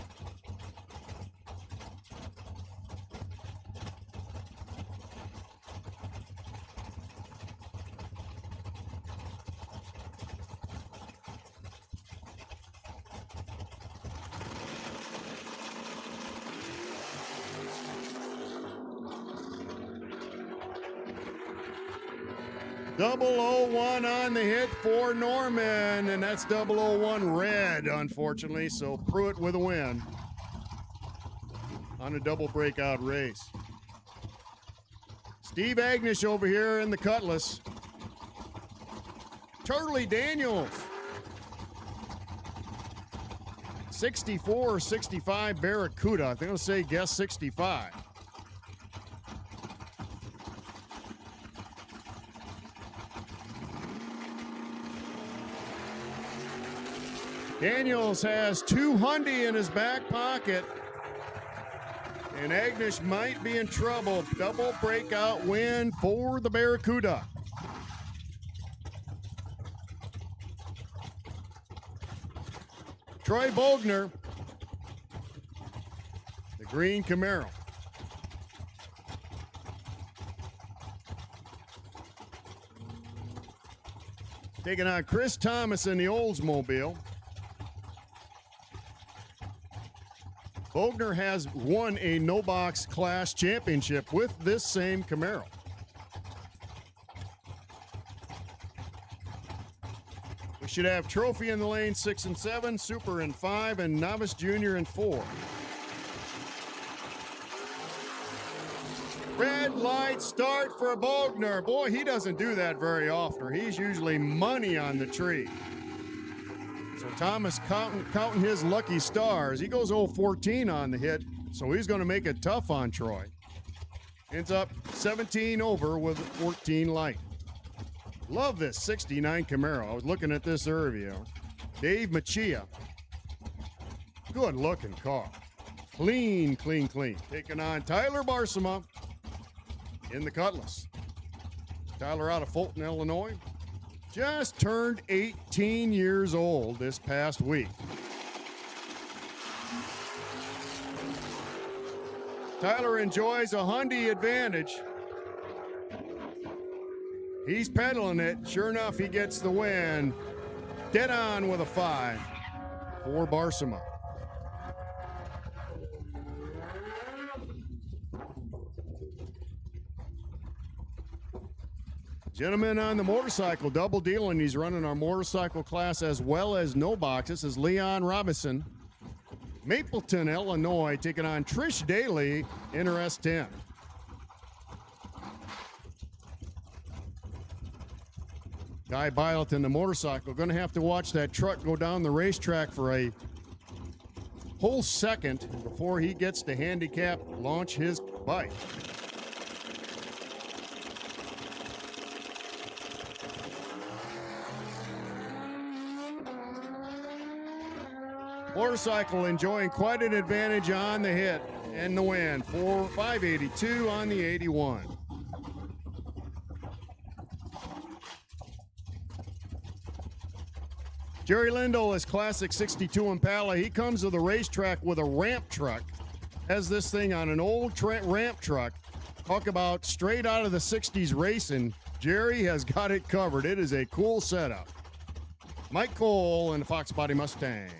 .001 on the hit for Norman, and that's 001 red, unfortunately, so Pruitt with a win on a double breakout race. Steve Agnish over here in the Cutlass. Charlie Daniels. 64 or 65 Barracuda. I think I'll say guess 65. Daniels has 200 in his back pocket, and Agnish might be in trouble. Double breakout win for the Barracuda. Troy Bogner, the green Camaro. Taking on Chris Thomas in the Oldsmobile. Bogner has won a no-box class championship with this same Camaro. We should have Trophy in the lane 6 and 7, Super in 5, and Novice Junior in 4. Red light start for Bogner. Boy, he doesn't do that very often. He's usually money on the tree. So Thomas counting his lucky stars. He goes 0-14 on the hit, so he's going to make it tough on Troy. Ends up 17 over with 14 light. Love this 69 Camaro. I was looking at this earlier. Dave Machia. Good looking car. Clean, clean, clean. Taking on Tyler Barsama in the Cutlass. Tyler out of Fulton, Illinois. Just turned 18 years old this past week. Tyler enjoys a Hyundai Advantage. He's pedaling it. Sure enough, he gets the win. Dead on with a 5 for Barsama. Gentlemen on the motorcycle, double dealing. He's running our motorcycle class as well as no box. This is Leon Robinson. Mapleton, Illinois, taking on Trish Daly in her S10. Guy Bylot in the motorcycle. Going to have to watch that truck go down the racetrack for a whole second before he gets to handicap launch his bike. Motorcycle enjoying quite an advantage on the hit and the win. 582 on the 81. Jerry Lindell is classic 62 Impala. He comes to the racetrack with a ramp truck. Has this thing on an old ramp truck. Talk about straight out of the 60s racing. Jerry has got it covered. It is a cool setup. Mike Cole in the Fox Body Mustang.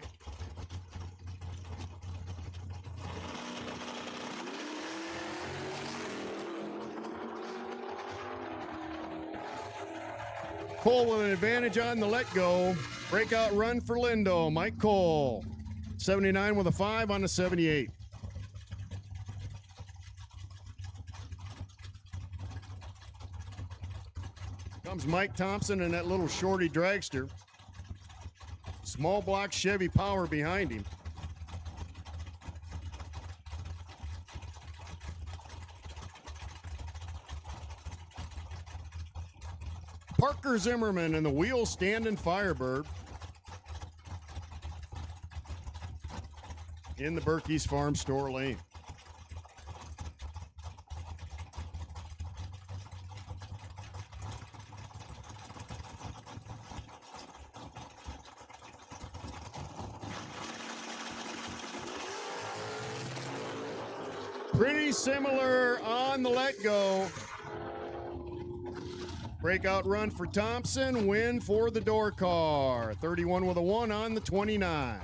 Cole with an advantage on the let go. Breakout run for Lindo. Mike Cole. 79 with a 5 on the 78. Comes Mike Thompson in that little shorty dragster. Small block Chevy Power behind him. Parker Zimmerman in the wheel standing Firebird. In the Berkey's Farm Store lane. Pretty similar on the let go. Breakout run for Thompson, win for the door car. 31 with a 1 on the 29.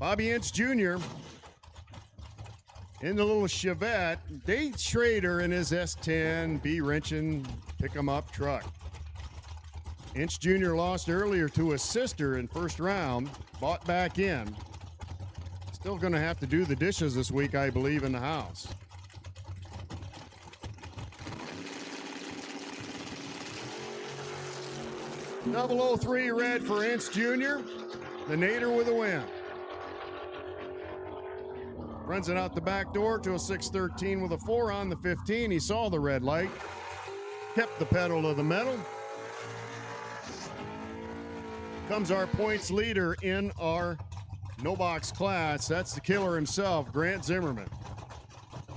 Bobby Ince Jr. in the little Chevette. Dave Schrader in his S10 B wrenching pick 'em up truck. Ince Jr. lost earlier to his sister in first round, bought back in. Still going to have to do the dishes this week, I believe, in the house. .003 red for Ince Jr. The Nader with a win. Runs it out the back door to a 613 with a 4 on the 15. He saw the red light, kept the pedal to the metal. Comes our points leader in our no box class. That's the killer himself, Grant Zimmerman.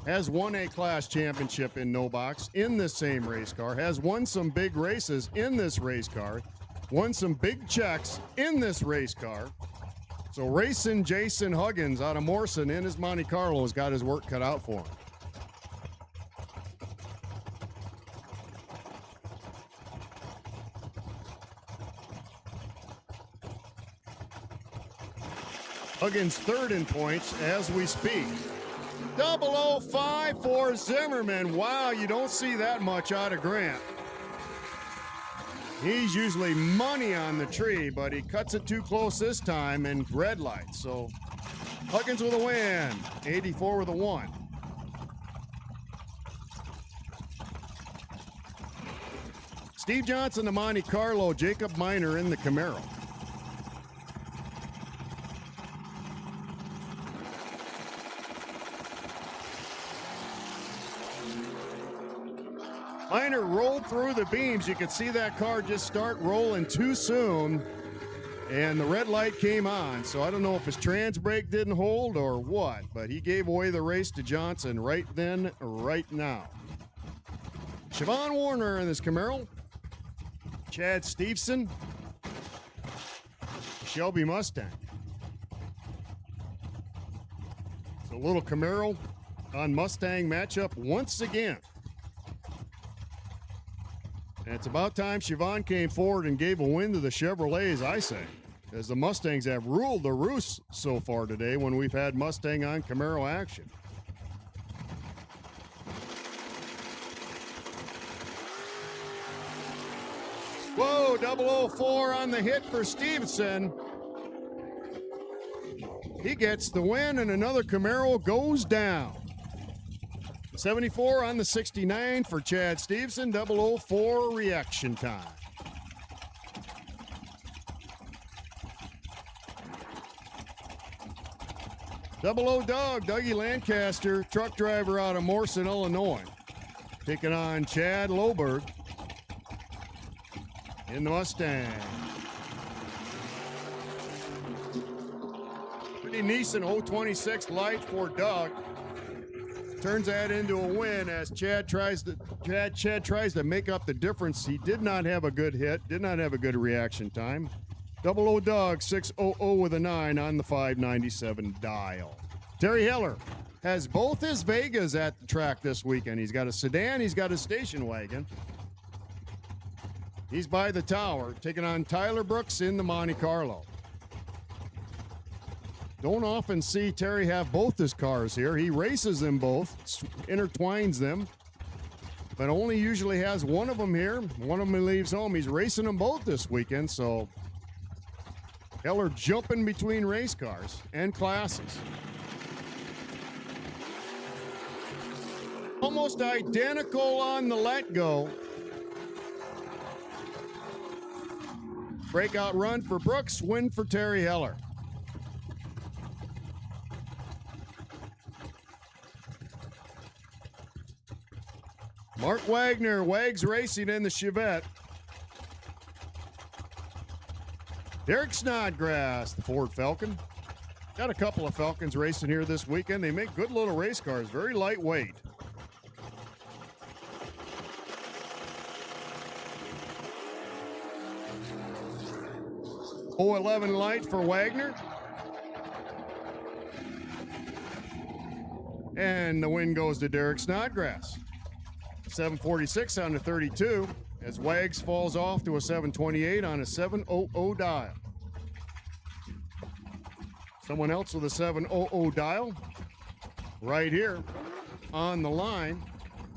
Has won a class championship in no box in this same race car. Has won some big races in this race car. Won some big checks in this race car. So racing Jason Huggins out of Morrison in his Monte Carlo has got his work cut out for him. Huggins third in points as we speak. 005 for Zimmerman. Wow, you don't see that much out of Grant. He's usually money on the tree, but he cuts it too close this time and red light. So Huggins with a win, 84 with a 1. Steve Johnson, the Monte Carlo, Jacob Miner in the Camaro. Miner rolled through the beams. You could see that car just start rolling too soon, and the red light came on. So I don't know if his trans brake didn't hold or what, but he gave away the race to Johnson right then, right now. Siobhan Warner in this Camaro. Chad Stevenson. Shelby Mustang. So a little Camaro on Mustang matchup once again. And it's about time Siobhan came forward and gave a win to the Chevrolets, I say, as the Mustangs have ruled the roost so far today when we've had Mustang on Camaro action. Whoa, 004 on the hit for Stevenson. He gets the win, and another Camaro goes down. 74 on the 69 for Chad Stevenson. 004 reaction time. Doug, Dougie Lancaster, truck driver out of Morrison, Illinois, taking on Chad Loberg. in the Mustang. Pretty Neeson 026 light for Doug. Turns that into a win as Chad tries to make up the difference. He did not have a good hit, did not have a good reaction time. 00 Doug 600 with a 9 on the 597 dial. Terry Heller has both his Vegas at the track this weekend. He's got a sedan, he's got a station wagon. He's by the tower, taking on Tyler Brooks in the Monte Carlo. Don't often see Terry have both his cars here. He races them both, intertwines them, but only usually has one of them here. One of them he leaves home. He's racing them both this weekend, so Heller jumping between race cars and classes. Almost identical on the let go. Breakout run for Brooks, win for Terry Heller. Mark Wagner, Wags Racing in the Chevette. Derek Snodgrass, the Ford Falcon. Got a couple of Falcons racing here this weekend. They make good little race cars, very lightweight. .011 light for Wagner. And the win goes to Derek Snodgrass. 746 on the 32 as Wags falls off to a 728 on a 700 dial. Someone else with a 700 dial right here on the line.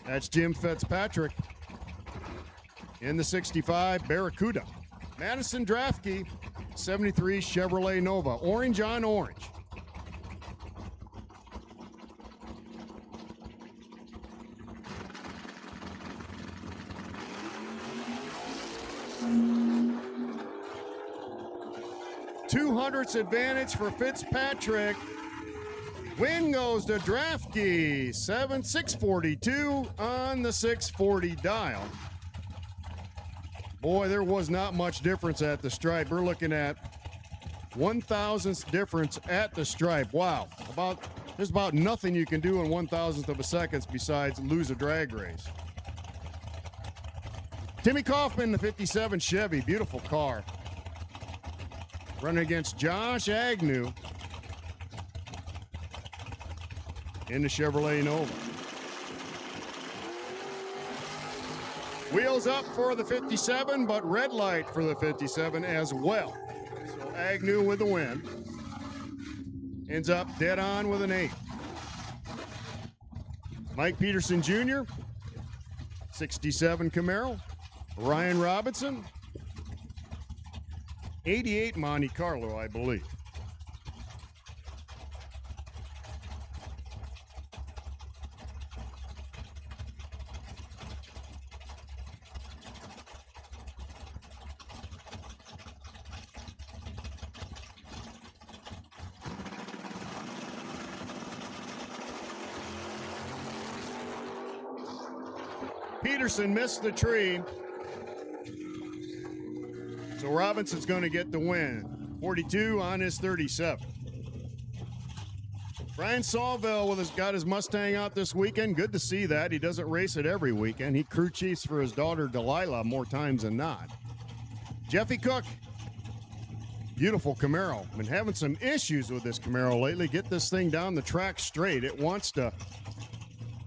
That's Jim Fitzpatrick in the 65 Barracuda. Madison Draftkey, 73 Chevrolet Nova. Orange on orange. .200ths advantage for Fitzpatrick. Win goes to Draftkey, 642 on the 640 dial. Boy, there was not much difference at the stripe. We're looking at 1,000th difference at the stripe. Wow, there's about nothing you can do in 1,000th of a second besides lose a drag race. Timmy Kaufman, the 57 Chevy, beautiful car. Running against Josh Agnew in the Chevrolet Nova. Wheels up for the 57, but red light for the 57 as well. So Agnew with the win. Ends up dead on with an 8. Mike Peterson Jr., 67 Camaro. Ryan Robinson, 88 Monte Carlo, I believe. Peterson missed the tree. So Robinson's going to get the win. 42 on his 37. Brian Sawville got his Mustang out this weekend. Good to see that. He doesn't race it every weekend. He crew chiefs for his daughter Delilah more times than not. Jeffy Cook, beautiful Camaro. Been having some issues with this Camaro lately. Get this thing down the track straight. It wants to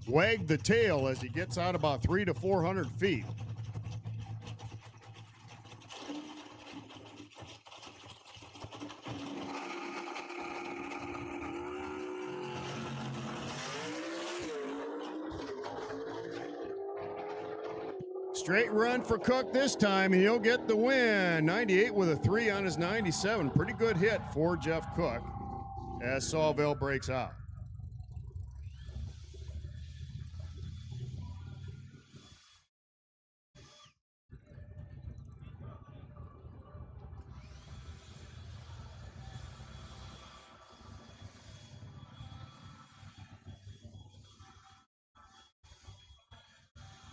wag the tail as he gets out about 300 to 400 feet. Straight run for Cook this time, and he'll get the win. 98 with a 3 on his 97. Pretty good hit for Jeff Cook as Sawville breaks out.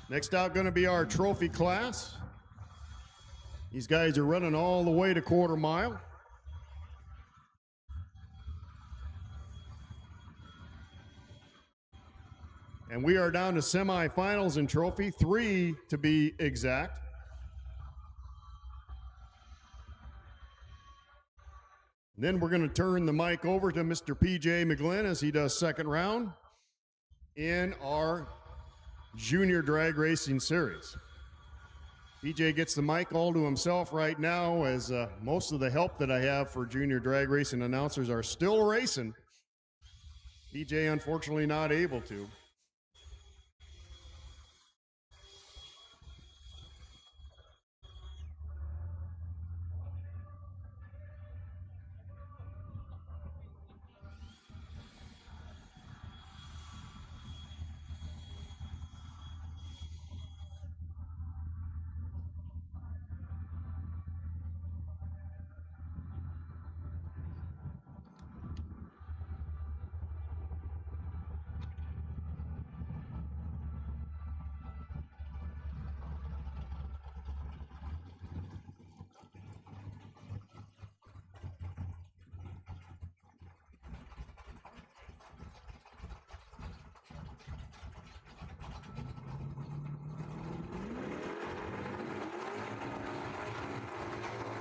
Next out going to be our trophy class. These guys are running all the way to quarter mile. And we are down to semifinals in trophy, 3 to be exact. Then we're going to turn the mic over to Mr. PJ McGlynn as he does second round in our Junior Drag Racing Series. PJ gets the mic all to himself right now, as most of the help that I have for Junior Drag Racing announcers are still racing. PJ unfortunately not able to.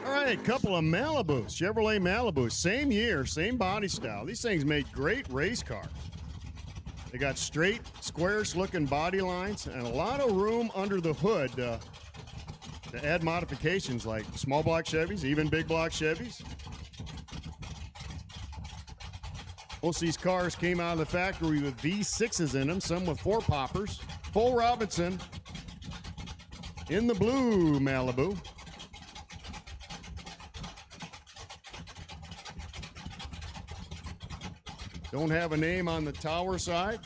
All right, couple of Malibus, Chevrolet Malibus, same year, same body style. These things make great race cars. They got straight, squarish-looking body lines and a lot of room under the hood to add modifications like small block Chevys, even big block Chevys. Most of these cars came out of the factory with V6s in them, some with 4 poppers. Full Robinson in the blue Malibu. Don't have a name on the tower side.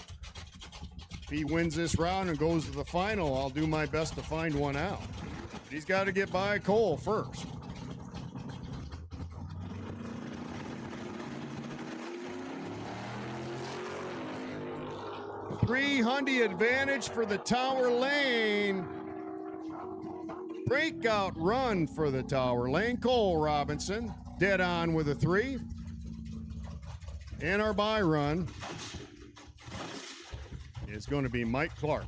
If he wins this round and goes to the final, I'll do my best to find one out. But he's got to get by Cole first. $300 advantage for the Tower Lane. Breakout run for the Tower Lane. Cole Robinson dead on with a 3. And our bye run is going to be Mike Clark.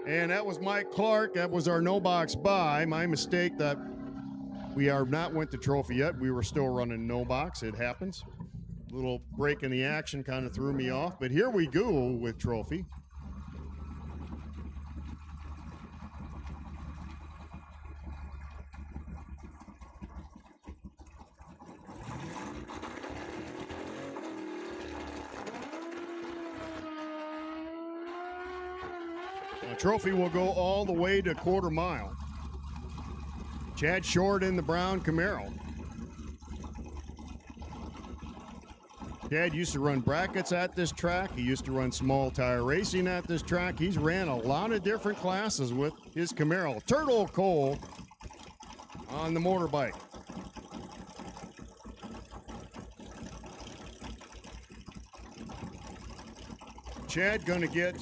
And that was Mike Clark. That was our no box buy. My mistake that we are not went to trophy yet. We were still running no box. It happens. A little break in the action kind of threw me off. But here we go with trophy. Trophy will go all the way to quarter mile. Chad Short in the brown Camaro. Chad used to run brackets at this track. He used to run small tire racing at this track. He's ran a lot of different classes with his Camaro. Turtle Cole on the motorbike. Chad gonna get,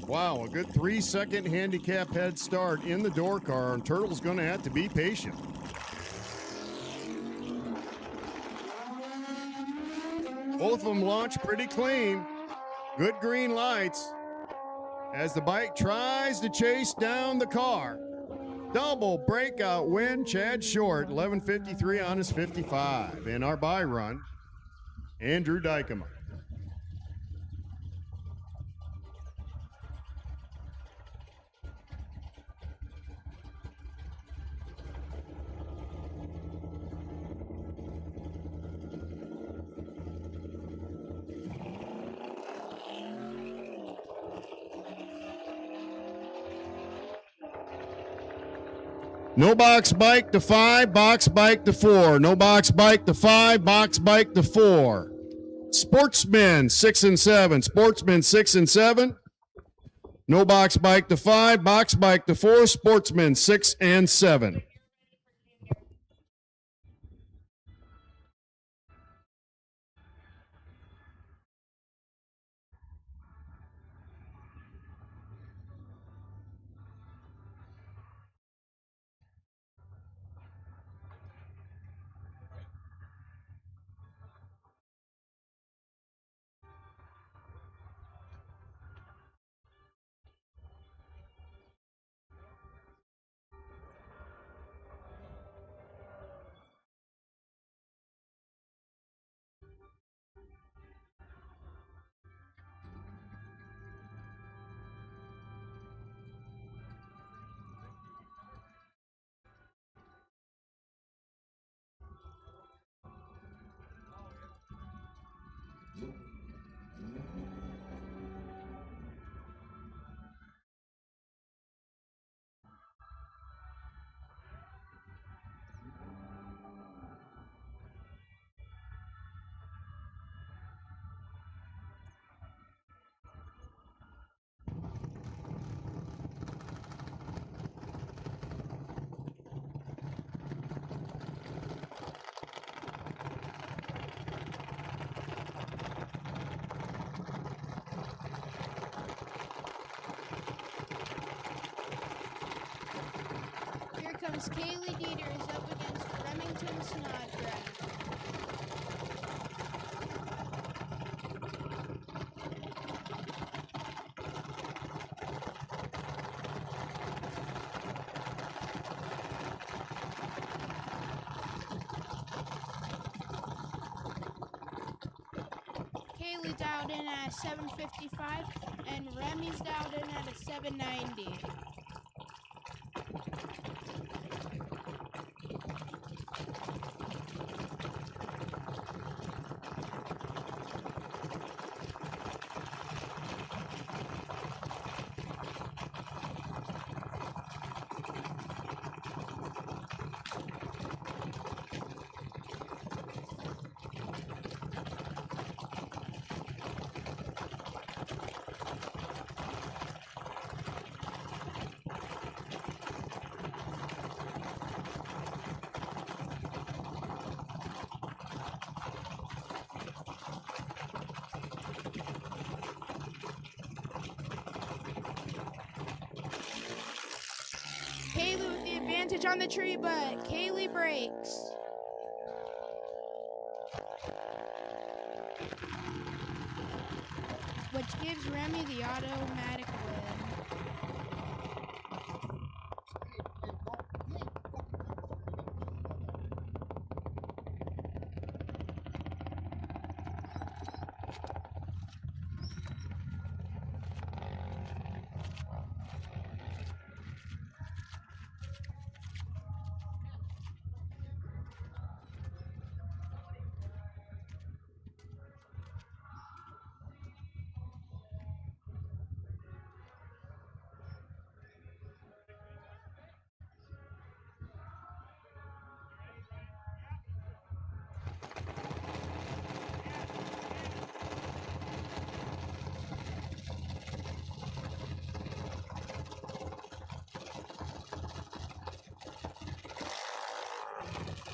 wow, a good 3-second handicap head start in the door car, and Turtle's going to have to be patient. Both of them launch pretty clean. Good green lights as the bike tries to chase down the car. Double breakout win, Chad Short, 11:53 on his 55. And our bye run, Andrew Dykema. No box bike to 5, box bike to 4. No box bike to 5, box bike to 4. Sportsmen 6 and 7. Sportsmen 6 and 7. No box bike to 5, box bike to 4. Sportsmen 6 and 7. Here comes Kaylee Dieters up against Remington Snodgrass. Kaylee dialed in at 755 and Remy's dialed in at a 790. Kaylee with the advantage on the tree, but Kaylee breaks. Which gives Remy the automatic win.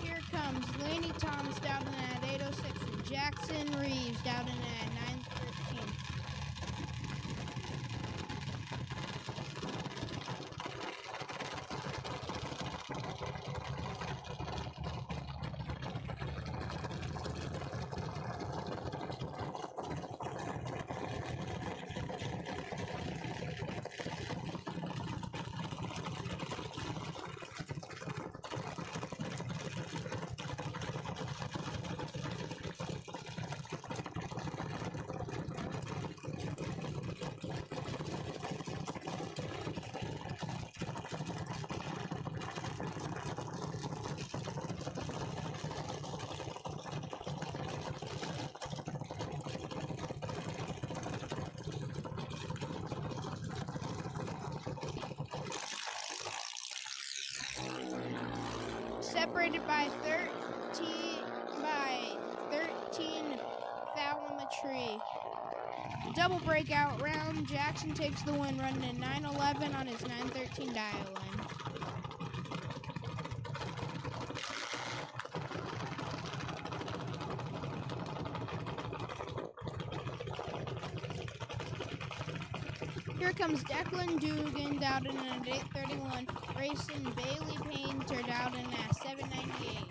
Here comes Laney Thomas down in at 806 and Jackson Reeves down in at 913. Separated by 13 foul on the tree. Double breakout round. Jackson takes the win, running a 9:11 on his 9:13 dial-in. Here comes Declan Dugan down in at 8:31, racing Bailey Painter down in at 7:98.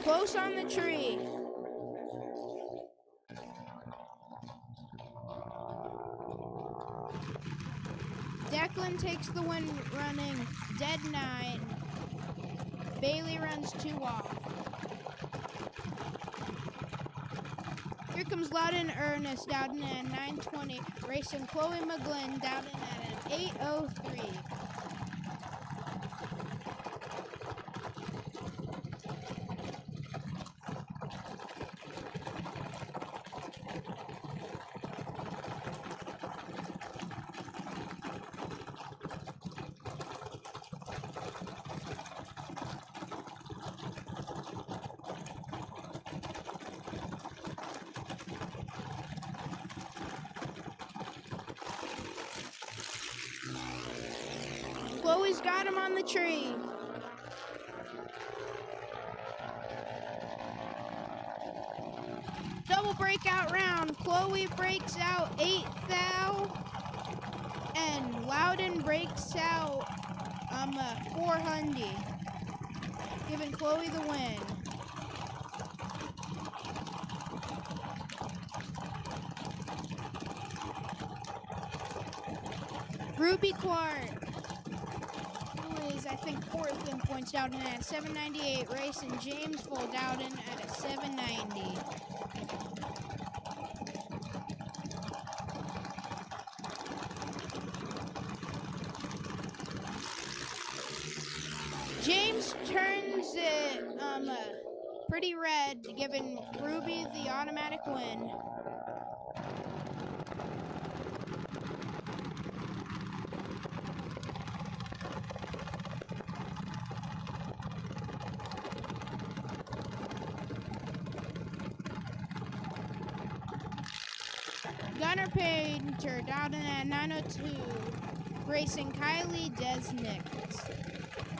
Close on the tree. Declan takes the win running dead 9. Bailey runs 2 off. Here comes Loudon Ernest down in at 9:20, racing Chloe McGlynn down in at an 8:03. Chloe's got him on the tree. Double breakout round. Chloe breaks out 8 thou, and Loudon breaks out 400, giving Chloe the win. Ruby Clark, who is, I think, 4th in points, down in at 798, racing James Full down in at a 790. James turns it pretty red, giving Ruby the automatic win. Gunnar Painter down in at 902, racing Kylie Desnick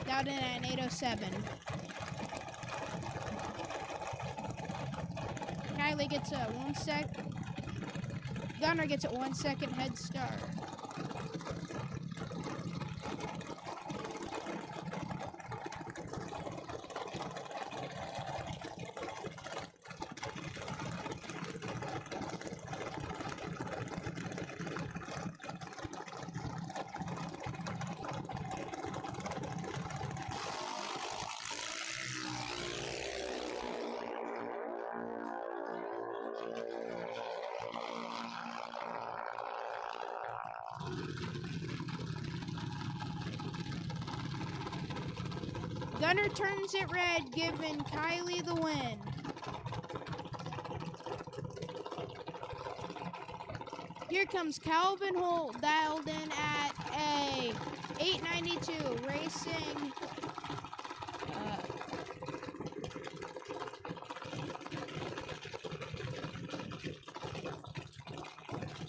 down in at 807. Kylie gets a 1 sec. Gunnar gets a 1 second head start. Gunnar turns it red, giving Kylie the win. Here comes Calvin Holt, dialed in at a 892, racing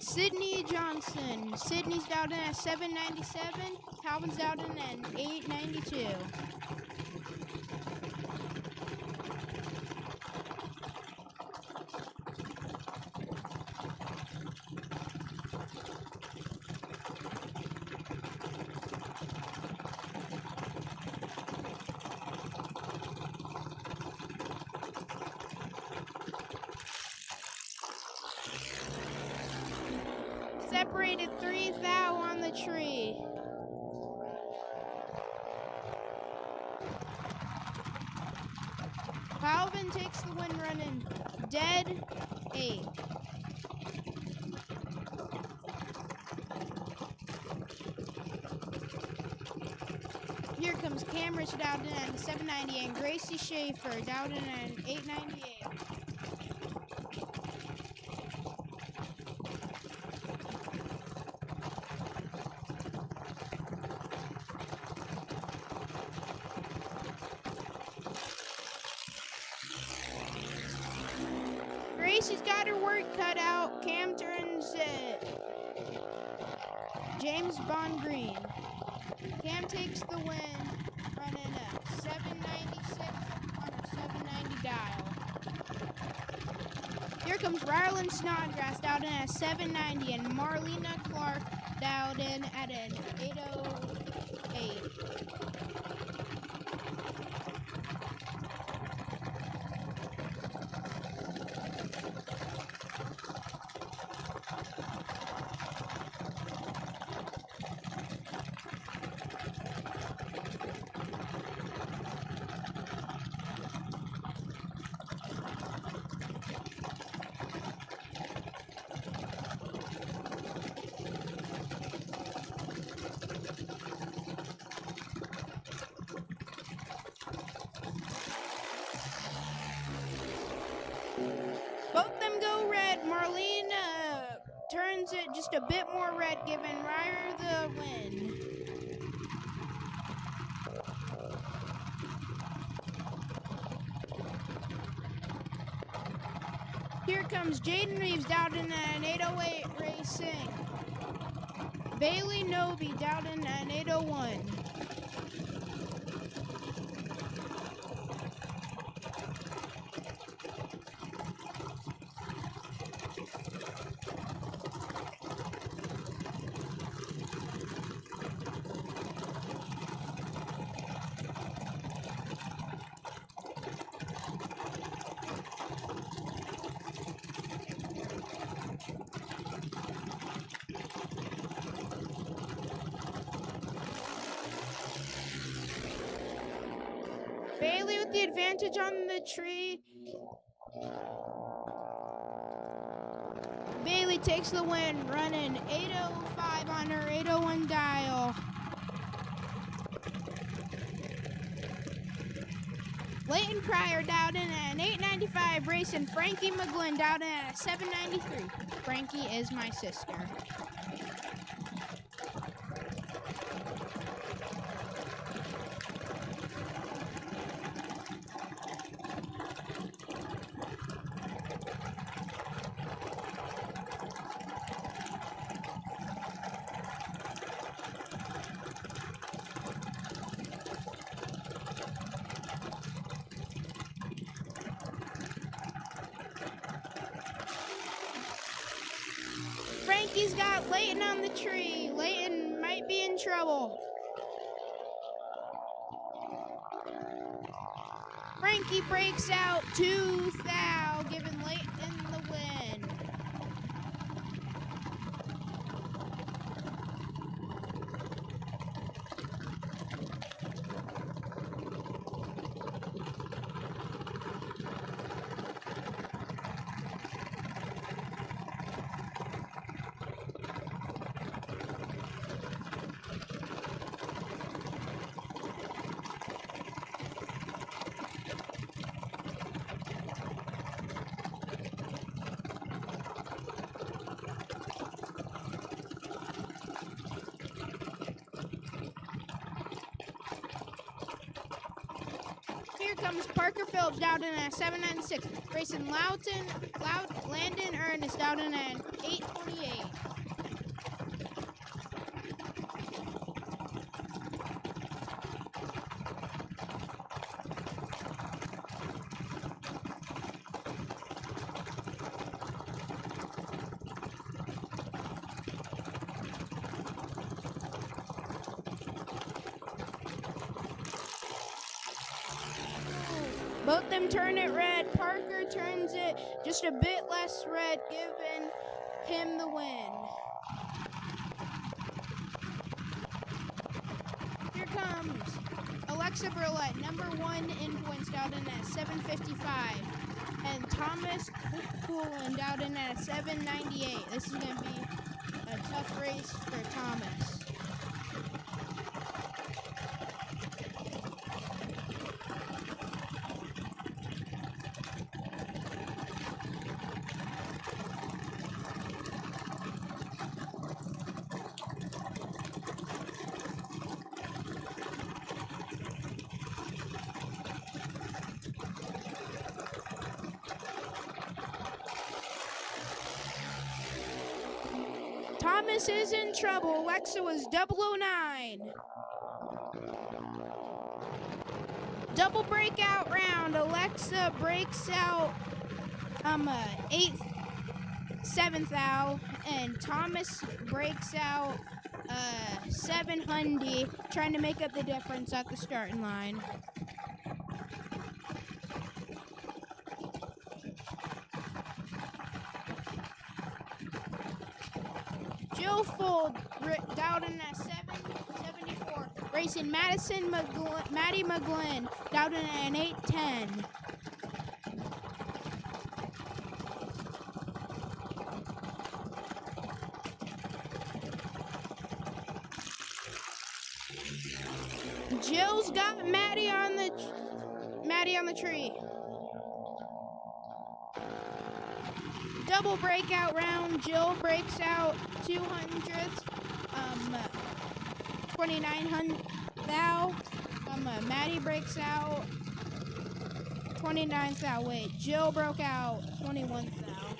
Sydney Johnson. Sydney's down in at 797, Calvin's down in at 892. Separated 3 thou on the tree. Calvin takes the win running dead 8. Here comes Cameron Dowden at 790 and Gracie Schaefer Dowden at 898. Gracie's got her work cut out. Cam turns it. James Bond Green. Cam takes the win, running a 796 on her 790 dial. Here comes Rylan Snodgrass Dowden at 790 and Marlena Clark Dowden at an 808. Both them go red. Marlena turns it just a bit more red, giving Ryder the win. Here comes Jaden Reeves Dowden at an 808 racing. Bailey Noby Dowden at an 801. Bailey with the advantage on the tree. Bailey takes the win, running 805 on her 801 dial. Leighton Pryor Dowden at an 895 racing Frankie McGlynn Dowden at a 793. Frankie is my sister. Frankie's got Leighton on the tree. Leighton might be in trouble. Frankie breaks out 2,000, giving Leighton the win. Here comes Parker Phillips Dowden at 796, racing Landon Ernest Dowden at 828. Both them turn it red. Parker turns it just a bit less red, giving him the win. Here comes Alexa Burlett, number 1 in points, down in at 755. And Thomas Coolin down in at 798. This is going to be a tough race for Thomas. Thomas is in trouble. Alexa was 009. Double breakout round. Alexa breaks out 8th, 7th out, and Thomas breaks out 700, trying to make up the difference at the starting line. Jill Fold down in at 774, racing Maddie McGlynn down in an 810. Jill's got Maddie on the tree. Double breakout round. Jill breaks out 200th, 2900 thou. Maddie breaks out 29th thou. Wait, Jill broke out 21th thou.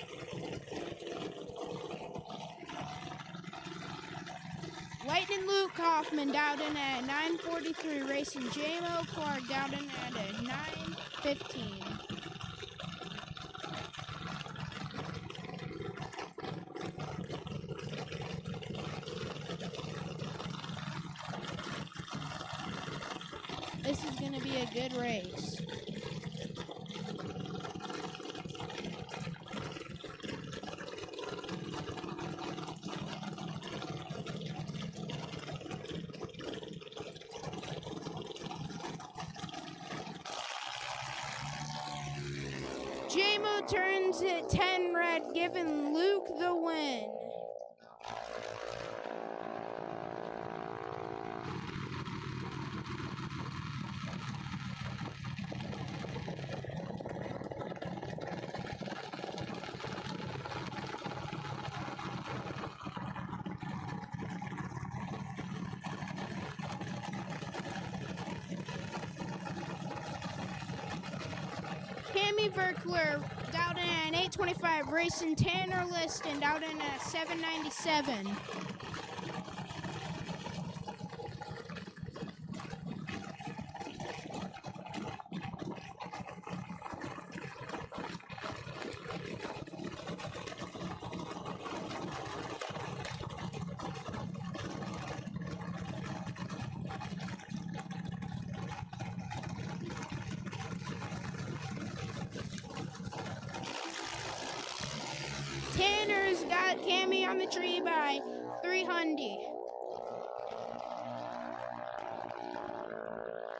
Lightning Luke Kaufman down in at 943, racing J-Mo Clark down in at 915. This is going to be a good race. J-Mo turns it 10 red, giving Luke the win. Tammy Verkler down in an 825, racing Tanner Liston down in a 797. Tanner's got Cammy on the tree by 300.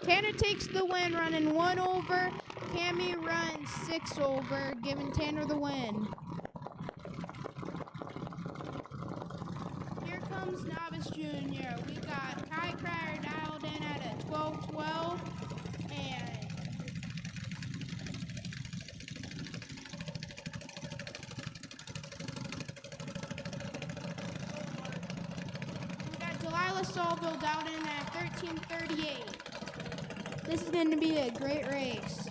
Tanner takes the win, running 1 over. Cammy runs 6 over, giving Tanner the win. Here comes Novice Junior. We got Kai Cryer dialed in at a 12-12, and Delilah Saulville down in at 1338. This is going to be a great race.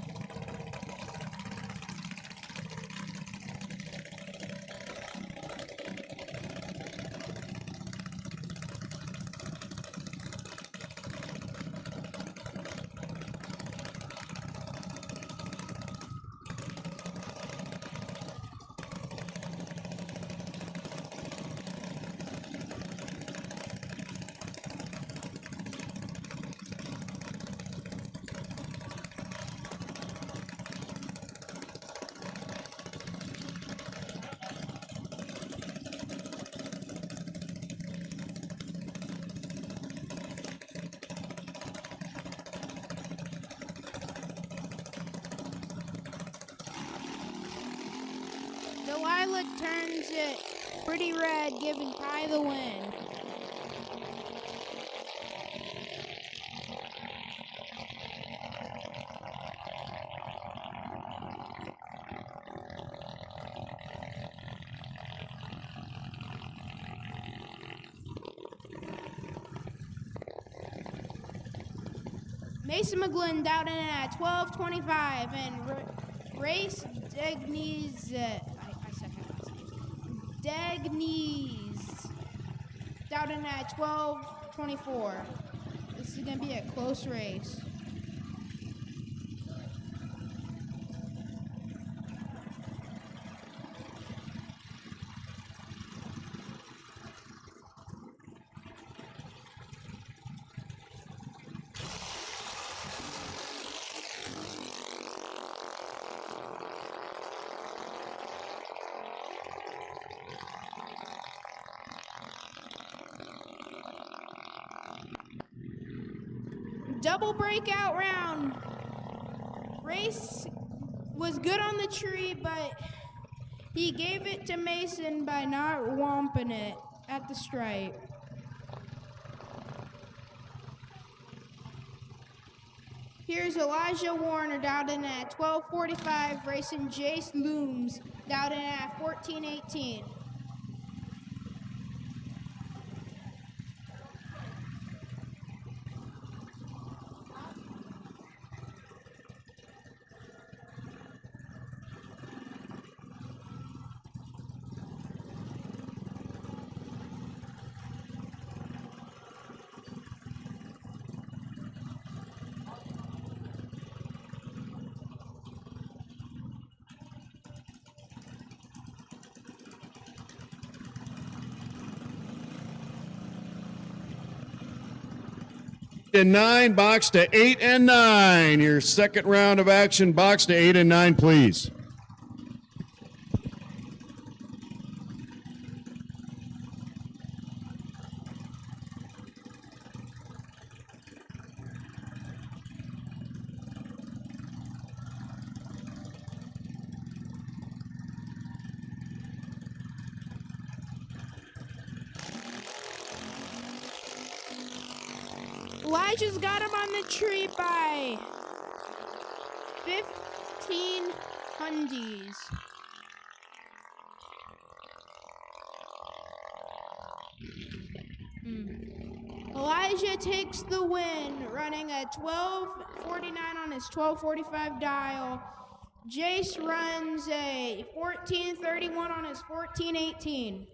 Lilac turns it pretty red, giving Ty the win. Mason McGlynn down in at 12:25, and Race Degnees, Degnees down in at 12:24. This is going to be a close race. Double breakout round. Race was good on the tree, but he gave it to Mason by not womping it at the stripe. Here's Elijah Warner down in at 12:45, racing Jace Looms down in at 14:18. And 9, box to 8 and 9. Your second round of action, box to 8 and 9, please. Elijah's got him on the tree by 15 hundies. Elijah takes the win, running a 12:49 on his 12:45 dial. Jace runs a 14:31 on his 14:18.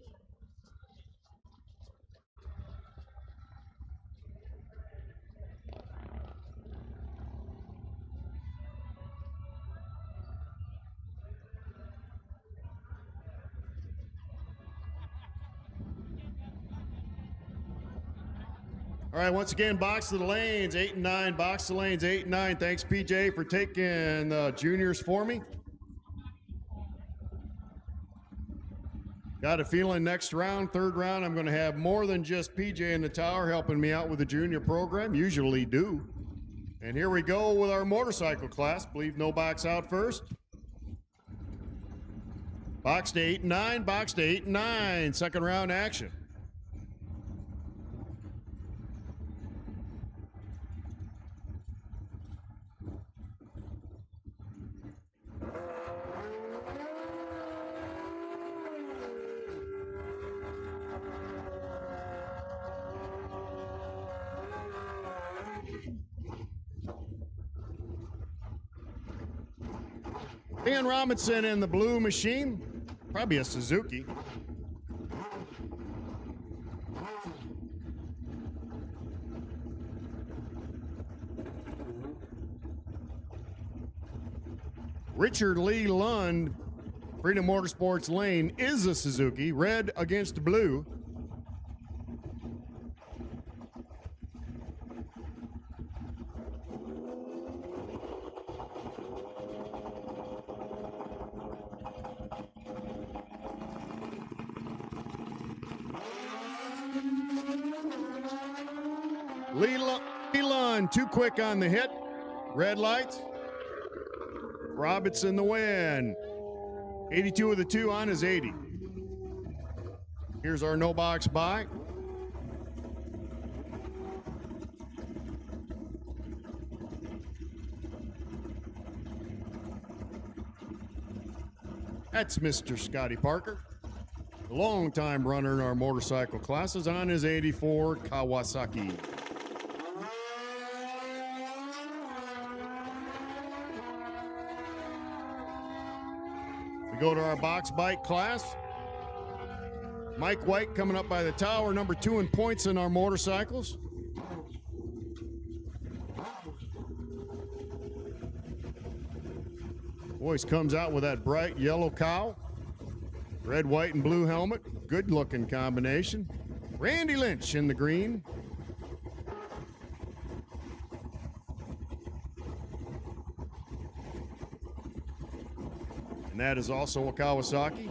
All right, once again, box to the lanes, 8 and 9. Box to lanes, 8 and 9. Thanks, PJ, for taking the juniors for me. Got a feeling next round, third round, I'm going to have more than just PJ in the tower helping me out with the junior program. Usually do. And here we go with our motorcycle class. Believe no box out first. Box to 8 and 9. Box to 8 and 9. Second round action. Ian Robinson in the blue machine, probably a Suzuki. Richard Lee Lund, Freedom Motorsports Lane, is a Suzuki, red against blue. Leland, too quick on the hit. Red lights. Robinson the win. 82 with a 2 on his 80. Here's our no box buy. That's Mr. Scotty Parker, a long-time runner in our motorcycle classes, on his 84 Kawasaki. We go to our box bike class. Mike White coming up by the tower, number 2 in points in our motorcycles. Boys comes out with that bright yellow cow, red, white, and blue helmet. Good looking combination. Randy Lynch in the green. And that is also a Kawasaki.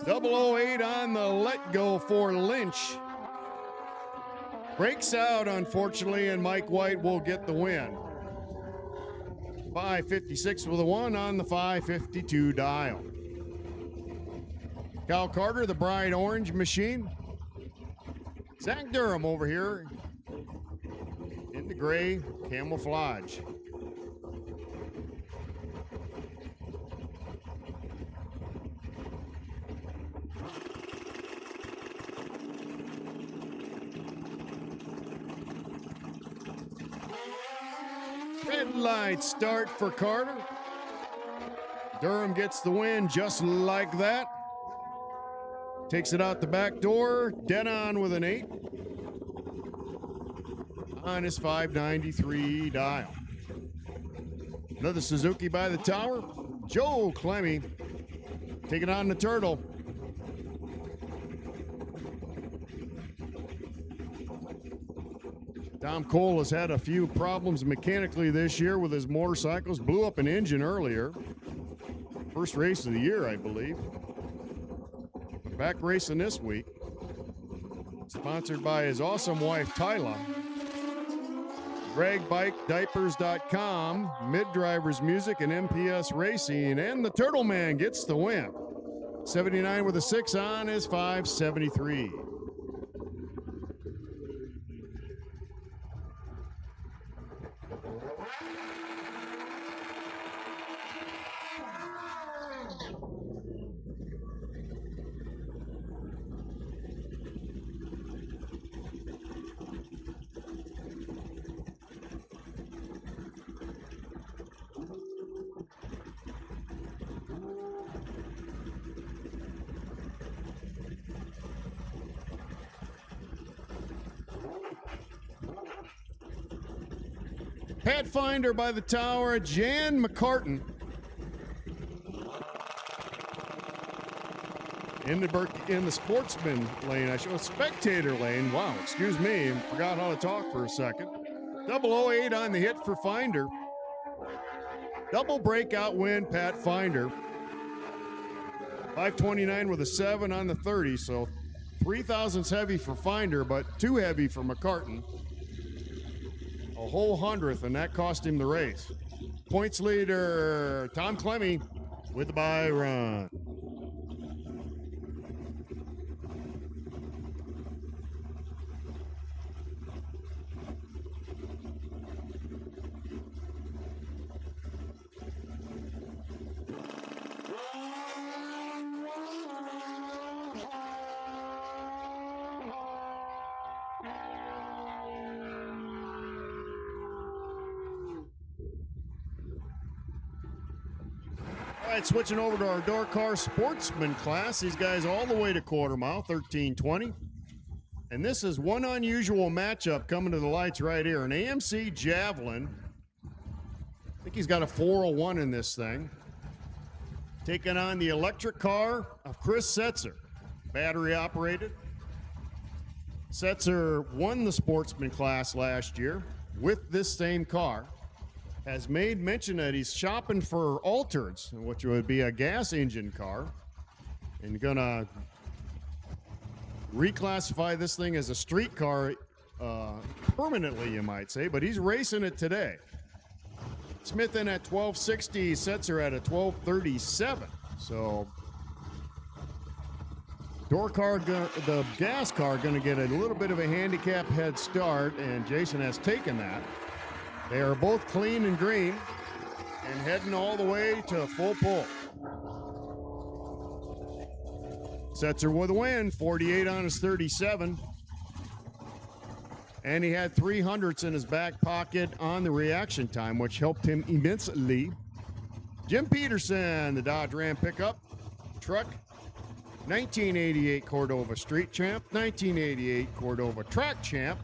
.008 on the let go for Lynch. Breaks out, unfortunately, and Mike White will get the win. 556 with a 1 on the 552 dial. Cal Carter, the bright orange machine. Zach Durham over here in the gray camouflage. Red light start for Carter. Durham gets the win just like that. Takes it out the back door, dead on with an 8 on his 593 dial. Another Suzuki by the tower. Joe Clemmy taking on the Turtle. Tom Cole has had a few problems mechanically this year with his motorcycles. Blew up an engine earlier. First race of the year, I believe. Back racing this week. Sponsored by his awesome wife, Tyla. DragBikeDiapers.com, Mid-Drivers Music, and MPS Racing. And the Turtle Man gets the win. 79 with a 6 on his 573. Pathfinder by the tower, Jan McCartan. In the sportsman lane, spectator lane. Wow, excuse me, forgot how to talk for a second. 008 on the hit for Finder. Double breakout win, Pat Finder. 529 with a 7 on the 30, so 3 thousandths heavy for Finder, but 2 heavy for McCartan. A whole 100th, and that cost him the race. Points leader, Tom Clemmy with the bye run. All right, switching over to our door car sportsman class. These guys all the way to quarter mile, 1320. And this is one unusual matchup coming to the lights right here. An AMC Javelin. I think he's got a 401 in this thing. Taking on the electric car of Chris Setzer, battery operated. Setzer won the sportsman class last year with this same car. Has made mention that he's shopping for Altereds, which would be a gas engine car, and gonna reclassify this thing as a street car permanently, you might say, but he's racing it today. Smith in at 1260. Setzer at a 1237. So the gas car going to get a little bit of a handicap head start, and Jason has taken that. They are both clean and green and heading all the way to full pull. Setzer with a win, 48 on his 37. And he had 300s in his back pocket on the reaction time, which helped him immensely. Jim Peterson, the Dodge Ram pickup truck, 1988 Cordova Street Champ, 1988 Cordova Track Champ,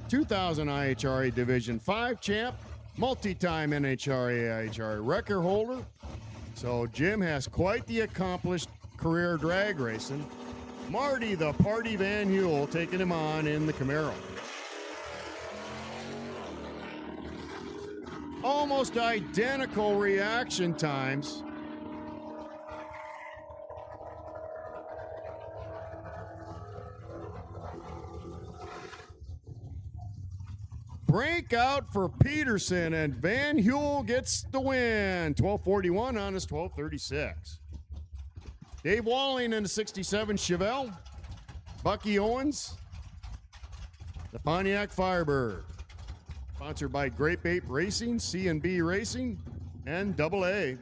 2000 IHRA Division 5 Champ, multi-time NHRA IHRA record holder. So Jim has quite the accomplished career drag racing. Marty, the Party Van Huel, taking him on in the Camaro. Almost identical reaction times. Breakout for Peterson, and Van Huel gets the win. 1241 on his 1236. Dave Walling in the 67 Chevelle. Bucky Owens, the Pontiac Firebird. Sponsored by Grape Ape Racing, C&B Racing, and AA.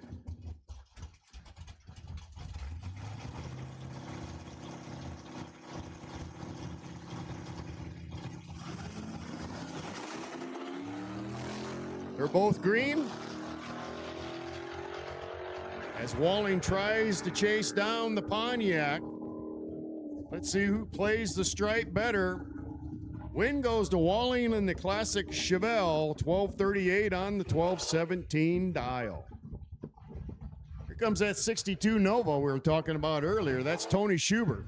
They're both green. As Walling tries to chase down the Pontiac. Let's see who plays the stripe better. Win goes to Walling in the classic Chevelle, 1238 on the 1217 dial. Here comes that 62 Nova we were talking about earlier. That's Tony Schubert.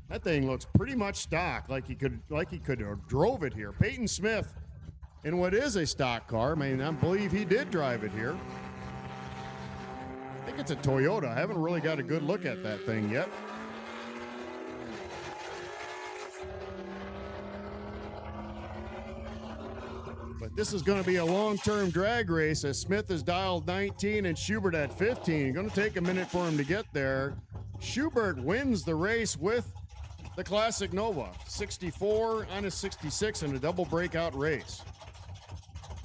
That thing looks pretty much stock, like he could have drove it here. Peyton Smith in what is a stock car. I mean, I believe he did drive it here. I think it's a Toyota. I haven't really got a good look at that thing yet. But this is going to be a long-term drag race as Smith is dialed 19 and Schubert at 15. Going to take a minute for him to get there. Schubert wins the race with the Classic Nova, 64 on his 66 in a double breakout race.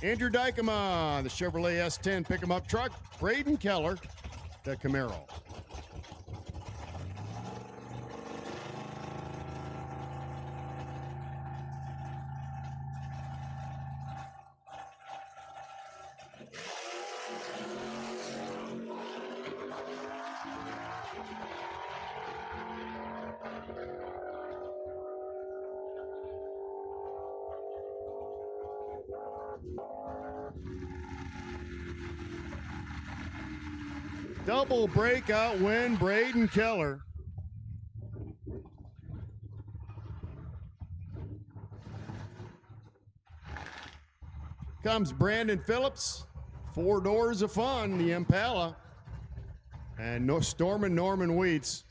Andrew Dykema, the Chevrolet S10 pick-em-up truck. Braden Keller, the Camaro. Double breakout win, Braden Keller. Comes Brandon Phillips, 4 Doors of Fun, the Impala, and Stormin' Norman Wheats.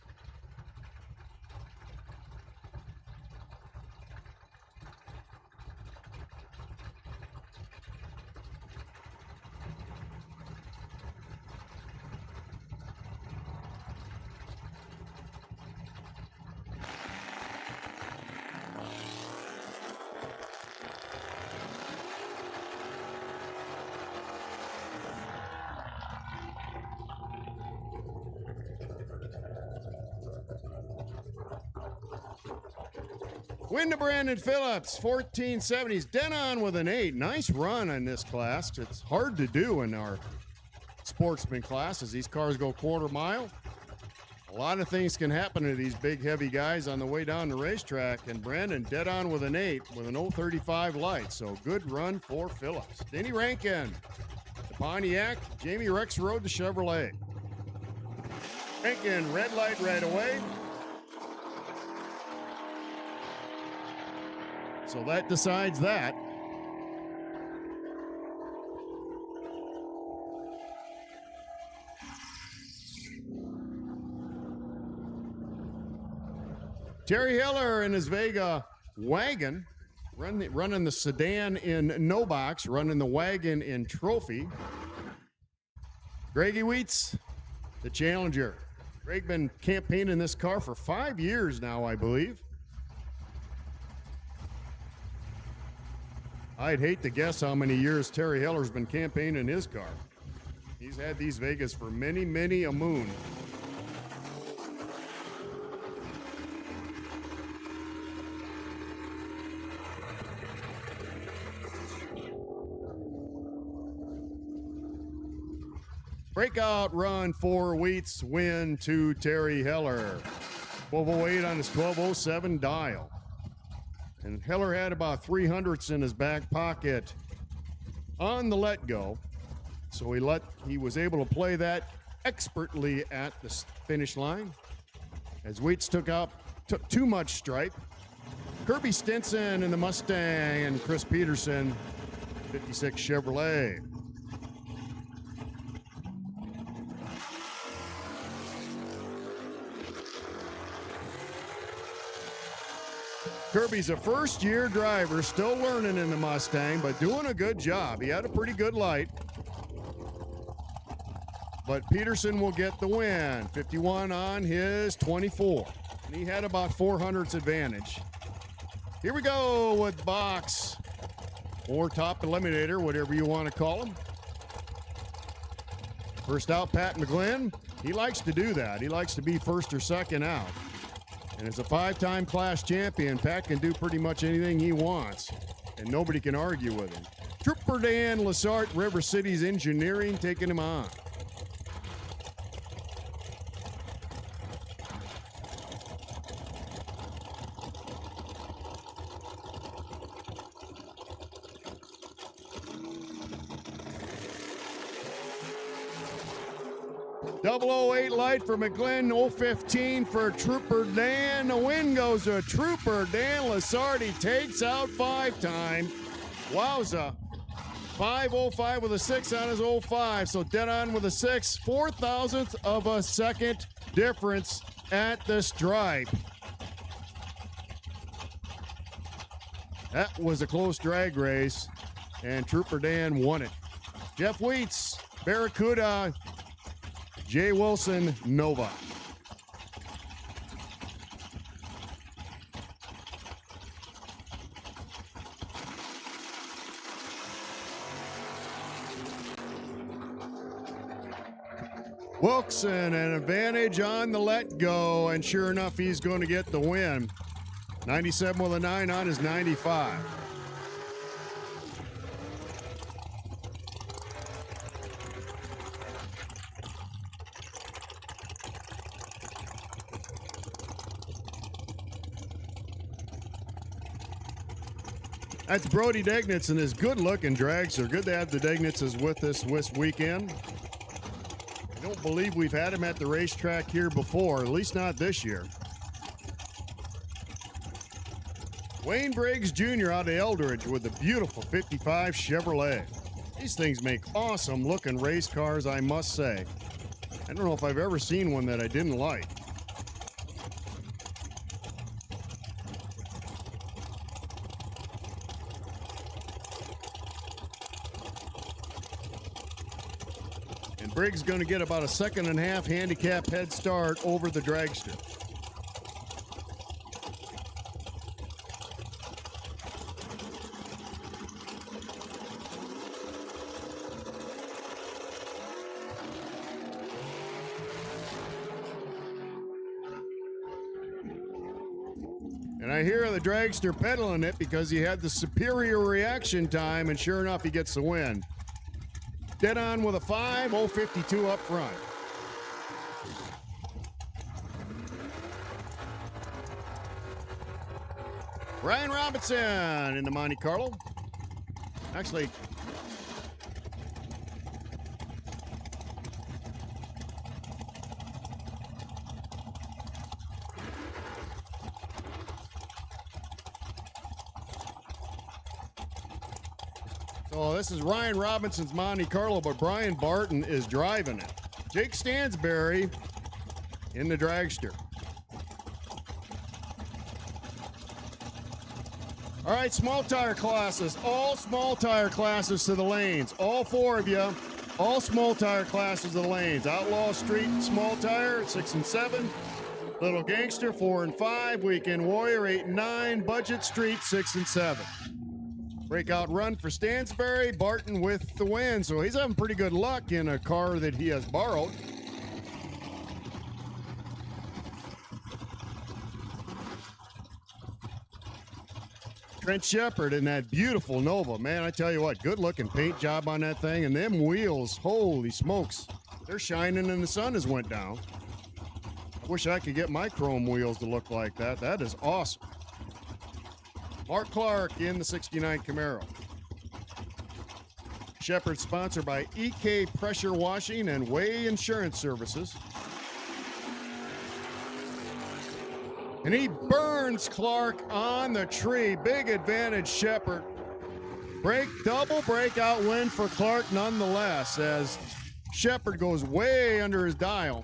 Win to Brandon Phillips, 1470s. Denon with an 8. Nice run in this class. It's hard to do in our sportsman classes. These cars go quarter mile. A lot of things can happen to these big, heavy guys on the way down the racetrack. And Brandon dead on with an 8 with an 035 light. So good run for Phillips. Denny Rankin, the Pontiac. Jamie Rexroad, the Chevrolet. Rankin, red light right away. So that decides that. Terry Hiller in his Vega wagon. running the sedan in no box, running the wagon in trophy. Greggy Wheats, the Challenger. Greg been campaigning this car for 5 years now, I believe. I'd hate to guess how many years Terry Heller's been campaigning his car. He's had these Vegas for many, many a moon. Breakout run for Wheats, win to Terry Heller. 1208 on his 1207 dial. And Heller had about 300ths in his back pocket on the let go. So he was able to play that expertly at the finish line. As Wheats took too much stripe. Kirby Stinson in the Mustang and Chris Peterson, 56 Chevrolet. Kirby's a first-year driver, still learning in the Mustang, but doing a good job. He had a pretty good light. But Peterson will get the win, 51 on his 24. And he had about 400ths advantage. Here we go with box or top eliminator, whatever you want to call him. First out, Pat McGlynn. He likes to do that. He likes to be first or second out. And as a 5-time class champion, Pat can do pretty much anything he wants, and nobody can argue with him. Trooper Dan Lassart, River City's Engineering, taking him on. .008 light for McGlynn, 015 for Trooper Dan. The win goes to Trooper Dan Lassardi, takes out 5-time. Wowza. 5:05 with a 6 on his 05, so dead on with a 6. 4,000th of a second difference at the stripe. That was a close drag race, and Trooper Dan won it. Jeff Wheats, Barracuda, Jay Wilson, Nova. Wilson, an advantage on the let go, and sure enough, he's going to get the win. 97 with a 9 on his 95. That's Brody Degnitz and his good-looking dragster. Good to have the Degnitzes with us this weekend. I don't believe we've had him at the racetrack here before, at least not this year. Wayne Briggs Jr. out of Eldridge with a beautiful 55 Chevrolet. These things make awesome-looking race cars, I must say. I don't know if I've ever seen one that I didn't like. Briggs going to get about a 1.5 handicap head start over the dragster. And I hear the dragster pedaling it because he had the superior reaction time, and sure enough, he gets the win. Dead on with a 5, 052 up front. Ryan Robinson in the Monte Carlo. Actually, so this is Ryan Robinson's Monte Carlo, but Brian Barton is driving it. Jake Stansberry in the dragster. All right, small tire classes. All small tire classes to the lanes. All 4 of you. All small tire classes to the lanes. Outlaw Street, small tire, 6 and 7. Little Gangster, 4 and 5. Weekend Warrior, 8 and 9. Budget Street, 6 and 7. Breakout run for Stansbury. Barton with the win. So he's having pretty good luck in a car that he has borrowed. Trent Shepard in that beautiful Nova. Man, I tell you what, good looking paint job on that thing. And them wheels, holy smokes. They're shining and the sun has went down. I wish I could get my chrome wheels to look like that. That is awesome. Mark Clark in the 69 Camaro. Shepard sponsored by EK Pressure Washing and Way Insurance Services. And he burns Clark on the tree. Big advantage, Shepard. Double breakout win for Clark nonetheless, as Shepard goes way under his dial.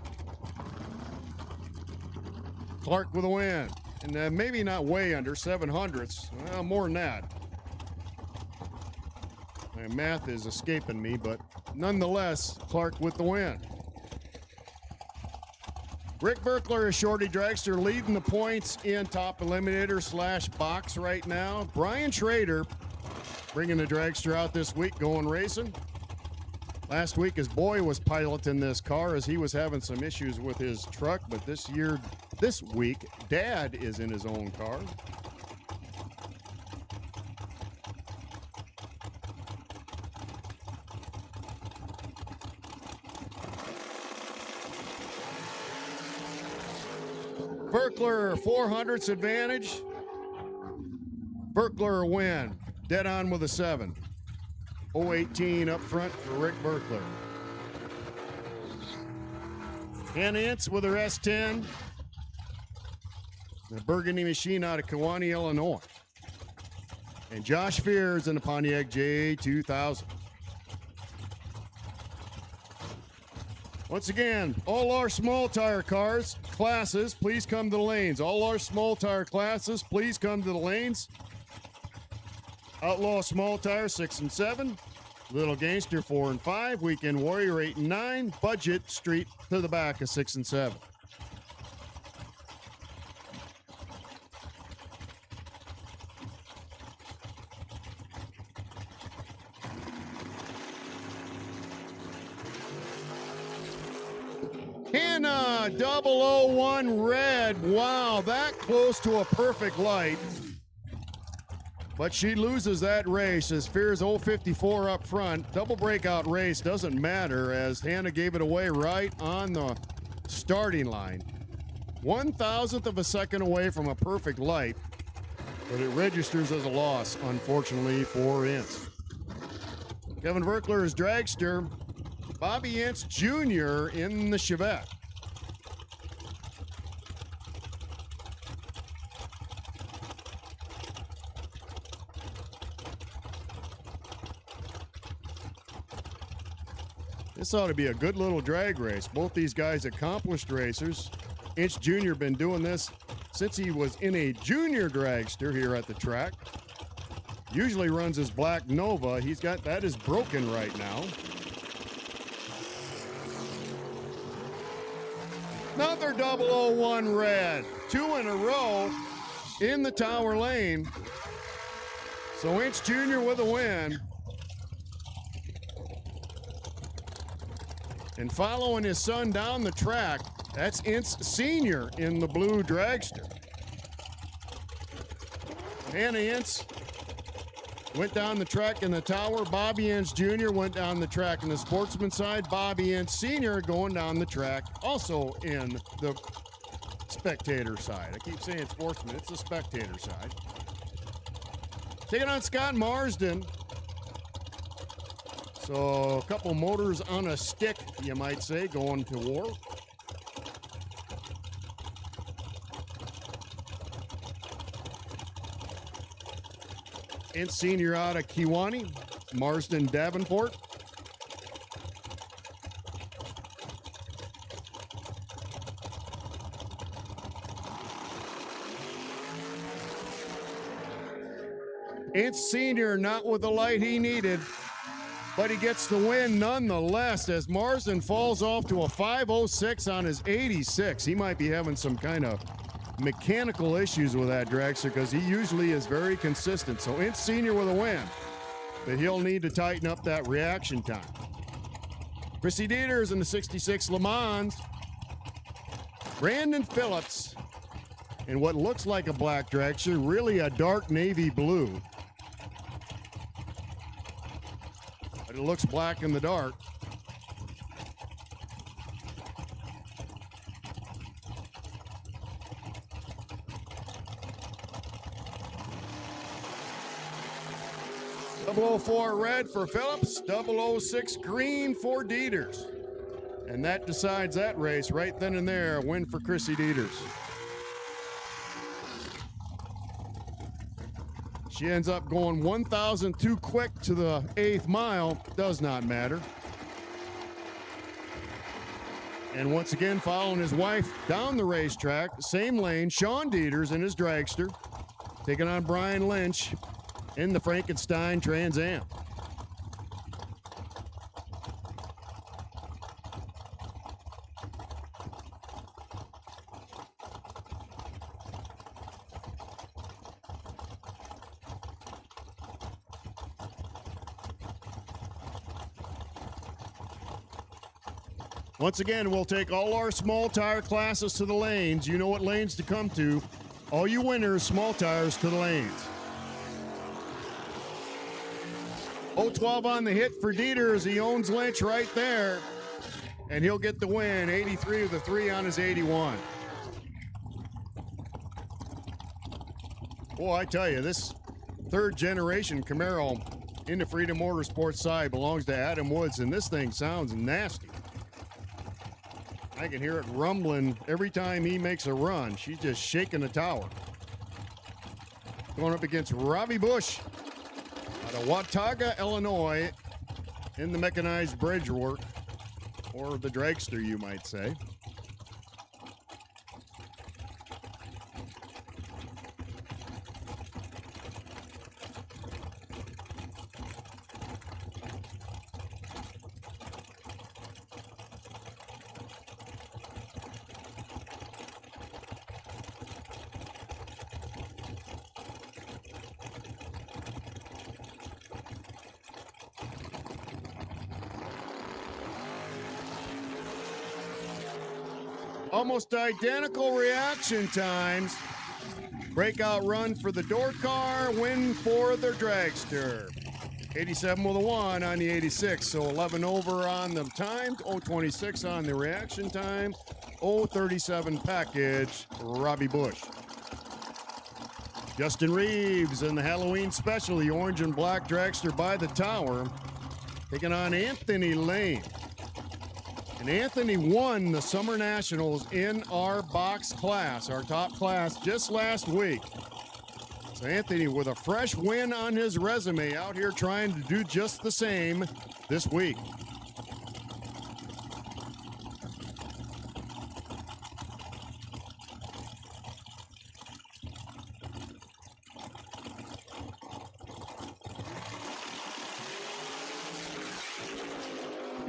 Clark with a win. And maybe not way under, 700ths. Well, more than that. My math is escaping me, but nonetheless, Clark with the win. Rick Berkler is Shorty Dragster leading the points in top eliminator / box right now. Brian Schrader bringing the Dragster out this week, going racing. Last week his boy was piloting this car as he was having some issues with his truck, but this week, Dad is in his own car. Berkler, 400ths advantage. Berkler win. Dead on with a 7. 018 up front for Rick Berkler. Hannah Ince with her S10. The Burgundy Machine out of Kewanee, Illinois. And Josh Fears in the Pontiac J2000. Once again, all our small tire cars, classes, please come to the lanes. All our small tire classes, please come to the lanes. Outlaw small tire, 6 and 7. Little Gangster, 4 and 5. Weekend Warrior, 8 and 9. Budget Street to the back of 6 and 7. Hannah, 001 red. Wow, that close to a perfect light. But she loses that race as Fears 054 up front. Double breakout race doesn't matter as Hannah gave it away right on the starting line. 1,000th of a second away from a perfect light, but it registers as a loss, unfortunately, for Ince. Kevin Verkler is Dragster. Bobby Ince Jr. in the Chevette. This ought to be a good little drag race. Both these guys accomplished racers. Ince Jr. been doing this since he was in a junior dragster here at the track. Usually runs his black Nova. He's got that is broken right now. Another 001 red. 2 in a row in the Tower Lane. So Ince Jr. with a win. And following his son down the track, that's Ince Sr. in the blue dragster. Hannah Ince went down the track in the Tower. Bobby Ince Jr. went down the track in the Sportsman side. Bobby Ince Sr. going down the track also in the spectator side. I keep saying Sportsman, it's the spectator side. Taking on Scott Marsden. So a couple motors on a stick, you might say, going to war. Ince Sr. out of Kewanee, Marsden Davenport. Ince Sr. not with the light he needed, but he gets the win nonetheless as Marsden falls off to a 5:06 on his 86. He might be having some kind of mechanical issues with that dragster because he usually is very consistent. So Ince Sr. with a win, but he'll need to tighten up that reaction time. Chrissy Dieters in the 66 Le Mans. Brandon Phillips in what looks like a black dragster, really a dark navy blue. But it looks black in the dark. .004 red for Phillips, 006 green for Dieters. And that decides that race right then and there, a win for Chrissy Dieters. She ends up going 1,000 too quick to the 8th mile, does not matter. And once again, following his wife down the racetrack, same lane, Sean Dieters in his dragster, taking on Brian Lynch in the Frankenstein Trans Am. Once again, we'll take all our small tire classes to the lanes. You know what lanes to come to. All you winners, small tires to the lanes. 012 on the hit for Dieters. He owns Lynch right there. And he'll get the win. 83 of the 3 on his 81. Boy, I tell you, this third generation Camaro in the Freedom Motorsports side belongs to Adam Woods, and this thing sounds nasty. I can hear it rumbling every time he makes a run. She's just shaking the tower. Going up against Robbie Bush out of Watauga, Illinois, in the mechanized bridge work, or the dragster, you might say. Almost identical reaction times. Breakout run for the door car, win for the dragster. 87 with a 1 on the 86, so 11 over on the time, 026 on the reaction time, 037 package, Robbie Bush. Justin Reeves in the Halloween special, the orange and black dragster by the tower, taking on Anthony Lane. And Anthony won the Summer Nationals in our box class, our top class, just last week. So Anthony with a fresh win on his resume out here trying to do just the same this week.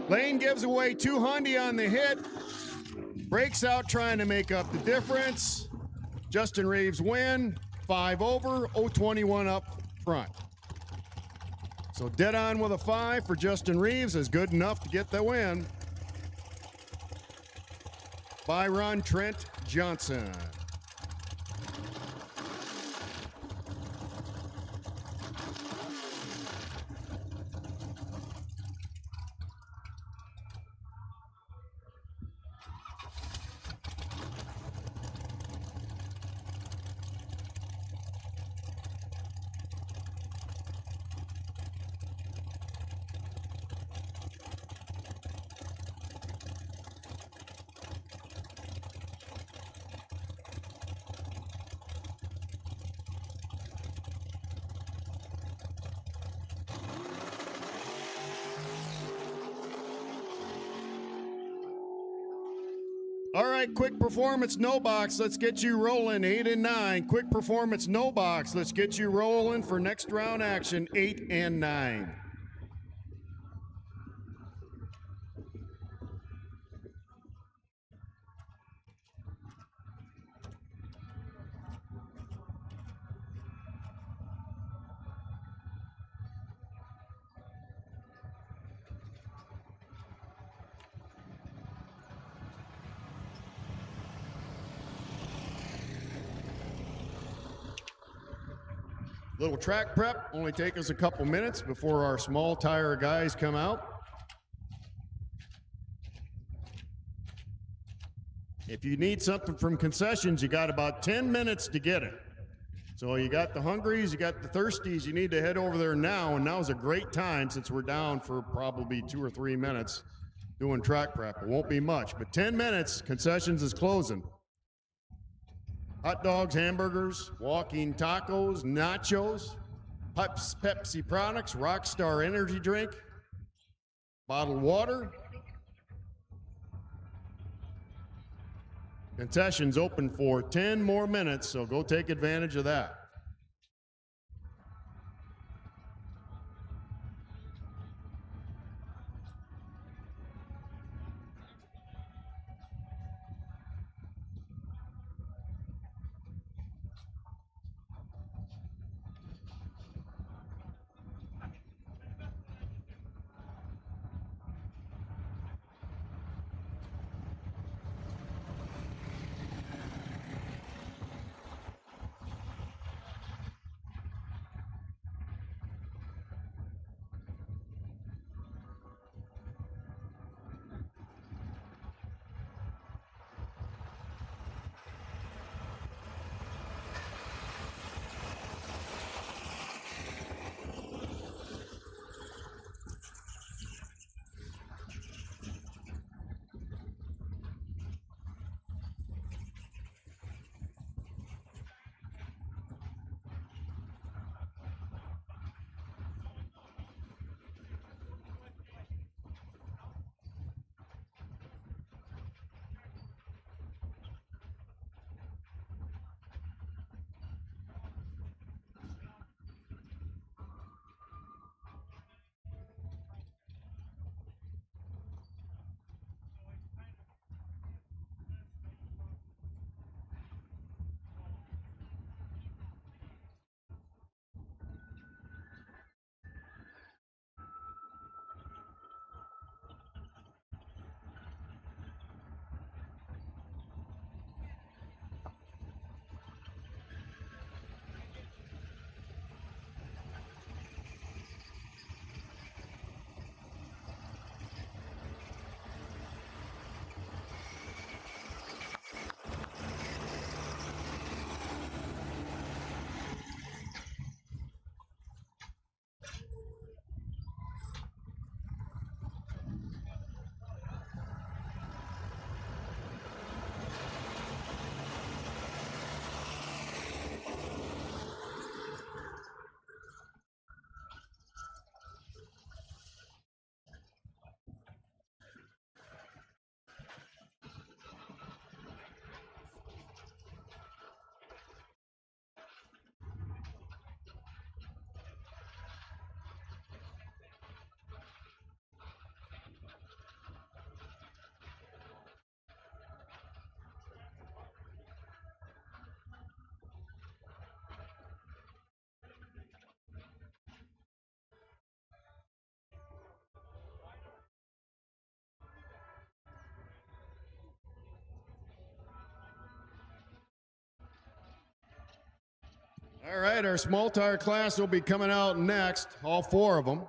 Lane gives away 200 on the hit. Breaks out trying to make up the difference. Justin Reeves win. 5 over, 021 up front. So dead on with a 5 for Justin Reeves is good enough to get the win. Byron Trent Johnson. All right, quick performance, no box. Let's get you rolling. 8 and 9. Quick performance, no box. Let's get you rolling for next round action. 8 and 9. Little track prep, only take us a couple minutes before our small tire guys come out. If you need something from concessions, you got about 10 minutes to get it. So you got the hungries, you got the thirsties, you need to head over there now, and now's a great time since we're down for probably 2 or 3 minutes doing track prep. It won't be much, but 10 minutes, concessions is closing. Hot dogs, hamburgers, walking tacos, nachos, Pepsi products, Rockstar energy drink, bottled water. Concessions open for 10 more minutes, so go take advantage of that. All right, our small tire class will be coming out next, all 4 of them.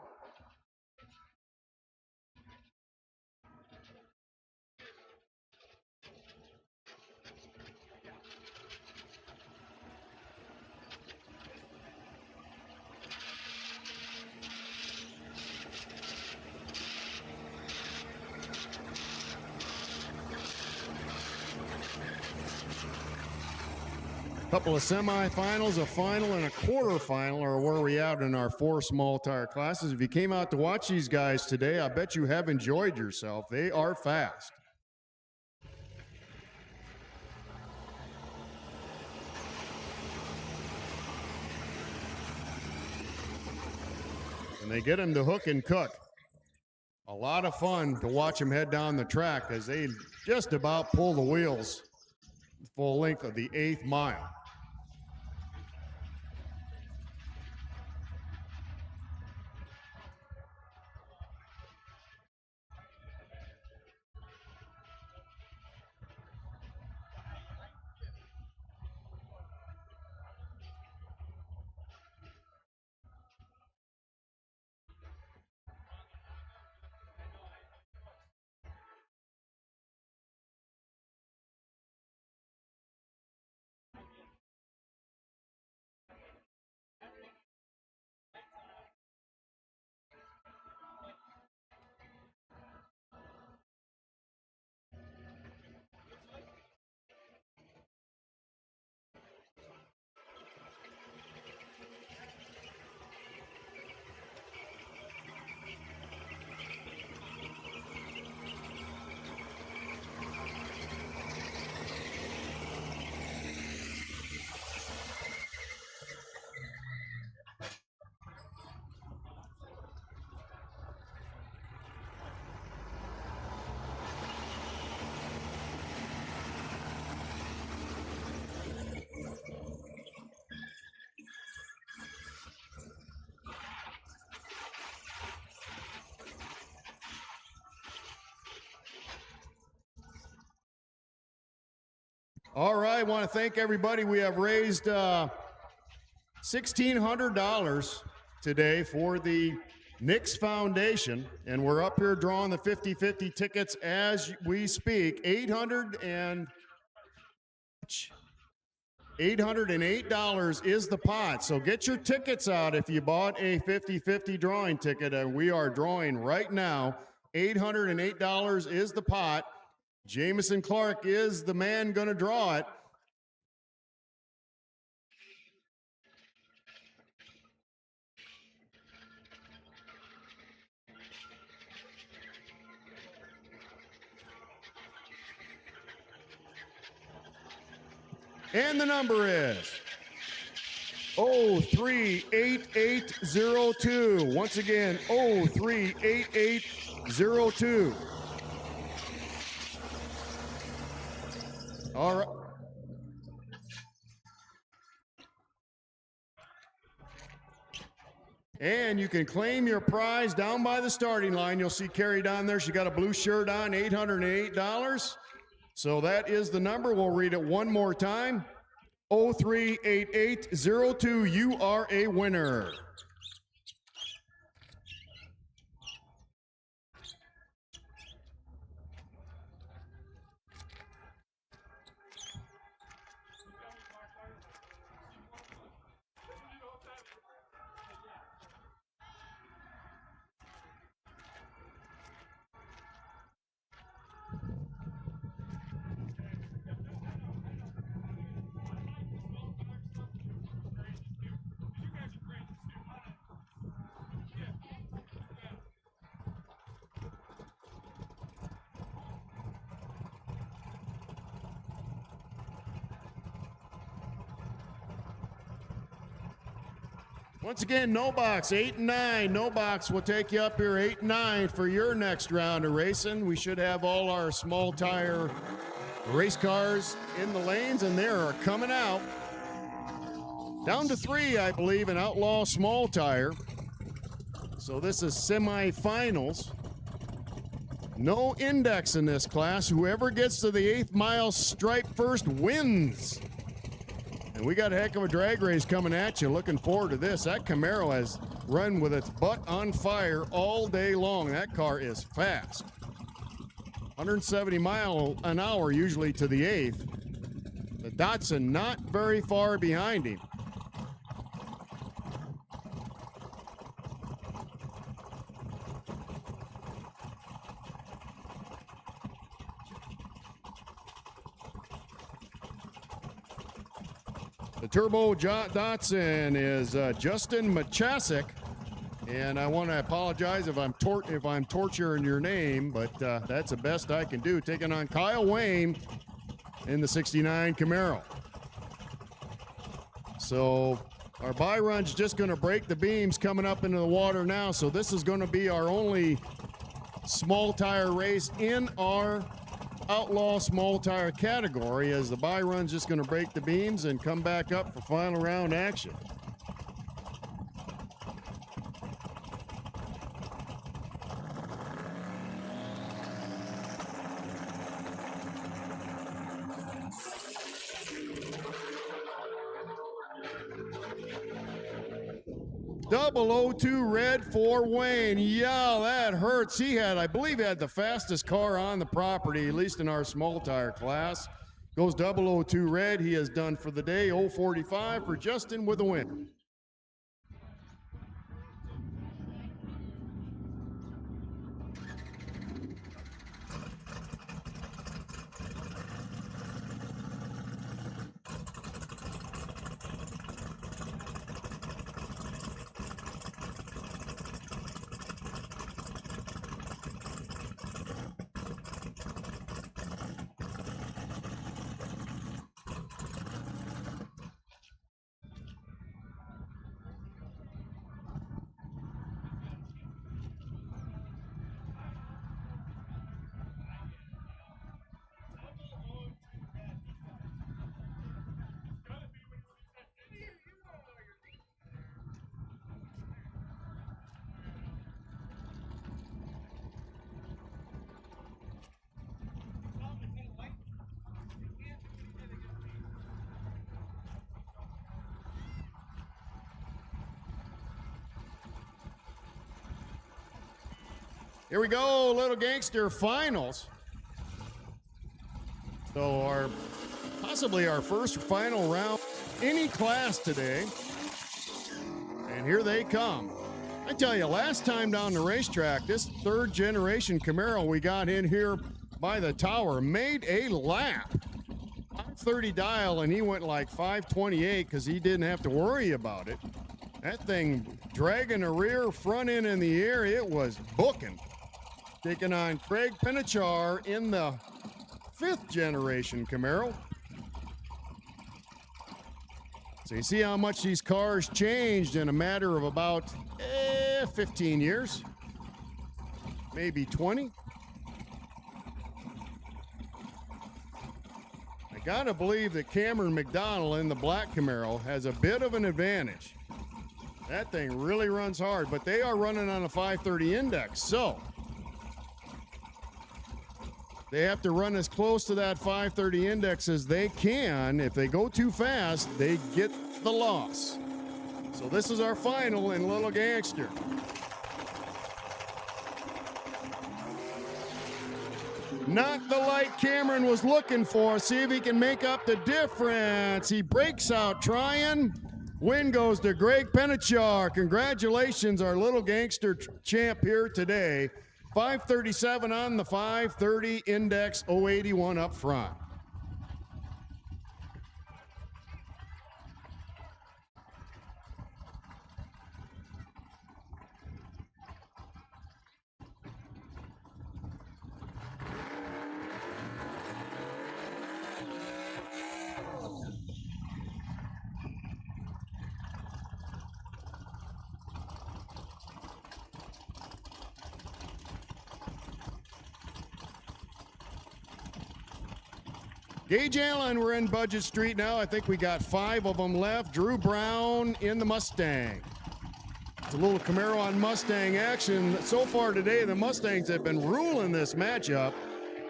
Couple of semifinals, a final, and a quarterfinal are where we at in our 4 small tire classes. If you came out to watch these guys today, I bet you have enjoyed yourself. They are fast. and they get him to hook and cook. A lot of fun to watch him head down the track as they just about pull the wheels full length of the 8th mile. All right, I want to thank everybody. We have raised $1,600 today for the Nix Foundation, and we're up here drawing the 50-50 tickets as we speak. $808 is the pot, so get your tickets out if you bought a 50-50 drawing ticket, and we are drawing right now. $808 is the pot. Jamison Clark is the man going to draw it. And the number is 038802. Once again, 038802. All right. And you can claim your prize down by the starting line. You'll see Carrie down there. She got a blue shirt on, $808. So that is the number. We'll read it one more time. 038802. You are a winner. Once again, no box, 8 and 9. No box will take you up here 8 and 9 for your next round of racing. We should have all our small tire race cars in the lanes, and they are coming out. Down to 3, I believe, in Outlaw Small Tire. So this is semifinals. No index in this class. Whoever gets to the 8th mile stripe first wins. And we got a heck of a drag race coming at you. Looking forward to this. That Camaro has run with its butt on fire all day long. That car is fast. 170 miles an hour usually to the 8th. The Datsun not very far behind him. The Turbo Datsun is Justin Machasik, and I want to apologize if I'm torturing your name, but that's the best I can do. Taking on Kyle Wayne in the '69 Camaro. So Our buy run's just going to break the beams coming up into the water now. So this is going to be our only small tire race in our outlaw small tire category, as the buy run's just going to break the beams and come back up for final round action. .002 red for Wayne. Yeah, that hurts. He had, I believe, the fastest car on the property, at least in our small tire class. Goes 002 red. He is done for the day. 045 for Justin with a win. Here we go, Little Gangster finals. So possibly our first final round any class today. And here they come. I tell you, last time down the racetrack, this third generation Camaro we got in here by the tower made a lap. 530 dial, and he went like 528 because he didn't have to worry about it. That thing dragging the rear front end in the air, it was booking. Taking on Craig Pinachar in the 5th generation Camaro. So you see how much these cars changed in a matter of about 15 years, maybe 20. I gotta believe that Cameron McDonald in the black Camaro has a bit of an advantage. That thing really runs hard, but they are running on a 530 index, so they have to run as close to that 530 index as they can. If they go too fast, they get the loss. So this is our final in Little Gangster. Not the light Cameron was looking for. See if he can make up the difference. He breaks out trying. Win goes to Greg Pinachar. Congratulations, our Little Gangster champ here today. 537 on the 530 index, 081 up front. Gage Allen, we're in Budget Street now. I think we got 5 of them left. Drew Brown in the Mustang. It's a little Camaro on Mustang action. So far today, the Mustangs have been ruling this matchup,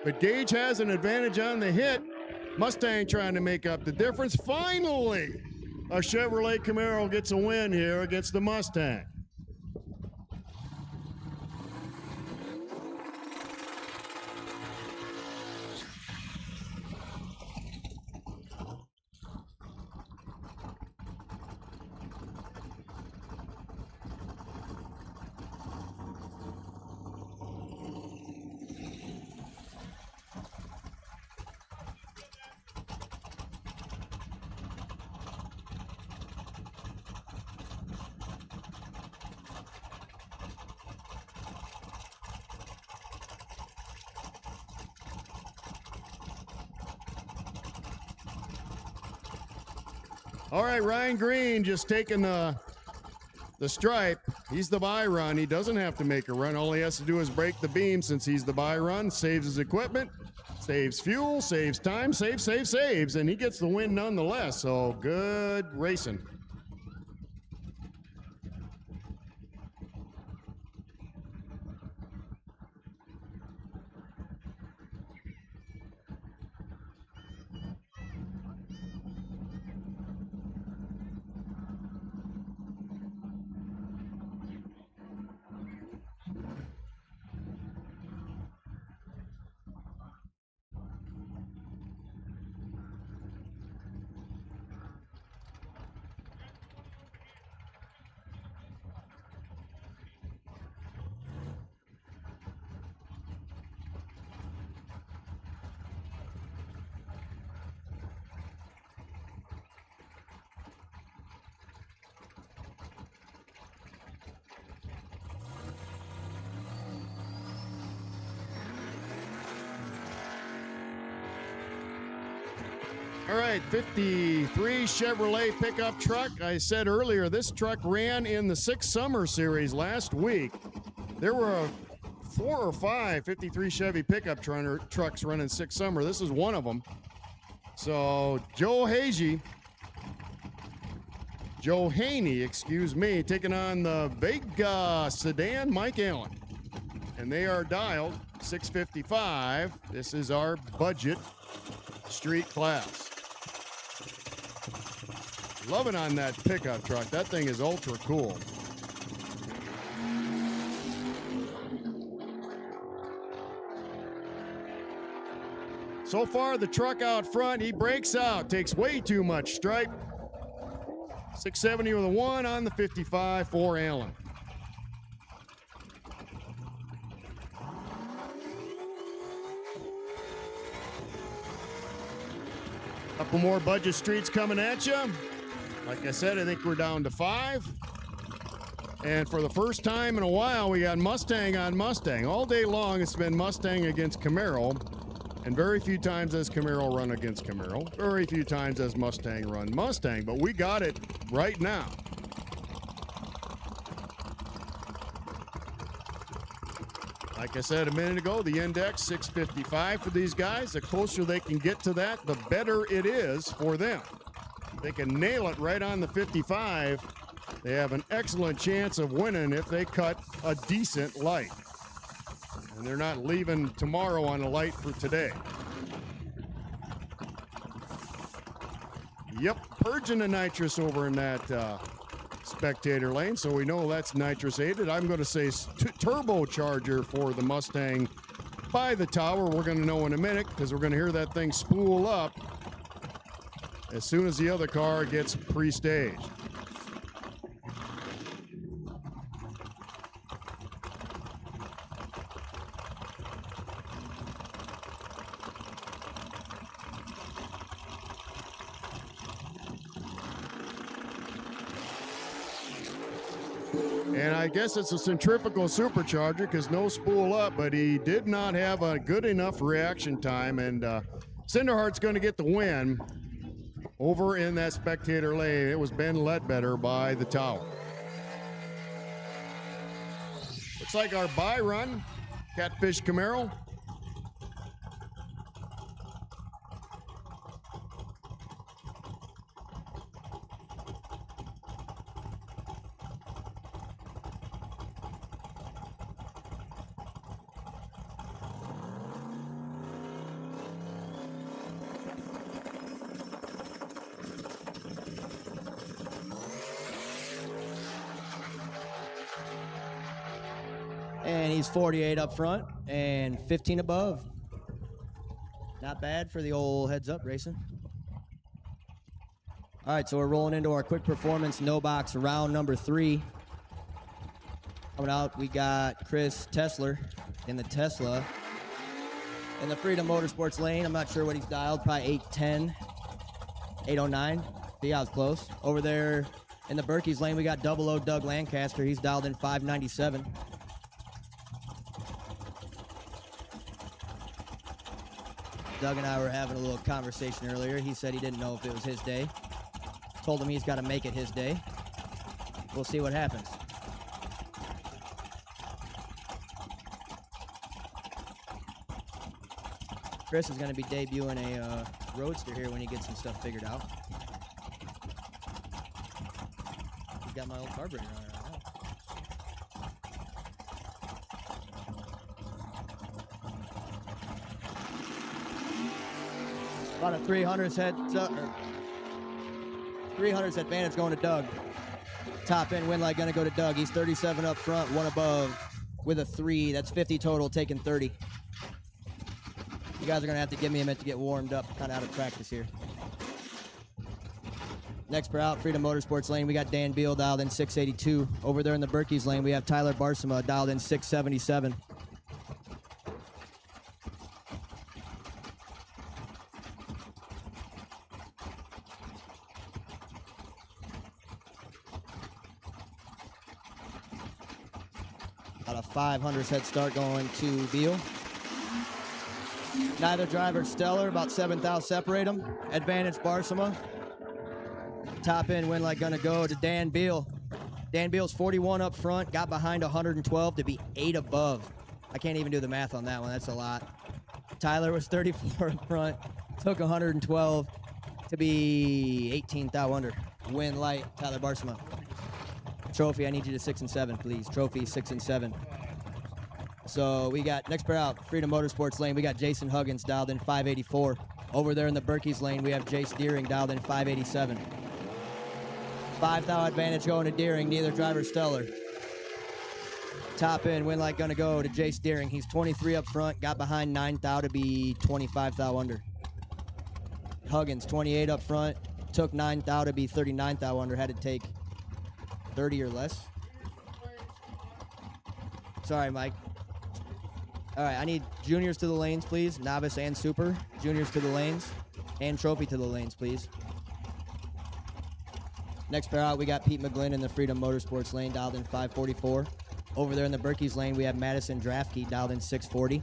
but Gage has an advantage on the hit. Mustang trying to make up the difference. Finally, a Chevrolet Camaro gets a win here against the Mustang. All right, Ryan Green just taking the stripe. He's the by run. He doesn't have to make a run. All he has to do is break the beam since he's the by run, saves his equipment, saves fuel, saves time, saves, and he gets the win nonetheless. So good racing. All right, 53 Chevrolet pickup truck. I said earlier, this truck ran in the 6 Summer Series last week. There were 4 or 5 53 Chevy pickup trucks running 6 Summer. This is one of them. So Joe Haney, excuse me, taking on the Vega sedan, Mike Allen. And they are dialed 655. This is our budget street class. Loving on that pickup truck. That thing is ultra cool. So far, the truck out front, he breaks out, takes way too much stripe. 670 with a 1 on the 55 for Allen. Couple more budget streets coming at you. Like I said, I think we're down to 5. And for the first time in a while, we got Mustang on Mustang. All day long, it's been Mustang against Camaro. And very few times has Camaro run against Camaro. Very few times has Mustang run Mustang. But we got it right now. Like I said a minute ago, the index 655 for these guys. The closer they can get to that, the better it is for them. They can nail it right on the 55. They have an excellent chance of winning if they cut a decent light. And they're not leaving tomorrow on a light for today. Yep, purging the nitrous over in that spectator lane, so we know that's nitrous aided. I'm going to say turbocharger for the Mustang by the tower. We're going to know in a minute because we're going to hear that thing spool up as soon as the other car gets pre-staged. And I guess it's a centrifugal supercharger because no spool up, but he did not have a good enough reaction time. And Cinderheart's going to get the win over in that spectator lane. It was Ben Ledbetter by the tower. Looks like our buy run, Catfish Camaro. And he's 48 up front and 15 above. Not bad for the old heads up racing. All right, so we're rolling into our quick performance no box round number 3. Coming out, we got Chris Tesler in the Tesla. In the Freedom Motorsports lane, I'm not sure what he's dialed, probably 810, 809. See, I was close. Over there in the Berkey's lane, we got 00 Doug Lancaster. He's dialed in 597. Doug and I were having a little conversation earlier. He said he didn't know if it was his day. Told him he's got to make it his day. We'll see what happens. Chris is going to be debuting a Roadster here when he gets some stuff figured out. He's got my old carburetor on it right now. About a 300s head, 300s advantage going to Doug. Top end wind light going to go to Doug. He's 37 up front, one above with a 3. That's 50 total, taking 30. You guys are going to have to give me a minute to get warmed up, kind of out of practice here. Next per out, Freedom Motorsports lane, we got Dan Beal dialed in 682. Over there in the Berkey's lane, we have Tyler Barsima dialed in 677. About a 500s head start going to Beal. Neither driver stellar, about 7 thou separate them. Advantage Barsima. Top end wind light gonna go to Dan Beal. Dan Beal's 41 up front, got behind 112 to be 8 above. I can't even do the math on that one, that's a lot. Tyler was 34 up front, took 112 to be 18 thou under. Wind light, Tyler Barsima. Trophy, I need you to 6 and 7, please. Trophy 6 and 7. So we got next pair out, Freedom Motorsports lane. We got Jason Huggins dialed in 584. Over there in the Berkey's lane, we have Jace Deering dialed in 587. 5 thou advantage going to Deering, neither driver stellar. Top end, wind light gonna go to Jace Deering. He's 23 up front, got behind 9 thou to be 25 thou under. Huggins, 28 up front, took 9 thou to be 39 thou under, had to take 30 or less. Sorry, Mike. All right, I need juniors to the lanes, please. Novice and super. Juniors to the lanes. And trophy to the lanes, please. Next pair out, we got Pete McGlynn in the Freedom Motorsports lane, dialed in 544. Over there in the Berkey's lane, we have Madison Draftkey, dialed in 640.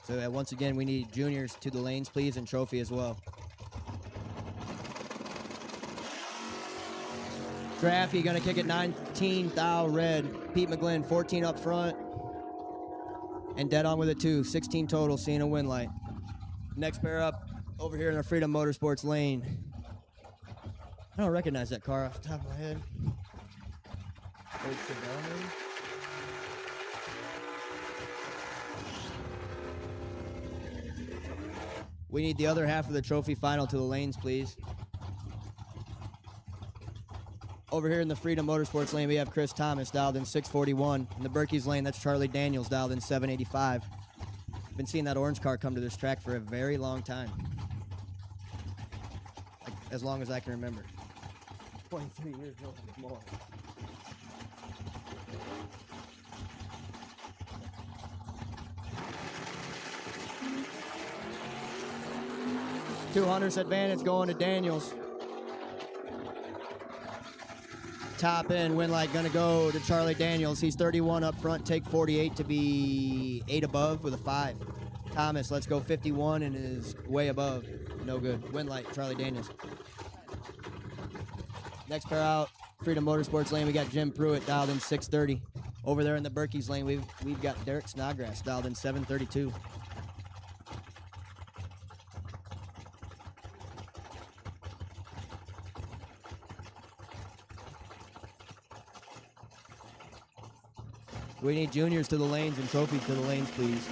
So once again, we need juniors to the lanes, please, and trophy as well. Drafty gonna kick it 19 thou red. Pete McGlynn 14 up front. And dead on with a 2. 16 total, seeing a wind light. Next pair up over here in the Freedom Motorsports lane. I don't recognize that car off the top of my head. Old Chevelle, maybe? We need the other half of the trophy final to the lanes, please. Over here in the Freedom Motorsports lane, we have Chris Thomas dialed in 641. In the Berkey's lane, that's Charlie Daniels dialed in 785. Been seeing that orange car come to this track for a very long time. Like, as long as I can remember. 23 years old or more. $200 advantage going to Daniels. Top end, wind light gonna go to Charlie Daniels. He's 31 up front, take 48 to be 8 above with a 5. Thomas, let's go 51 and is way above. No good. Wind light, Charlie Daniels. Next pair out, Freedom Motorsports lane, we got Jim Pruitt dialed in 630. Over there in the Berkey's lane, we've got Derek Snodgrass dialed in 732. We need juniors to the lanes and trophies to the lanes, please.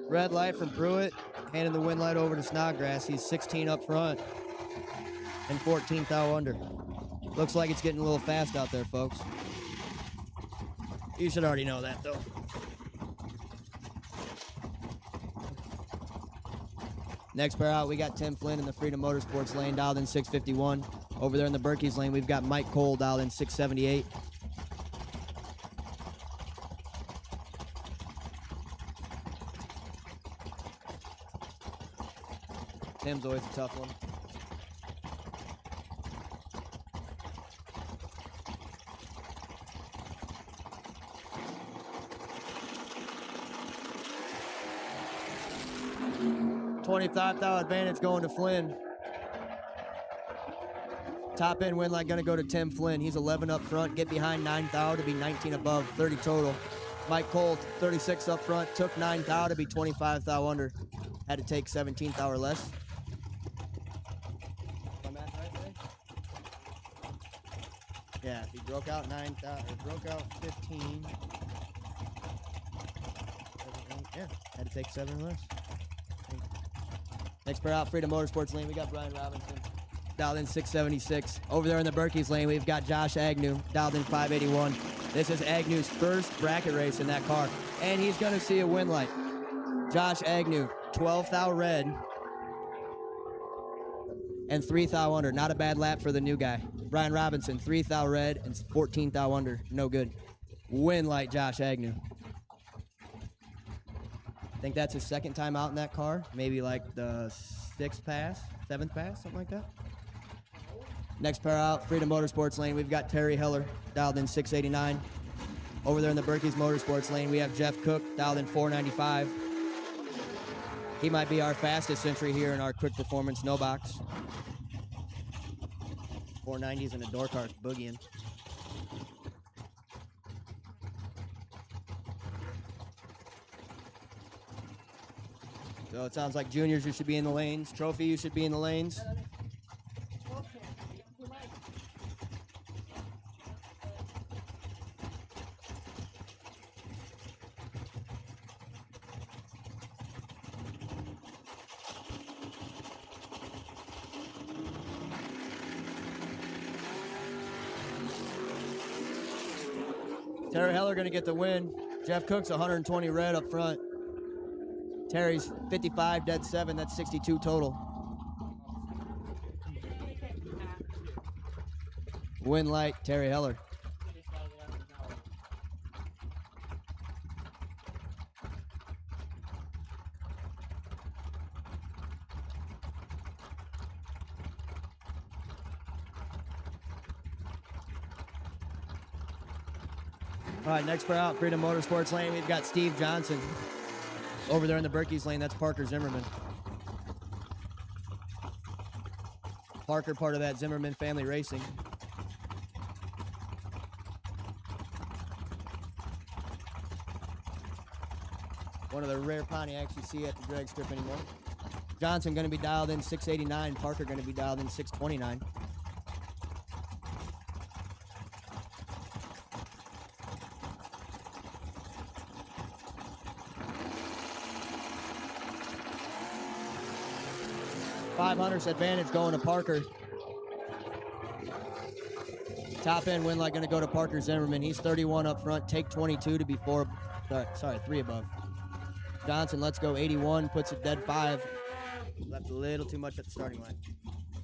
Red light from Pruitt, handing the wind light over to Snodgrass. He's 16 up front and 14 thou under. Looks like it's getting a little fast out there, folks. You should already know that, though. Next pair out, we got Tim Flynn in the Freedom Motorsports lane, dialed in 651. Over there in the Berkey's lane, we've got Mike Cole dialed in 678. Tim's always a tough one. 25 thou advantage going to Flynn. Top end win light gonna go to Tim Flynn. He's 11 up front. Get behind 9 thou to be 19 above, 30 total. Mike Cole, 36 up front. Took 9 thou to be 25 thou under. Had to take 17 thou or less. My math right there? Yeah, if he broke out 9 thou, or broke out 15. Yeah, had to take 7 or less. Next pair out, Freedom Motorsports lane, we got Brian Robinson, dialed in 676. Over there in the Berkey's lane, we've got Josh Agnew, dialed in 581. This is Agnew's first bracket race in that car, and he's going to see a win light. Josh Agnew, 12 thou red and 3 thou under. Not a bad lap for the new guy. Brian Robinson, 3 thou red and 14 thou under. No good. Win light, Josh Agnew. I think that's his second time out in that car. Maybe like the 6th pass, 7th pass, something like that. Next pair out, Freedom Motorsports lane, we've got Terry Heller, dialed in 689. Over there in the Berkey's Motorsports lane, we have Jeff Cook, dialed in 495. He might be our fastest entry here in our quick performance no box. 490s and a door car boogieing. So it sounds like juniors, you should be in the lanes. Trophy, you should be in the lanes. Terry Heller going to get the win. Jeff Cook's 120 red up front. Terry's 55 dead 7. That's 62 total. Win light, Terry Heller. All right, next pair out, Freedom Motorsports lane, we've got Steve Johnson. Over there in the Berkey's lane, that's Parker Zimmerman. Parker, part of that Zimmerman family racing. One of the rare Pontiacs you see at the drag strip anymore. Johnson going to be dialed in 689. Parker going to be dialed in 629. $500 advantage going to Parker. Top end win light going to go to Parker Zimmerman. He's 31 up front. Take 22 to be 3 above. Johnson, let's go 81. Puts it dead 5. Left a little too much at the starting line.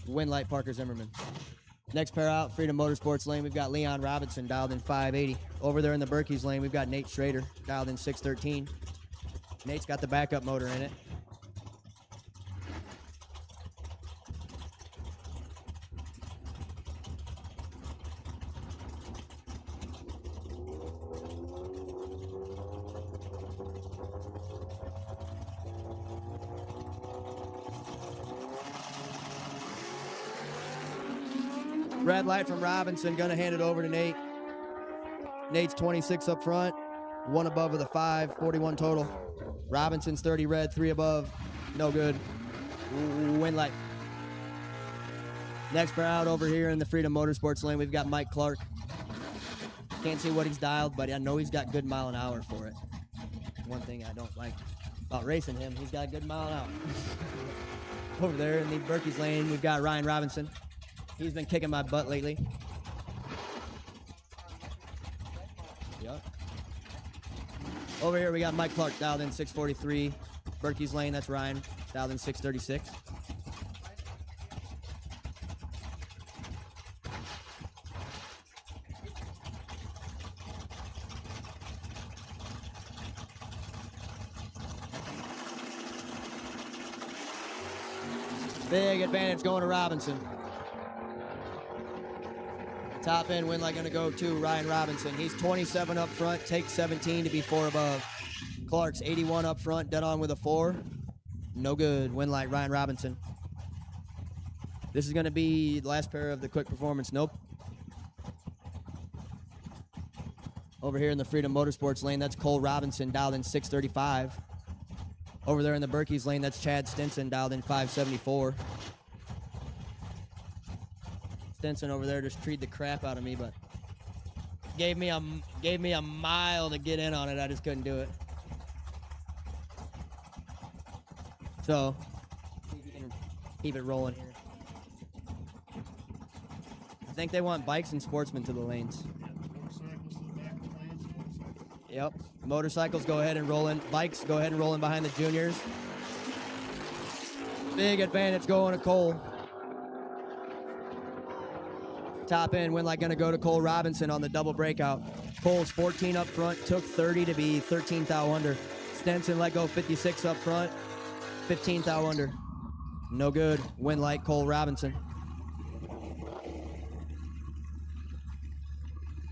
Win light, Parker Zimmerman. Next pair out, Freedom Motorsports lane. We've got Leon Robinson dialed in 580. Over there in the Berkey's lane, we've got Nate Schrader dialed in 613. Nate's got the backup motor in it. Red light from Robinson, gonna hand it over to Nate. Nate's 26 up front, 1 above with a 5, 41 total. Robinson's 30 red, 3 above, no good. Win light. Next pair out over here in the Freedom Motorsports lane, we've got Mike Clark. Can't see what he's dialed, but I know he's got good mile an hour for it. One thing I don't like about racing him, he's got a good mile an hour. Over there in the Berkey's lane, we've got Ryan Robinson. He's been kicking my butt lately. Yep. Over here we got Mike Clark dialed in 643. Berkey's lane, that's Ryan, dialed in 636. Big advantage going to Robinson. Top end win light gonna go to Ryan Robinson. He's 27 up front, takes 17 to be 4 above. Clark's 81 up front, dead on with a 4. No good. Win light, Ryan Robinson. This is going to be the last pair of the quick performance. Nope. Over here in the Freedom Motorsports lane, that's Cole Robinson, dialed in 635. Over there in the Berkey's lane, that's Chad Stinson, dialed in 574. Stinson over there just treated the crap out of me, but gave me a mile to get in on it. I just couldn't do it. So, keep it rolling here. I think they want bikes and sportsmen to the lanes. Yep. Motorcycles go ahead and roll in. Bikes go ahead and roll in behind the juniors. Big advantage going to Cole. Top end, win light gonna go to Cole Robinson on the double breakout. Cole's 14 up front, took 30 to be 13 thou under. Stenson let go 56 up front, 15 thou under. No good. Win light, Cole Robinson.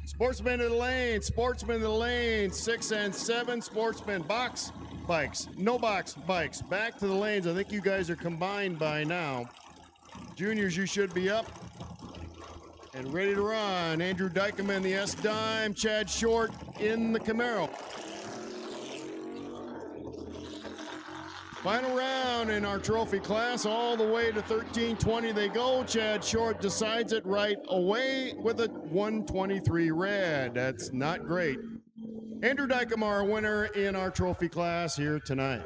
Sportsman to the lane, sportsman to the lane, 6 and 7, sportsman box bikes, no box bikes, back to the lanes. I think you guys are combined by now. Juniors, you should be up and ready to run. Andrew Dykeman, the S-Dime, Chad Short in the Camaro. Final round in our trophy class, all the way to 1320 they go. Chad Short decides it right away with a 123 red. That's not great. Andrew Dykeman, our winner in our trophy class here tonight.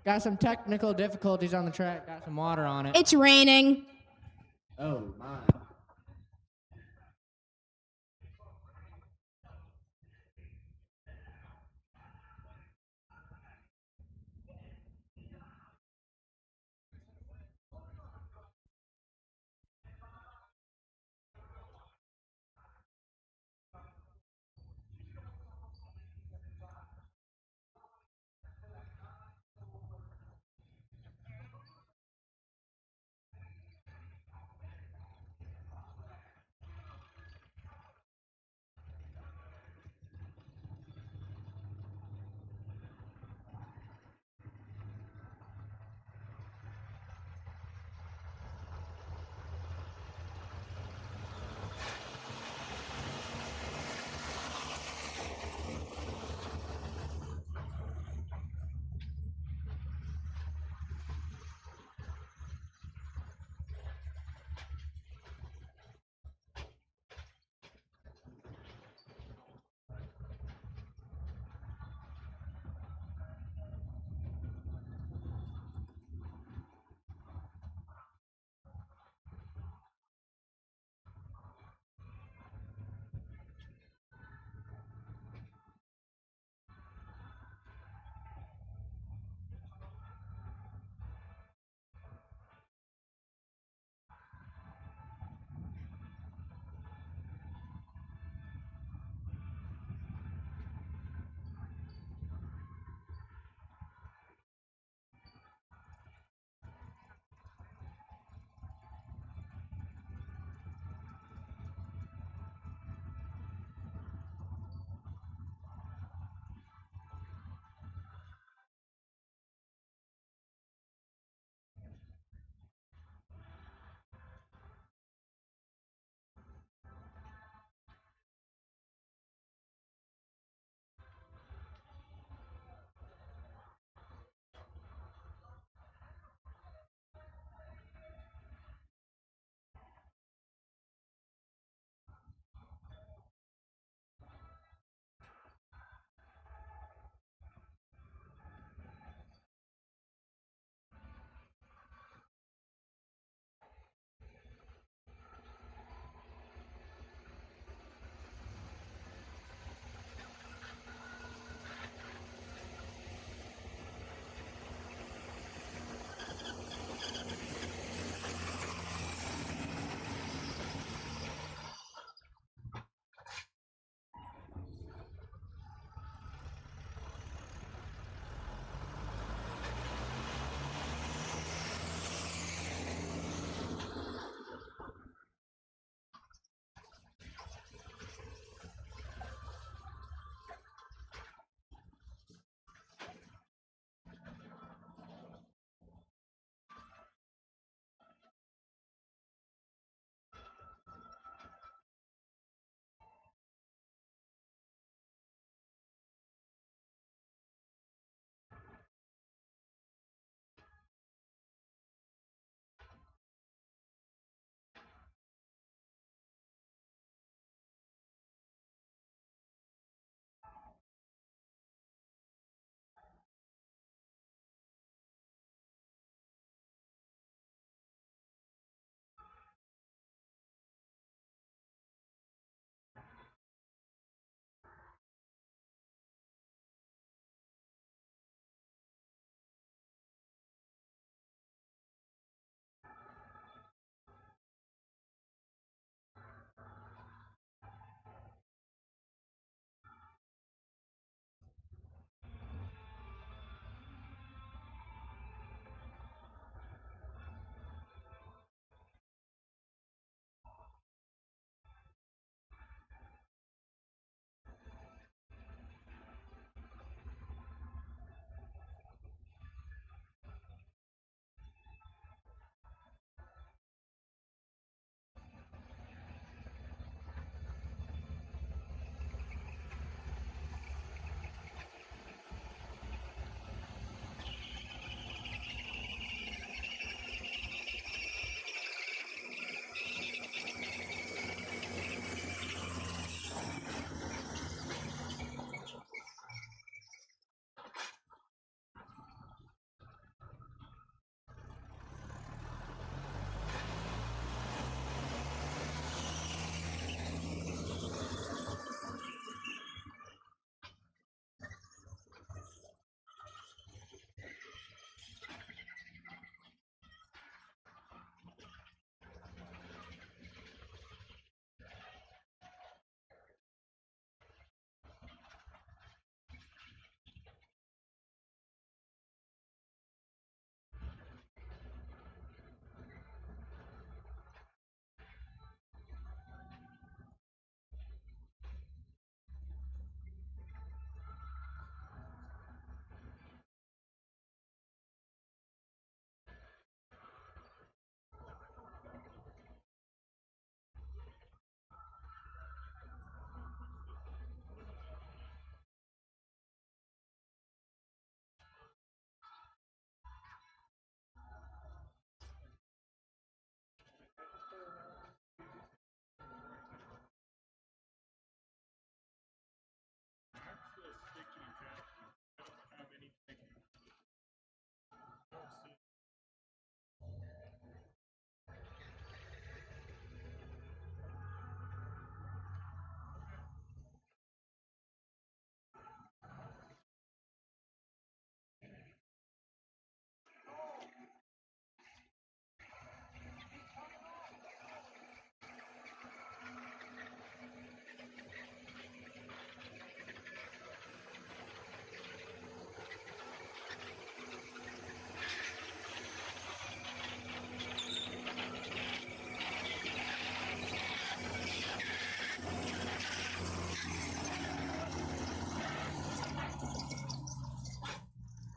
Got some technical difficulties on the track. Got some water on it. It's raining. Oh, my.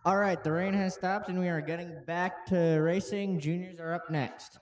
All right, the rain has stopped and we are getting back to racing. Juniors are up next.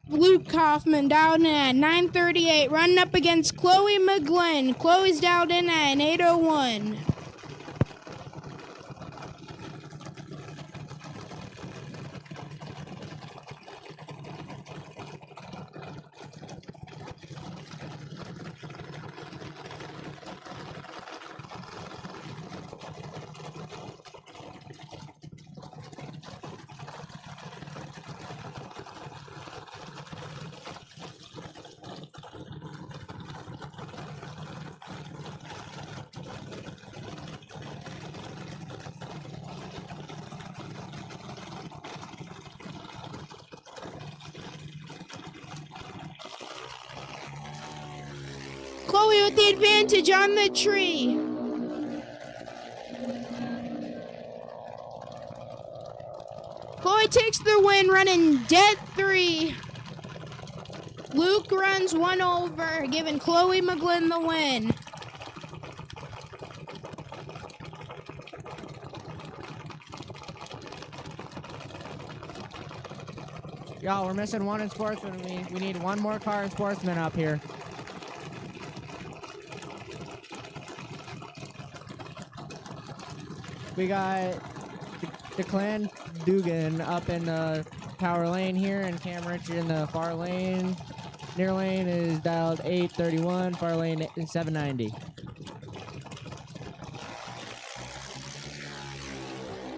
Luke Kaufman dialed in at 9:38, running up against Chloe McGlynn. Chloe's dialed in at an 8:01. Chloe with the advantage on the tree. Chloe takes the win, running dead 3. Luke runs 1 over, giving Chloe McGlynn the win. Y'all, we're missing one in sportsman. We need one more car in sportsman up here. We got Declan Dugan up in the power lane here, and Cam Richard in the far lane. Near lane is dialed 831, far lane 790.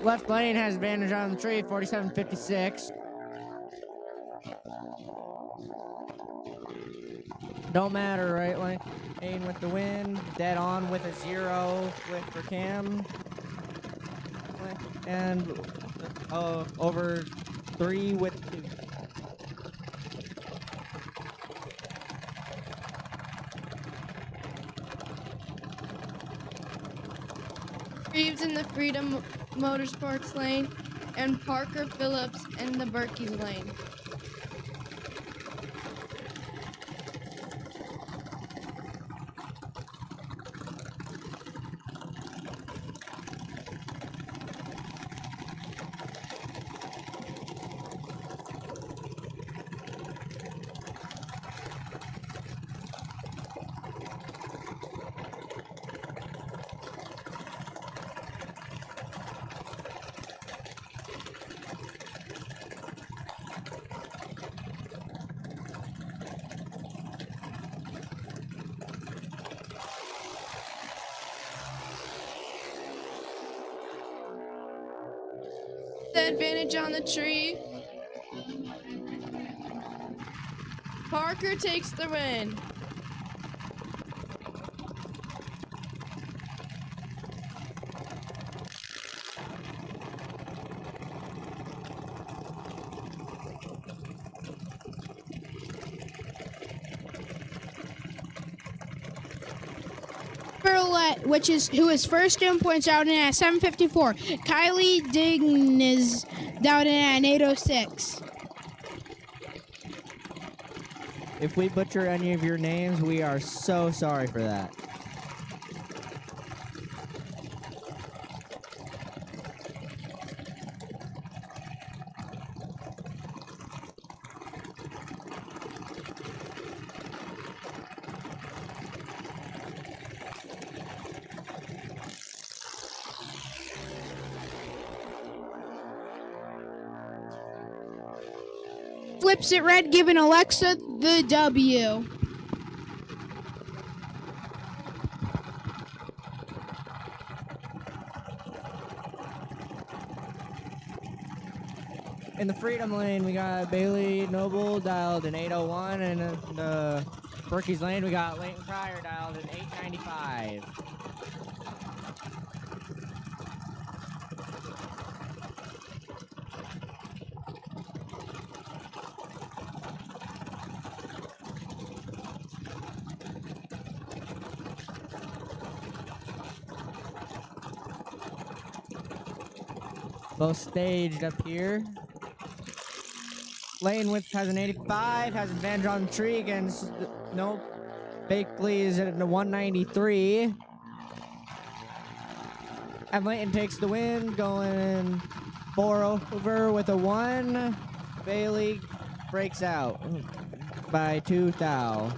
Left lane has advantage on the tree, 4756. Don't matter, right lane with the win, dead on with a 0 for Cam. And over 3 with 2. Reeves in the Freedom Motorsports lane, and Parker Phillips in the Berkey's lane. The advantage on the tree. Parker takes the win. Who is first in points, out in at 7:54. Kylie Dign is down in at 8:06. If we butcher any of your names, we are so sorry for that. Flips it red, giving Alexa the W. In the Freedom Lane, we got Bailey Noble dialed in 801, and in the Berkey's Lane, we got Leighton Pryor dialed in 895. Both staged up here. Lane width has an 85, has an advantage on the tree against, nope. Bakley is at a 193. And Leighton takes the win, going 4 over with a 1. Bailey breaks out by 2 thou.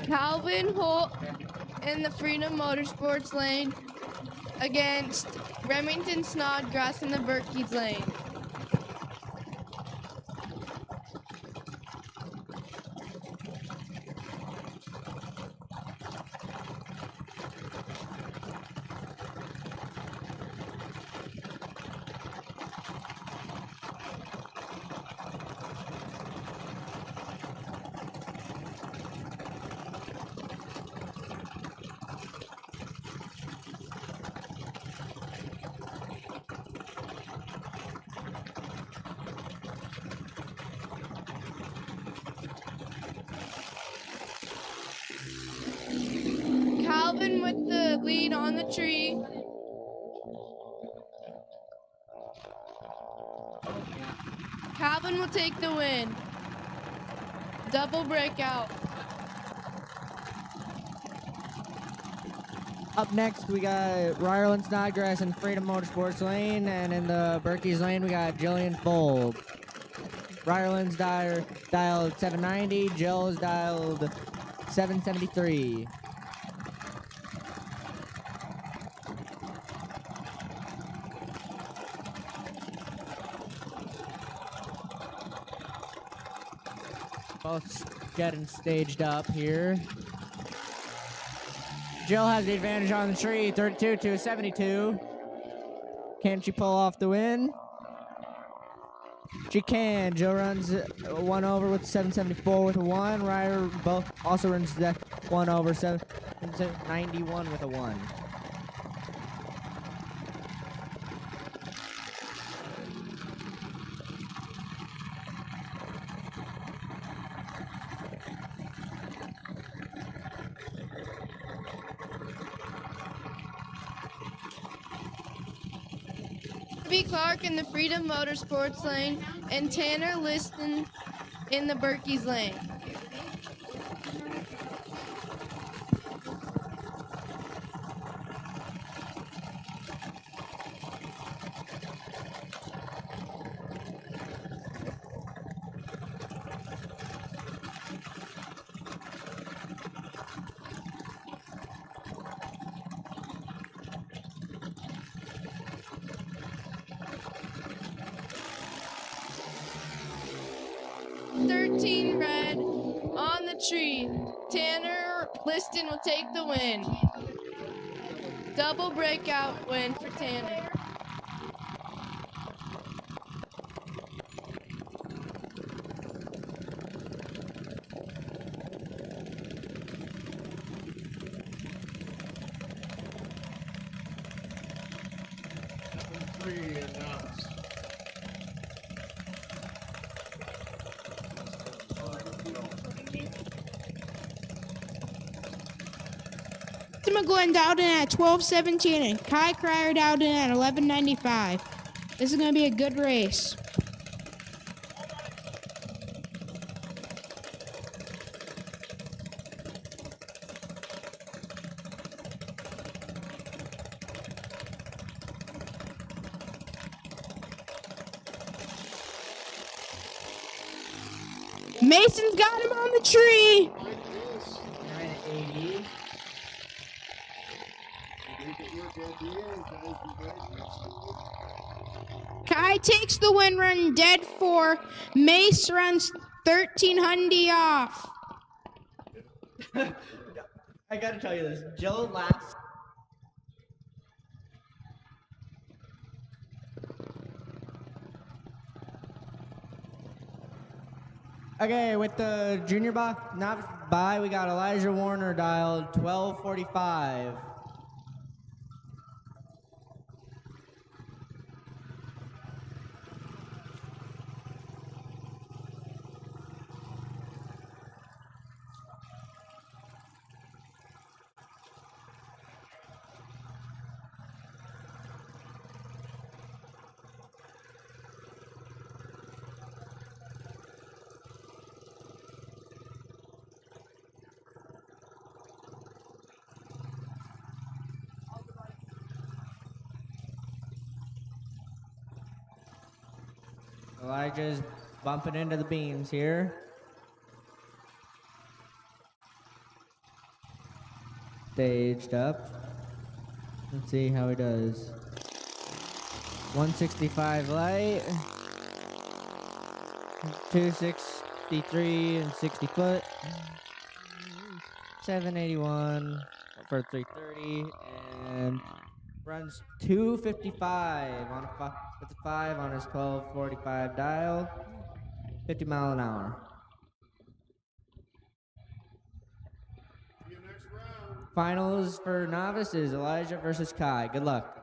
Calvin Holt in the Freedom Motorsports lane against Remington Snodgrass in the Berkey's lane. Calvin with the lead on the tree. Calvin will take the win. Double breakout. Up next, we got Ryerland Snodgrass in Freedom Motorsports lane, and in the Berkey's lane, we got Jillian Fold. Ryerland's dialed 790, Jill's dialed 773. Both getting staged up here. Jill has the advantage on the tree, 32 to 72. Can she pull off the win? She can. Jill runs 1 over with 774 with a 1. Ryder both also runs that 1 over 791 with a 1. Clark in the Freedom Motorsports lane and Tanner Liston in the Berkey's lane. Red on the tree. Tanner Liston will take the win. Double breakout win for Tanner. McGlynn dialed in at 12:17 and Kai Cryer dialed in at 11:95. This is going to be a good race. Mason's got him on the tree. 980. Kai takes the win, run dead 4. Mace runs 1300 off. I gotta tell you this. Joe last. Okay, with the junior novice bye, we got Elijah Warner dialed 1245. Elijah's bumping into the beams here. Staged up. Let's see how he does. 165 light. 263 and 60 foot. 781 for 330 and runs 255 on a 55 on his 1245 dial. 50 mile an hour. Finals for novices, Elijah versus Kai. Good luck.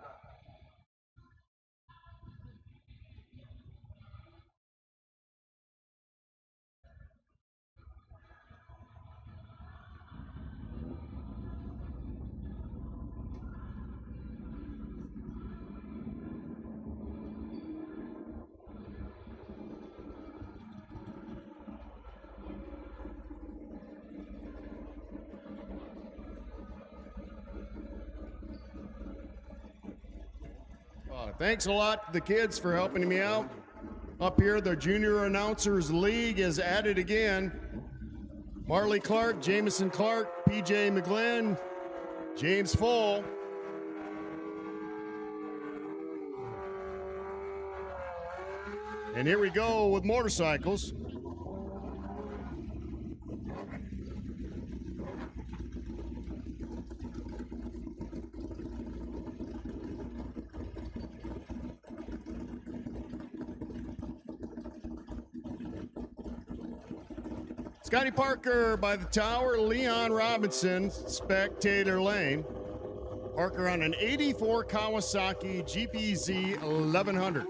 Thanks a lot to the kids for helping me out. Up here, the Junior Announcers League is at it again. Marley Clark, Jamison Clark, PJ McGlynn, James Full. And here we go with motorcycles. Scotty Parker by the tower, Leon Robinson, spectator lane. Parker on an 84 Kawasaki GPZ 1100.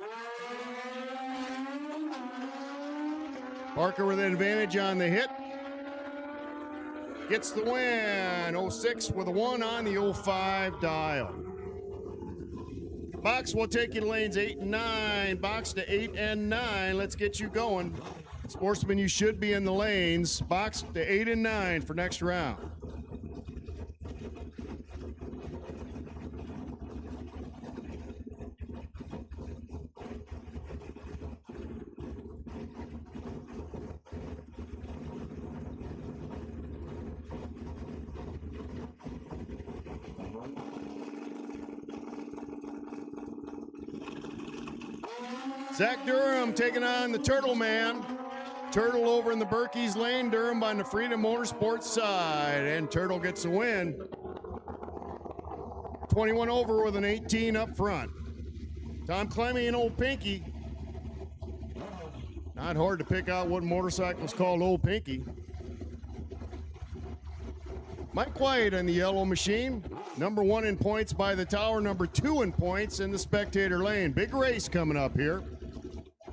Parker with an advantage on the hit. Gets the win, 06 with a 1 on the 05 dial. Box will take you to lanes 8 and 9. Box to 8 and 9. Let's get you going. Sportsmen, you should be in the lanes. Box to 8 and 9 for next round. Zach Durham taking on the Turtle Man. Turtle over in the Berkey's lane, Durham on the Freedom Motorsports side, and Turtle gets a win. 21 over with an 18 up front. Tom Clemmy and Old Pinky. Not hard to pick out what motorcycle's called Old Pinky. Mike White on the yellow machine. Number 1 in points by the tower, number 2 in points in the spectator lane. Big race coming up here,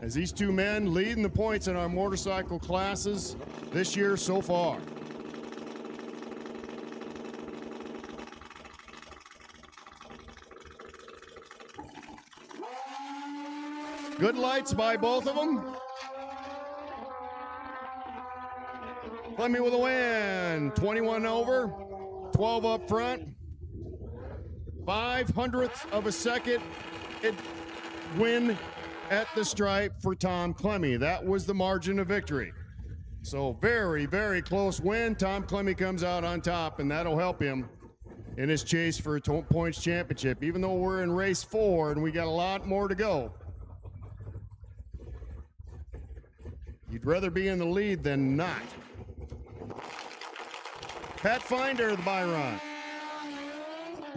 as these two men leading the points in our motorcycle classes this year so far. Good lights by both of them. Clemmy with a win, 21 over, 12 up front. 0.05 of a second win at the stripe for Tom Clemmy. That was the margin of victory. So very, very close win. Tom Clemmy comes out on top, and that'll help him in his chase for a points championship. Even though we're in race 4 and we got a lot more to go, rather be in the lead than not. Pat Finder, the byron.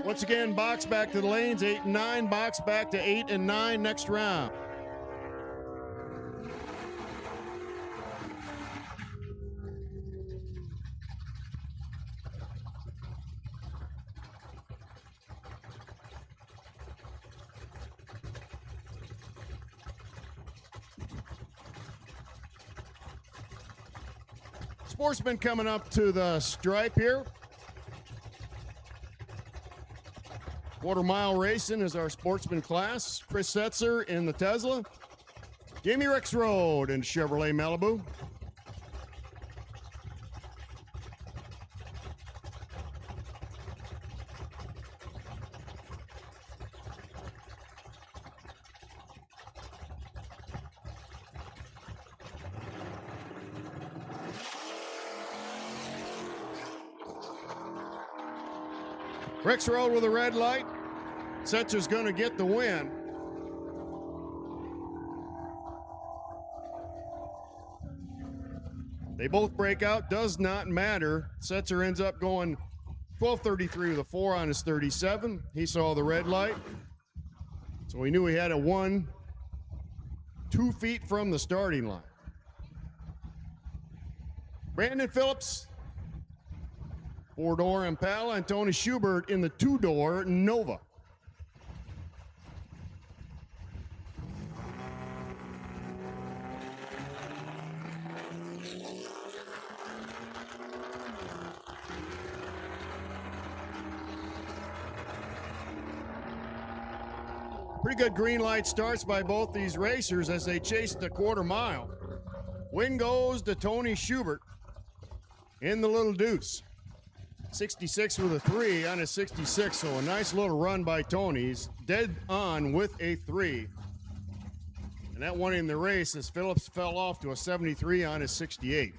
Once again, box back to the lanes, 8 and 9. Box back to 8 and 9 next round. Sportsman coming up to the stripe here. Quarter mile racing is our sportsman class. Chris Setzer in the Tesla. Jamie Rexroad in Chevrolet Malibu. Rexroad with a red light. Setzer's going to get the win. They both break out. Does not matter. Setzer ends up going 12:33 with a 4 on his 37. He saw the red light. So he knew he had a 1, 2 feet from the starting line. Brandon Phillips, 4-door Impala, and Tony Schubert in the 2-door Nova. Pretty good green light starts by both these racers as they chase the quarter mile. Win goes to Tony Schubert in the Little Deuce. 66 with a 3 on his 66, so a nice little run by Tony. He's dead on with a 3. And that won him the race as Phillips fell off to a 73 on his 68.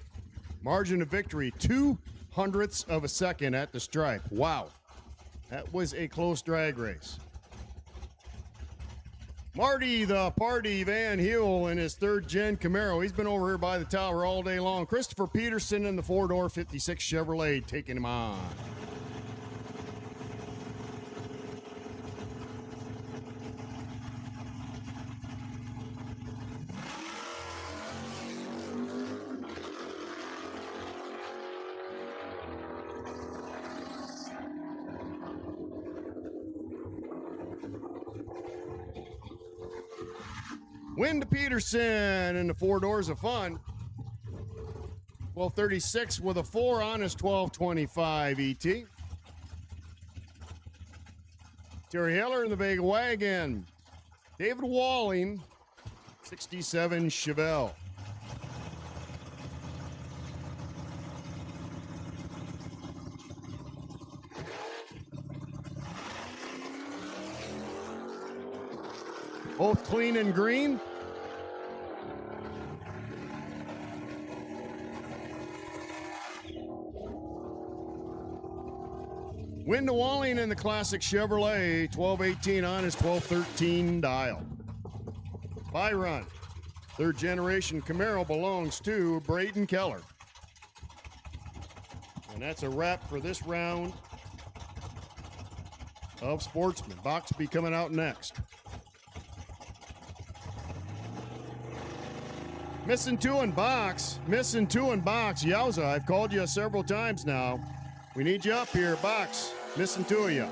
Margin of victory, 0.02 of a second at the stripe. Wow. That was a close drag race. Marty the Party Van Heel in his 3rd gen Camaro. He's been over here by the tower all day long. Christopher Peterson in the 4-door 56 Chevrolet taking him on. Win to Peterson in the 4 doors of fun. 12:36 with a 4 on his 12:25 ET. Terry Heller in the Vega Wagon. David Walling, 67 Chevelle. Both clean and green. Win to Walling in the classic Chevrolet, 1218 on his 1213 dial. Byron, 3rd generation Camaro belongs to Braden Keller. And that's a wrap for this round of Sportsman. Box be coming out next. Missing 2 in box. Missing 2 in box. Yowza, I've called you several times now. We need you up here, box. Missing 2 of you.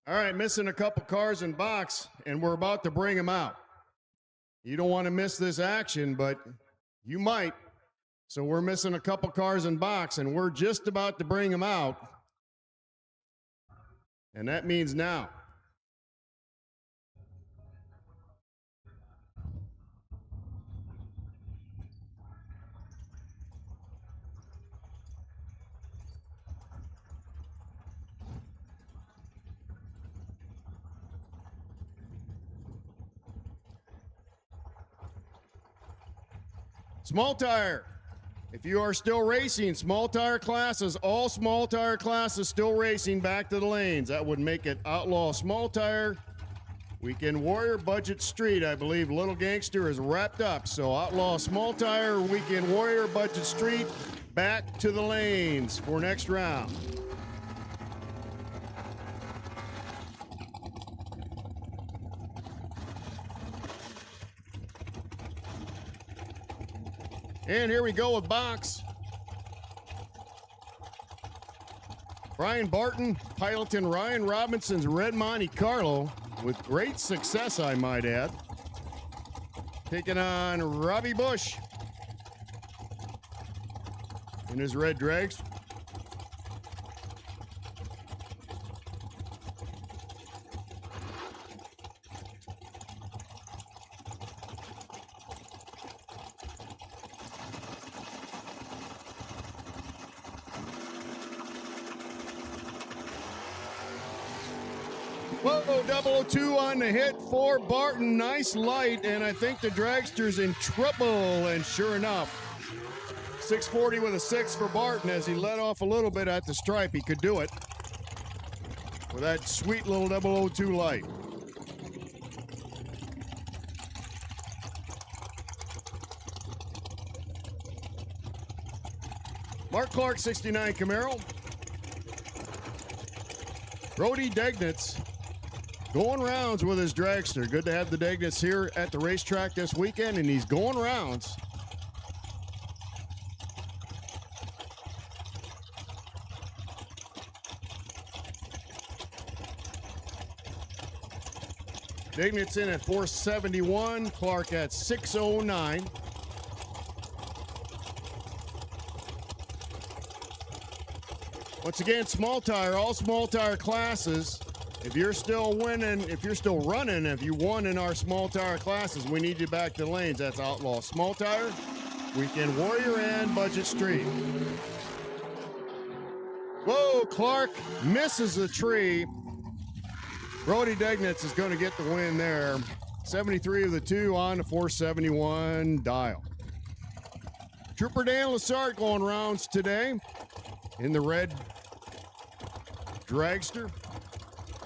All right, missing a couple cars in box, and we're about to bring them out. You don't want to miss this action, but you might. So we're missing a couple cars in box, and we're just about to bring them out. And that means now. Small tire. If you are still racing, small tire classes, all small tire classes still racing back to the lanes. That would make it outlaw small tire. Weekend Warrior, Budget Street. I believe Little Gangster is wrapped up. So outlaw small tire, Weekend Warrior, Budget Street, back to the lanes for next round. And here we go with box. Brian Barton piloting Ryan Robinson's Red Monte Carlo with great success, I might add. Taking on Robbie Bush in his red drags. Whoa, 002 on the hit for Barton. Nice light, and I think the dragster's in trouble, and sure enough, 640 with a 6 for Barton as he let off a little bit at the stripe. He could do it with that sweet little 002 light. Mark Clark, 69 Camaro. Brody Degnitz going rounds with his dragster. Good to have the Degnitz here at the racetrack this weekend, and he's going rounds. Degnitz in at 471, Clark at 609. Once again, small tire, all small tire classes. If you're still winning, if you're still running, if you won in our small tire classes, we need you back to the lanes. That's outlaw small tire, Weekend Warrior, and Budget Street. Whoa, Clark misses the tree. Brody Degnitz is going to get the win there. 73 of the 2 on the 471 dial. Trooper Dan Lassard going rounds today in the red dragster.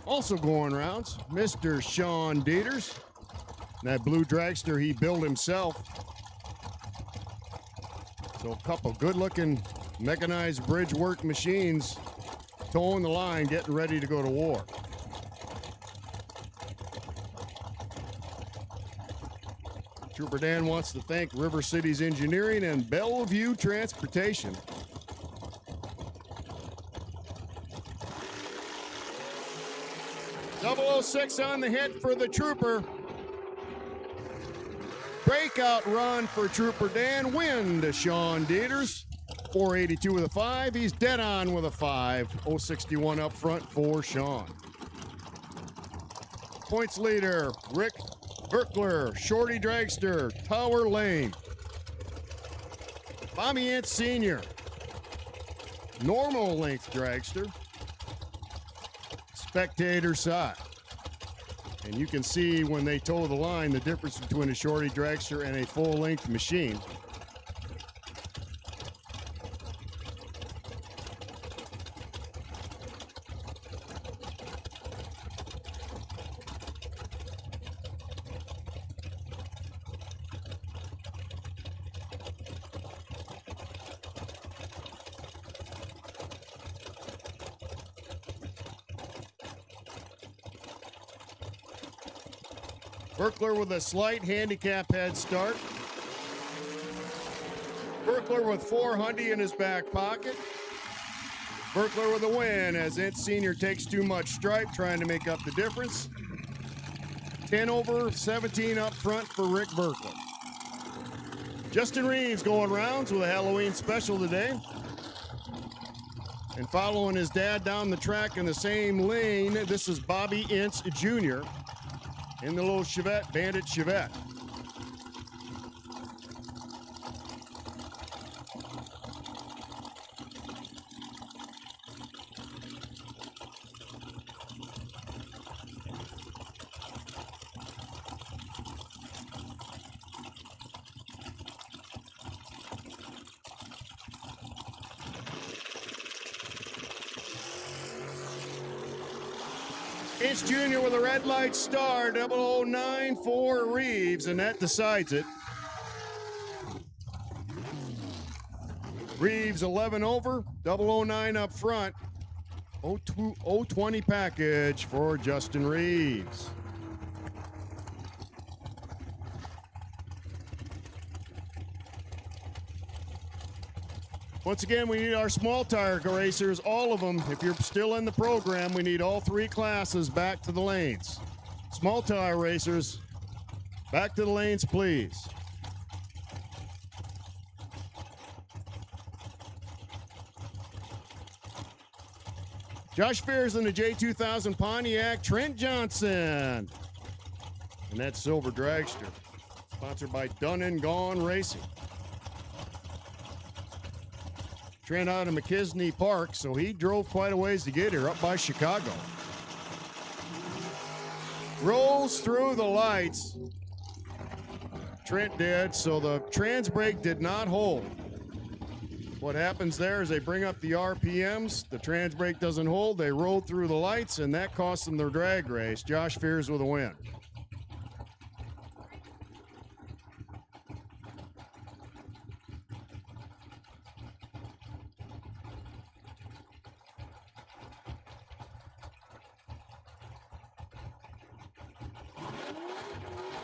Also going rounds, Mr. Sean Dieters. That blue dragster he built himself. So a couple good-looking mechanized bridge work machines towing the line, getting ready to go to war. Trooper Dan wants to thank River Cities Engineering and Bellevue Transportation. .006 on the hit for the Trooper. Breakout run for Trooper Dan. Win to Sean Dieters. 482 with a 5. He's dead on with a 5. 061 up front for Sean. Points leader, Rick Berkler, Shorty Dragster, Tower Lane. Bobby Ant Sr., normal length dragster, spectator side. And you can see when they tow the line the difference between a shorty dragster and a full length machine. Berkler with a slight handicap head start. Berkler with 400 in his back pocket. Berkler with a win as Ince Sr. takes too much stripe, trying to make up the difference. 10 over, 17 up front for Rick Berkler. Justin Reeves going rounds with a Halloween special today. And following his dad down the track in the same lane, this is Bobby Ince Jr. in the little Chevette, Bandit Chevette. Ince Jr. with a red light star, 0009 for Reeves, and that decides it. Reeves 11 over, 009 up front. 020 package for Justin Reeves. Once again, we need our small tire racers, all of them. If you're still in the program, we need all three classes back to the lanes. Small tire racers, back to the lanes, please. Josh Fears in the J2000 Pontiac, Trent Johnson. And that silver dragster, sponsored by Dun & Gone Racing. Trent out of McKisney Park, so he drove quite a ways to get here, up by Chicago. Rolls through the lights. Trent did, so the trans brake did not hold. What happens there is they bring up the RPMs, the trans brake doesn't hold, they roll through the lights, and that cost them their drag race. Josh Fears with a win.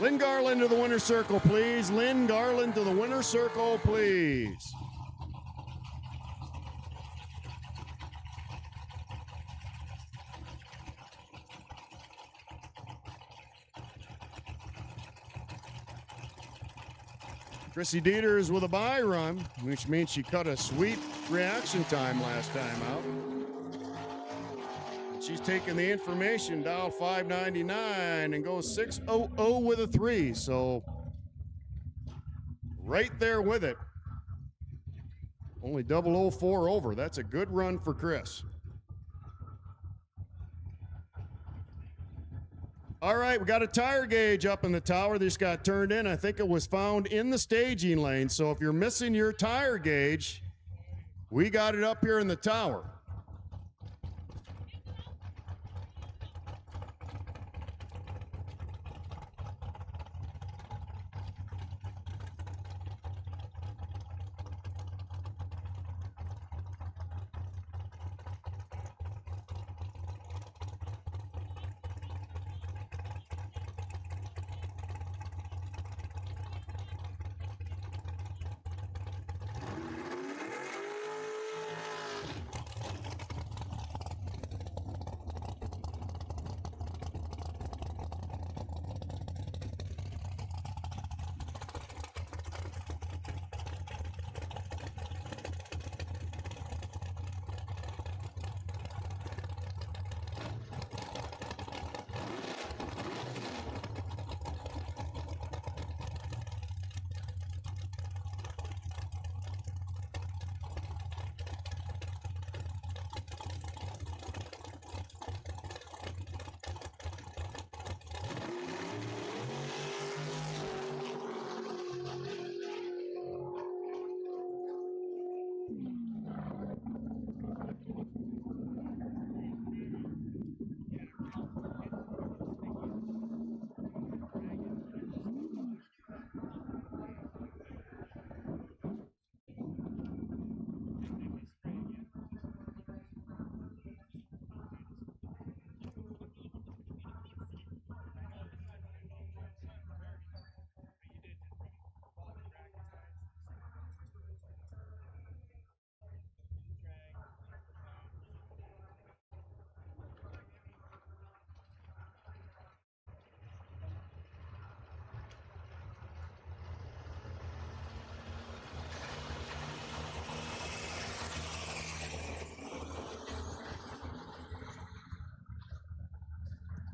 Lynn Garland to the winner's circle, please. Lynn Garland to the winner's circle, please. Chrissy Dieters with a bye run, which means she cut a sweet reaction time last time out. She's taking the information, dial 599 and goes 600 with a 3. So right there with it. Only 004 over. That's a good run for Chris. All right, we got a tire gauge up in the tower. This got turned in. I think it was found in the staging lane. So if you're missing your tire gauge, we got it up here in the tower.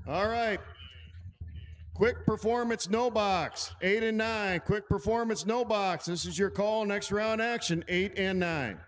All right. Quick performance, no box. 8 and 9. Quick performance, no box. This is your call. Next round action, 8 and 9.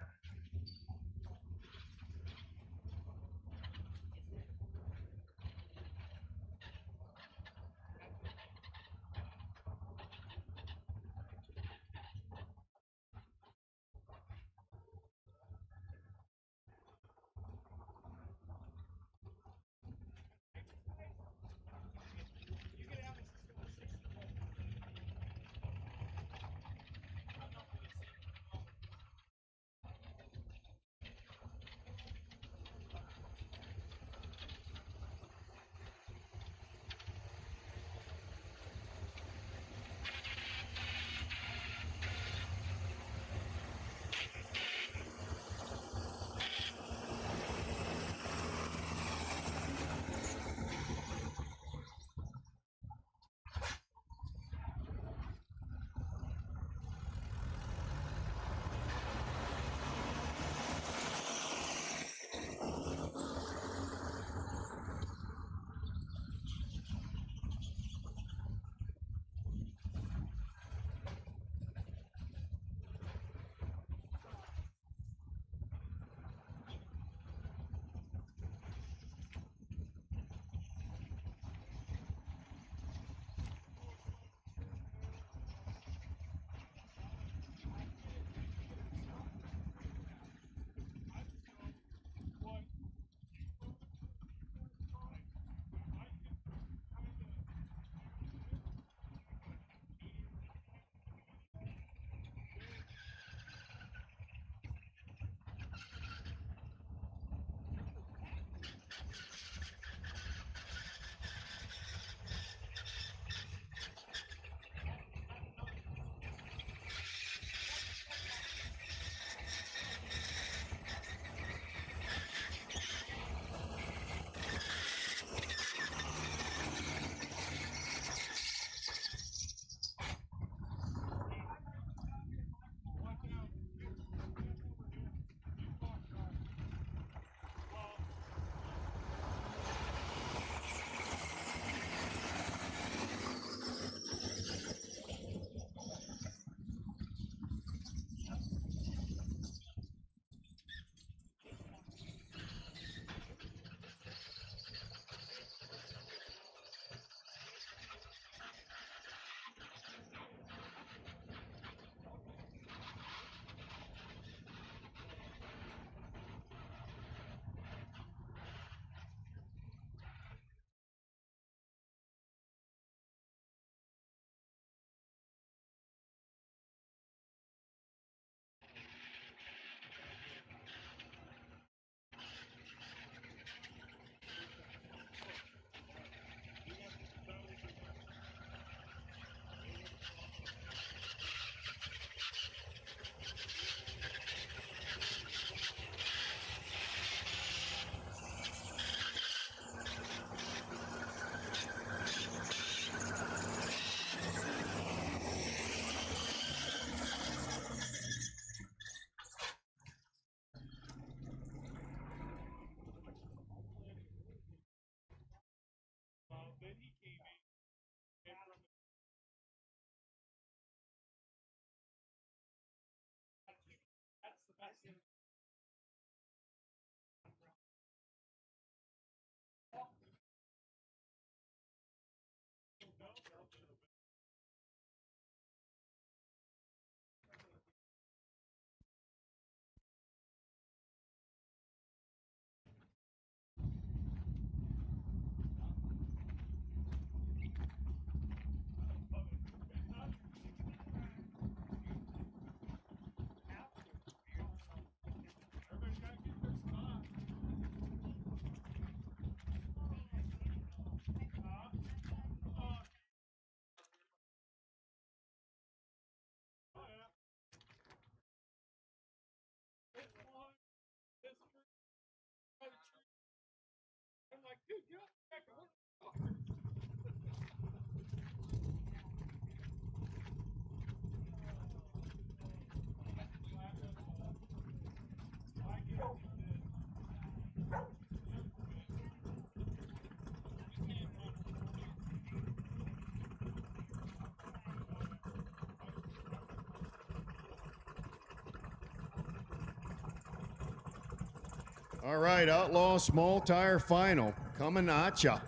All right, Outlaw Small Tire Final coming at ya.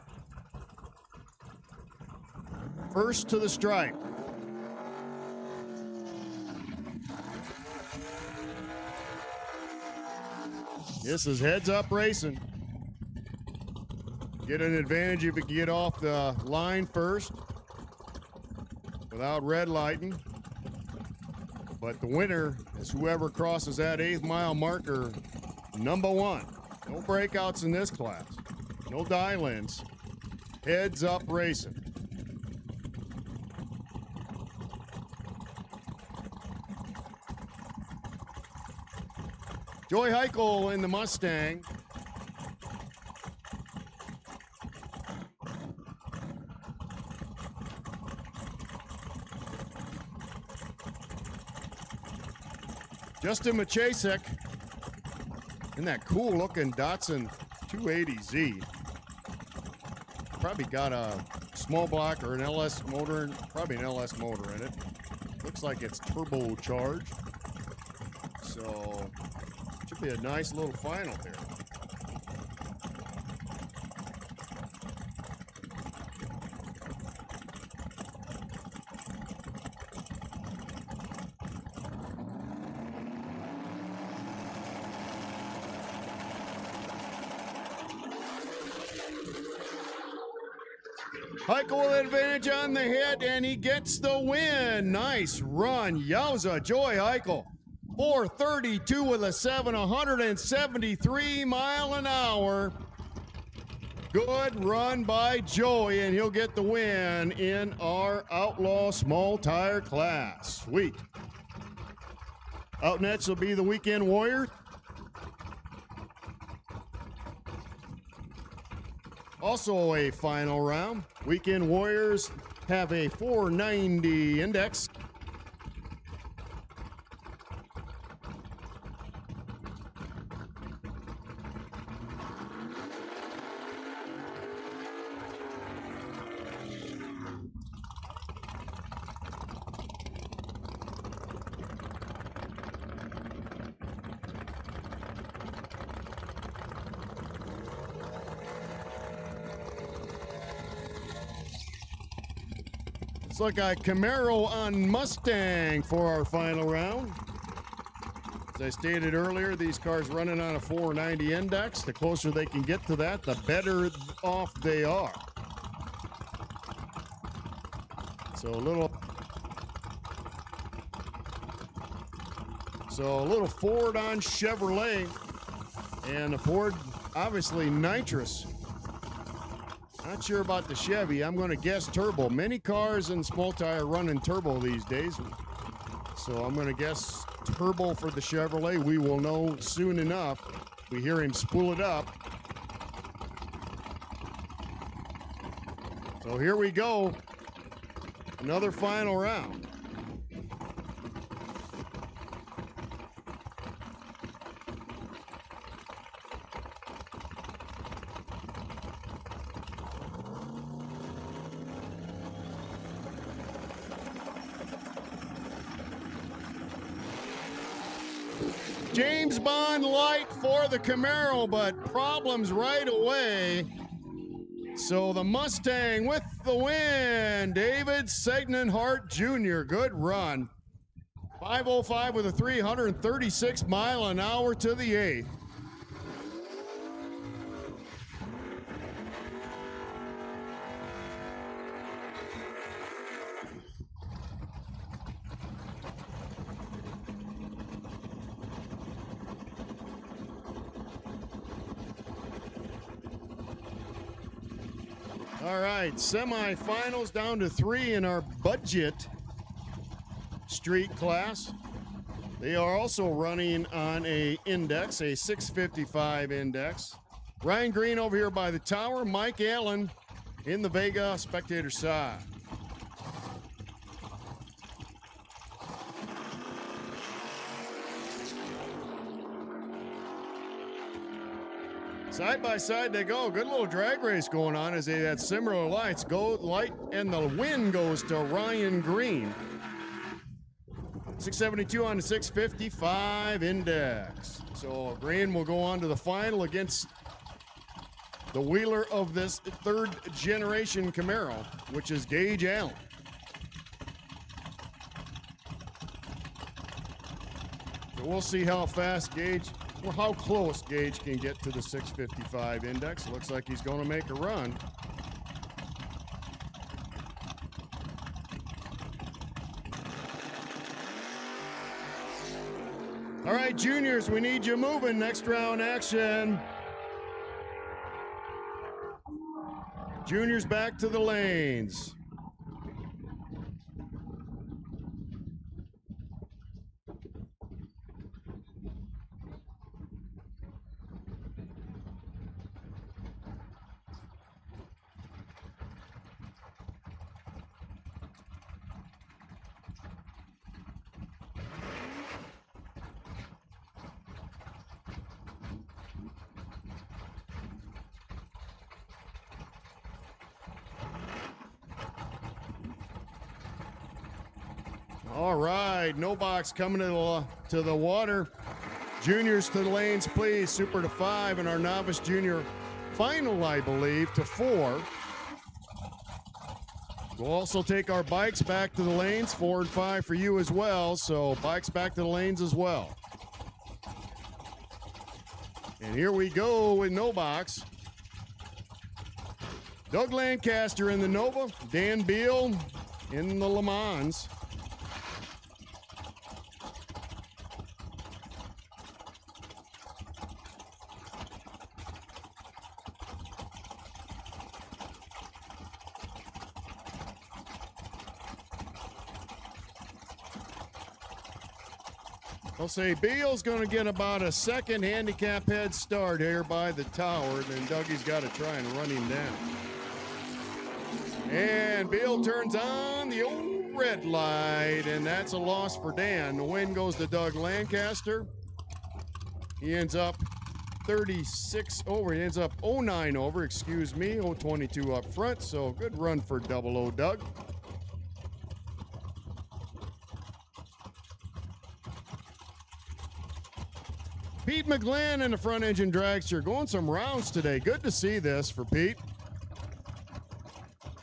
First to the stripe. This is heads up racing. Get an advantage if you can get off the line first without red lighting. But the winner is whoever crosses that 8th mile marker, number 1. No breakouts in this class. No dial-ins. Heads up racing. Joey Heichel in the Mustang. Justin Machasek in that cool looking Datsun 280Z. Probably got a small block or an LS motor, probably an LS motor in it. Looks like it's turbocharged. So should be a nice little final there. Heichel with advantage on the hit, and he gets the win. Nice run. Yowza, Joey Heichel. 432 with a 173 mile an hour. Good run by Joey, and he'll get the win in our Outlaw Small Tire class. Sweet. Out next will be the Weekend Warrior. Also a final round. Weekend Warriors have a 490 index. Looks like a Camaro on Mustang for our final round. As I stated earlier, these cars running on a 490 index. The closer they can get to that, the better off they are. So a little Ford on Chevrolet, and a Ford obviously nitrous. Not sure about the Chevy. I'm going to guess turbo. Many cars in small tire running turbo these days. So I'm going to guess turbo for the Chevrolet. We will know soon enough. We hear him spool it up. So here we go. Another final round. James Bond light for the Camaro, but problems right away. So the Mustang with the win. David Segnenhart Jr. Good run. 505 with a 336 mile an hour to the 8th. All right, semifinals down to 3 in our budget street class. They are also running on a index, a 655 index. Ryan Green over here by the tower, Mike Allen in the Vega spectator side. Side by side they go. Good little drag race going on as they had similar lights. Go light, and the win goes to Ryan Green. 672 on the 655 index. So Green will go on to the final against the wheeler of this third generation Camaro, which is Gage Allen. So we'll see how fast Gage, or how close Gage can get to the 655 index. Looks like he's going to make a run. All right, juniors, we need you moving. Next round action. Juniors back to the lanes. All right, no box coming to the water. Juniors to the lanes, please. Super to 5, and our novice junior final, I believe, to 4. We'll also take our bikes back to the lanes, 4 and 5 for you as well. So bikes back to the lanes as well. And here we go with no box. Doug Lancaster in the Nova, Dan Beal in the Le Mans. I'll say Beal's going to get about a second handicap head start here by the tower. Then Dougie's got to try and run him down. And Beal turns on the old red light, and that's a loss for Dan. The win goes to Doug Lancaster. He ends up 36 over. He ends up 09 over, excuse me, 022 up front. So good run for Double O Doug. Pete McGlynn in the front engine dragster going some rounds today. Good to see this for Pete.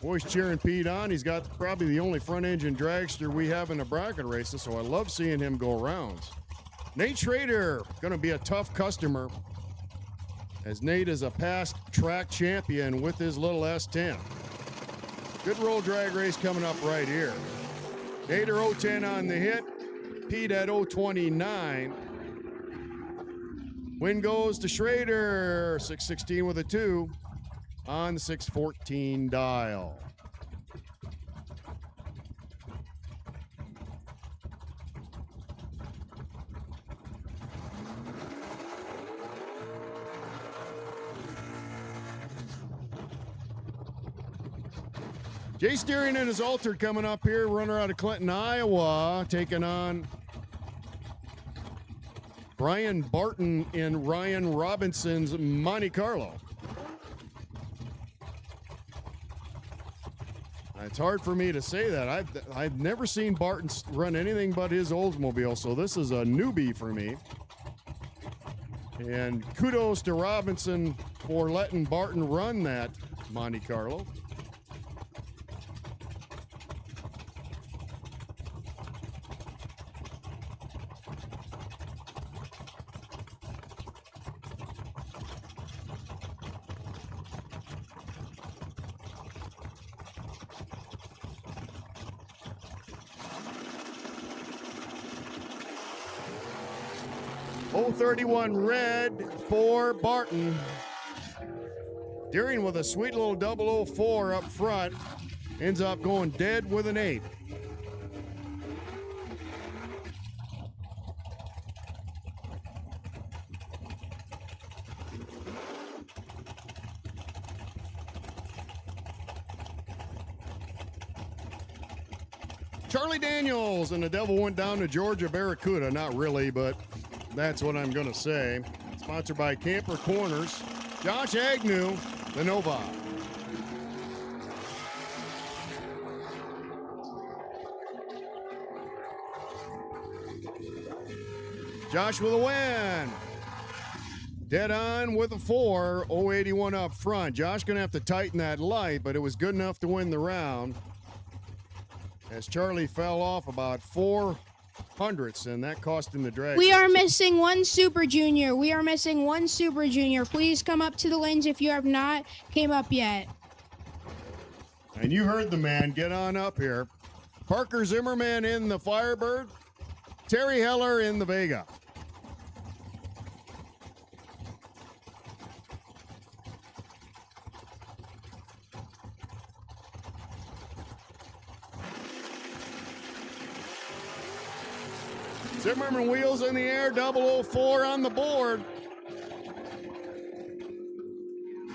Boys cheering Pete on. He's got probably the only front engine dragster we have in the bracket races, so I love seeing him go rounds. Nate Schrader, going to be a tough customer, as Nate is a past track champion with his little S10. Good roll drag race coming up right here. Nader 010 on the hit, Pete at 029. Win goes to Schrader, 616 with a 2 on the 614 dial. Jay Steering and his Altered coming up here, runner out of Clinton, Iowa, taking on Brian Barton in Ryan Robinson's Monte Carlo. It's hard for me to say that. I've never seen Barton run anything but his Oldsmobile, so this is a newbie for me. And kudos to Robinson for letting Barton run that Monte Carlo. .031 red for Barton. Deering with a sweet little 004 up front. Ends up going dead with an 8. Charlie Daniels and the Devil went down to Georgia Barracuda. Not really, but that's what I'm going to say. Sponsored by Camper Corners. Josh Agnew, the Nova. Josh with a win. Dead on with a 4, 081 up front. Josh going to have to tighten that light, but it was good enough to win the round. As Charlie fell off about 400ths, and that cost him the drag. We are missing one Super Junior. We are missing one Super Junior. Please come up to the lanes if you have not came up yet. And you heard the man. Get on up here. Parker Zimmerman in the Firebird. Terry Heller in the Vega. Zimmerman wheels in the air, 004 on the board.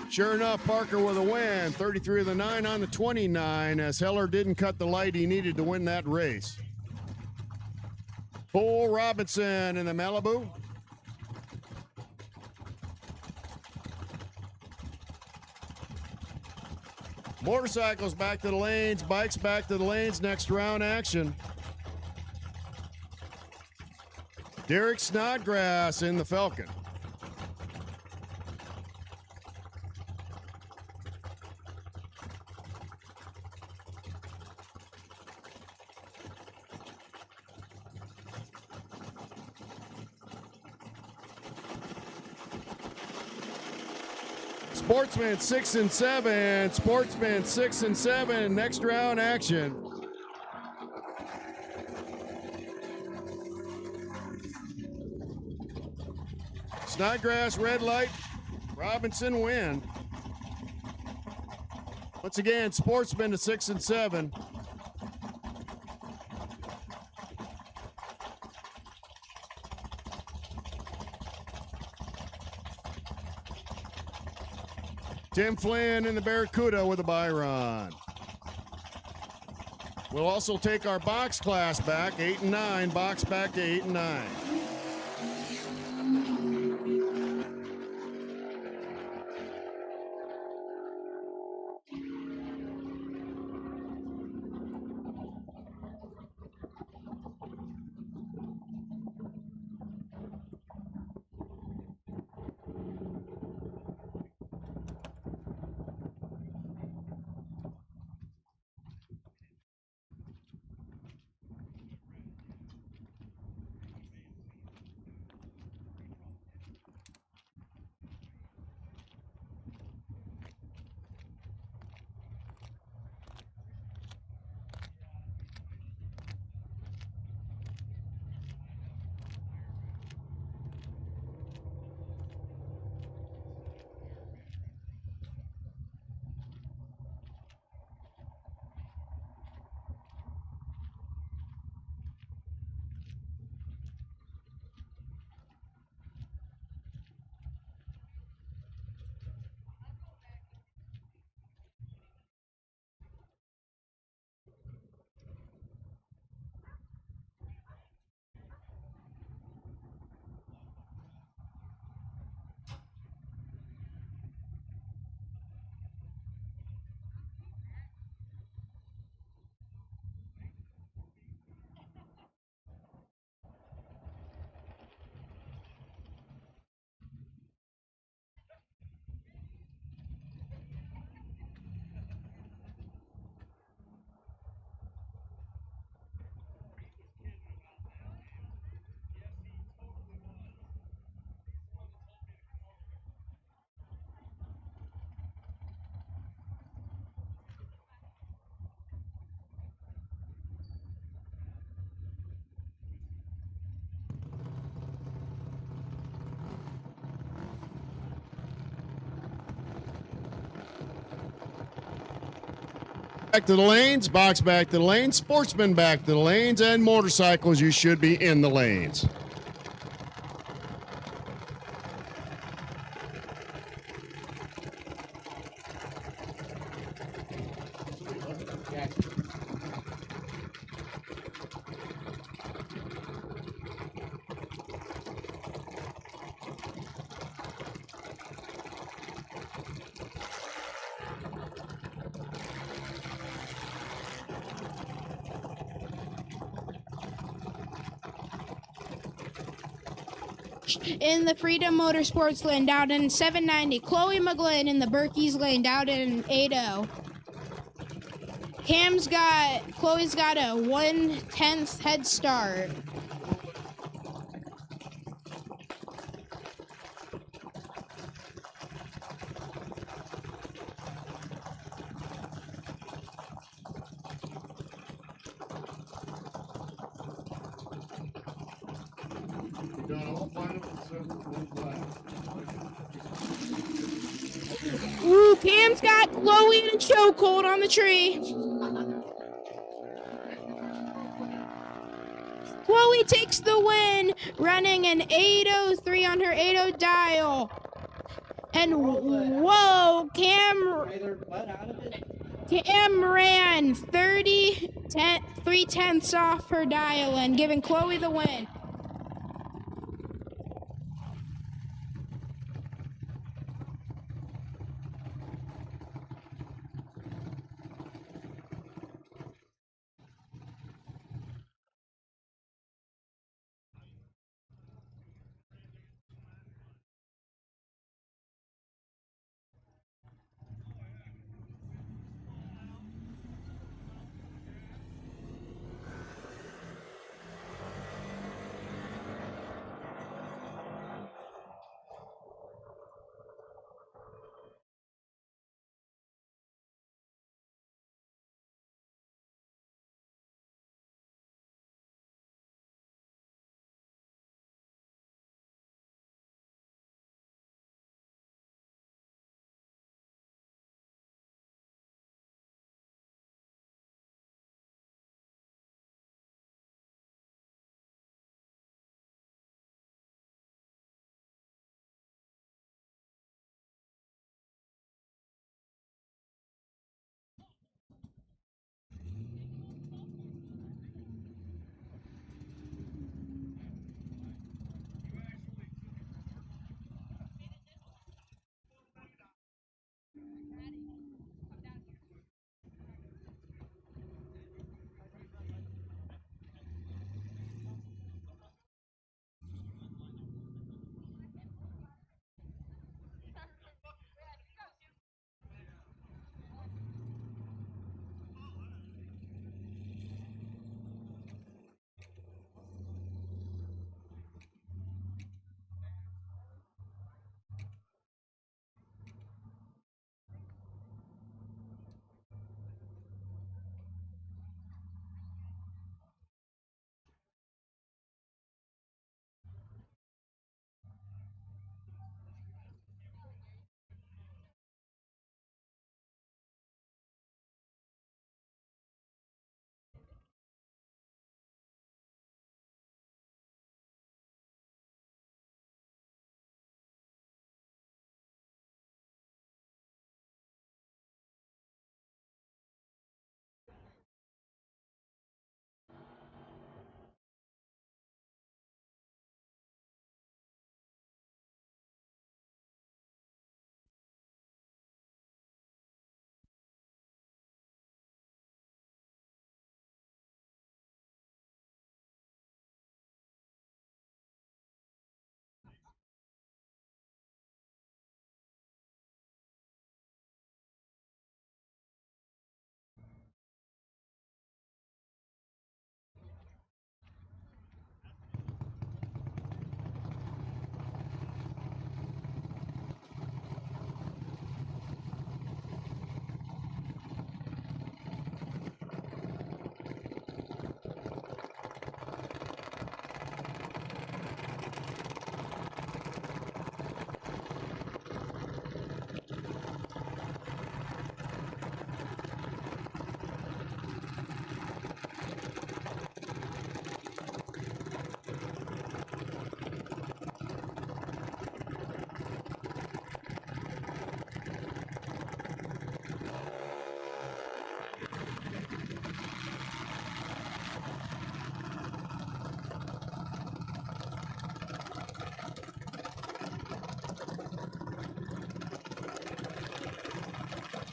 Sure enough, Parker with a win, 33 of the 9 on the 29, as Heller didn't cut the light he needed to win that race. Cole Robinson in the Malibu. Motorcycles back to the lanes, bikes back to the lanes, next round action. Derek Snodgrass in the Falcon. Sportsman 6 and 7. Sportsman 6 and 7. Next round action. Snodgrass, red light. Robinson win. Once again, Sportsman to 6 and 7. Tim Flynn in the Barracuda with a Byron. We'll also take our box class back, 8 and 9. Box back to 8 and 9. Back to the lanes, box back to the lanes, sportsmen back to the lanes, and motorcycles, you should be in the lanes. in the Freedom Motorsports lane down in 790. Chloe McGlynn in the Berkey's lane down in 80. Chloe's got a 1/10 head start. Ooh, Cam's got Chloe in a chokehold on the tree. Chloe takes the win, running an 8:03 on her 8:0 dial. And whoa, Cam ran 3/10 off her dial and giving Chloe the win.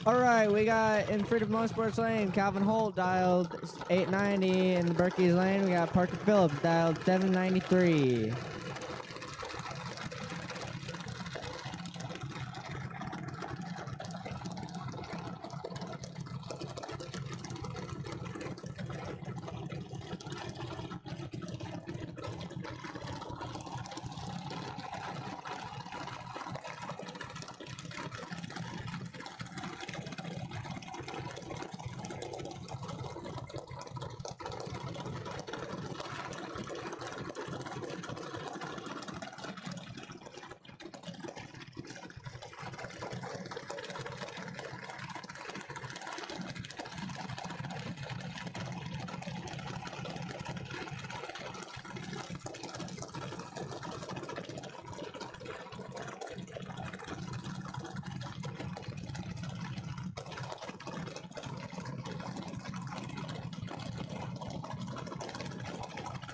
All right, we got in Freedom Motorsports lane, Calvin Holt dialed 890. In Berkey's lane, we got Parker Phillips dialed 793.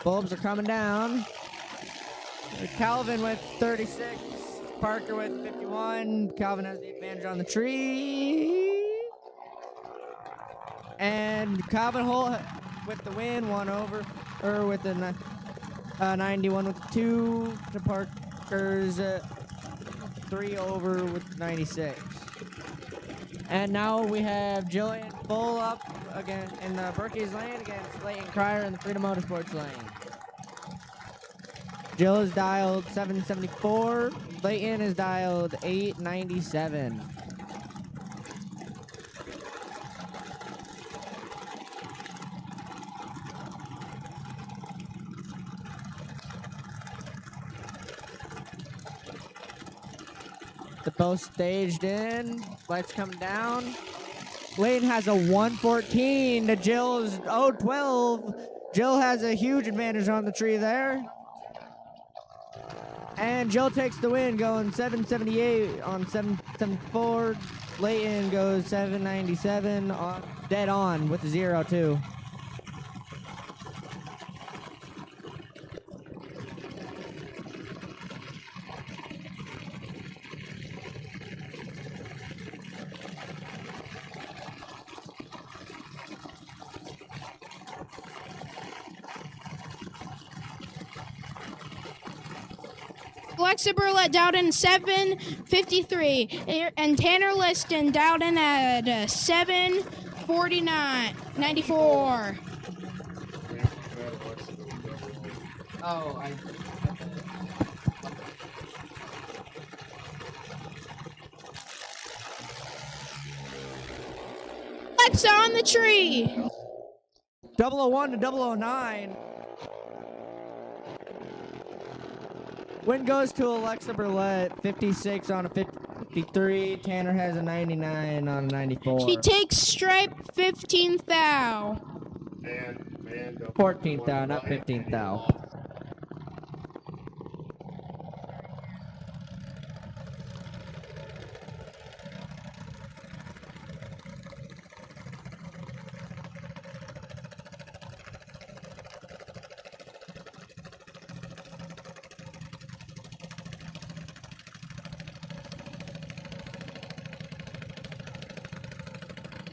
Bulbs are coming down. Calvin with 36. Parker with 51. Calvin has the advantage on the tree. And Calvin Holt with the win, 1 over, or with the 91 with 2 to Parker's 3 over with 96. And now we have Jillian full up again in Berkey's lane against Leighton Cryer in the Freedom Motorsports lane. Jill is dialed 774. Leighton is dialed 897. The both staged in. Lights come down. Leighton has a 114 to Jill's 012. Jill has a huge advantage on the tree there. And Jill takes the win, going 778 on 774. Leighton goes 797 on dead on with a 0-2. Alexa Burlett Dowden 7:53, and Tanner Liston Dowden at 7:49.94. Oh, Alexa on the tree. 001 to 009. Win goes to Alexa Burlett, 56 on a 53. Tanner has a 99 on a 94. She takes stripe 15th thou. 14th thou, not 15th thou.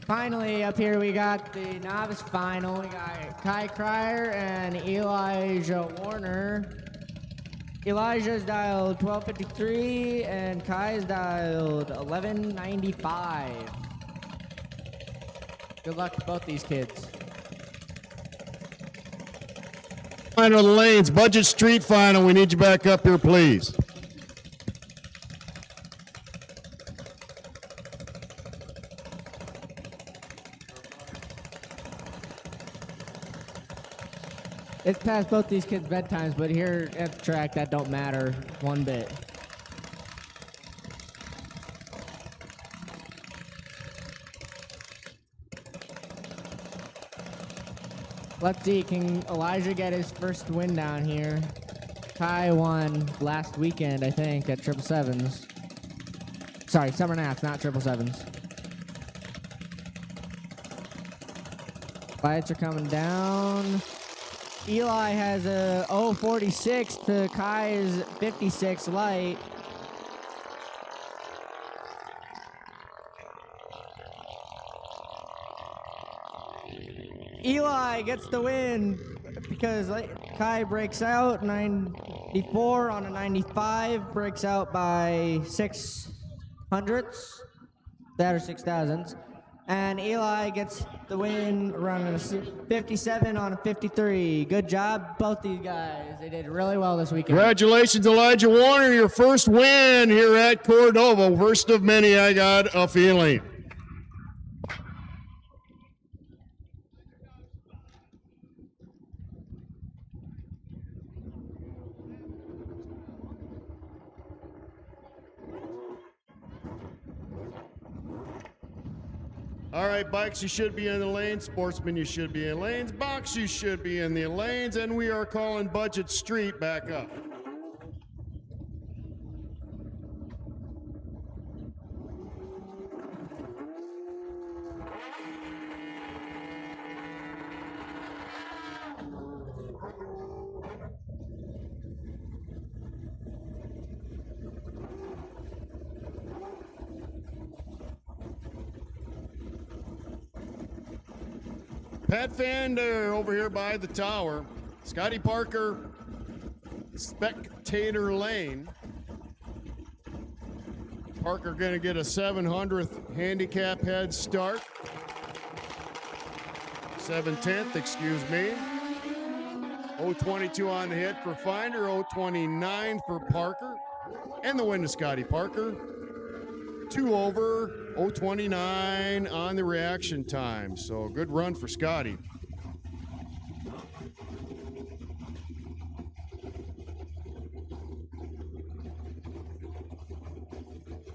Finally, up here we got the novice final. We got Kai Cryer and Elijah Warner. Elijah's dialed 1253 and Kai's dialed 1195. Good luck to both these kids. Final of the lanes, Budget Street final. We need you back up here, please. It's past both these kids' bedtimes, but here at the track, that don't matter one bit. Let's see, can Elijah get his first win down here? Kai won last weekend, I think, at 777s. Sorry, Summer Nats, not 777s. Lights are coming down. Eli has a 046 to Kai's 56 light. Eli gets the win because Kai breaks out 94 on a 95, breaks out by 600ths, that are 6,000ths. And Eli gets the win running a 57 on a 53. Good job, both these guys. They did really well this weekend. Congratulations, Elijah Warner, your first win here at Cordova. First of many, I got a feeling. All right, bikes, you should be in the lanes. Sportsmen, you should be in lanes. Box, you should be in the lanes. And we are calling Budget Street back up. Pat Fander over here by the tower. Scotty Parker, Spectator Lane. Parker going to get a 700th handicap head start. 7/10th, excuse me. 022 on the hit for Finder, 029 for Parker. And the win to Scotty Parker. 2 over, 029 on the reaction time. So good run for Scotty.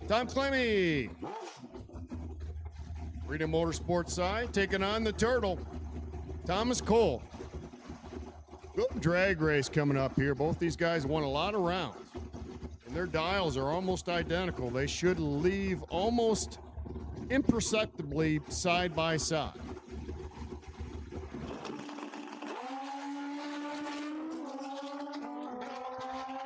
Tom Clemmy. Freedom Motorsports side taking on the Turtle. Thomas Cole. Good drag race coming up here. Both these guys won a lot of rounds. And their dials are almost identical. They should leave almost imperceptibly side by side.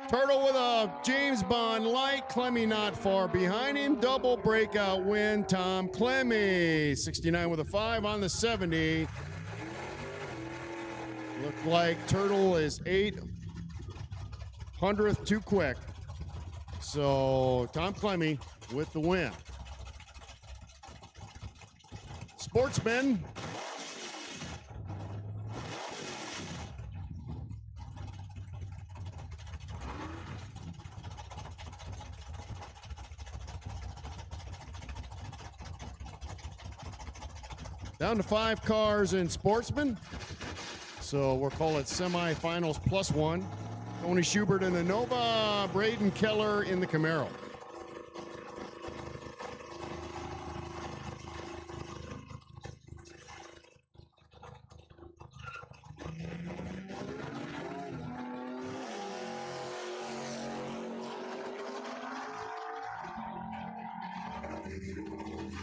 Turtle with a James Bond light. Clemmy not far behind him. Double breakout win. Tom Clemmy. 69 with a 5 on the 70. Look like Turtle is 800th too quick. So Tom Clemmy with the win. Sportsmen. Down to 5 cars in Sportsman. So we'll call it semifinals +1. Tony Schubert in the Nova, Braden Keller in the Camaro.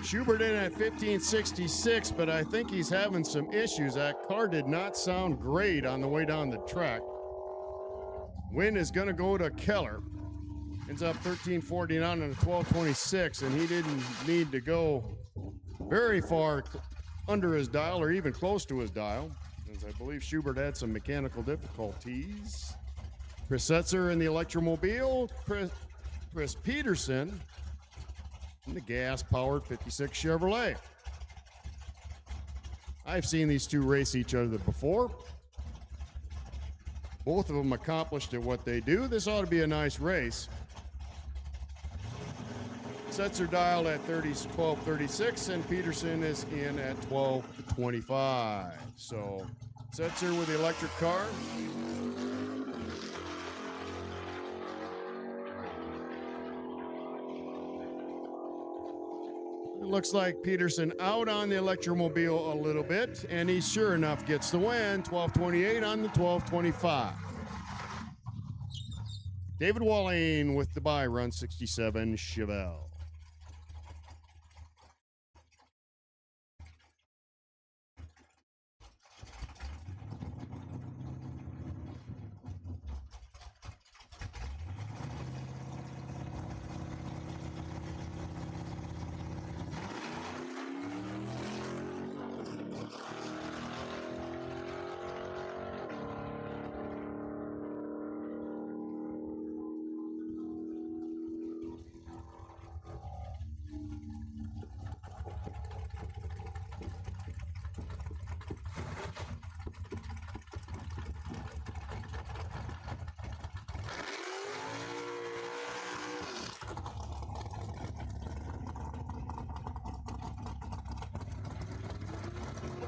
Schubert in at 1566, but I think he's having some issues. That car did not sound great on the way down the track. Win is going to go to Keller. Ends up 1349 on a 1226, and he didn't need to go very far under his dial or even close to his dial, as I believe Schubert had some mechanical difficulties. Chris Setzer in the Electromobile. Chris Peterson in the gas-powered 56 Chevrolet. I've seen these two race each other before. Both of them accomplished at what they do. This ought to be a nice race. Setzer dialed at 1236, and Peterson is in at 1225. So Setzer with the electric car. It looks like Peterson out on the Electromobile a little bit, and he sure enough gets the win. 1228 on the 1225. David Walling with the bye run 67 Chevelle.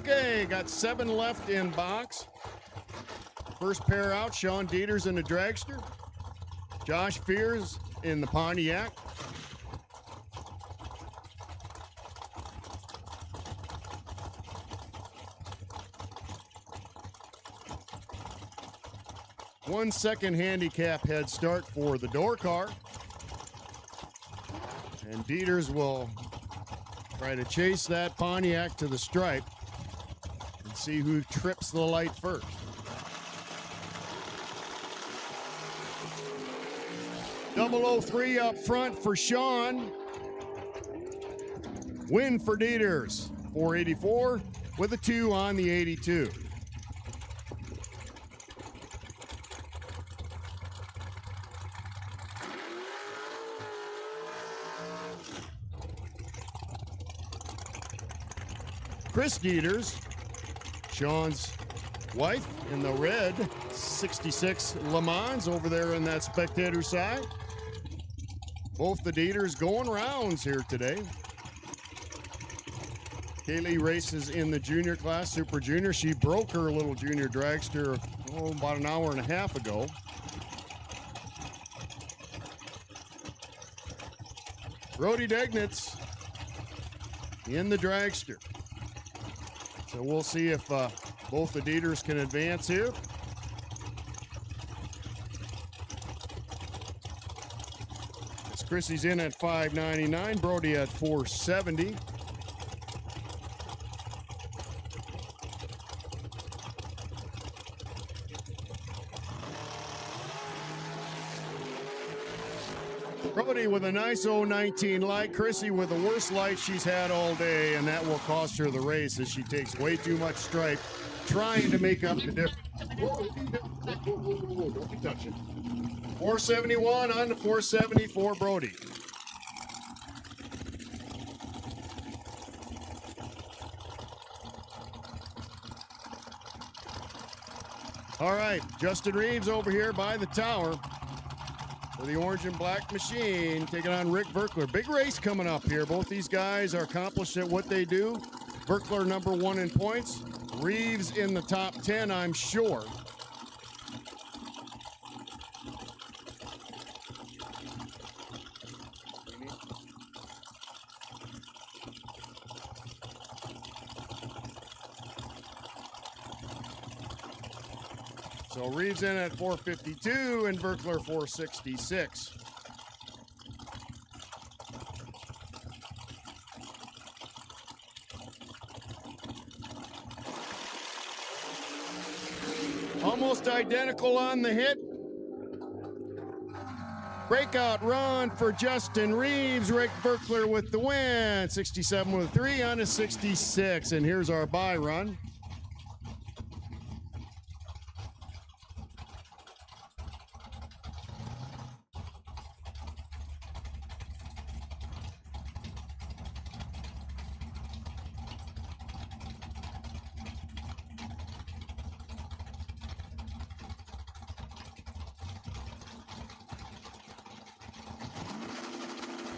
Okay, got 7 left in box. First pair out, Sean Dieters in the Dragster. Josh Fears in the Pontiac. One second handicap head start for the door car. And Dieters will try to chase that Pontiac to the stripe and see who trips the light first. .003 up front for Sean. Win for Dieters, 484. with a 2 on the 82. Chris Dieters, Sean's wife in the red 66 Le Mans over there in that spectator side. Both the Dieters going rounds here today. Kaylee races in the junior class, Super Junior. She broke her little junior dragster about an hour and a half ago. Brody Degnitz in the dragster. So we'll see if both the Dieters can advance here. As Chrissy's in at 599, Brody at 470. Brody with a nice 019 light. Chrissy with the worst light she's had all day, and that will cost her the race as she takes way too much stripe trying to make up the difference. Don't be touching. 471 on to 470 for Brody. All right, Justin Reeves over here by the tower. For the orange and black machine, taking on Rick Verkler. Big race coming up here. Both these guys are accomplished at what they do. Verkler #1 in points. Reeves in the top 10, I'm sure. So Reeves in at 452 and Verkler 466. Almost identical on the hit. Breakout run for Justin Reeves. Rick Verkler with the win. 67 with 3 on a 66. And here's our bye run.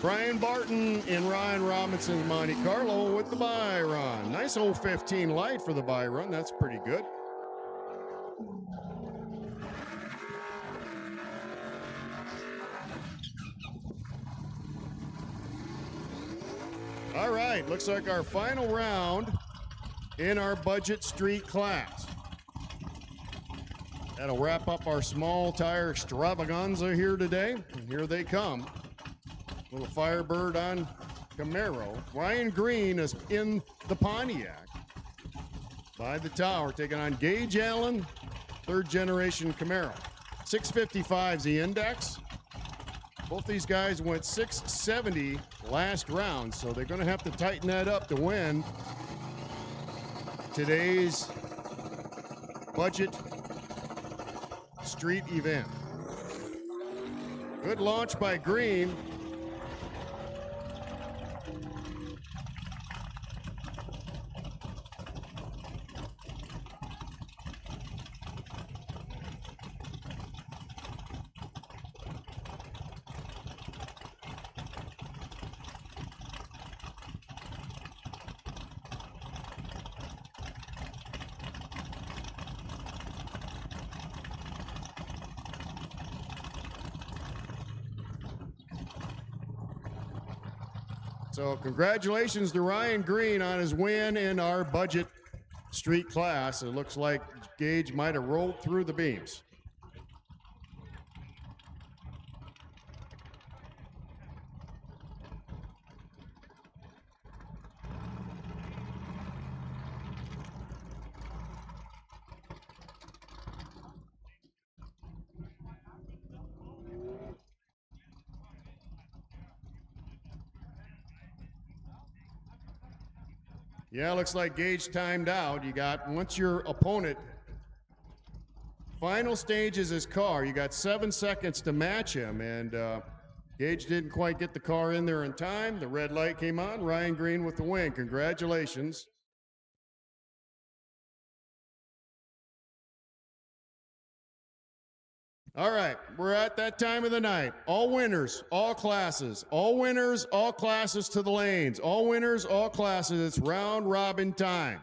Brian Barton and Ryan Robinson's Monte Carlo with the bye run. Nice 015 light for the bye run. That's pretty good. All right, looks like our final round in our budget street class. That'll wrap up our small tire extravaganza here today. And here they come. Little Firebird on Camaro. Ryan Green is in the Pontiac by the tower, taking on Gage Allen, third generation Camaro. 655 is the index. Both these guys went 670 last round, so they're going to have to tighten that up to win today's budget street event. Good launch by Green. So congratulations to Ryan Green on his win in our budget street class. It looks like Gage might have rolled through the beams. Yeah, looks like Gage timed out. You got, once your opponent final stage is his car, you got 7 seconds to match him, and Gage didn't quite get the car in there in time. The red light came on. Ryan Green with the win. Congratulations. All right, we're at that time of the night. All winners, all classes. All winners, all classes to the lanes. All winners, all classes. It's round robin time.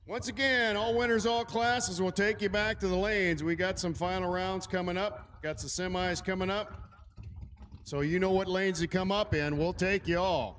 Once again, all winners, all classes. We'll take you back to the lanes. We got some final rounds coming up. Got some semis coming up. So you know what lanes to come up in. We'll take you all.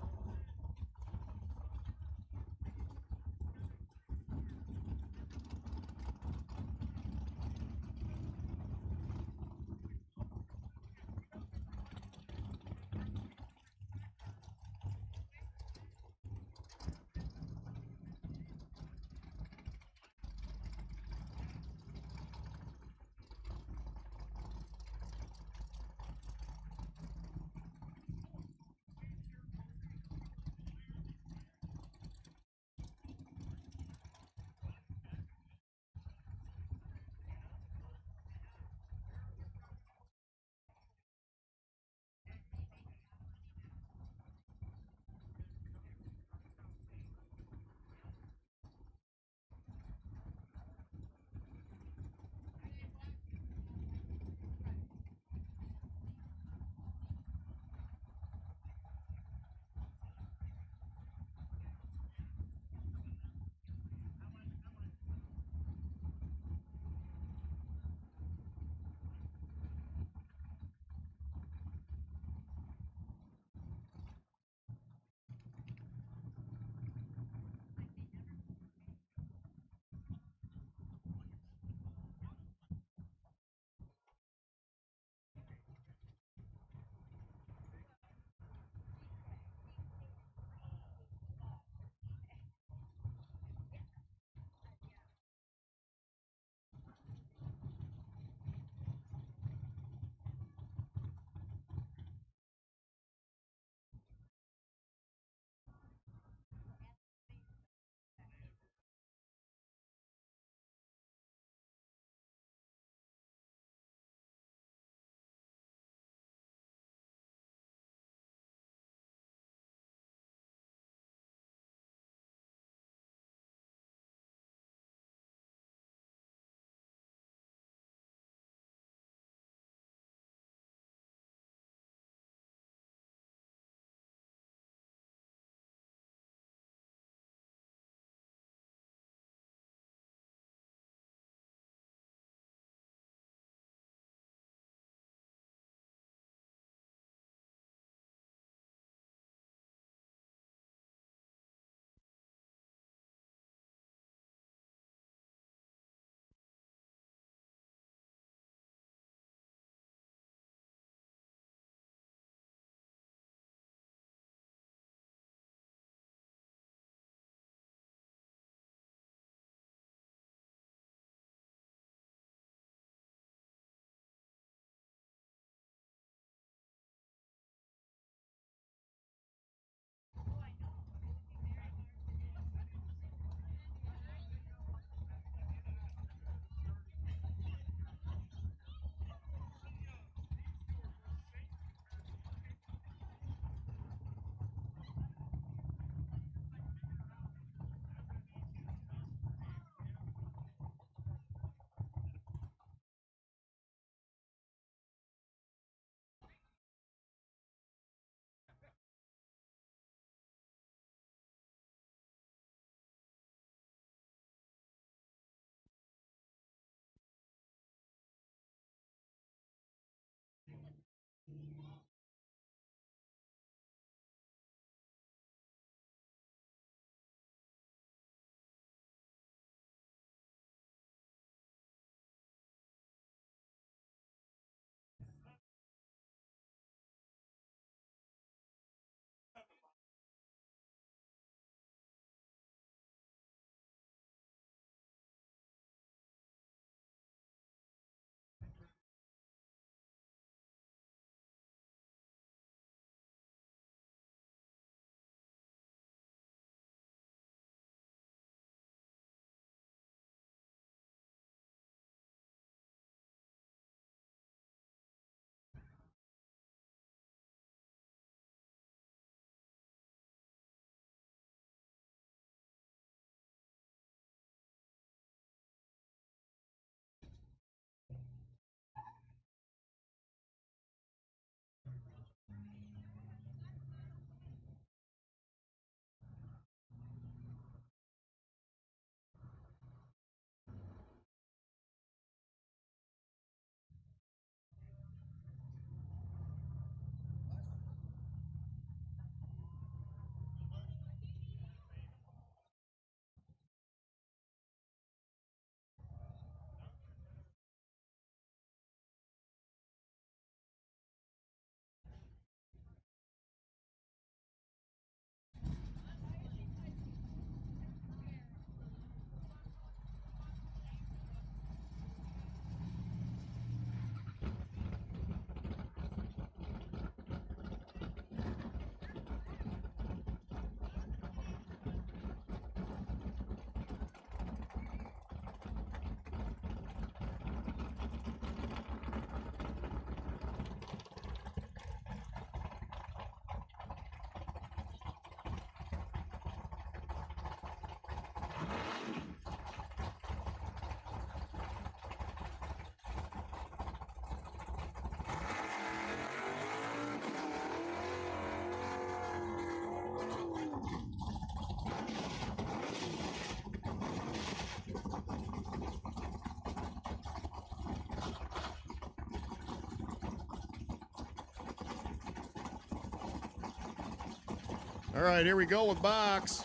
All right, here we go with box.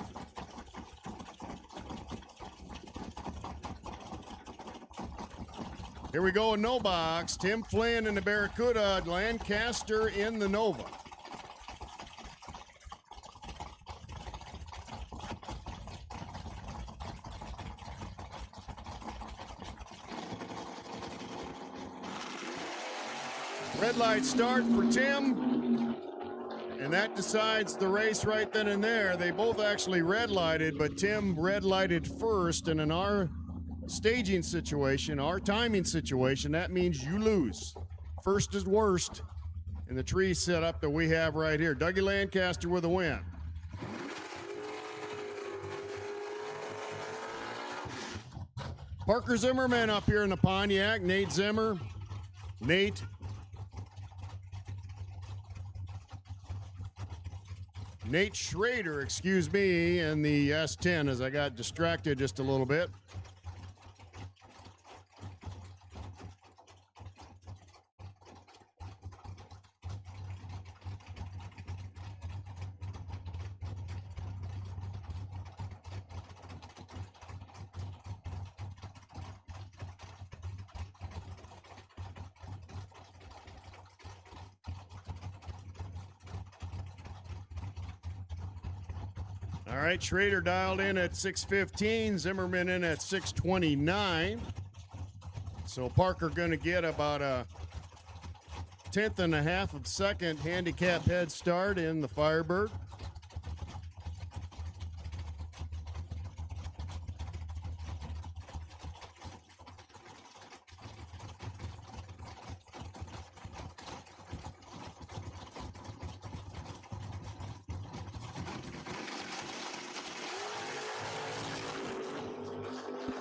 Here we go in no box. Tim Flynn in the Barracuda, Lancaster in the Nova. Red light start for Tim, and that decides the race right then and there. They both actually red lighted, but Tim red lighted first, and in our staging situation, our timing situation, that means you lose. First is worst in the tree setup that we have right here. Dougie Lancaster with a win. Parker Zimmerman up here in the Pontiac. Nate Zimmer. Nate Schrader, excuse me, in the S10 as I got distracted just a little bit. All right, Schrader dialed in at 6:15, Zimmerman in at 6:29. So Parker going to get about a 10th and a half of second handicap head start in the Firebird.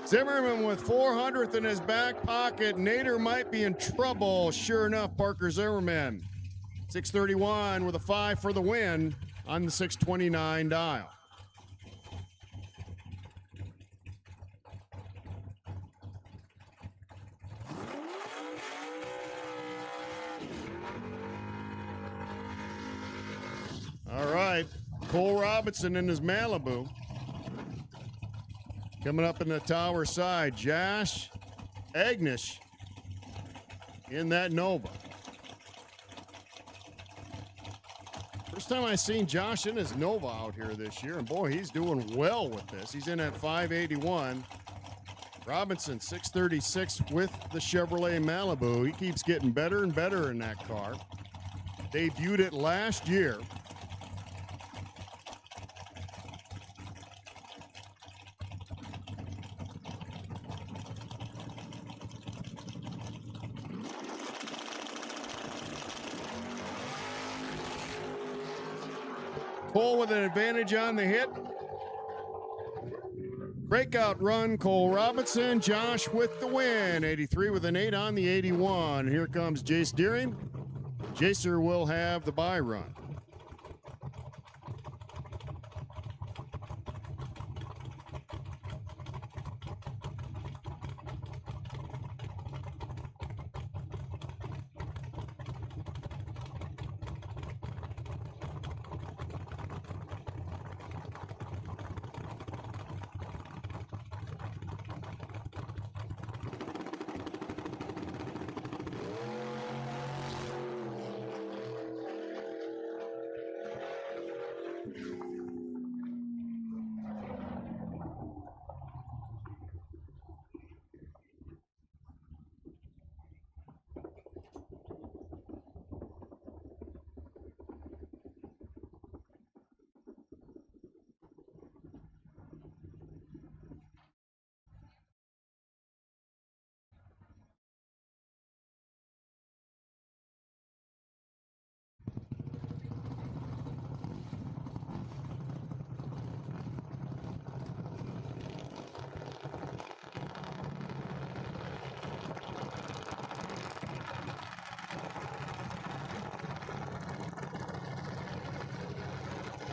Zimmerman with 400th in his back pocket. Nader might be in trouble. Sure enough, Parker Zimmerman. 631 with a 5 for the win on the 629 dial. All right, Cole Robinson in his Malibu. Coming up in the tower side, Josh Agnish in that Nova. First time I seen Josh in his Nova out here this year, and boy, he's doing well with this. He's in at 581. Robinson, 636 with the Chevrolet Malibu. He keeps getting better and better in that car. Debuted it last year. Cole with an advantage on the hit. Breakout run, Cole Robinson. Josh with the win. 83 with an 8 on the 81. Here comes Jace Deering. Jacer will have the bye run.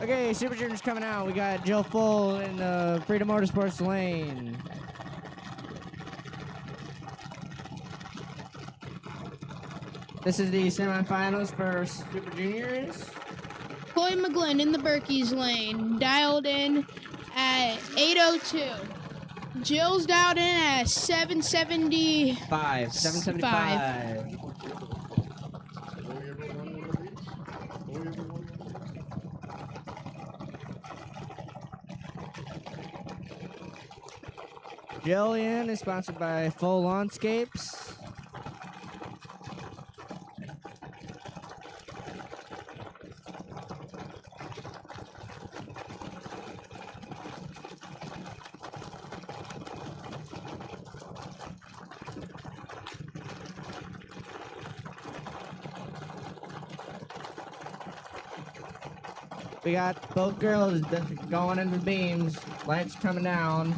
Okay, Super Junior's coming out. We got Joe Full in the Freedom Motorsports lane. This is the semifinals for Super Juniors. Chloe McGlynn in the Berkey's lane, dialed in at 802. Jill's dialed in at 770. 775. Jillian is sponsored by Full Lawnscapes. We got both girls going into the beams. Lights coming down.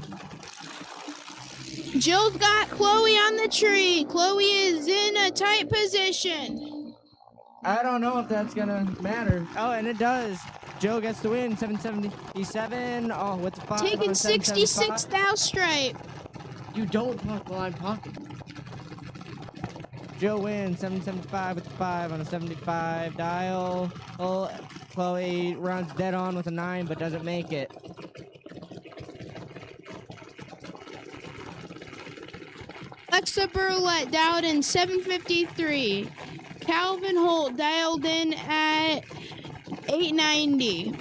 Jill's got Chloe on the tree. Chloe is in a tight position. I don't know if that's gonna matter. Oh, and it does. Jill gets the win, 777. Oh, with the 5. Taking 66 thou stripe. You don't talk while I'm talking. Jill wins, 775 with the 5 on a 75 dial. Oh, Chloe runs dead on with a 9, but doesn't make it. Alexa Burlett dialed in 753. Calvin Holt dialed in at 890.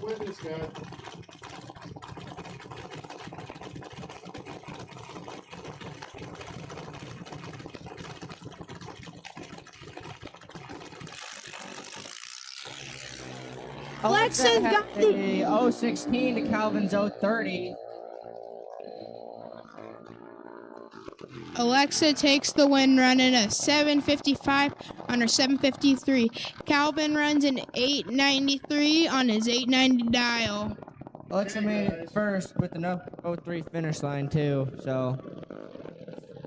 Witness guy. Alexa's got the 016 to Calvin's 030. Alexa takes the win running a 755 on her 753. Calvin runs an 893 on his 890 dial. Alexa made it first with an 03 finish line too, so.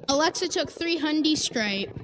Alexa took 300 stripe.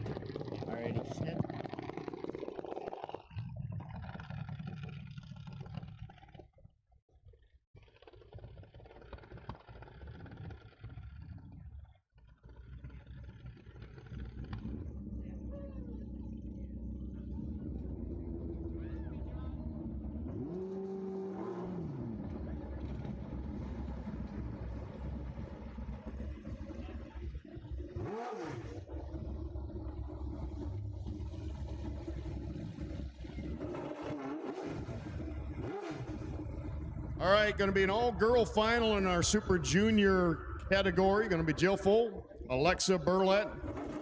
All right, going to be an all-girl final in our Super Junior category. Going to be Jill Full, Alexa Burlett,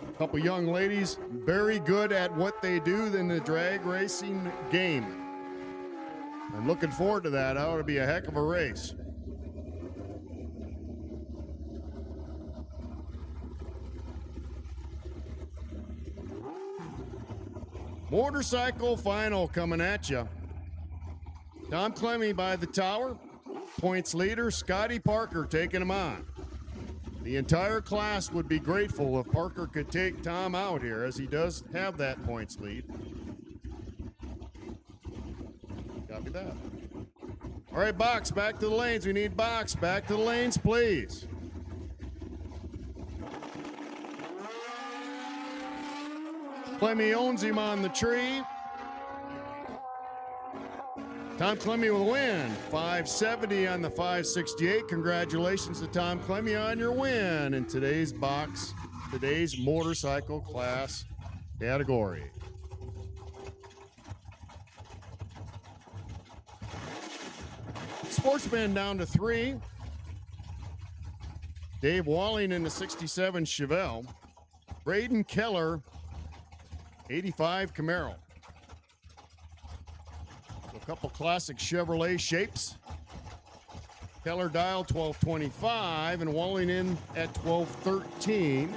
a couple young ladies, very good at what they do in the drag racing game. I'm looking forward to that. That ought to be a heck of a race. Motorcycle final coming at you. Tom Clemmy by the tower. Points leader, Scotty Parker taking him on. The entire class would be grateful if Parker could take Tom out here, as he does have that points lead. Copy that. All right, box, back to the lanes. We need box. Back to the lanes, please. Clemmy owns him on the tree. Tom Clemmy will win. 570 on the 568. Congratulations to Tom Clemmy on your win in today's box, today's motorcycle class category. Sportsman down to 3. Dave Walling in the 67 Chevelle. Braden Keller, 85 Camaro. A couple classic Chevrolet shapes. Keller dial 1225 and Walling in at 1213.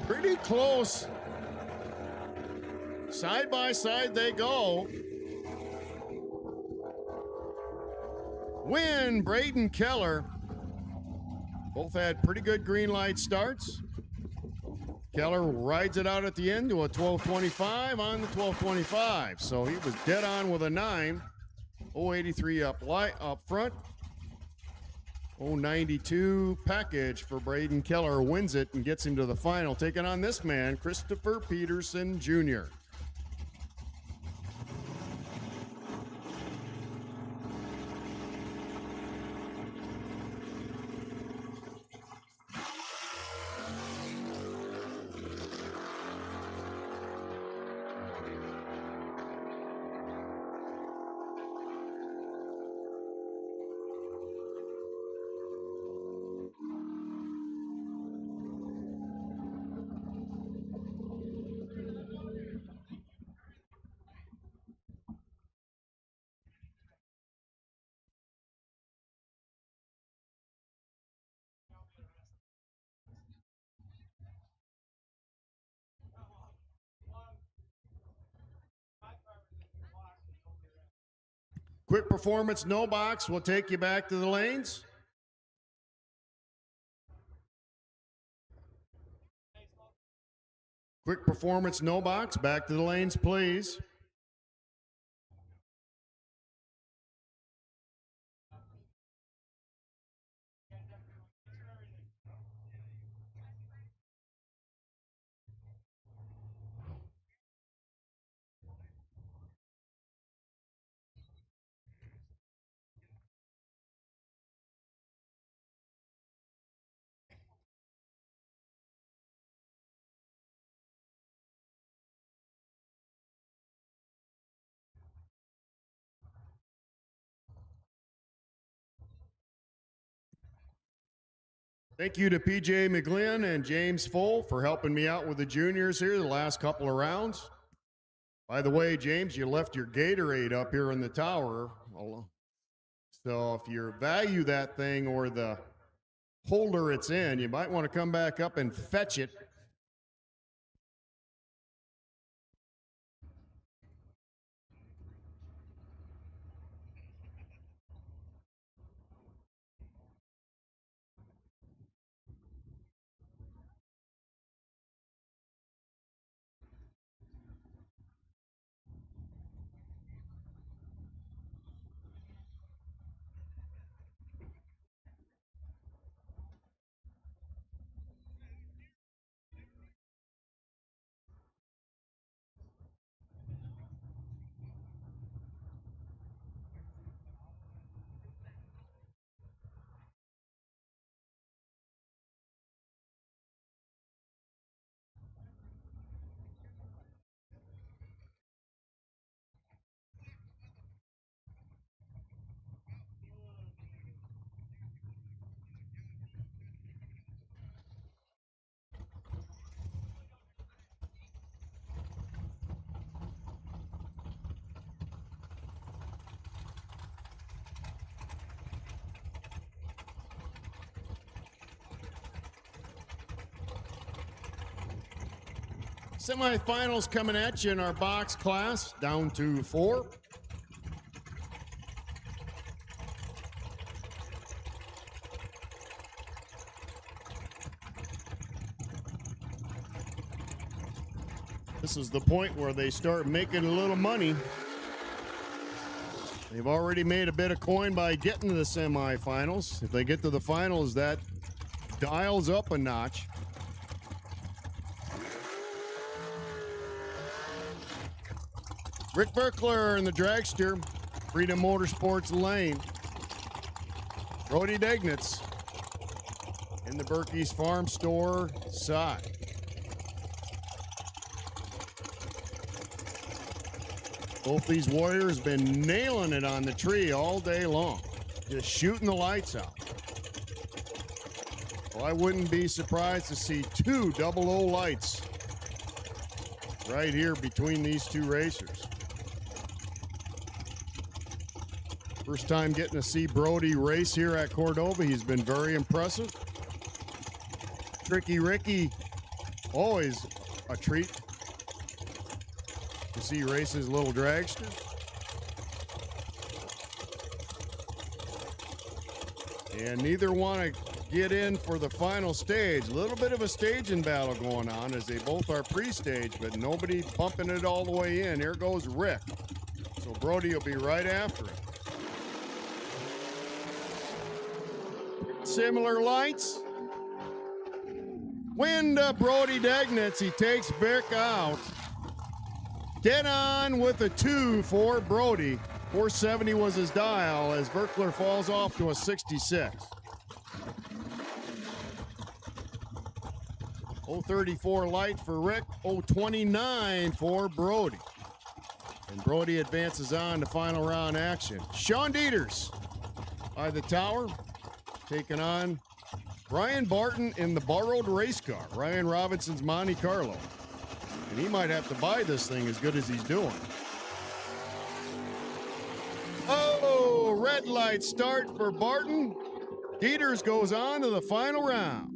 Pretty close. Side by side they go. Win, Braden Keller. Both had pretty good green light starts. Keller rides it out at the end to a 12.25 on the 12.25. So he was dead on with a 9. 083 up front. 092 package for Braden Keller, wins it and gets him to the final, taking on this man, Christopher Peterson Jr. Quick performance, no box. We'll take you back to the lanes. Quick performance, no box. Back to the lanes, please. Thank you to PJ McGlynn and James Full for helping me out with the juniors here the last couple of rounds. By the way, James, you left your Gatorade up here in the tower. So if you value that thing or the holder it's in, you might want to come back up and fetch it. Semifinals coming at you in our box class, down to 4. This is the point where they start making a little money. They've already made a bit of coin by getting to the semifinals. If they get to the finals, that dials up a notch. Rick Berkler in the dragster, Freedom Motorsports lane. Brody Degnitz in the Berkey's Farm Store side. Both these warriors been nailing it on the tree all day long, just shooting the lights out. Well, I wouldn't be surprised to see 2 00 lights right here between these two racers. First time getting to see Brody race here at Cordova. He's been very impressive. Tricky Ricky Always a treat to see races little dragster. And neither want to get in for the final stage. A little bit of a staging battle going on as they both are pre-stage, but nobody bumping it all the way in. Here goes Rick. So Brody will be right after him. Similar lights. Win to Brody Degnitz. He takes Vic out. Dead on with a 2 for Brody. 470 was his dial as Verkler falls off to a 66. 034 light for Rick, 029 for Brody. And Brody advances on to final round action. Sean Dieters by the tower, taking on Brian Barton in the borrowed race car, Ryan Robinson's Monte Carlo. And he might have to buy this thing as good as he's doing. Oh, red light start for Barton. Dieters goes on to the final round.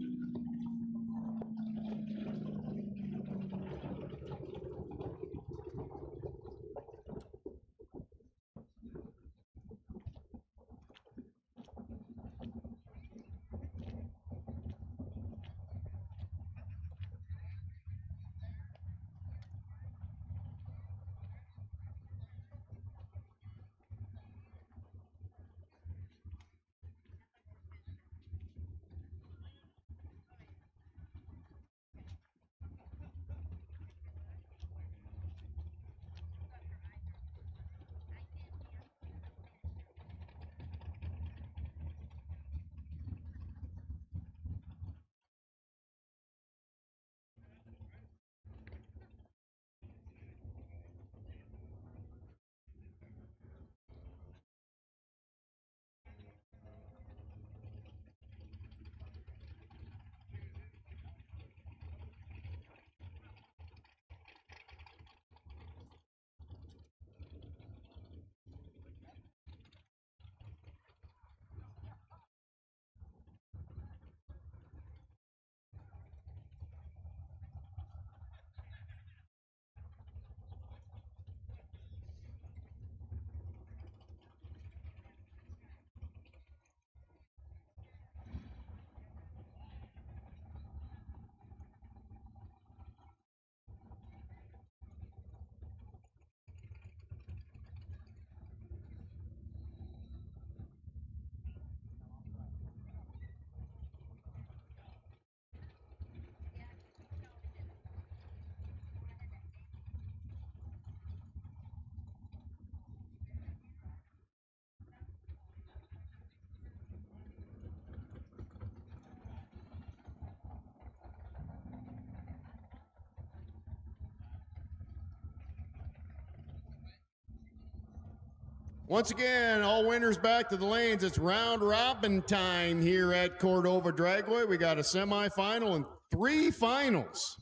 Once again, all winners back to the lanes. It's round robin time here at Cordova Dragway. We got a semifinal and 3 finals.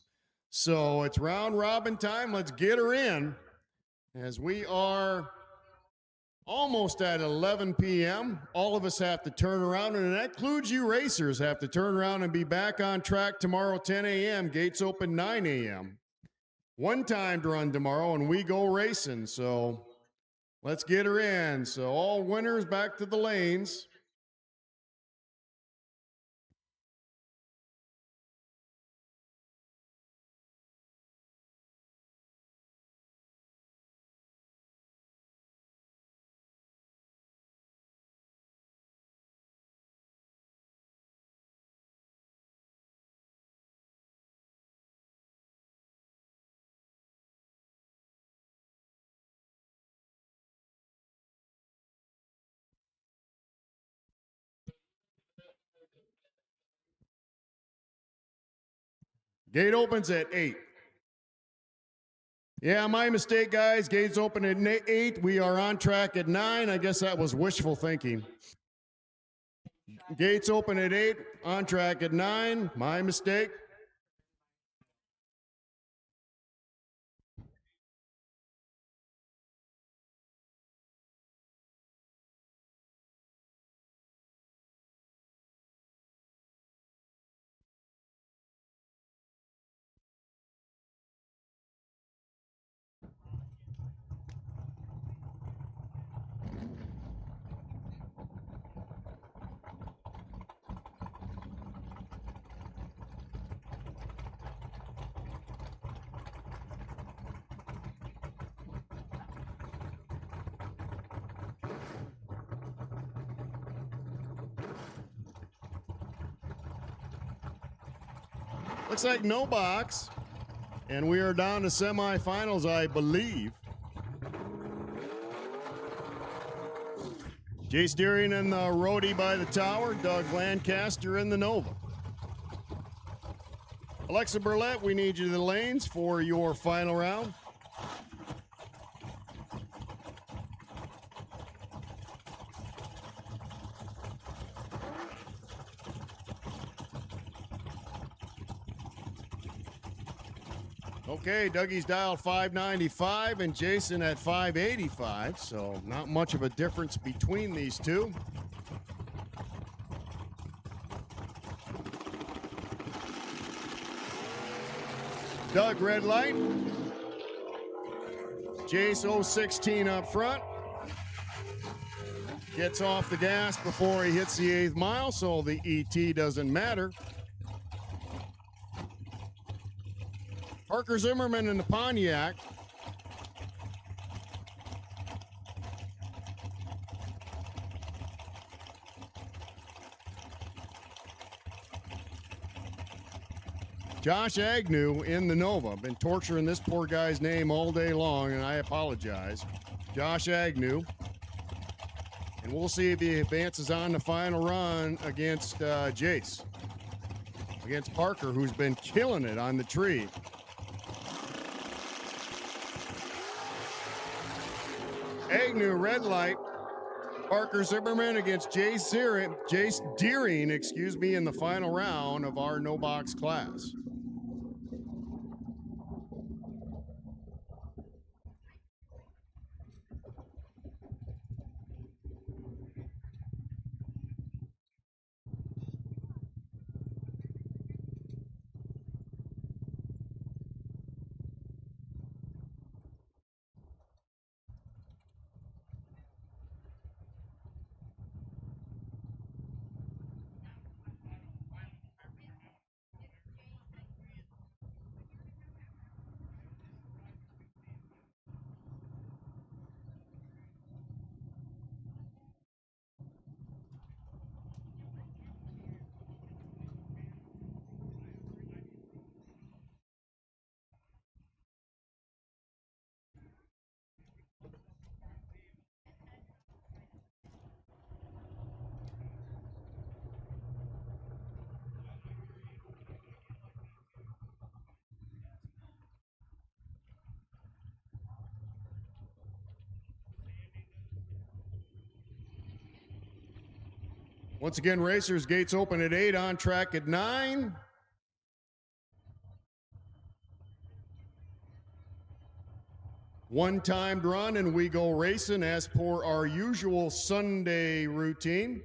So it's round robin time. Let's get her in as we are almost at 11 p.m. All of us have to turn around, and that includes you racers, have to turn around and be back on track tomorrow 10 a.m. Gates open 9 a.m. One time to run tomorrow, and we go racing. So let's get her in. So all winners back to the lanes. Gate opens at 8. Yeah, my mistake, guys. Gates open at 8. We are on track at 9. I guess that was wishful thinking. Gates open at 8. On track at 9. My mistake. Looks like no box. And we are down to semifinals, I believe. Jace Deering in the roadie by the tower. Doug Lancaster in the Nova. Alexa Burlett, we need you to the lanes for your final round. Okay, Dougie's dialed 595 and Jason at 585, so not much of a difference between these two. Doug, red light. Jace 016 up front. Gets off the gas before he hits the 8th mile, so the ET doesn't matter. Parker Zimmerman in the Pontiac. Josh Agnew in the Nova. Been torturing this poor guy's name all day long, and I apologize. Josh Agnew. And we'll see if he advances on the final run against Jace. Against Parker, who's been killing it on the tree. Agnew, red light. Parker Zimmerman against Jace Deering, in the final round of our no box class. Once again, racers, gates open at 8, on track at 9. One-timed run, and we go racing as per our usual Sunday routine.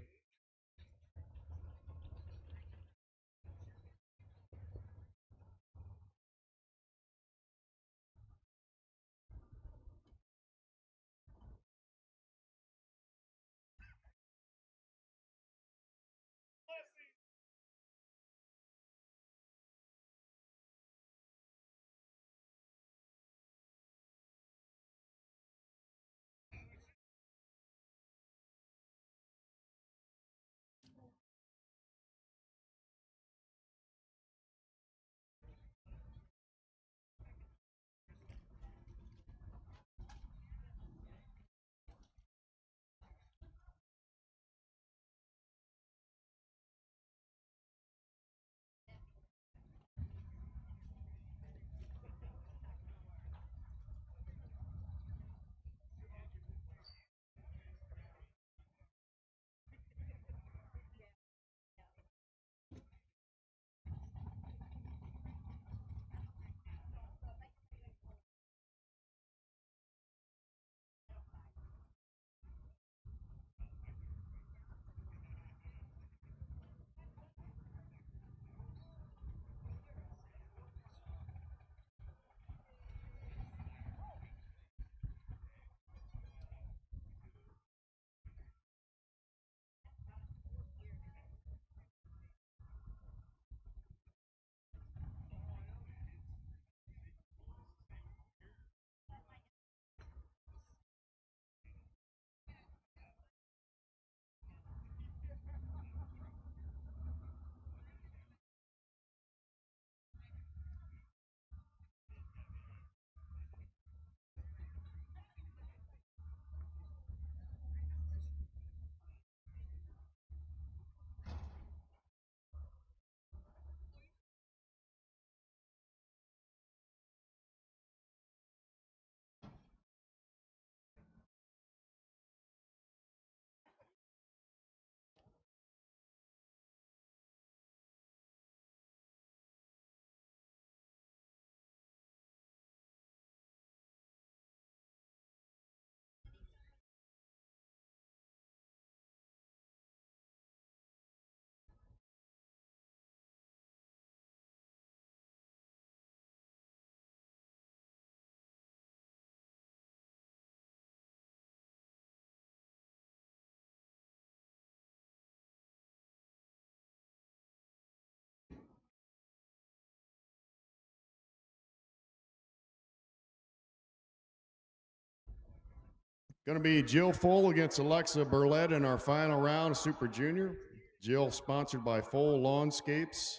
Going to be Jill Full against Alexa Burlett in our final round of Super Junior. Jill sponsored by Full Lawnscapes.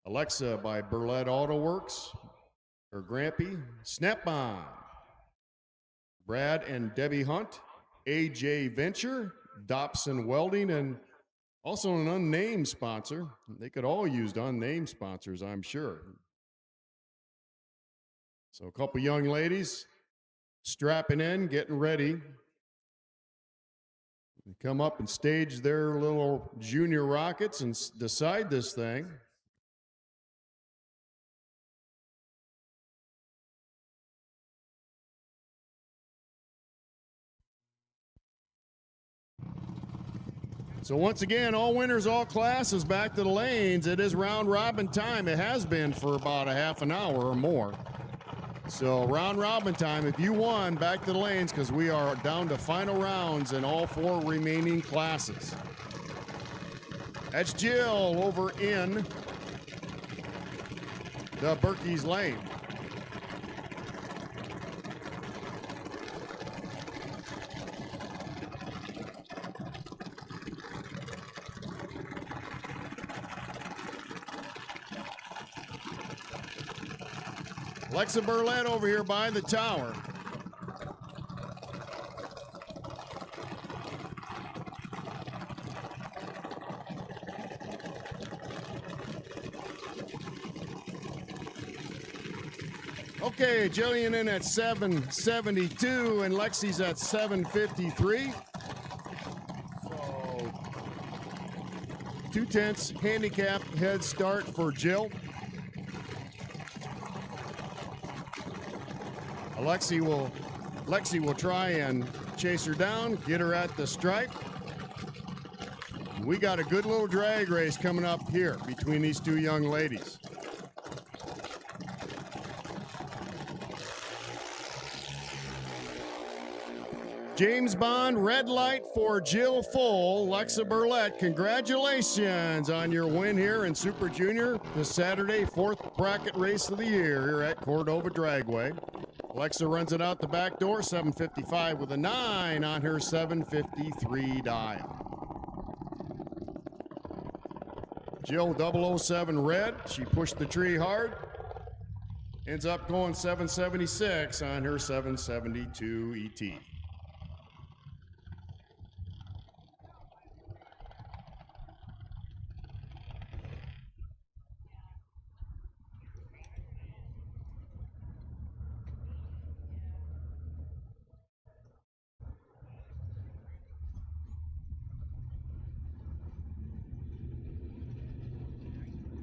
Alexa by Burlett Auto Works. Or Grampy. Snap-on. Brad and Debbie Hunt. AJ Venture. Dobson Welding. And also an unnamed sponsor. They could all use unnamed sponsors, I'm sure. So a couple young ladies strapping in, getting ready to come up and stage their little junior rockets and decide this thing. So once again, all winners, all classes back to the lanes. It is round robin time. It has been for about a half an hour or more. So round robin time, if you won, back to the lanes because we are down to final rounds in all 4 remaining classes. That's Jill over in the Berkey's lane. Alexa Burlett over here by the tower. Okay, Jillian in at 772 and Lexi's at 753. So 2/10 handicap head start for Jill. Lexi will try and chase her down, get her at the stripe. We got a good little drag race coming up here between these 2 young ladies. James Bond, red light for Jill Full. Alexa Burlett, congratulations on your win here in Super Junior this Saturday, 4th bracket race of the year here at Cordova Dragway. Alexa runs it out the back door, 755 with a 9 on her 753 dial. Jill 007 red, she pushed the tree hard. Ends up going 776 on her 772 ET.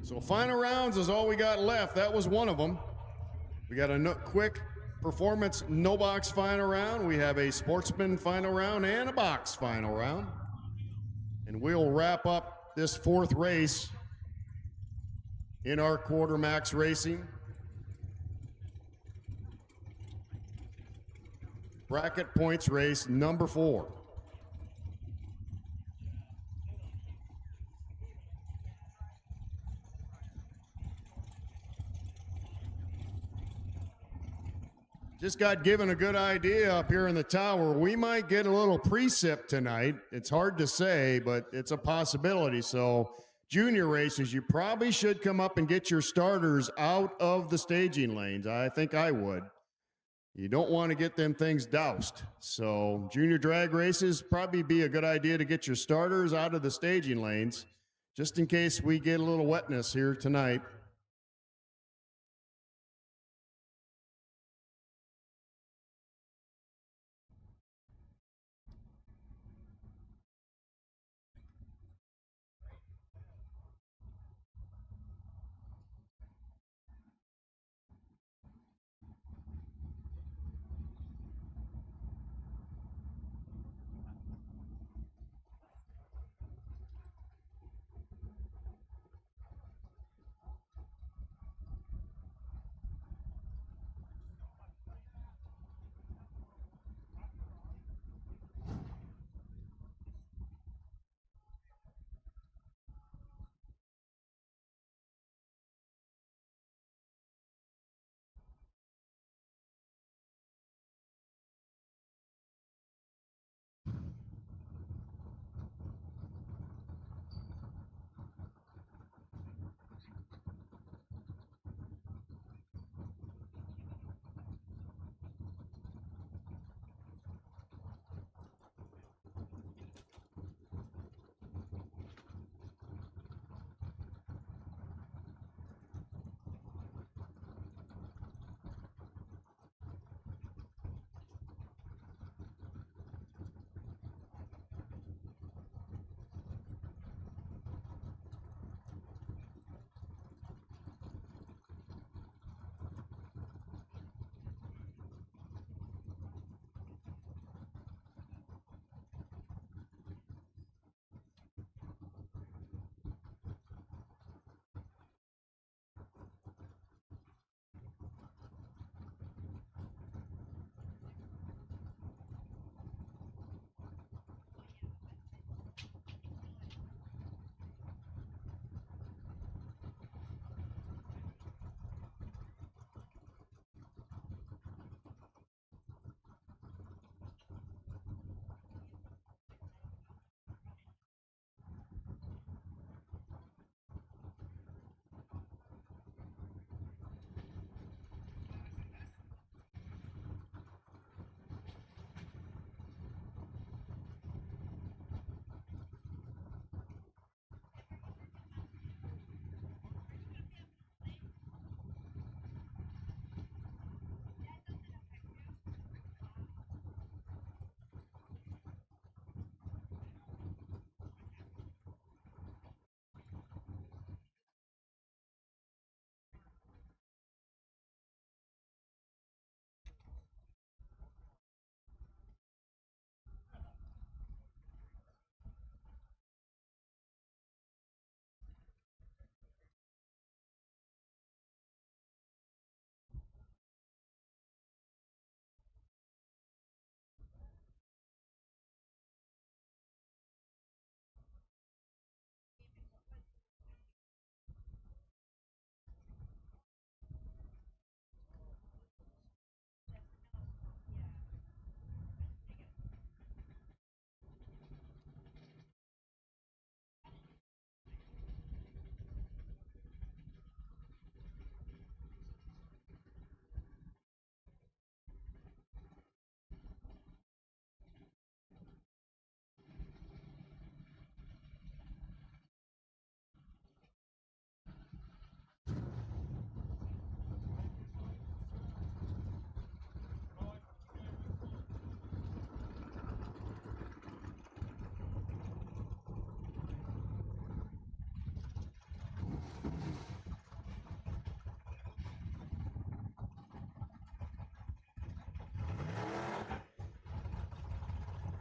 So final rounds is all we got left. That was one of them. We got a quick performance no box final round. We have a sportsman final round and a box final round. And we'll wrap up this 4th race in our quarter max racing. Bracket points race number 4. Just got given a good idea up here in the tower. We might get a little precip tonight. It's hard to say, but it's a possibility. So junior races, you probably should come up and get your starters out of the staging lanes. I think I would. You don't want to get them things doused. So junior drag races, probably be a good idea to get your starters out of the staging lanes, just in case we get a little wetness here tonight.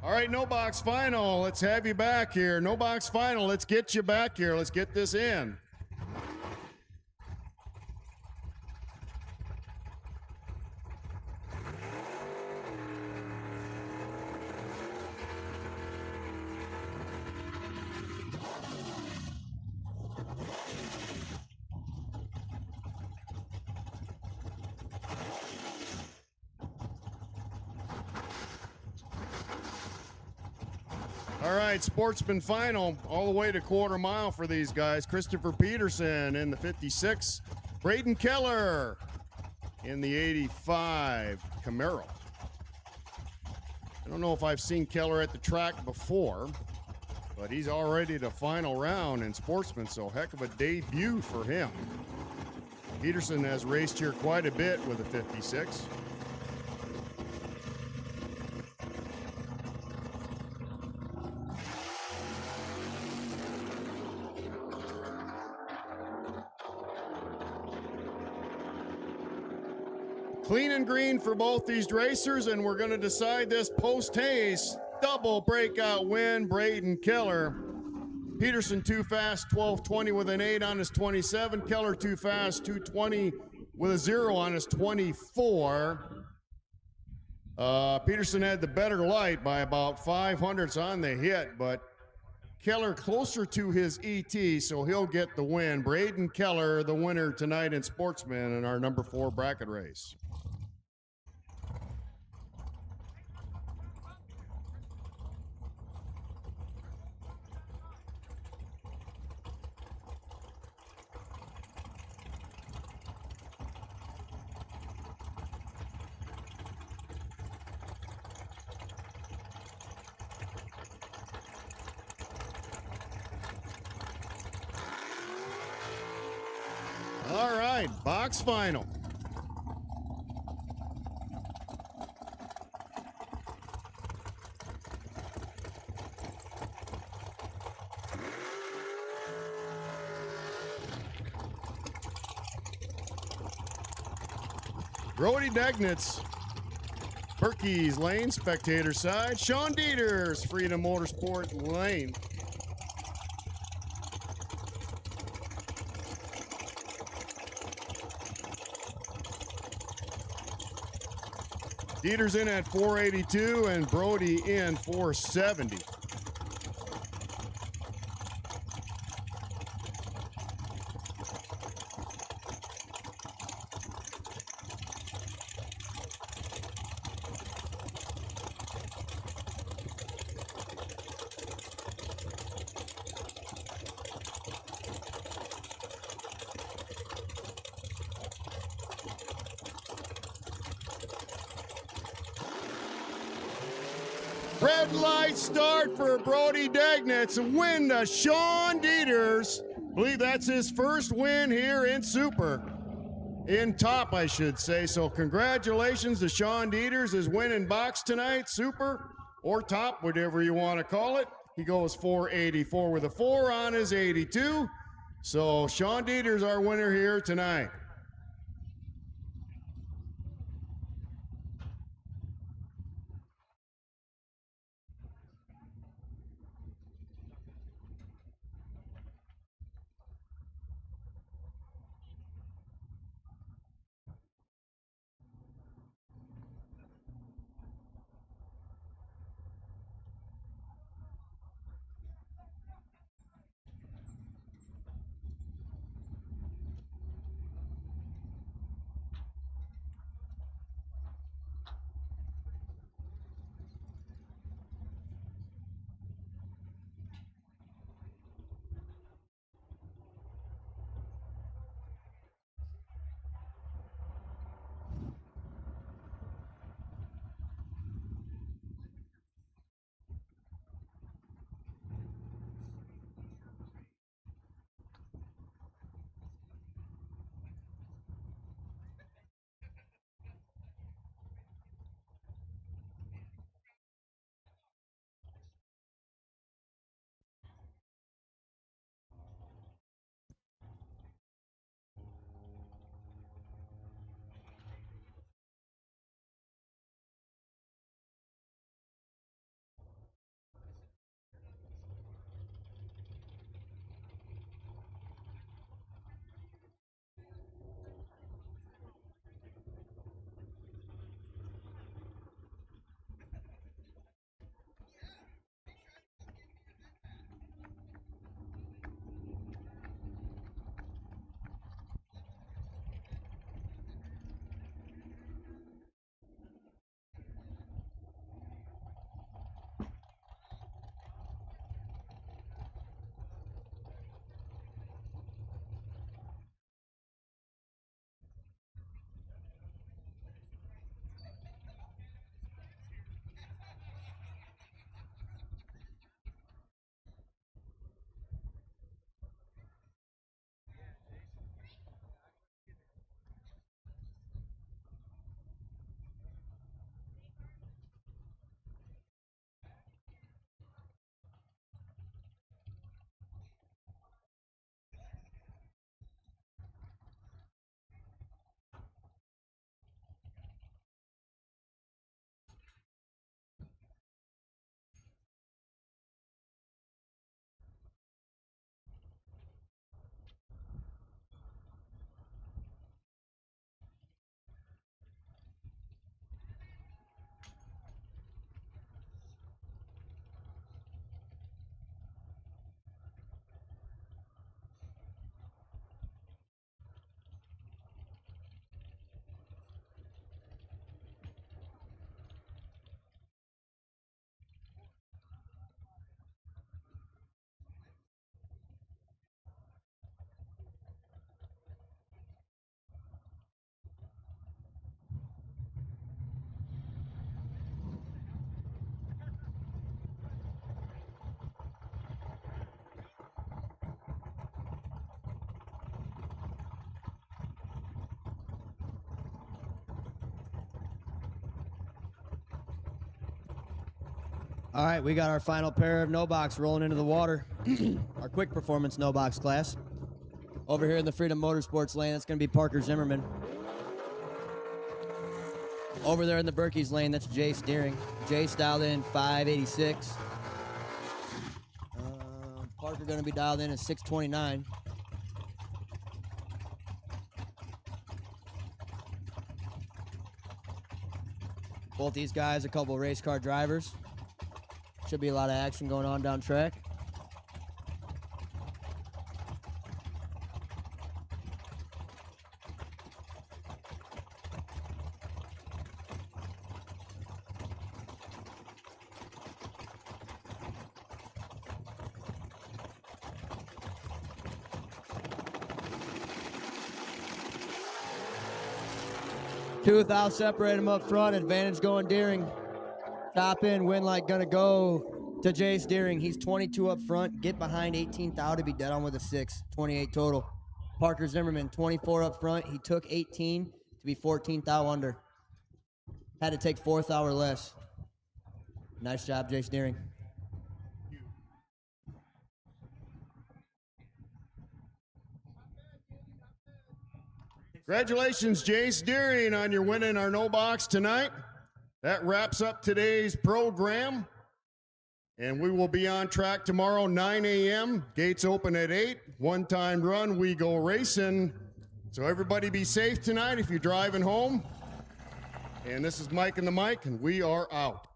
All right, no box final. Let's have you back here. No box final. Let's get you back here. Let's get this in. All right, Sportsman final, all the way to quarter mile for these guys. Christopher Peterson in the 56. Braden Keller in the 85 Camaro. I don't know if I've seen Keller at the track before, but he's already to final round in Sportsman, so heck of a debut for him. Peterson has raced here quite a bit with a 56. Clean and green for both these racers, and we're going to decide this post-haste. Double breakout win, Braden Keller. Peterson too fast, 12:20 with an 8 on his 27. Keller too fast, 2:20 with a 0 on his 24. Peterson had the better light by about 500ths on the hit, but Keller closer to his ET, so he'll get the win. Braden Keller, the winner tonight in Sportsman in our number 4 bracket race. All right, box final. Brody Degnitz, Perky's lane, spectator side. Sean Dieters, Freedom Motorsport lane. Dieters in at 482 and Brody in 470. Red light start for Brody Degnitz. Win to Sean Dieters. I believe that's his first win here in Super. In Top, I should say. So congratulations to Sean Dieters. His win in box tonight, Super or Top, whatever you want to call it. He goes 484 with a 4 on his 82. So Sean Dieters, our winner here tonight. All right, we got our final pair of no box rolling into the water. Our quick performance no box class. Over here in the Freedom Motorsports lane, that's going to be Parker Zimmerman. Over there in the Berkey's lane, that's Jay Steering. Jay's dialed in 586. Parker going to be dialed in at 629. Both these guys, a couple race car drivers. Should be a lot of action going on down track. Two without, separate them up front. Advantage going Deering. Top in, win like gonna go to Jace Deering. He's 22 up front. Get behind 18th out to be dead on with a 6. 28 total. Parker Zimmerman, 24 up front. He took 18 to be 14th out under. Had to take 4th hour less. Nice job, Jace Deering. Congratulations, Jace Deering, on your win in our no box tonight. That wraps up today's program. And we will be on track tomorrow, 9 a.m. Gates open at 8. One-time run, we go racing. So everybody be safe tonight if you're driving home. And this is Mike and the Mike, and we are out.